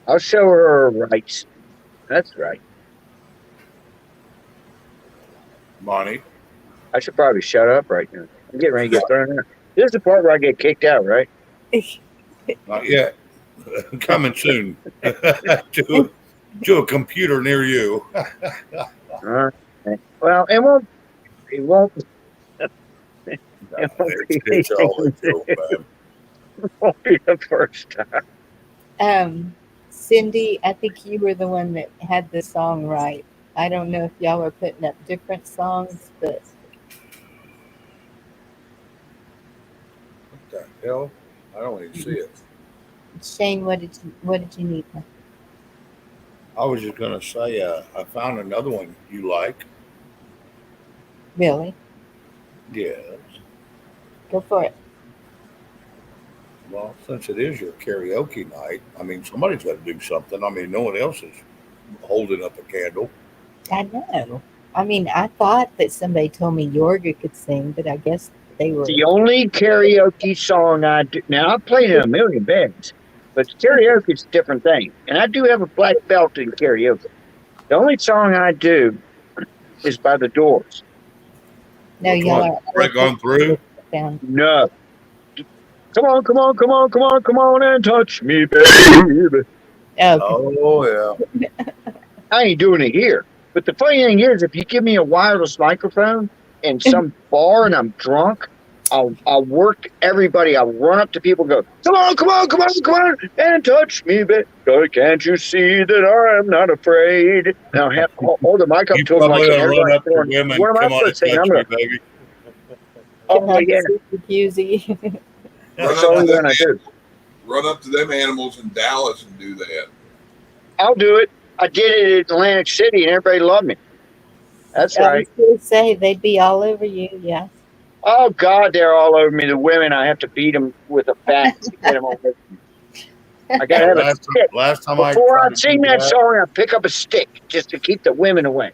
I'll show her rights. That's right. Bonnie? I should probably shut up right now. I'm getting ready to get thrown out. This is the part where I get kicked out, right? Not yet. Coming soon. to a computer near you. Well, it won't. It won't. It's always so bad. It won't be the first time. Cindy, I think you were the one that had the song right. I don't know if y'all were putting up different songs, but What the hell? I don't even see it. Shane, what did you need? I was just going to say, I found another one you like. Really? Yes. Go for it. Well, since it is your karaoke night, I mean, somebody's got to do something. I mean, no one else is holding up a candle. I know. I mean, I thought that somebody told me Yorga could sing, but I guess they were. The only karaoke song I do now, I've played in a million bands, but karaoke is a different thing. And I do have a black belt in karaoke. The only song I do is by the Doors. No, y'all are. Break on through? No. Come on, come on, come on, come on, come on and touch me, baby. Oh, yeah. I ain't doing it here. But the funny thing is, if you give me a wireless microphone in some bar and I'm drunk, I'll work everybody. I'll run up to people and go, come on, come on, come on, come on, and touch me, baby. Can't you see that I am not afraid? And I'll have hold the mic up to them like run up to them and what am I come on and supposed to say? touch I'm me, baby. Oh, yeah. That's all I'm going to do. Run up to them animals in Dallas and do that. I'll do it. I did it in Atlantic City and everybody loved me. That's I right. was going to say they'd be all over you, yeah. Oh, God, they're all over me. The women, I have to beat them with a bat to get them over me. I gotta have a stick. Last time I Before I tried to sing do that that, song, I pick up a stick just to keep the women away.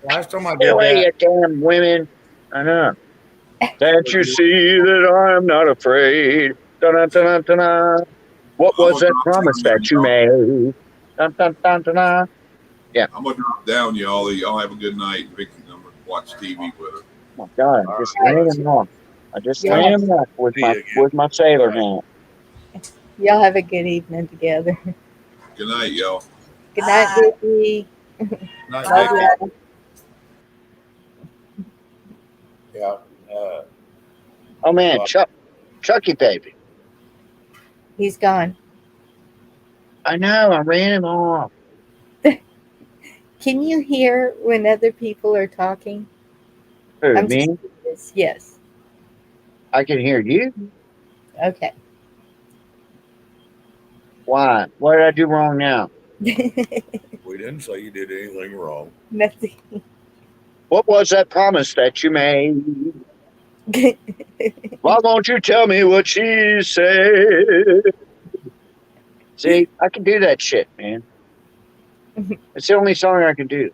last time I Stay did away, that, you damn women. I know. Can't you see that I'm not afraid? Dun-dun-dun-dun-dun. What I'm was gonna that drop promise down, that you y'all. made? Dun-dun-dun-dun-dun. Yeah. I'm gonna drop down, y'all. Y'all have a good night. Vicky, I'm gonna watch TV with her. Oh my God, I all just right, ran buddy. him off. I just Y'all ran have, him off See you again. with my sailor Bye. hand. y'all have a good evening together. Good night, y'all. Good night, Bye. Vicky. Night, Love Vicky. y'all. Yeah. Oh man, Well, Chucky baby. He's gone. I know, I ran him off. Can you hear when other people are talking? Who, I'm me? just curious. Yes. I can hear you. Okay. Why? What did I do wrong now? we didn't say you did anything wrong. Nothing. What was that promise that you made? Why won't you tell me what she said? See, I can do that shit, man. It's the only song I can do.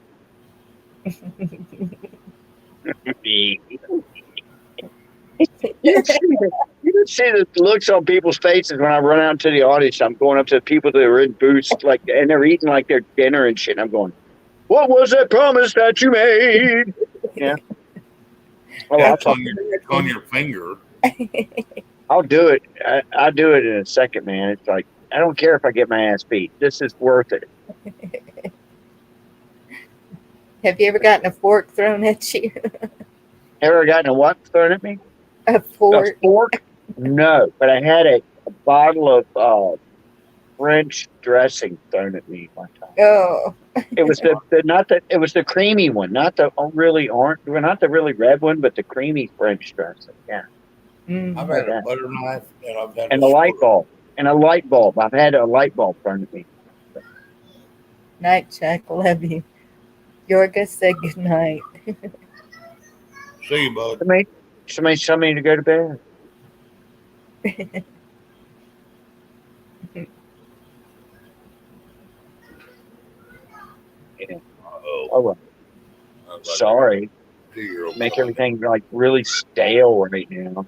You don't see the looks on people's faces when I run out to the audience. I'm going up to the people that are in booths, like, and they're eating like their dinner and shit. I'm going, "What was that promise that you made?" Yeah. Oh, Yeah, I'll it's talk. on your finger. I'll do it. I'll do it in a second, man. It's like I don't care if I get my ass beat. This is worth it. Have you ever gotten a fork thrown at you? Ever gotten a what thrown at me? A A fork? fork? No, but I had a bottle of French dressing thrown at me one time. Oh. It was it was the creamy one, not the really orange, well, not the really red one, but the creamy French dressing. Yeah, I've like had a that. butter knife and I've had And a a light spoon. bulb. And a light bulb. I've had a light bulb thrown at me. Night, Chuck. Love you. Yorga said good night. See you, bud. Somebody tell me to go to bed. Yeah. Uh-oh. Oh well. Sorry. Make everything like really stale right now.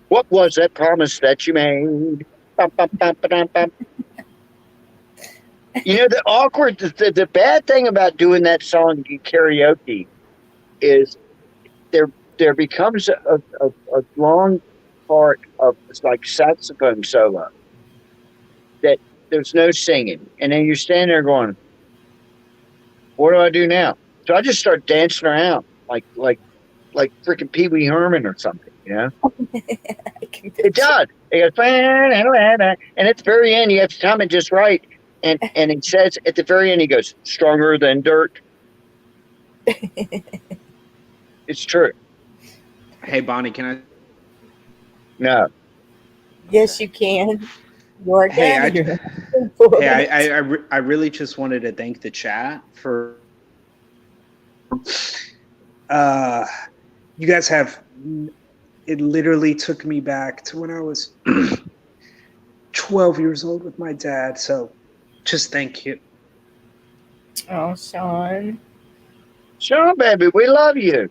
What was that promise that you made? Bum, bum, bum, ba-dum, bum. You know, the bad thing about doing that song in karaoke is there becomes a long part of it's like saxophone solo that there's no singing, and then you stand there going, "What do I do now?" So I just start dancing around like freaking Pee Wee Herman or something, you know? It does. It goes, and at the very end, you have to time it just right. And it says at the very end, he goes, "Stronger than dirt." It's true. Hey, Bonnie, can I? No. Yes, you can. Yorga. Hey, Hey, I really just wanted to thank the chat for. You guys have. It literally took me back to when I was 12 years old with my dad. So, just thank you. Oh, Sean. Sean, baby, we love you.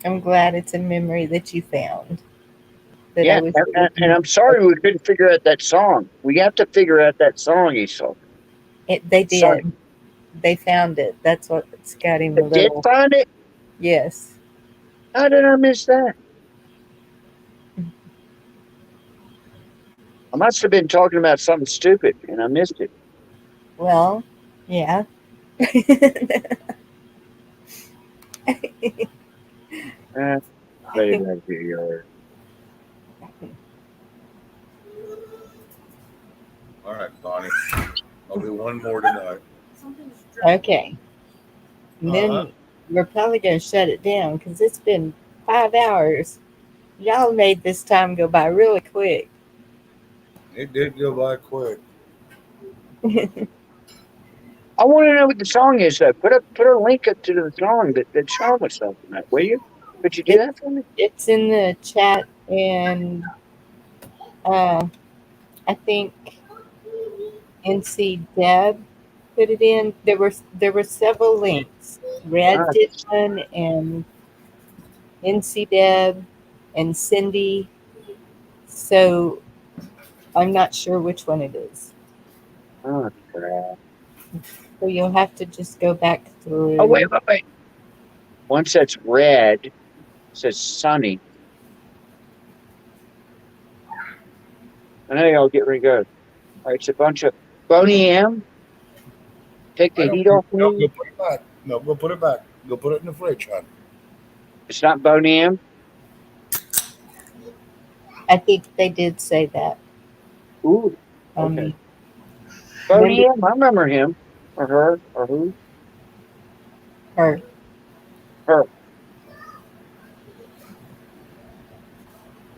I'm glad it's a memory that you found. That Yeah, I was and I'm sorry we couldn't figure out that song. We have to figure out that song, Esau. They Sorry. did. They found it. That's what's got him a They did little. find it? Yes. How did I miss that? I must have been talking about something stupid and I missed it. Well, yeah. Very right here. All right, Bonnie. I'll do one more tonight. Okay. And then we're probably going to shut it down because it's been 5 hours. Y'all made this time go by really quick. It did go by quick. I want to know what the song is though. Put a link up to the song that Sean was talking about, will you? Could you do that for me? It's in the chat, and I think NC Deb put it in. There were several links. Red did one, and NC Deb, and Cindy. So I'm not sure which one it is. Oh, crap. So you'll have to just go back through. Oh, wait. One says red, says sunny. And then I'll get ready to go. All right, it's a bunch of Boney M. Take the heat off No, me. go put it back. No, go put it back. Go put it in the fridge, hon. It's not Boney M. I think they did say that. Ooh, okay. Boney M. I remember him or her or who. Her.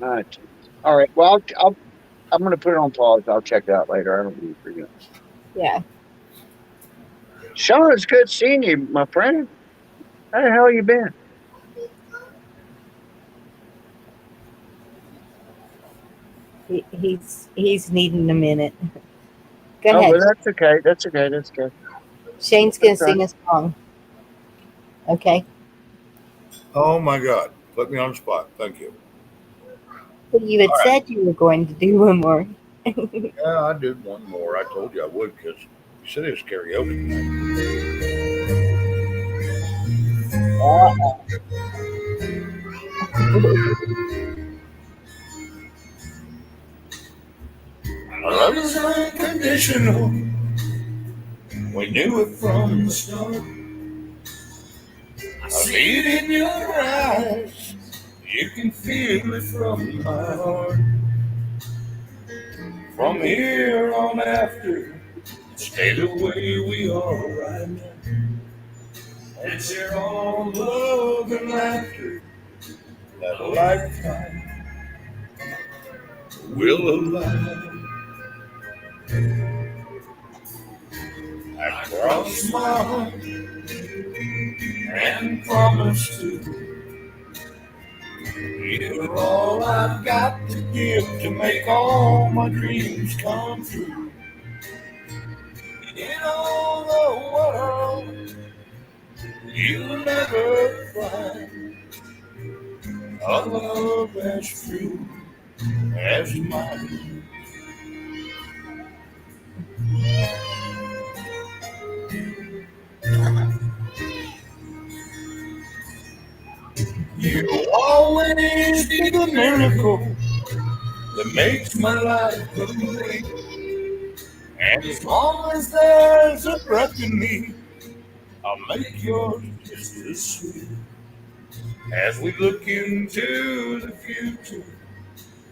All right. All right. Well, I'm going to put it on pause. I'll check it out later. I don't need to forget. Yeah. Sean, it's good seeing you, my friend. How the hell you been? He's needing a minute. Go ahead. Well, that's okay. That's okay. That's good. Shane's going to sing a song. Okay. Oh my God. Put me on the spot. Thank you. But you had said you were going to do one more. Yeah, I did one more. I told you I would because you said it was karaoke night. Our love is unconditional. We knew it from the start. I see it in your eyes. You can feel it from my heart. From here on after, stay the way we are right now. And share all love and laughter that a lifetime will allow. I cross my heart and promise to. You're all I've got to give to make all my dreams come true. In all the world, you'll never find a love as true as mine. You'll always be the miracle that makes my life complete. And as long as there's a breath in me, I'll make yours just as sweet. As we look into the future,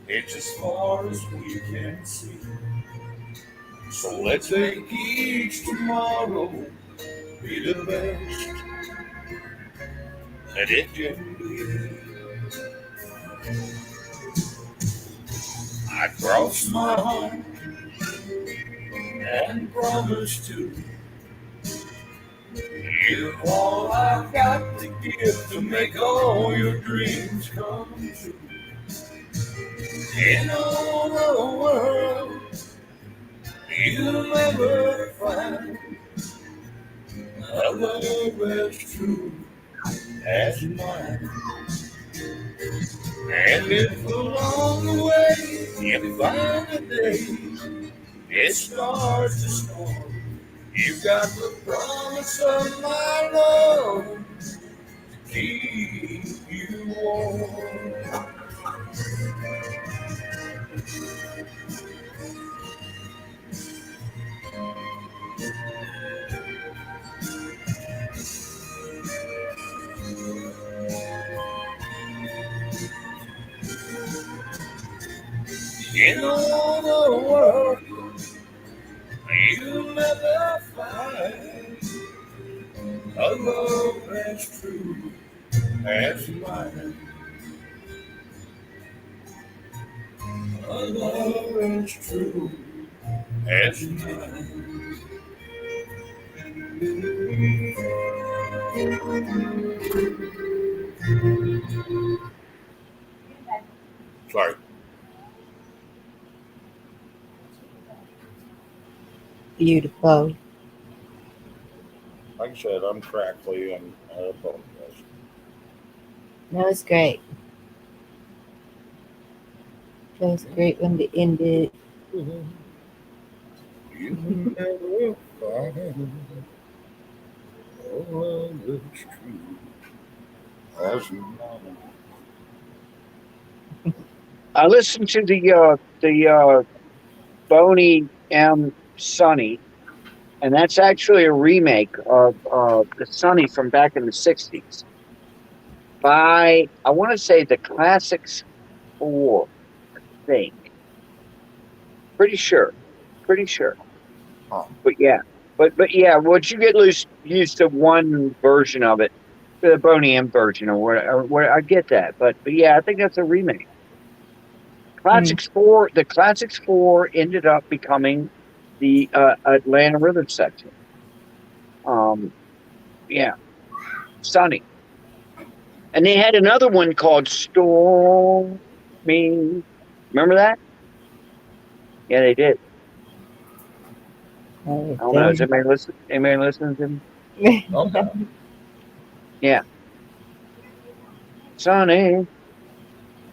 it's as far as we can see. So let's make each tomorrow be the best that it can be. I cross my heart and promise to. You're all I've got to give to make all your dreams come true. In all the world, you'll never find a love as true as mine. And if along the way you find a day it starts to storm, you've got the promise of my love to keep you warm. In all the world, you'll never find a love as true as mine. A love as true as mine. Sorry. Beautiful. Like I said, I'm crackly and I apologize. That was great. That was a great one to end it. You never find all that's true as mine. I listened to the Boney M. Sonny, and that's actually a remake of the Sonny from back in the '60s by, I want to say, the Classics 4, I think. Pretty sure. Huh. But yeah. But yeah, once you get used to one version of it, the Boney M version or what, I get that. But yeah, I think that's a remake. The Classics 4 ended up becoming the Atlanta Rhythm section. Yeah, Sonny. And they had another one called Stormy. Remember that? Yeah, they did. I don't know. Is anybody listening to me? Okay. Yeah. Sonny.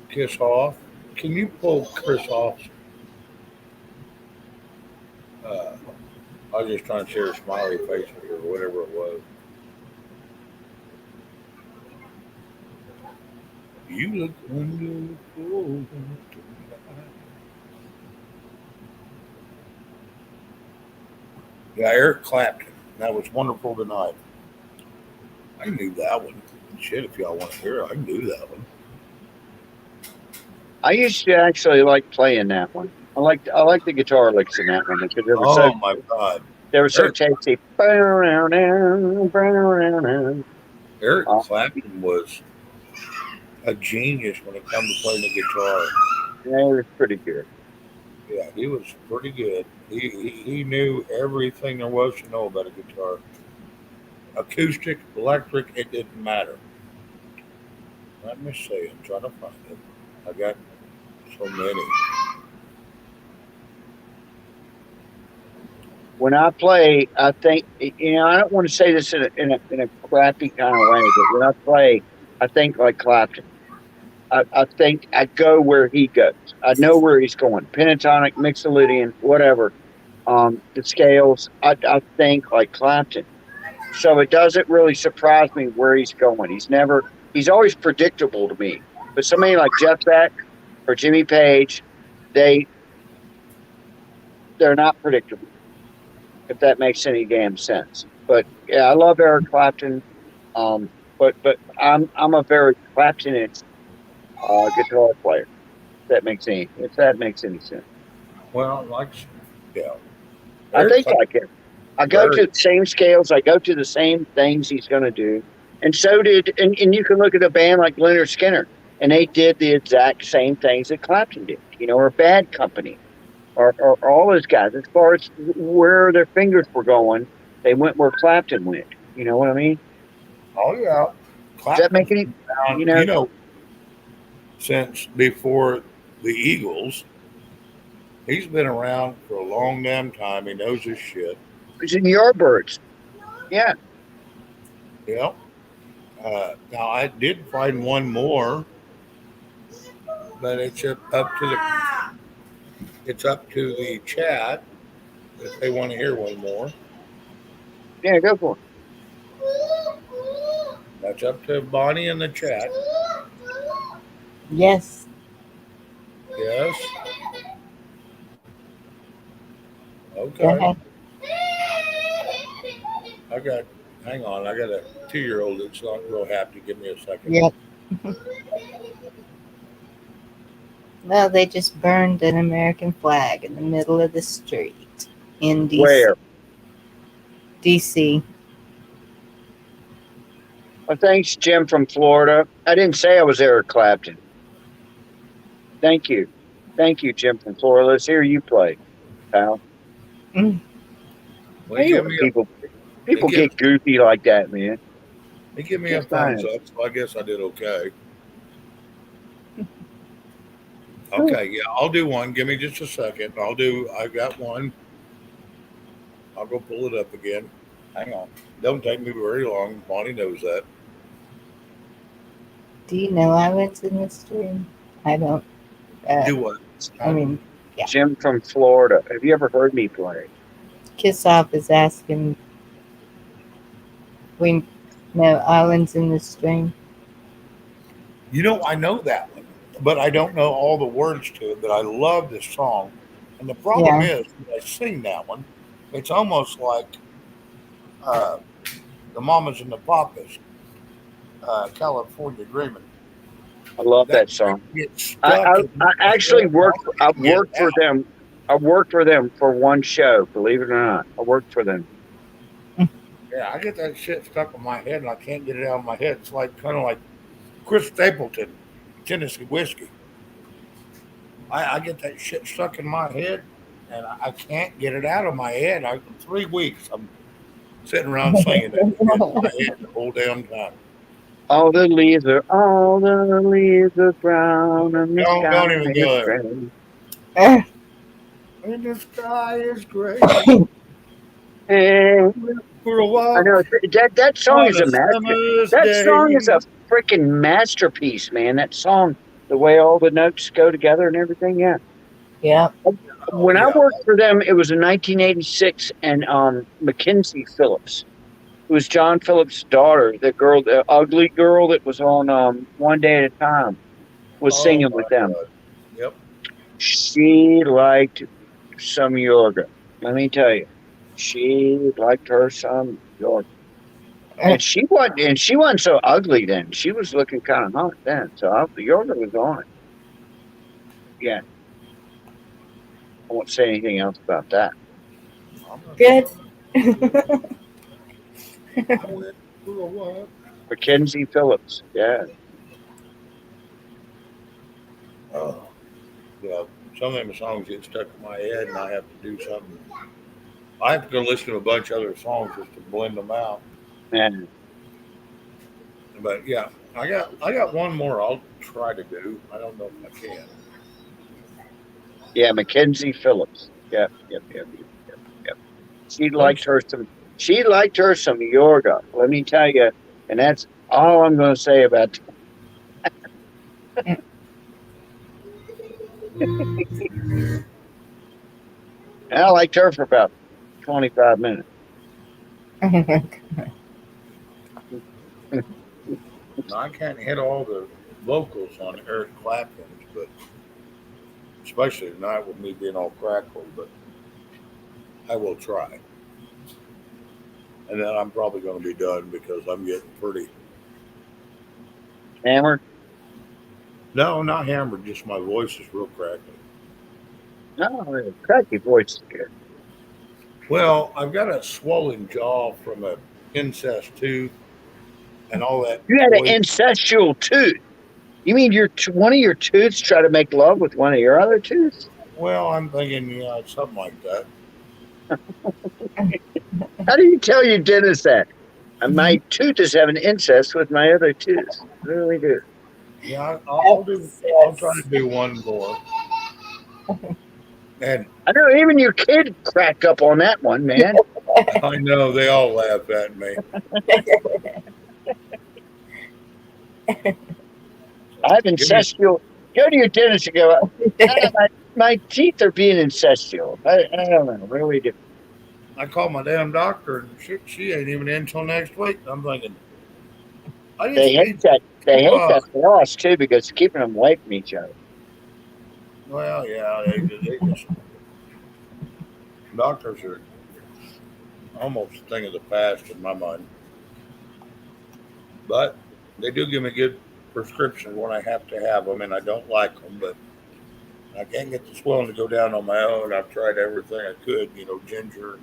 Kiss off. Can you pull Chris off? I was just trying to share a smiley face or whatever it was. You look wonderful tonight. Yeah, Eric Clapton. That was wonderful tonight. I knew that one. Shit, if y'all want to hear it, I can do that one. I used to actually like playing that one. I like the guitar licks in that one because Oh my God. they were so Eric, tasty. Eric Clapton was a genius when it comes to playing the guitar. Yeah, it was pretty good. Yeah, he was pretty good. He knew everything there was to know about a guitar. Acoustic, electric, it didn't matter. Let me see. I'm trying to find it. I got so many. When I play, I think I don't want to say this in a crappy kind of way, but when I play, I think like Clapton. I think I go where he goes. I know where he's going. Pentatonic, Mixolydian, whatever. The scales. I think like Clapton. So it doesn't really surprise me where he's going. He's always predictable to me. But somebody like Jeff Beck or Jimmy Page, they're not predictable, if that makes any damn sense. But yeah, I love Eric Clapton. But I'm a very Claptonish guitar player. If that makes any sense. Well, like, yeah. I Eric think I Clapton, can. I go very, to the same scales. I go to the same things he's going to do. And so did, and you can look at a band like Leonard Skinner, and they did the exact same things that Clapton did, or Bad Company, or all those guys. As far as where their fingers were going, they went where Clapton went. You know what I mean? oh yeah. Does that make Clapton's any, been around, you know, since before the Eagles. He's been around for a long damn time. He knows his shit. it's in Yardbirds. Yeah. Yeah. Now I did find one more, but it's up to the chat if they want to hear one more. Yeah, go for it. That's up to Bonnie in the chat. Yes. Yes. Go Okay. ahead. Hang on. I got a 2-year-old that's not real happy. Give me a second. Yep. Well, they just burned an American flag in the middle of the street in DC. Where? DC. Well, thanks, Jim from Florida. I didn't say I was Eric Clapton. Thank you. Thank you, Jim from Florida. Let's hear you play, pal. Mm. Well, give me People get goofy like that, man. He gave me a thumbs up, so I guess I did okay. Okay, yeah, I'll do one. Give me just a second. I got one. I'll go pull it up again. Hang on. Don't take me very long. Bonnie knows that. Do you know I was in the stream? I don't. Do what? I mean, yeah. Jim from Florida. Have you ever heard me play? Kiss Off is asking. We know Islands in the Stream. You know, I know that one, but I don't know all the words to it. But I love this song, and the problem is when I sing that one, it's almost like uh, the Mamas and the Papas, California Dreaming. I love that song. I actually worked. I worked for them. I worked for them for one show. Believe it or not, I worked for them. Yeah, I get that shit stuck in my head, and I can't get it out of my head. It's like kind of like Chris Stapleton, Tennessee Whiskey. I get that shit stuck in my head, and I can't get it out of my head. 3 weeks I'm sitting around singing that shit in my head the whole damn time. All the leaves are brown, and the sky Don't even is go gray. there. And the sky is gray. For a while. I know that song is a summer's that day. song is a freaking masterpiece, man. That song, the way all the notes go together and everything. Yeah. Yeah. When I worked for them, it was in 1986, and Mackenzie Phillips, who was John Phillips' daughter, the girl, the ugly girl that was on One Day at a Time, was singing with them. God. Yep. She liked some yoga. Let me tell you, she liked her some yoga. And she wasn't so ugly then. She was looking kind of hot then. So the yoga was on. Yeah. I won't say anything else about that. Good. Mackenzie Phillips. Yeah. Oh. Yeah. Some of them songs get stuck in my head, and I have to do something. I have to go listen to a bunch of other songs just to blend them out. Man. But yeah, I got one more I'll try to do. I don't know if I can. Yeah, Mackenzie Phillips. Yep. She liked her some yoga. Let me tell you, and that's all I'm going to say about that. I liked her for about 25 minutes. I can't hit all the vocals on Eric Clapton's, but especially tonight with me being all crackled, but I will try. And then I'm probably going to be done because I'm getting pretty hammered. No, not hammered. Just my voice is real crackly. No, cracky voice is good. Well, I've got a swollen jaw from an incest tooth and all that. You had an incestual tooth. You mean one of your tooths try to make love with one of your other tooths? Well, I'm thinking, yeah, something like that. How do you tell your dentist that? My tooth is having incest with my other tooth. I really do. Yeah, I'll try to do one more. And I know even your kid cracked up on that one, man. I know they all laugh at me. I have incestual. Go to your dentist and go, my teeth are being incestual. I don't know, really do. I called my damn doctor, and she ain't even in until next week. I'm thinking, they hate that loss too because it's keeping them away from each other. Well, yeah, they just doctors are almost a thing of the past in my mind. But they do give me good prescriptions when I have to have them, and I don't like them, but I can't get the swelling to go down on my own. I've tried everything I could, ginger,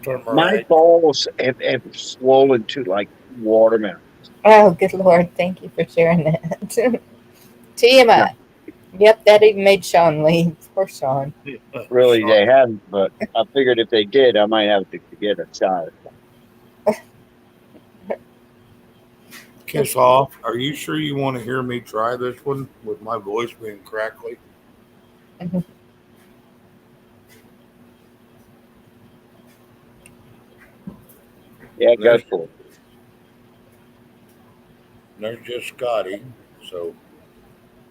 turmeric. My balls have swollen to like watermelons. Oh, good Lord. Thank you for sharing that. TMI. Yep, that even made Sean leave. Poor Sean. Really, they haven't, but I figured if they did, I might have to get a shot. Kiss off. Are you sure you want to hear me try this one with my voice being crackly? Yeah, go There's, for it. there's just Scotty. So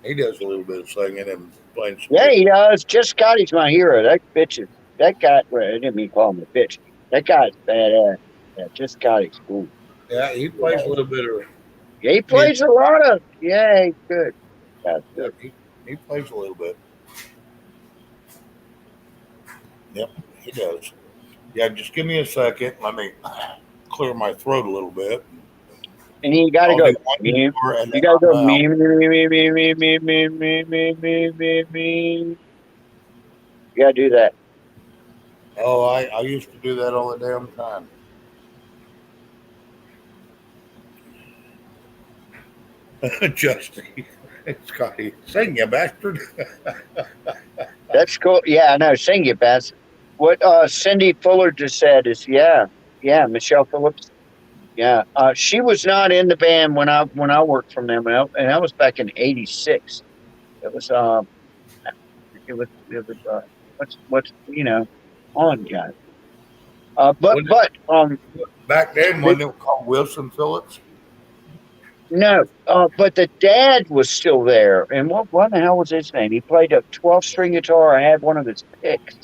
he does a little bit of singing and playing some Yeah, good. he does. Just Scotty's my hero. That bitch is that guy. Well, I didn't mean to call him a bitch. That guy's badass. Yeah, just Scotty's cool. Yeah, he plays Yeah, a little bit of yeah, he music. plays a lot of. Yeah, he's good. That's Yeah, good. he plays a little bit. Yep, he does. Yeah, just give me a second. Let me clear my throat a little bit. And you got to I'll go. do one Me. more and You then got to go. I'm out. Me. You got to do that. Oh, I used to do that all the damn time. Justy, Scotty, sing you bastard. That's cool. Yeah, I know. Sing it, Bess. What Cindy Fuller just said is, yeah, Michelle Phillips. Yeah, she was not in the band when I worked from them, and that was back in '86. It was what's on guys. But Was it but back then? the, Wasn't it called Wilson Phillips? no, but the dad was still there, and what the hell was his name? He played a 12-string guitar. I had one of his picks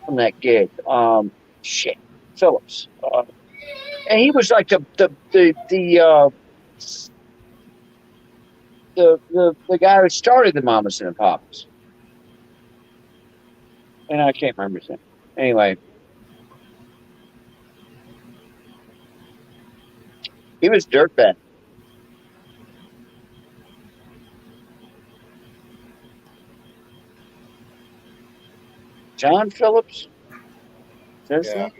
from that gig. Shit, Phillips. And he was like the guy who started the Mamas and the Papas, and I can't remember his name. Anyway, he was dirtbag. John Phillips. Is Yeah, that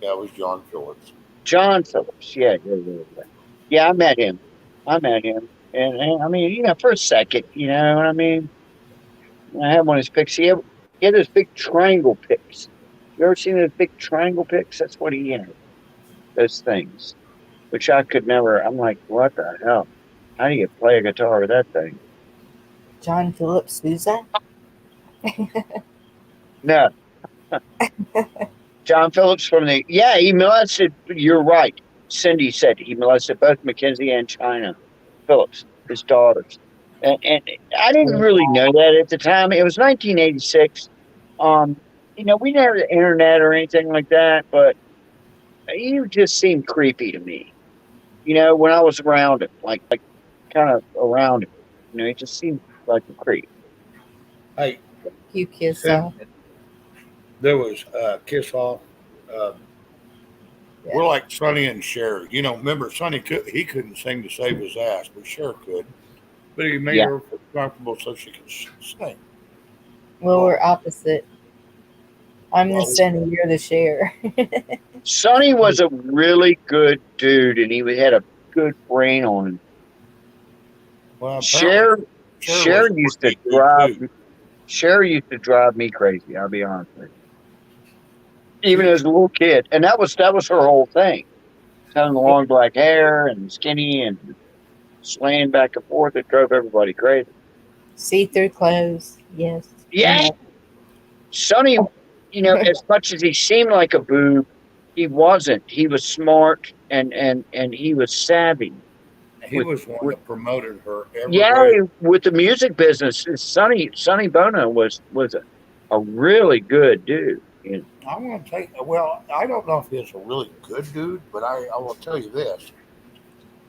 that was John Phillips. John Phillips? Yeah. Yeah, I met him. And I mean, for a second, you know what I mean. I had one of his picks. He had those big triangle picks. You ever seen those big triangle picks? That's what he had. Those things, which I could never. I'm like, what the hell? How do you play a guitar with that thing? John Philip Sousa. No, John Phillips from the. Yeah, he molested. You're right. Cindy said he molested both Mackenzie and China Phillips, his daughters. And I didn't really know that at the time. It was 1986. We didn't have the internet or anything like that, but he just seemed creepy to me. When I was around him, like kind of around him. He just seemed like a creep. Hey, You kiss since off. there was Kiss Off. Uh, Yeah. We're like Sonny and Cher. Remember Sonny he couldn't sing to save his ass, but Cher could. But he made Yeah. her feel comfortable so she could sing. Well, we're opposite. I'm the Well, Sunny, you're the Cher. Sonny was a really good dude, and he had a good brain on him. well, Cher apparently Cher was used to pretty good drive. too. Cher used to drive me crazy. I'll be honest with you. Even as a little kid, and that was her whole thing. Having the long black hair and skinny and swaying back and forth, it drove everybody crazy. See-through clothes. Yes. Yeah, Sonny. As much as he seemed like a boob, he wasn't. He was smart and he was savvy. He was one that promoted her Yeah, everywhere. with the music business, Sonny Bono was a really good dude. I want to take. Well, I don't know if he's a really good dude, but I will tell you this: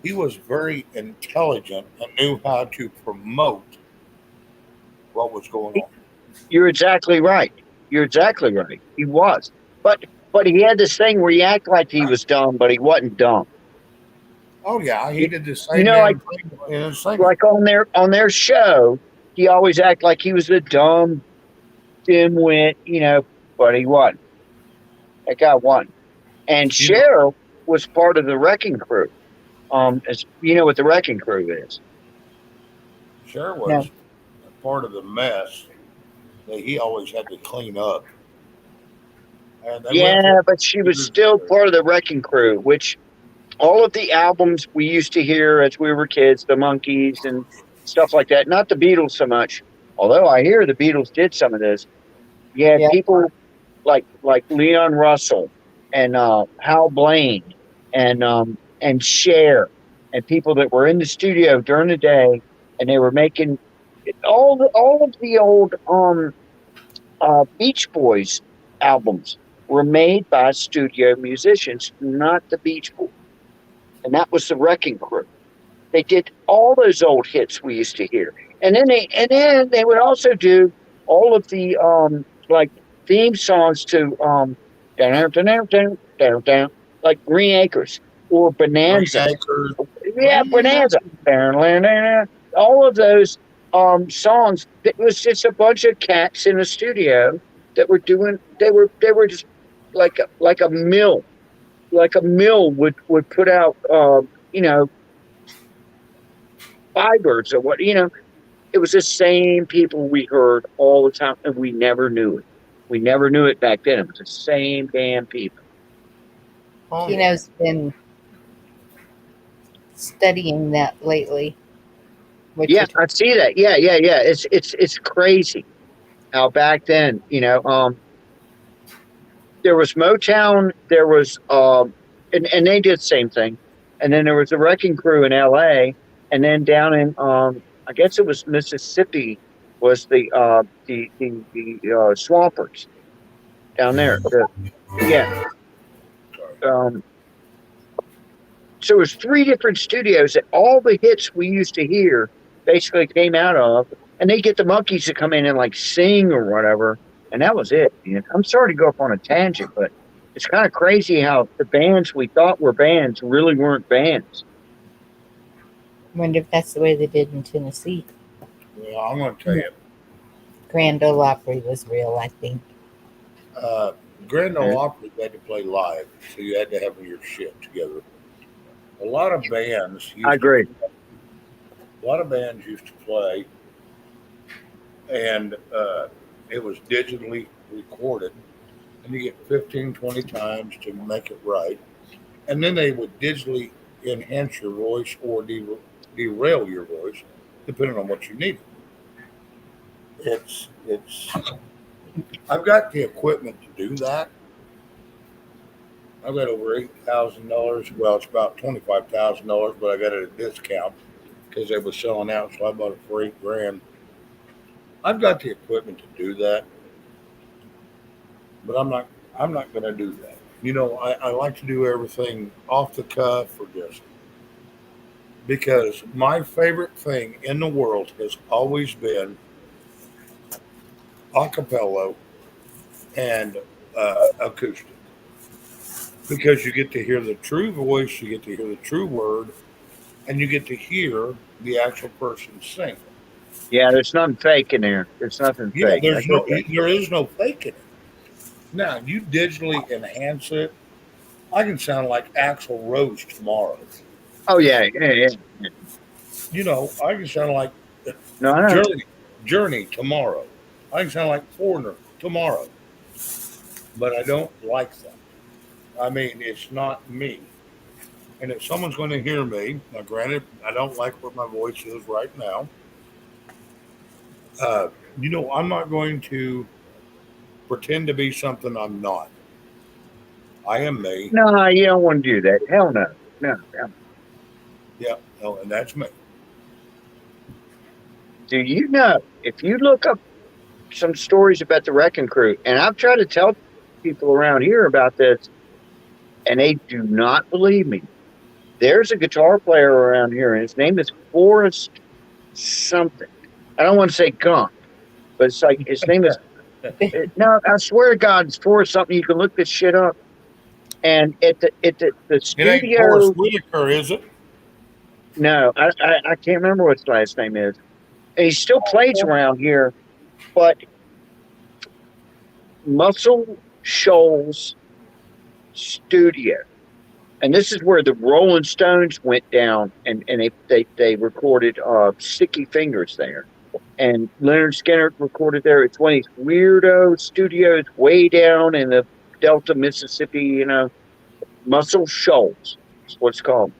he was very intelligent and knew how to promote what was going on. You're exactly right. He was, but he had this thing where he acted like he was dumb, but he wasn't dumb. Oh yeah, he did the same like thing in his singing. like on their show, he always acted like he was a dumb dimwit, but he wasn't. That guy wasn't. And Cher was part of the Wrecking Crew. As you know what the Wrecking Crew is. Cher was part of the mess that he always had to clean up. And Yeah, but she was still part of the Wrecking Crew, which all of the albums we used to hear as we were kids, the Monkees and stuff like that. Not the Beatles so much, although I hear the Beatles did some of this. You had Yeah. people like Leon Russell and Hal Blaine and Cher and people that were in the studio during the day and they were making all of the old Beach Boys albums were made by studio musicians, not the Beach Boys. And that was the Wrecking Crew. They did all those old hits we used to hear. And then they would also do all of the like theme songs to down, down, down, down, down, like Green Acres or Bonanza. Acres. Yeah, Bonanza. All of those songs. It was just a bunch of cats in a studio that were doing. They were just like a mill. Like a mill would put out you know, fibers or what, you know, it was the same people we heard all the time and we never knew it. We never knew it back then. It was the same damn people. Oh, Keno's been studying that lately. Yeah, I see that. Yeah. It's crazy how back then, you know, there was Motown, there was and they did the same thing. And then there was the Wrecking Crew in LA, and then down in I guess it was Mississippi was the Swampers down there. So it was 3 different studios that all the hits we used to hear basically came out of, and they get the Monkees to come in and like sing or whatever, and that was it. And I'm sorry to go off on a tangent, but it's kind of crazy how the bands we thought were bands really weren't bands. Wonder if that's the way they did in Tennessee. Well, I'm going to tell you. Grand Ole Opry was real, I think. Grand Ole Opry had to play live, so you had to have your shit together. A lot of bands. I agree. A lot of bands used to play, and it was digitally recorded, and you get 15, 20 times to make it right, and then they would digitally enhance your voice or derail your voice, depending on what you needed. It's. I've got the equipment to do that. I've got over $8,000. Well, it's about $25,000, but I got it at a discount because they were selling out, so I bought it for $8,000. I've got the equipment to do that, but I'm not going to do that. You know, I like to do everything off the cuff or just because my favorite thing in the world has always been a cappella and acoustic. Because you get to hear the true voice, you get to hear the true word, and you get to hear the actual person sing. Yeah, there's nothing fake in there. There's nothing fake. There is no fake in it. Now, you digitally enhance it. I can sound like Axl Rose tomorrow. Oh, yeah. You know, I can sound like No. Journey tomorrow. I can sound like Foreigner tomorrow. But I don't like that. I mean, it's not me. And if someone's going to hear me, now granted, I don't like what my voice is right now. You know, I'm not going to pretend to be something I'm not. I am me. No, you don't want to do that. Hell no. No. Yeah, no, and that's me. Do you know, if you look up some stories about the Wrecking Crew, and I've tried to tell people around here about this, and they do not believe me. There's a guitar player around here, and his name is Forrest something. I don't want to say Gump, but it's like his name is. No, I swear to God, it's Forrest something. You can look this shit up. And at the studio. It ain't Forrest Whitaker, is it? No, I can't remember what his last name is. And he still plays around here, but Muscle Shoals Studio. And this is where the Rolling Stones went down and they recorded Sticky Fingers there. And Leonard Skinner recorded there. It's one of these weirdo studios way down in the Delta, Mississippi, you know, Muscle Shoals. That's what it's called.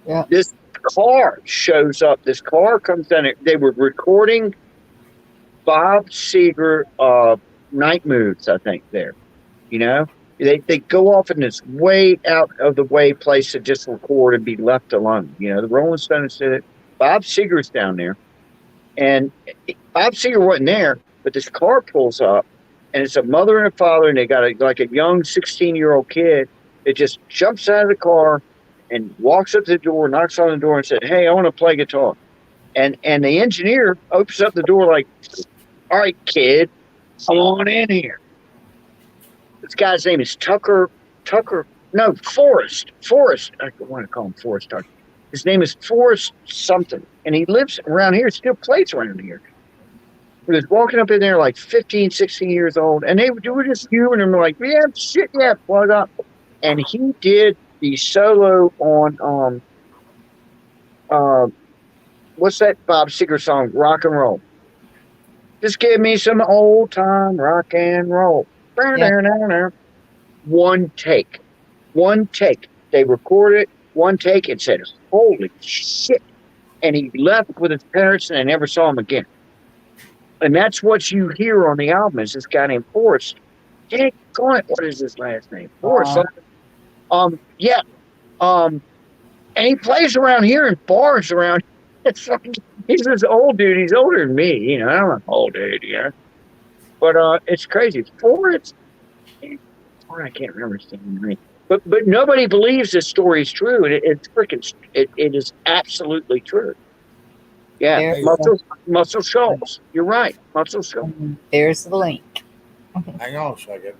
Yeah. This car shows up. This car comes down. They were recording Bob Seger night moves, I think, there. You know? They go off in this way out of the way place to just record and be left alone. You know, the Rolling Stones did it. Bob Seger's down there. And Bob Seger wasn't there, but this car pulls up, and it's a mother and a father, and they got like a young 16-year-old kid that just jumps out of the car and walks up to the door, knocks on the door, and said, "Hey, I want to play guitar." And the engineer opens up the door like, "All right, kid, come on in here." This guy's name is Forrest. I want to call him Forrest Tucker. His name is Forrest something, and he lives around here, still plays around here. He was walking up in there like 15, 16 years old, and they were just humoring him like, "Yeah, shit, yeah, plug up." And he did the solo on, what's that Bob Seger song, Rock and Roll? Just give me some old time rock and roll. Yeah. One take. They recorded one take and said, "Holy shit." And he left with his parents and I never saw him again. And that's what you hear on the album is this guy named Forrest. What is his last name? Forrest. Yeah. And he plays around here in bars around. It's like, he's this old dude. He's older than me. You know, I'm an old dude, yeah. But it's crazy. Forrest. I can't remember his name. But nobody believes this story is true. It's freaking. It is absolutely true. Yeah, Muscle Shoals. You're right, Muscle Shoals. There's the link. Hang on a second.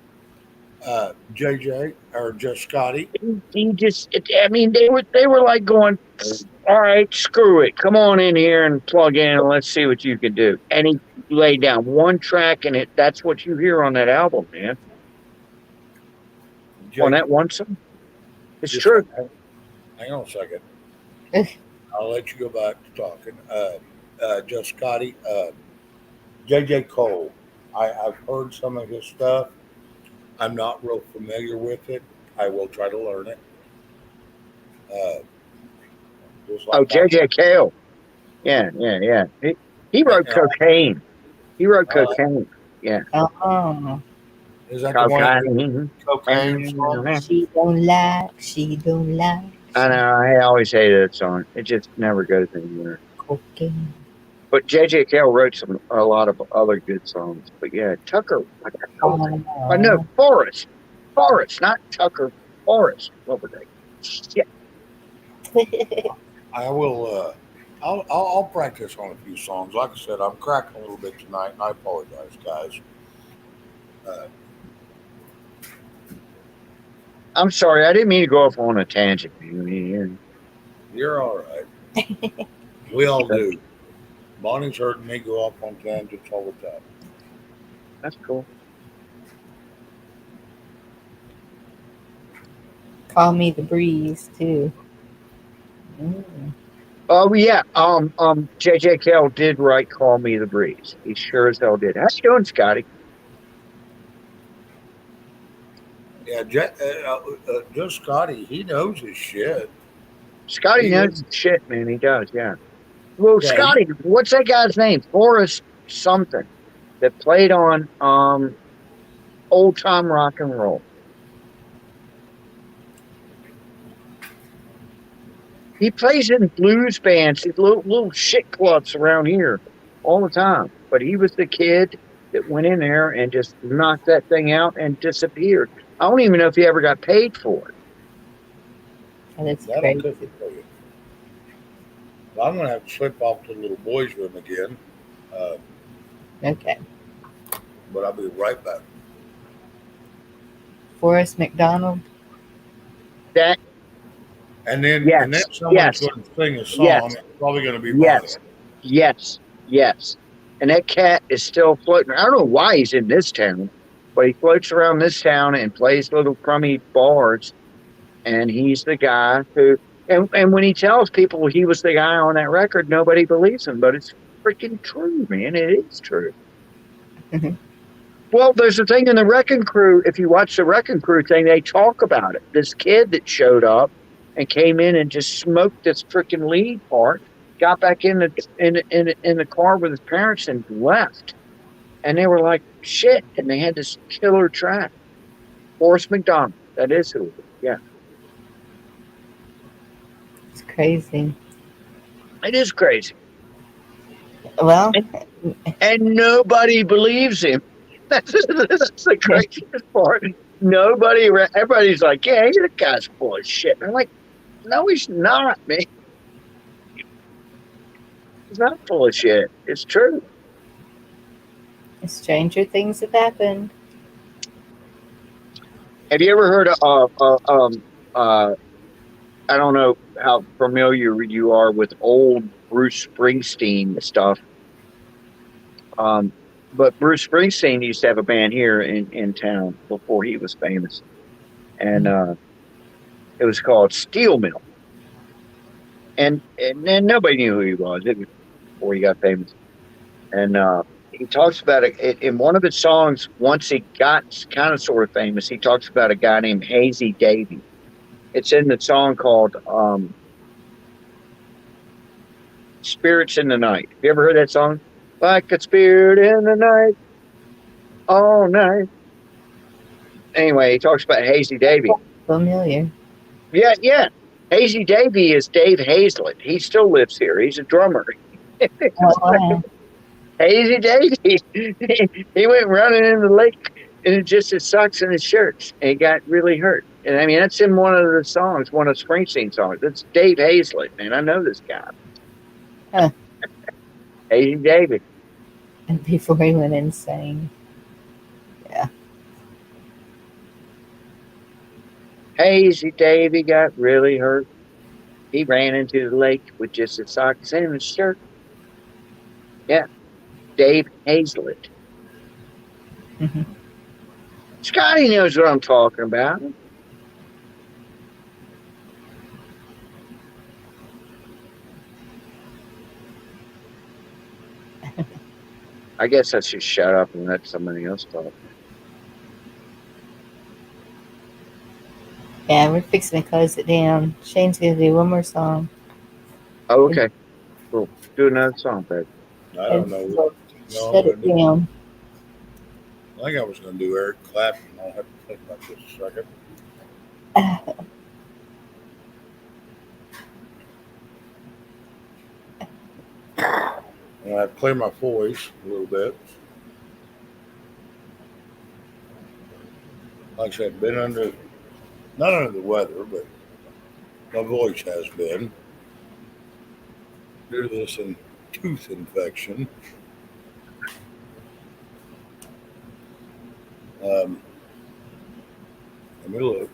JJ or just Scotty. He just. I mean, they were like going, "All right, screw it. Come on in here and plug in and let's see what you can do." And he laid down one track, and that's what you hear on that album, man. On that one song, it's true. Hang on a second. I'll let you go back to talking. Just Scotty, JJ Cole. I've heard some of his stuff. I'm not real familiar with it. I will try to learn it. JJ Cole. Yeah. He wrote Cocaine. Cocaine. Yeah. Oh. Is that the one? Cocaine song? She don't like. I know. I always hated that song. It just never goes anywhere. Cocaine. But J.J. Cale wrote a lot of other good songs. But yeah, Tucker. No, Forrest, not Tucker. Forrest. What were they? Shit. I will. I'll practice on a few songs. Like I said, I'm cracking a little bit tonight, and I apologize, guys. I'm sorry, I didn't mean to go off on a tangent. You're all right. We all do. Bonnie's heard me go off on tangents all the time. That's cool. Call Me the Breeze too. Oh yeah. JJ Cale did write "Call Me the Breeze." He sure as hell did. How you doing, Scotty? Yeah, just Scotty. He knows his shit. Scotty knows his shit, man. He does, yeah. Well, yeah, Scotty, what's that guy's name? Forrest something that played on Old Time Rock and Roll. He plays in blues bands, these little shit clubs around here all the time. But he was the kid that went in there and just knocked that thing out and disappeared. I don't even know if he ever got paid for it. And it's crazy. Well, I'm going to have to slip off to the little boys' room again. Okay. But I'll be right back. Forrest McDonald. That. And then someone's going to sing a song. It's probably going to be Yes. And that cat is still floating. I don't know why he's in this town, but he floats around this town and plays little crummy bars. And he's the guy who, and when he tells people he was the guy on that record, nobody believes him. But it's freaking true, man. It is true. Well, there's a thing in the Wrecking Crew. If you watch the Wrecking Crew thing, they talk about it. This kid that showed up and came in and just smoked this freaking lead part, got back in the car with his parents and left. And they were like, shit. And they had this killer track. Forrest McDonald. That is who it is. Yeah. It's crazy. It is crazy. Well, And nobody believes him. That's the craziest part. Everybody's like, yeah, the guy's full of shit. And I'm like, no, he's not, man. He's not full of shit. It's true. stranger things have happened. Have you ever heard I don't know how familiar you are with old Bruce Springsteen stuff. But Bruce Springsteen used to have a band here in town before he was famous. And it was called Steel Mill. And nobody knew who he was. It was before he got famous. And he talks about it in one of his songs. Once he got kind of sort of famous, he talks about a guy named Hazy Davy. It's in the song called Spirits in the Night. Have you ever heard that song? Like a spirit in the night, all night. Anyway, he talks about Hazy Davy. Familiar. Yeah. Hazy Davy is Dave Hazlett. He still lives here. He's a drummer. Oh, Hazy Davy. He went running in the lake in just his socks and his shirts, and he got really hurt. And I mean, that's in one of the songs, one of Springsteen's songs. That's Dave Hazlett, man. I know this guy. Huh. Hazy Davy. And before he went insane. Yeah. Hazy Davy got really hurt. He ran into the lake with just his socks and his shirt. Yeah. Dave Hazlett. Mm-hmm. Scotty knows what I'm talking about. I guess I should shut up and let somebody else talk. Yeah, we're fixing to close it down. Shane's going to do one more song. Oh, okay. Cool. Do another song, babe. I don't know. We'll shut it down. I think I was going to do Eric Clapton. I'll have to think about this a second. And I clear my voice a little bit. Like I said, been not under the weather, but my voice has been due to this tooth infection. Let me look.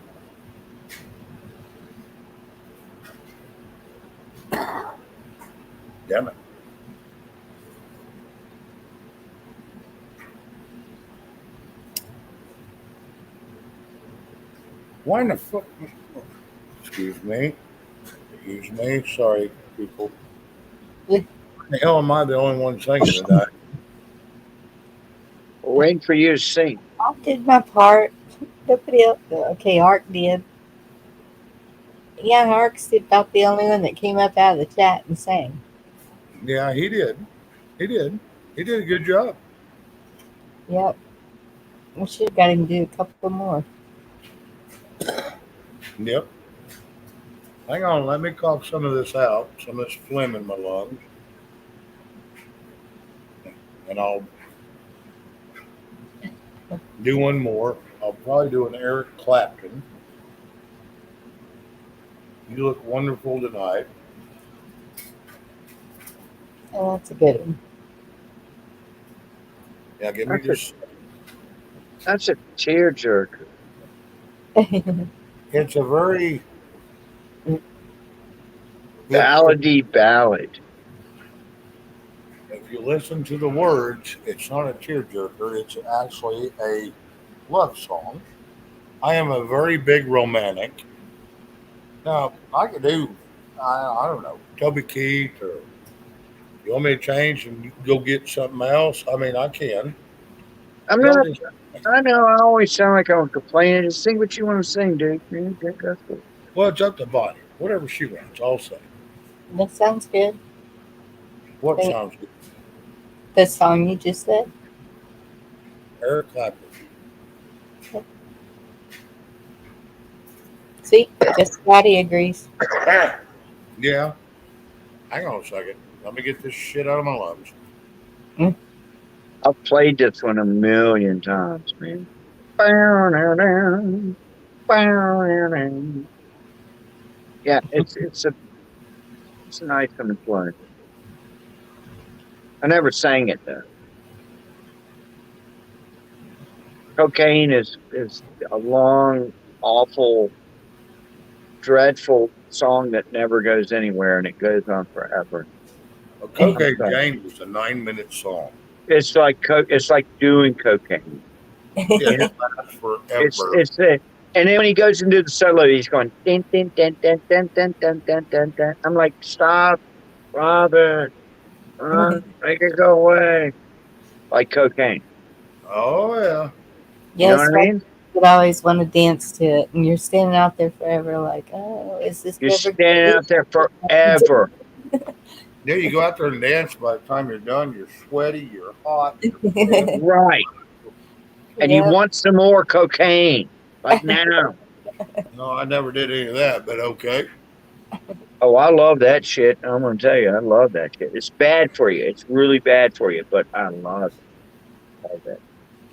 Damn it. Why in the fuck? Excuse me. Sorry, people. Why the hell am I the only one singing tonight? We're waiting for you to sing. I did my part. Nobody else. Okay, Art did. Yeah, Ark's about the only one that came up out of the chat and sang. Yeah, he did. He did a good job. Yep. We should have got him to do a couple more. Yep. Hang on, let me cough some of this out, some of this phlegm in my lungs. And I'll do one more. I'll probably do an Eric Clapton. You look wonderful tonight. Oh, that's a good one. Yeah, give me just. That's a tearjerker. It's a very ballady ballad. If you listen to the words, it's not a tearjerker. It's actually a love song. I am a very big romantic. Now, I could do, I don't know, Toby Keith, or you want me to change and go get something else? I mean, I can. I'm not. I know. I always sound like I'm complaining. Just sing what you want to sing, dude. That's cool. Well, it's up to Bonnie. Whatever she wants, I'll say. That sounds good. What sounds good? The song you just said. Eric Clapton. See, just Scotty agrees. Yeah. Hang on a second. Let me get this shit out of my lungs. I've played this one a million times, man. Yeah, it's a nice one to play. I never sang it though. Cocaine is a long, awful, dreadful song that never goes anywhere, and it goes on forever. A Cocaine Jane was a 9-minute song. It's like doing cocaine. Yeah, You know? it lasts forever. It's and then when he goes into the solo, he's going din din din din din din din din din din. I'm like, stop, Robin, make it go away. Like cocaine. Oh yeah. You know Yes, what I mean? would always want to dance to it, and you're standing out there forever, like, oh, is this? You're ever standing out there forever. Yeah, you go out there and dance. By the time you're done, you're sweaty, you're hot. You're Right. And you want some more cocaine, like now. No, I never did any of that, but okay. Oh, I love that shit. I'm gonna tell you, I love that shit. It's bad for you. It's really bad for you, but I love it. I love it.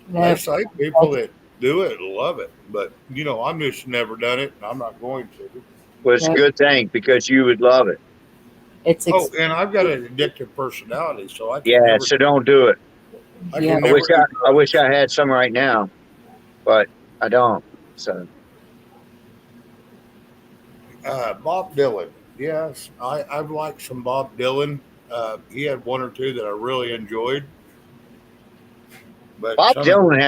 They say people that do it love it, but I'm just never done it, and I'm not going to. Well, it's a good thing because you would love it. And I've got an addictive personality, so I can Yeah, never. so don't do it. I wish I had some right now, but I don't. So. Bob Dylan. Yes, I've liked some Bob Dylan. He had one or two that I really enjoyed. But Bob Dylan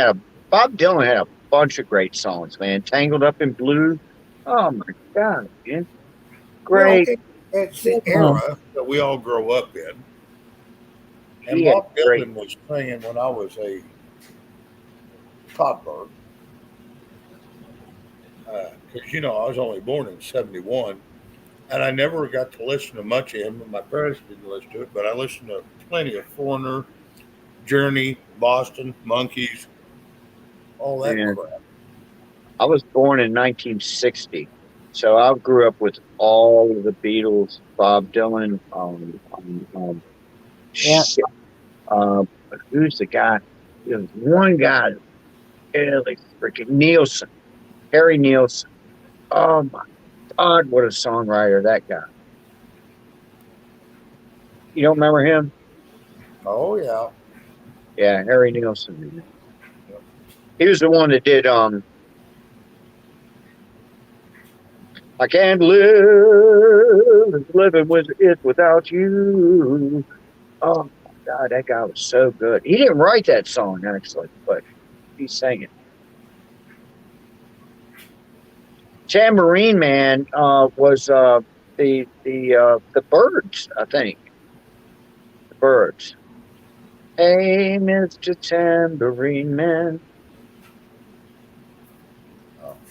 had a bunch of great songs, man. Tangled Up in Blue. Oh my God, man. Great. Well, it's the era that we all grow up in. And He had Bob Dylan was singing when I was a toddler. Because, I was only born in 71. And I never got to listen to much of him. And my parents didn't listen to it. But I listened to plenty of Foreigner, Journey, Boston, Monkees, all that crap. I was born in 1960. So I grew up with all of the Beatles, Bob Dylan. Who's the guy? There's one guy, really freaking Nielsen, Harry Nielsen. Oh my God, what a songwriter that guy! You don't remember him? Oh yeah, yeah, Harry Nielsen. He was the one that did I can't live living with it without you. Oh my God, that guy was so good. He didn't write that song actually, but he sang it. Tambourine Man was the Birds, I think. The Birds. Hey, Mr. Tambourine Man.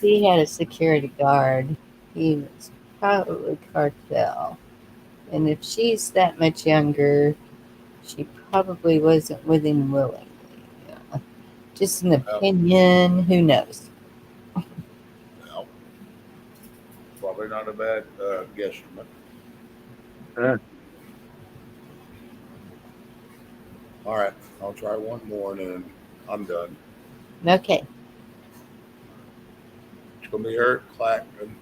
He had a security guard. He was probably cartel. And if she's that much younger, she probably wasn't with him willingly. Just an opinion. Who knows? Well, probably not a bad guesstimate. All right, I'll try one more and then I'm done. Okay. It's going to be Eric Clapton,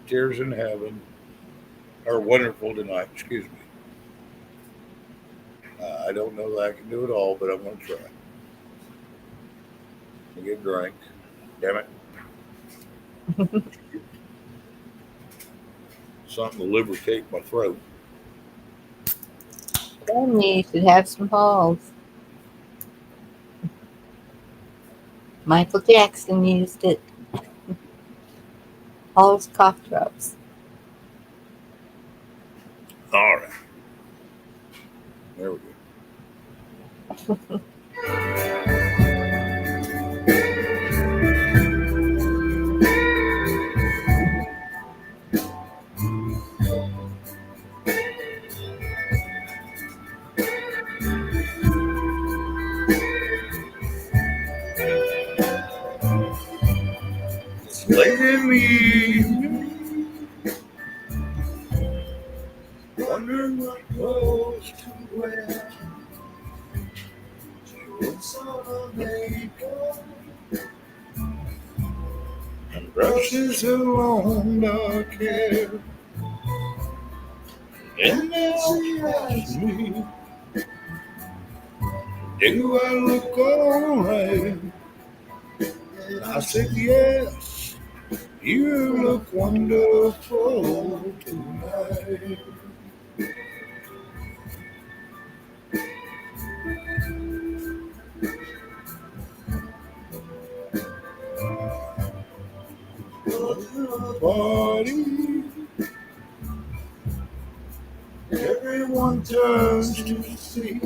Tears in Heaven, or Wonderful Tonight, excuse me. I don't know that I can do it all, but I'm going to try. I'll get a drink. Damn it. Something to lubricate my throat. Then you should have some balls. Michael Jackson used it. All his cough drops. All right. There we go. in the evening, wondering what clothes to wear. She puts on her makeup and brushes her long dark hair. And then she asks me, do I look alright? And I said, yes, you look wonderful tonight. Party, everyone turns to see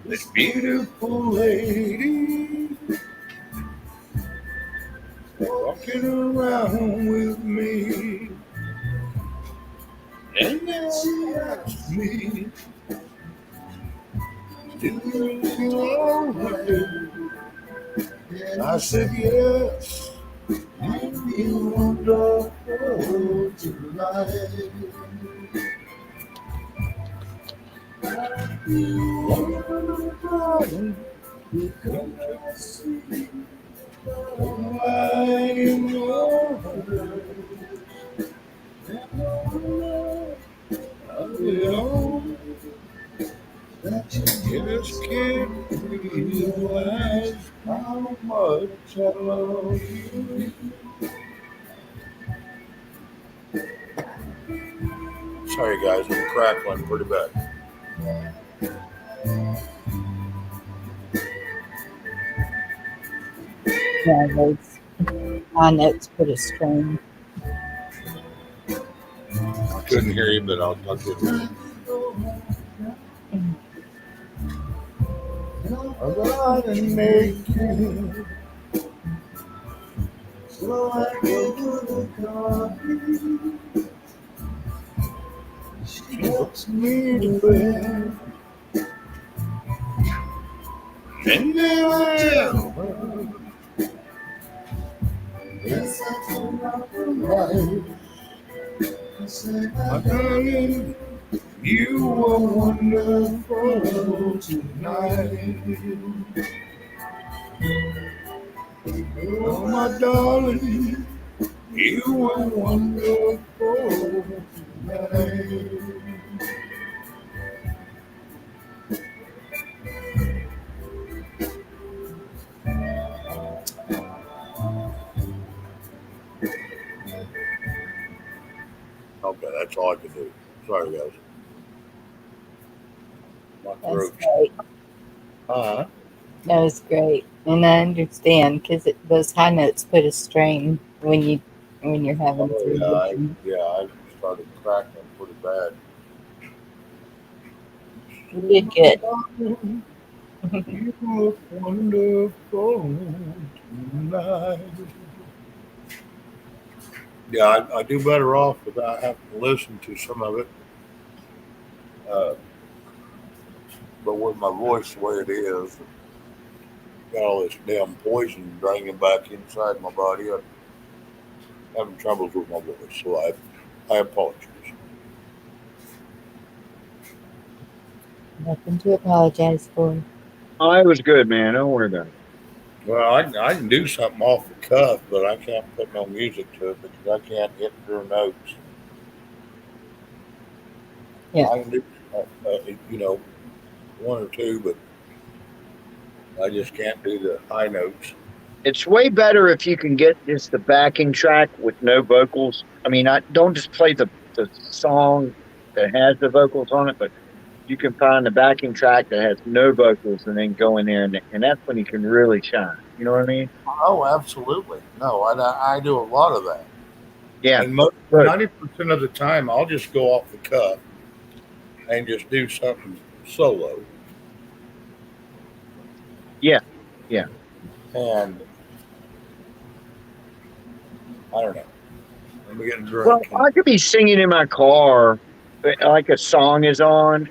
this beautiful lady walking around with me. And then she asked me, do you feel alright? And I said, yes, you feel wonderful tonight. Wonderful, you come to see. Oh, I know that you just can't realize how much I love you. Sorry guys, I'm crackling pretty bad. Yeah, those high notes put a strain. I couldn't hear you, but I'll get it. I gotta make it. So I go to the coffee. She puts me to bed. And there I am. Yes, I turn out the light. I said, my darling, you are wonderful tonight. Oh, my darling, you are wonderful tonight. Okay, that's all I can do. Sorry, guys. My That's throat. great. Huh? That was great, and I understand because those high notes put a strain when you're having Oh, to. I started cracking pretty bad. You did good. You look wonderful tonight. Yeah, I do better off without having to listen to some of it. But with my voice the way it is, got all this damn poison draining back inside my body. I'm having troubles with my voice, so I apologize. Nothing to apologize for. Oh, it was good, man. Don't worry about it. Well, I can do something off the cuff, but I can't put no music to it because I can't hit through notes. Yeah. I can do, one or two, but I just can't do the high notes. It's way better if you can get just the backing track with no vocals. I mean, I don't just play the song that has the vocals on it, but you can find the backing track that has no vocals and then go in there, and that's when you can really shine. You know what I mean? Oh, absolutely. No, I do a lot of that. Yeah. And Good. 90% of the time, I'll just go off the cuff and just do something solo. Yeah. Yeah. And I don't know. Let me get a drink. Well, I could be singing in my car, like a song is on,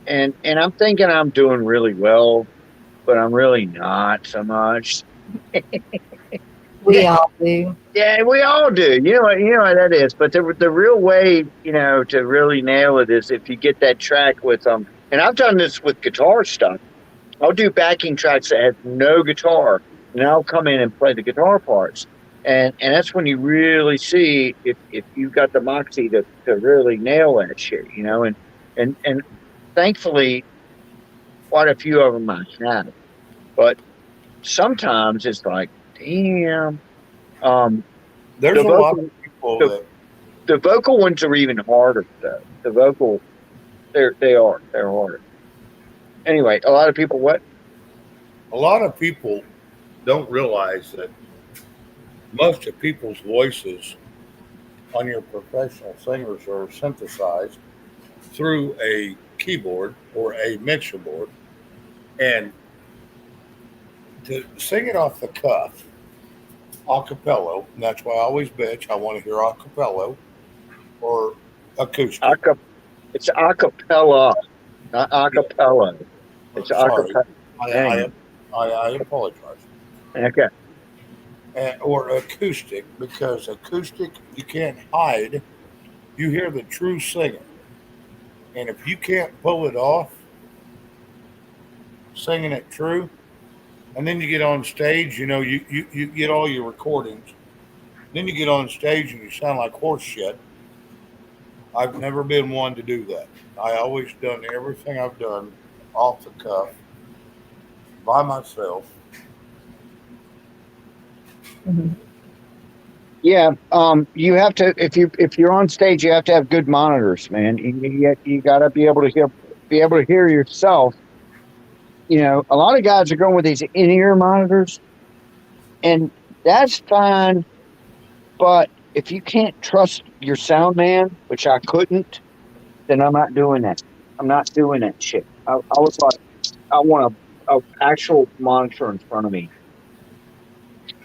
and I'm thinking I'm doing really well, but I'm really not so much. We all do. Yeah, we all do. You know what that is. But the real way, to really nail it is if you get that track with and I've done this with guitar stuff. I'll do backing tracks that have no guitar, and I'll come in and play the guitar parts. And that's when you really see if you got the moxie to really nail that shit, and thankfully quite a few of them I have. But sometimes it's like, damn, There's the a lot of vocal people the, that the vocal ones are even harder though. The vocal they're harder. Anyway, a lot of people don't realize that most of people's voices on your professional singers are synthesized through a keyboard or a mixer board, and to sing it off the cuff, a cappella, and that's why I always bitch. I want to hear a cappella or acoustic. it's a cappella, not a Yeah, cappella. It's a sorry, cappella. I Dang. I apologize. Okay. Or acoustic, because acoustic you can't hide. You hear the true singer, and if you can't pull it off, singing it true, and then you get on stage, you get all your recordings. Then you get on stage and you sound like horse shit. I've never been one to do that. I always done everything I've done off the cuff by myself. Mhm. Yeah, you have to if you're on stage, you have to have good monitors, man. You got to be able to hear yourself. A lot of guys are going with these in-ear monitors, and that's fine. But if you can't trust your sound man, which I couldn't, then I'm not doing that. I'm not doing that shit. I was like, I want a actual monitor in front of me,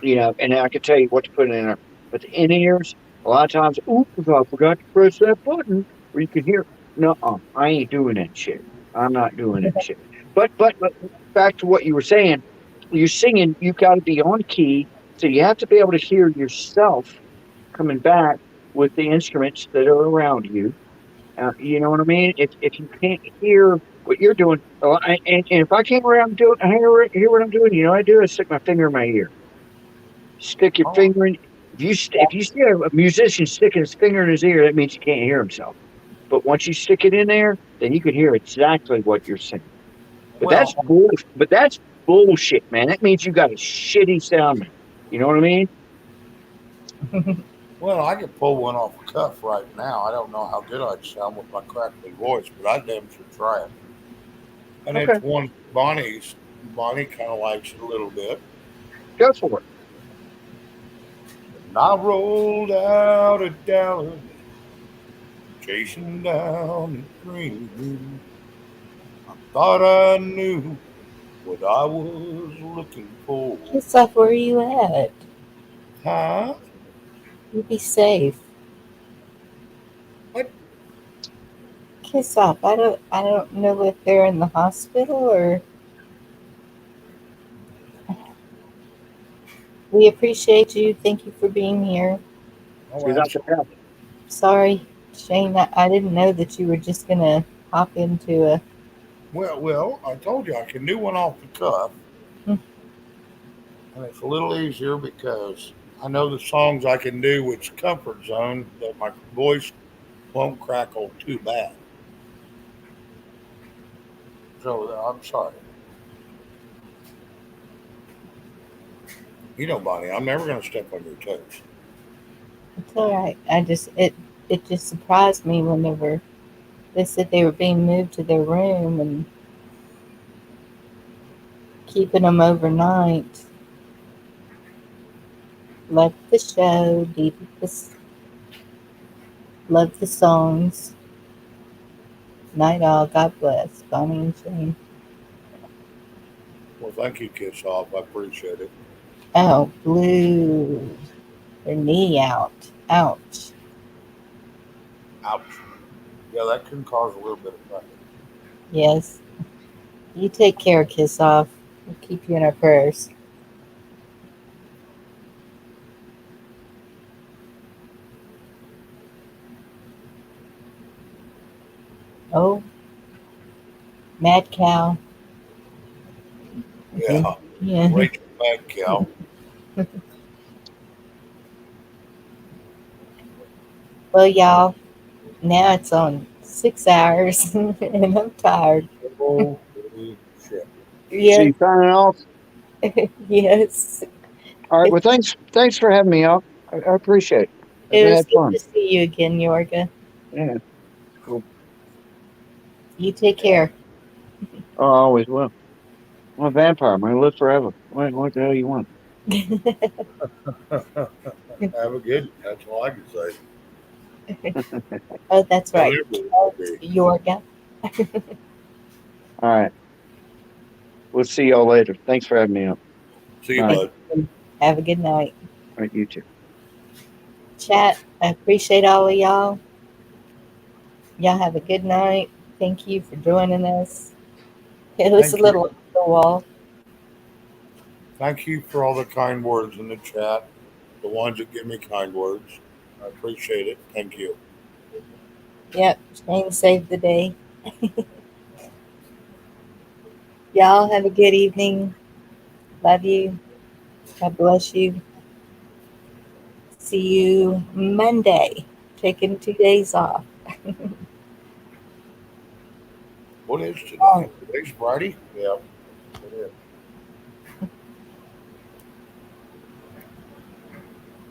and I can tell you what to put in there. But the in-ears, a lot of times, oops, I forgot to press that button where you can hear. No, I ain't doing that shit. I'm not doing that shit. But back to what you were saying, you're singing, you've got to be on key, so you have to be able to hear yourself coming back with the instruments that are around you. You know what I mean? If you can't hear what you're doing, and if I can't hear what I'm doing, I do is stick my finger in my ear. Stick your Oh, finger in. If you see a musician sticking his finger in his ear, that means he can't hear himself. But once you stick it in there, then you can hear exactly what you're saying. But that's well, bull. But that's bullshit, man. That means you got a shitty sound man. You know what I mean? well, I could pull one off the cuff right now. I don't know how good I'd sound with my crackly voice, but I damn sure try it. And Okay, it's one Bonnie kind of likes it a little bit. go for it. And I rolled out of Dallas, chasing down the dream. I thought I knew what I was looking for. Kiss off, where are you at? Huh? You be safe. What? Kiss off. I don't know if they're in the hospital or we appreciate you. Thank you for being here. Oh, She's out the absolutely. path. Sorry, Shane, I didn't know that you were just gonna hop into a Well, I told you I can do one off the cuff, hmm, and it's a little easier because I know the songs I can do with comfort zone that my voice won't crackle too bad. So I'm sorry. Bonnie, I'm never going to step on your toes. it's all right. It just surprised me whenever they said they were being moved to their room and keeping them overnight. Love the show, love the songs. Night all. God bless. Bonnie and Shane. Well, thank you, Kiss Off. I appreciate it. Oh, blue. Their knee out. Ouch. Ouch. Yeah, that can cause a little bit of pain. Yes. You take care, Kiss Off. We'll keep you in our prayers. Oh, Mad Cow. Yeah. Yeah. Rachel Mad Cow. Well, y'all, now it's on 6 hours, and I'm tired. Holy shit. Yes, See, signing off. yes. All right. It, Well, thanks for having me out. I appreciate it. it I've was had good fun. to see you again, Yorga. Yeah. Cool. You take Yeah. care. Oh, I always will. I'm a vampire. I'm gonna live forever. What the hell you want? Have a good. That's all I can say. Oh, that's right. Deliver Charles me. Yorga. All right. We'll see y'all later. Thanks for having me up. See you, All right. bud. Have a good night. All right. You too. Chat, I appreciate all of y'all. Y'all have a good night. Thank you for joining us. It was a Thank you. little off the wall. Thank you for all the kind words in the chat. The ones that give me kind words. I appreciate it. Thank you. Yep, Shane saved the day. Y'all have a good evening. Love you. God bless you. See you Monday. Taking 2 days off. What is today? Oh, Today's Friday? Yeah, it is.